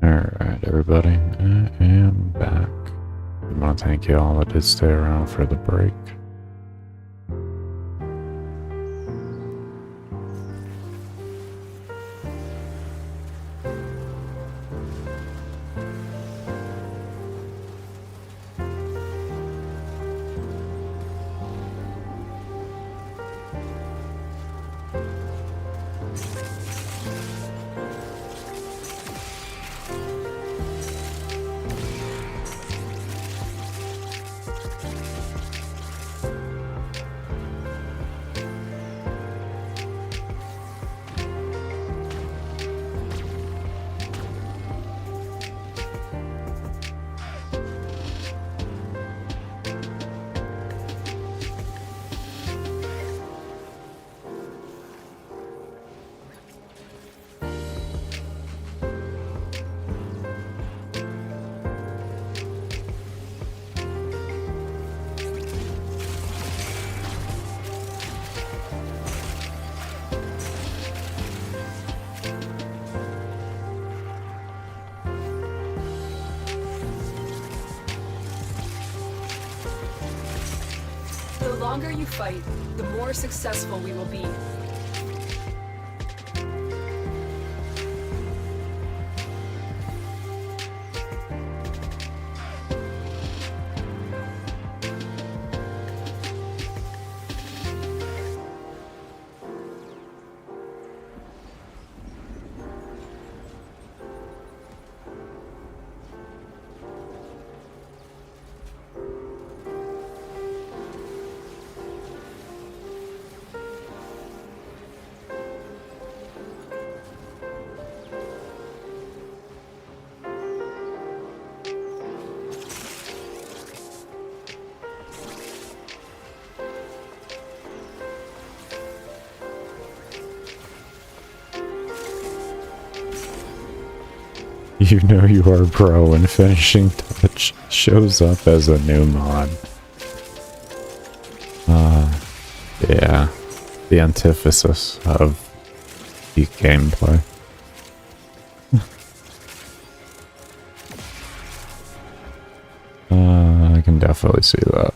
Alright, everybody, I am back. I want to thank you all that did stay around for the break. longer you fight, the more successful we will be. You know you are pro when finishing touch shows up as a new mod. Yeah. The antithesis of peak gameplay. I can definitely see that.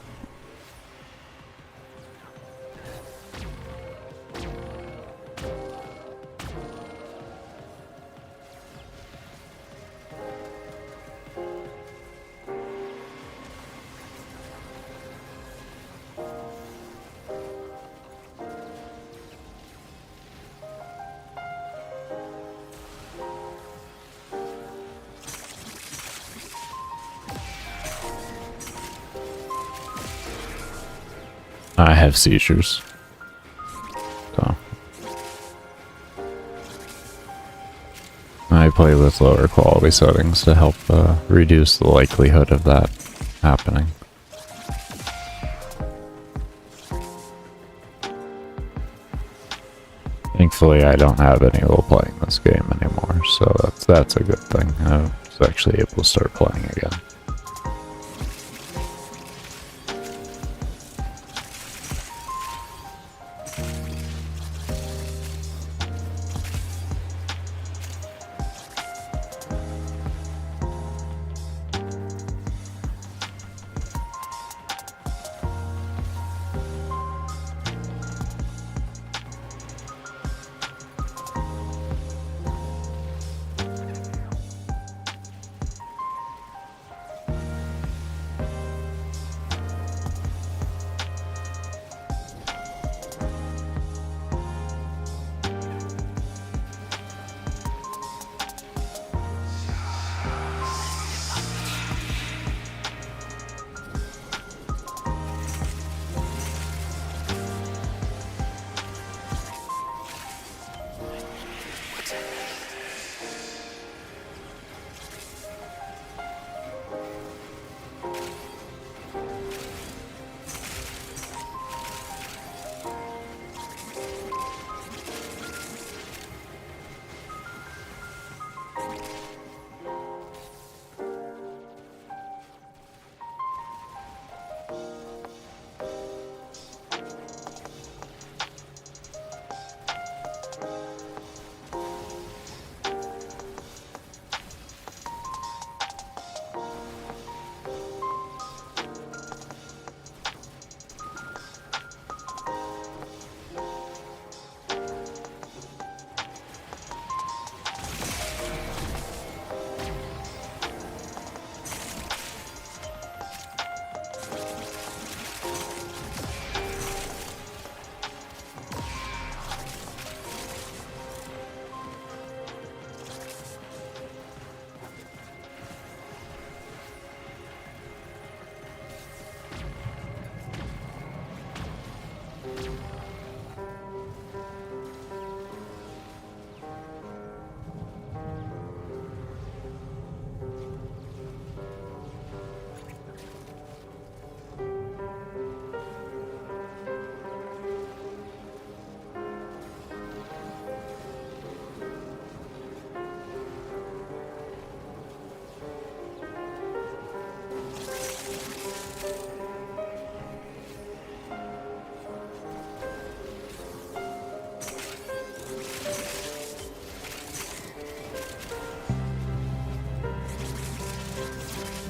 I have seizures. So I play with lower quality settings to help reduce the likelihood of that happening. Thankfully, I don't have any while playing this game anymore, so that's a good thing. I was actually able to start playing again.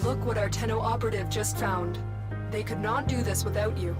Look what our Tenno operative just found. They could not do this without you.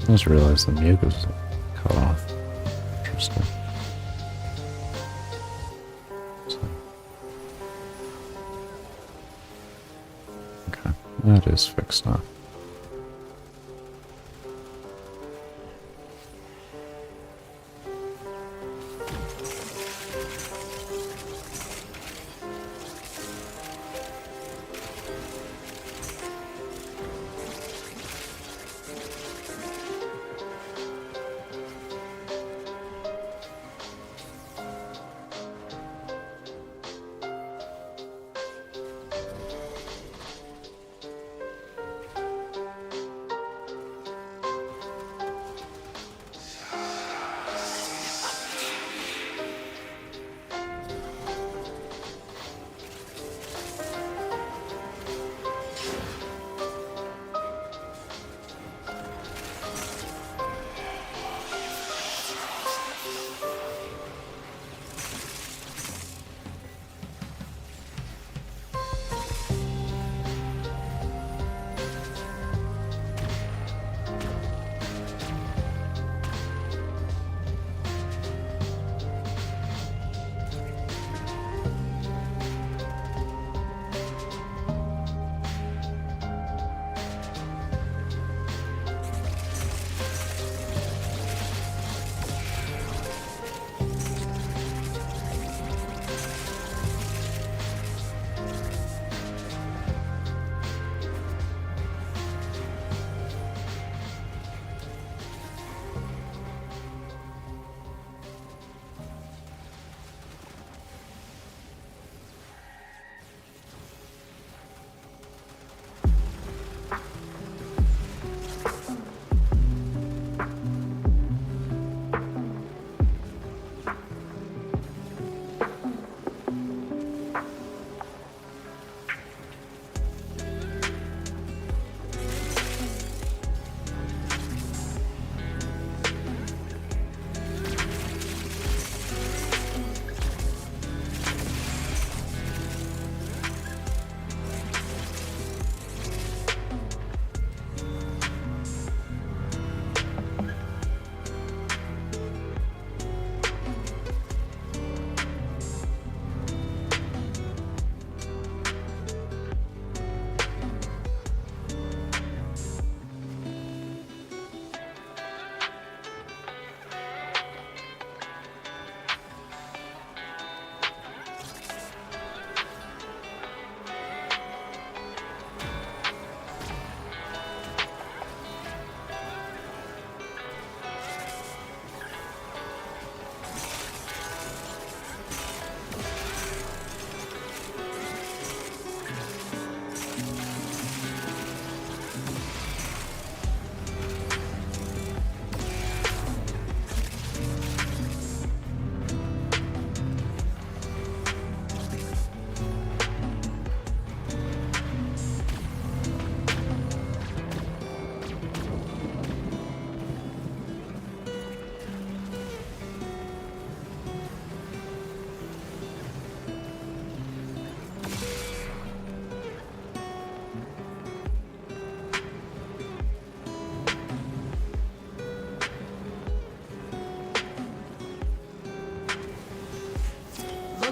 I just realized the mute was cut off. Interesting. So. Okay, that is fixed now.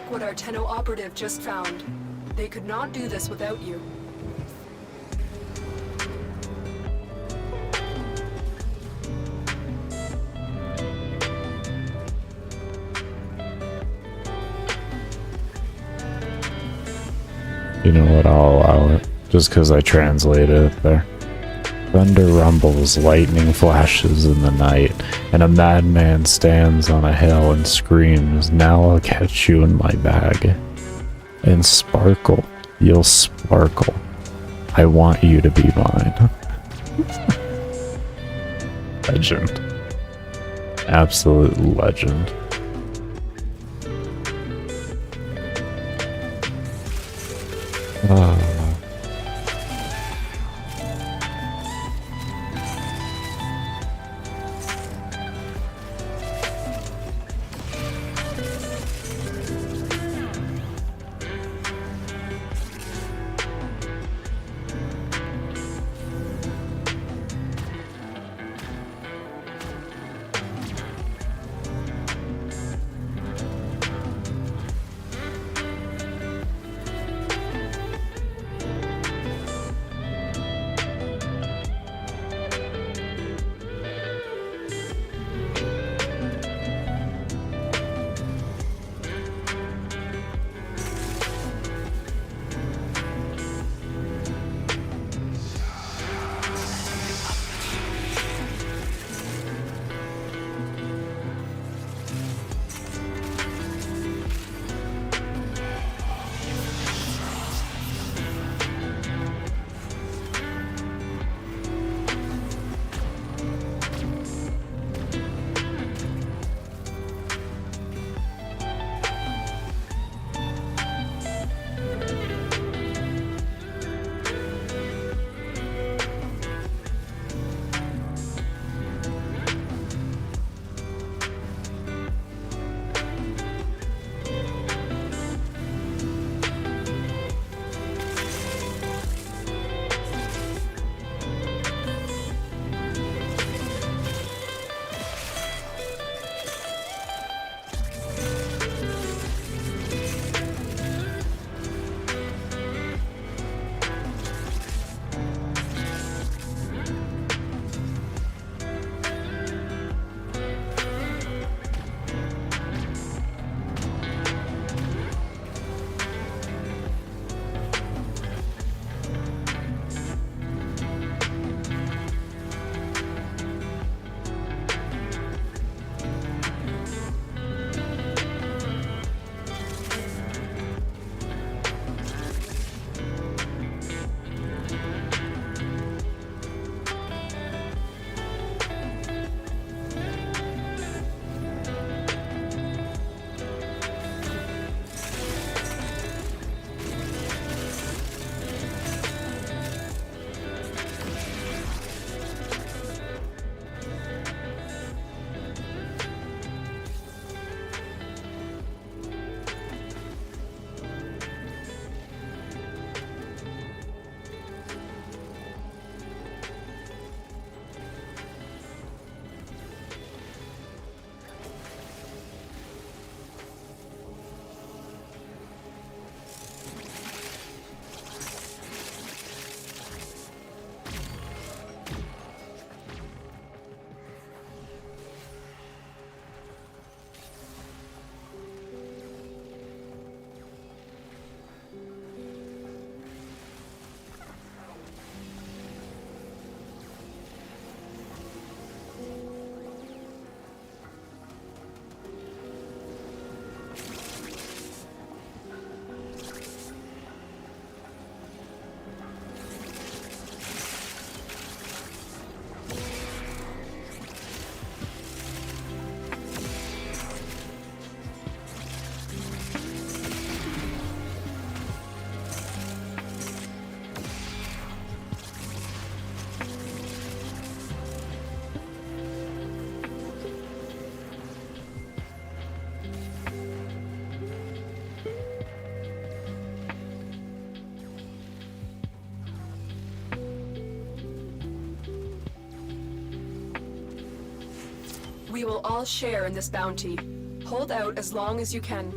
What our Tenno operative just found. They could not do this without you. You know what, I'll allow it. Just because I translated it there. Thunder rumbles, lightning flashes in the night, and a madman stands on a hill and screams, "Now I'll catch you in my bag." And sparkle, you'll sparkle. I want you to be mine. Legend. Absolute legend. We will all share in this bounty. Hold out as long as you can.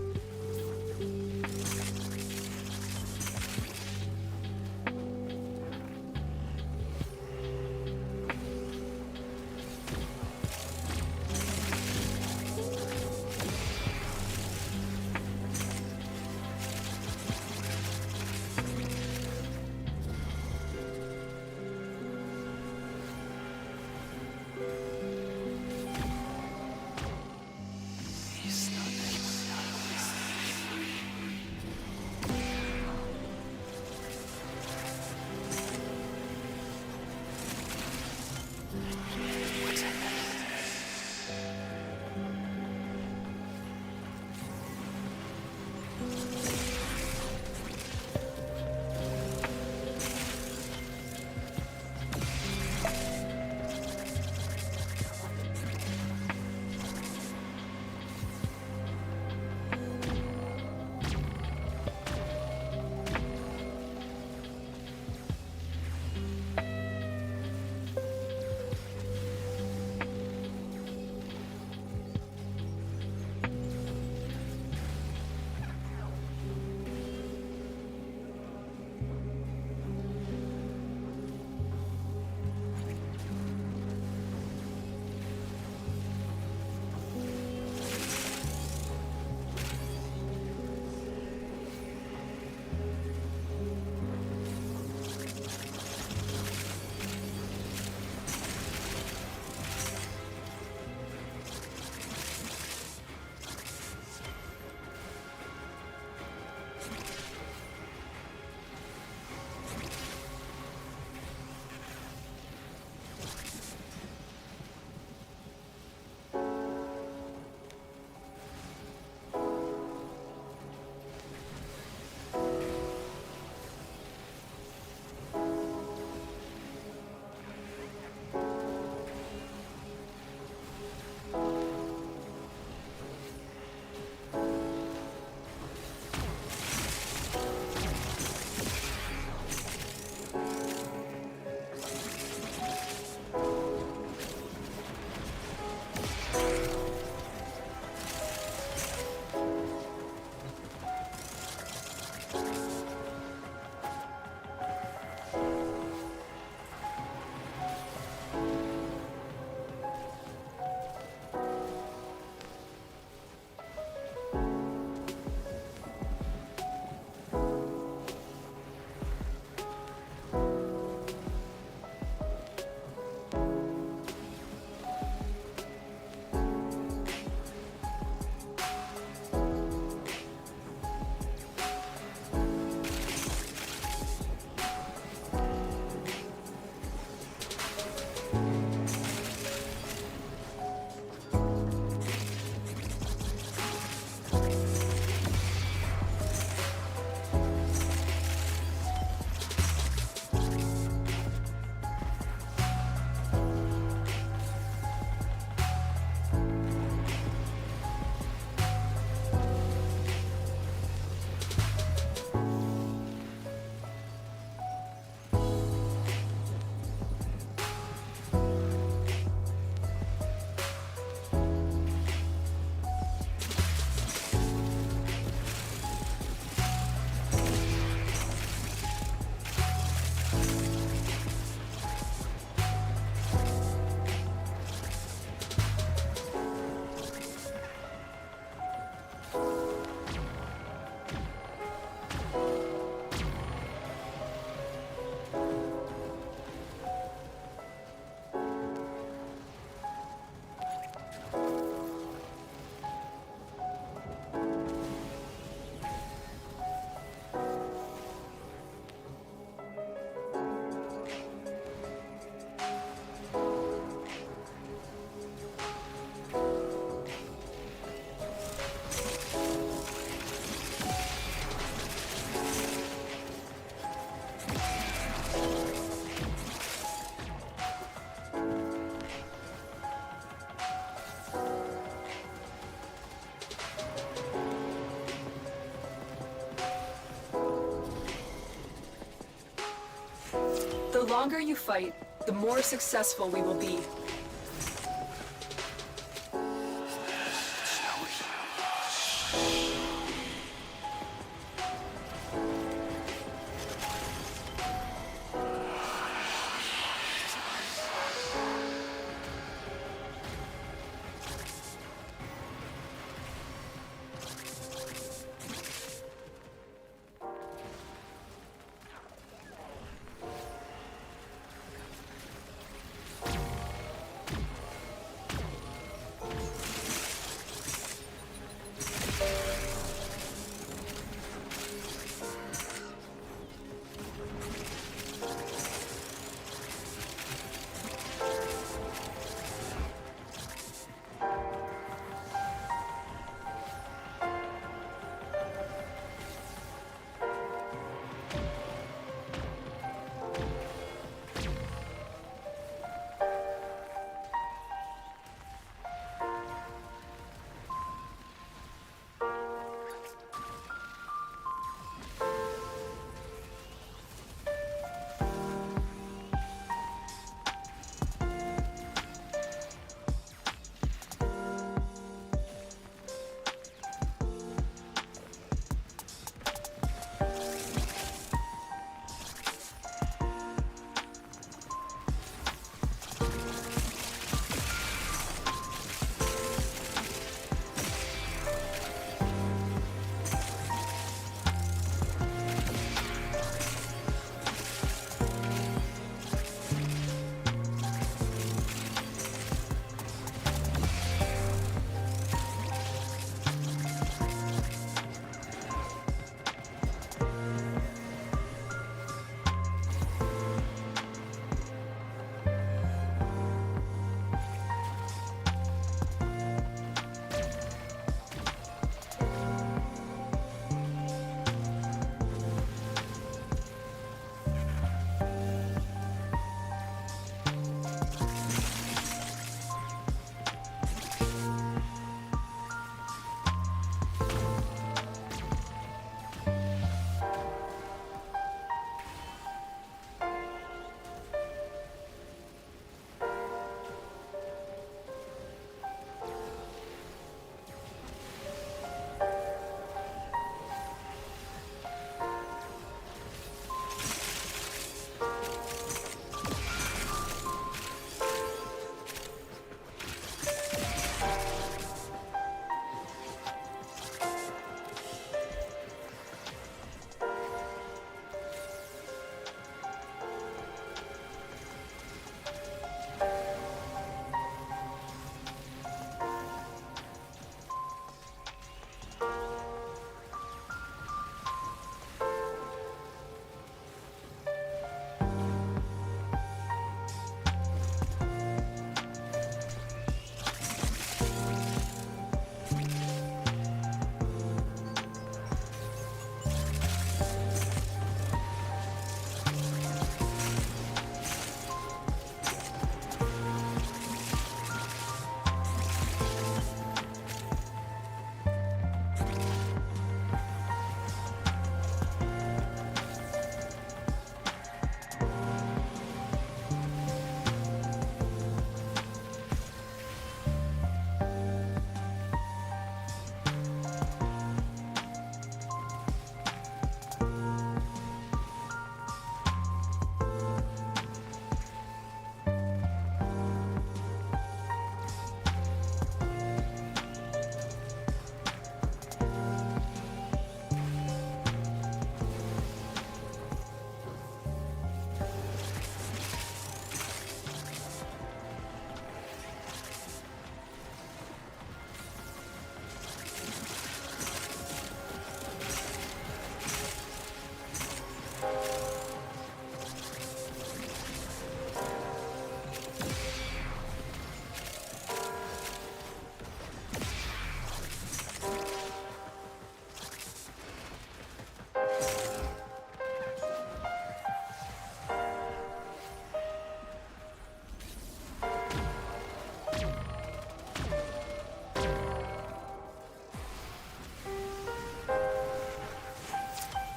The longer you fight, the more successful we will be.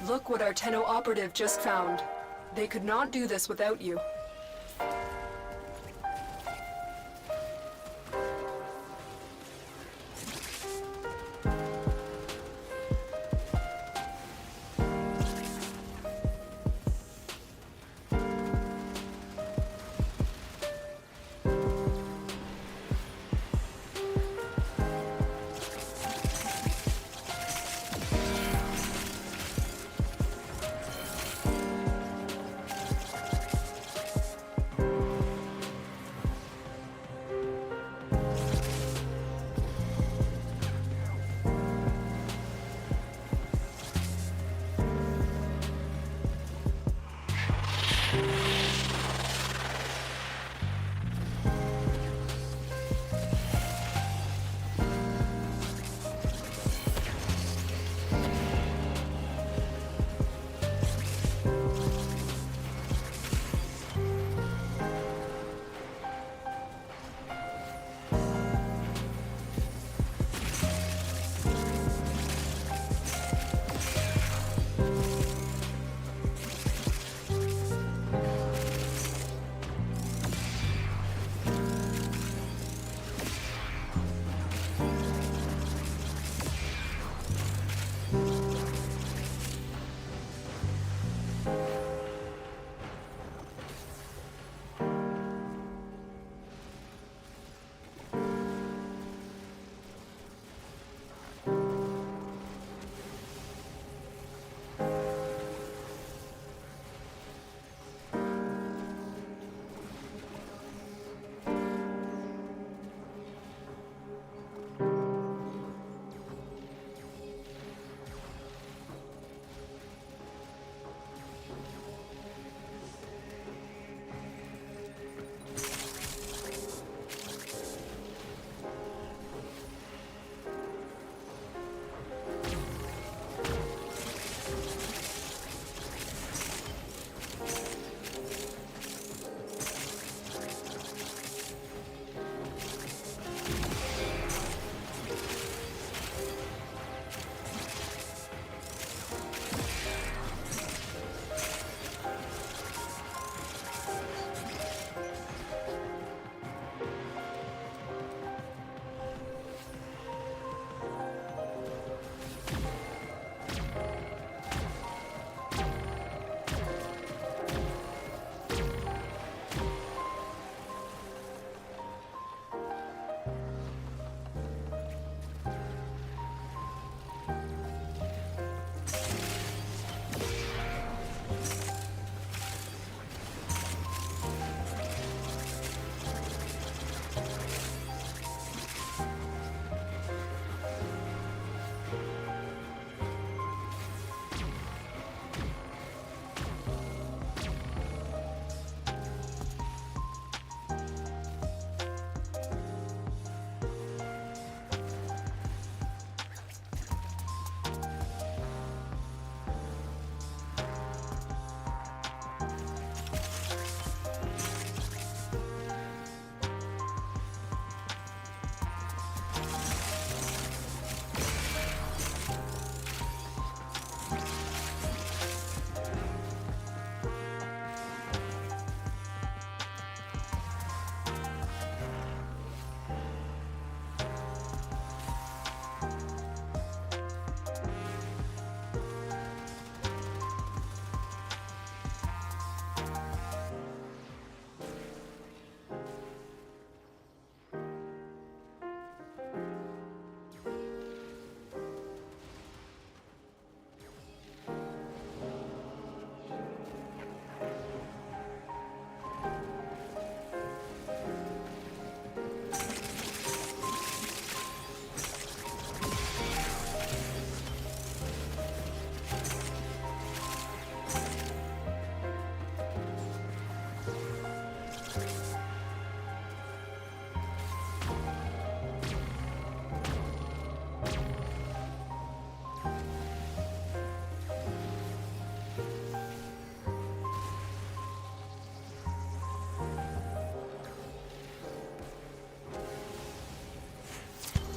Look what our Tenno operative just found. They could not do this without you.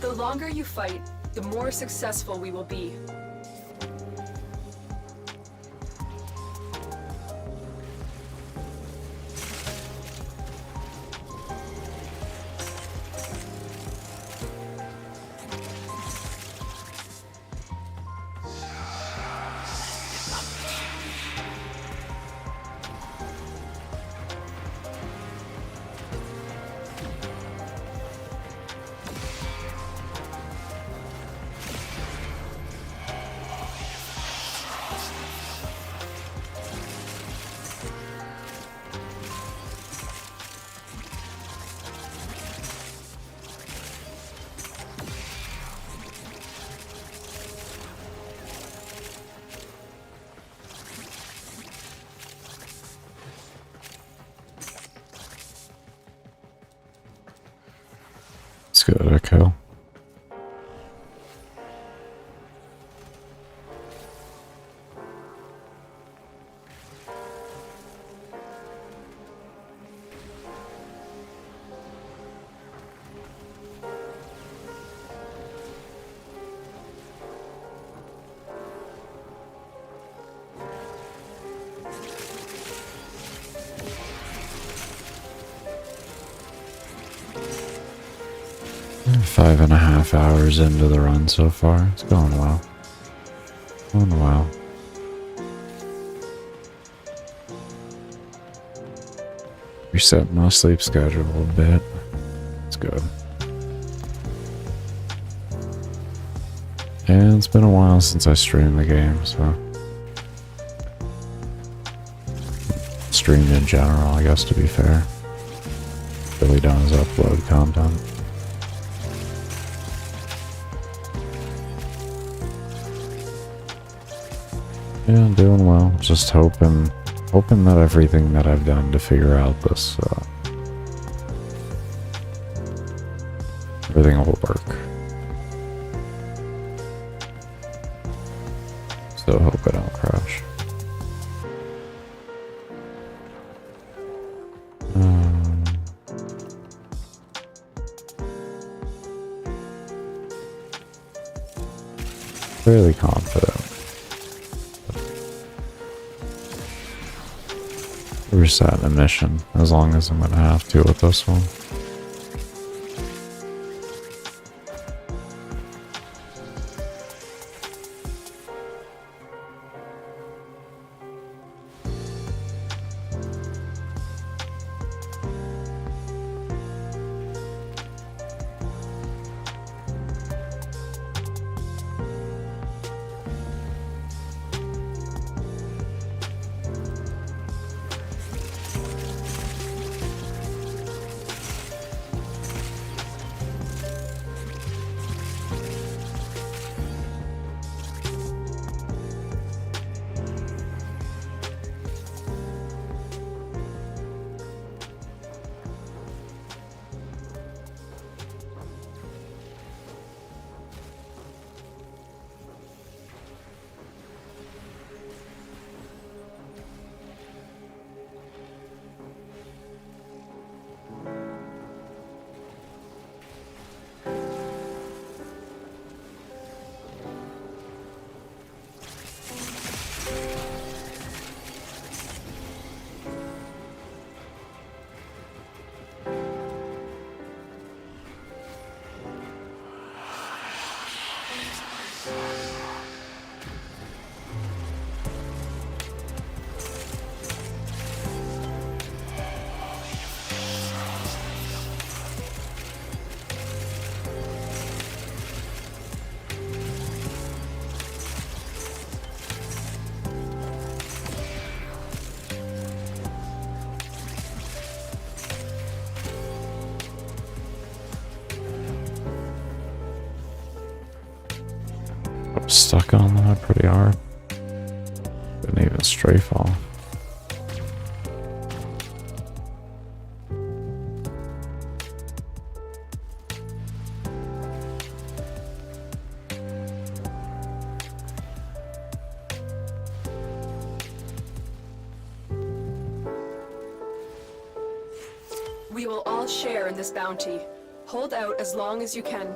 The longer you fight, the more successful we will be. kill. We're 5.5 hours into the run so far. It's going well. Going well. Resetting my sleep schedule a bit. It's good. And it's been a while since I streamed the game, so. Streamed in general, I guess, to be fair. Really done is upload content. Yeah, I'm doing well. Just hoping that everything that I've done to figure out this, everything will work. So hope I don't crash. Fairly confident. We're setting a mission, as long as I'm gonna have to with this one. I was stuck on that pretty hard. Didn't even strafe off. We will all share in this bounty. Hold out as long as you can.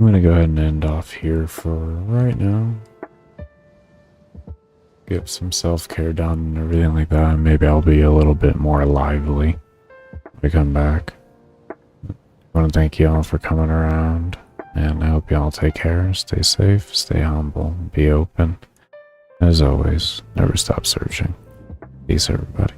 I'm gonna go ahead and end off here for right now. Get some self-care done and everything like that. And maybe I'll be a little bit more lively when we come back. I want to thank you all for coming around. And I hope you all take care, stay safe, stay humble, be open. As always, never stop searching. Peace, everybody.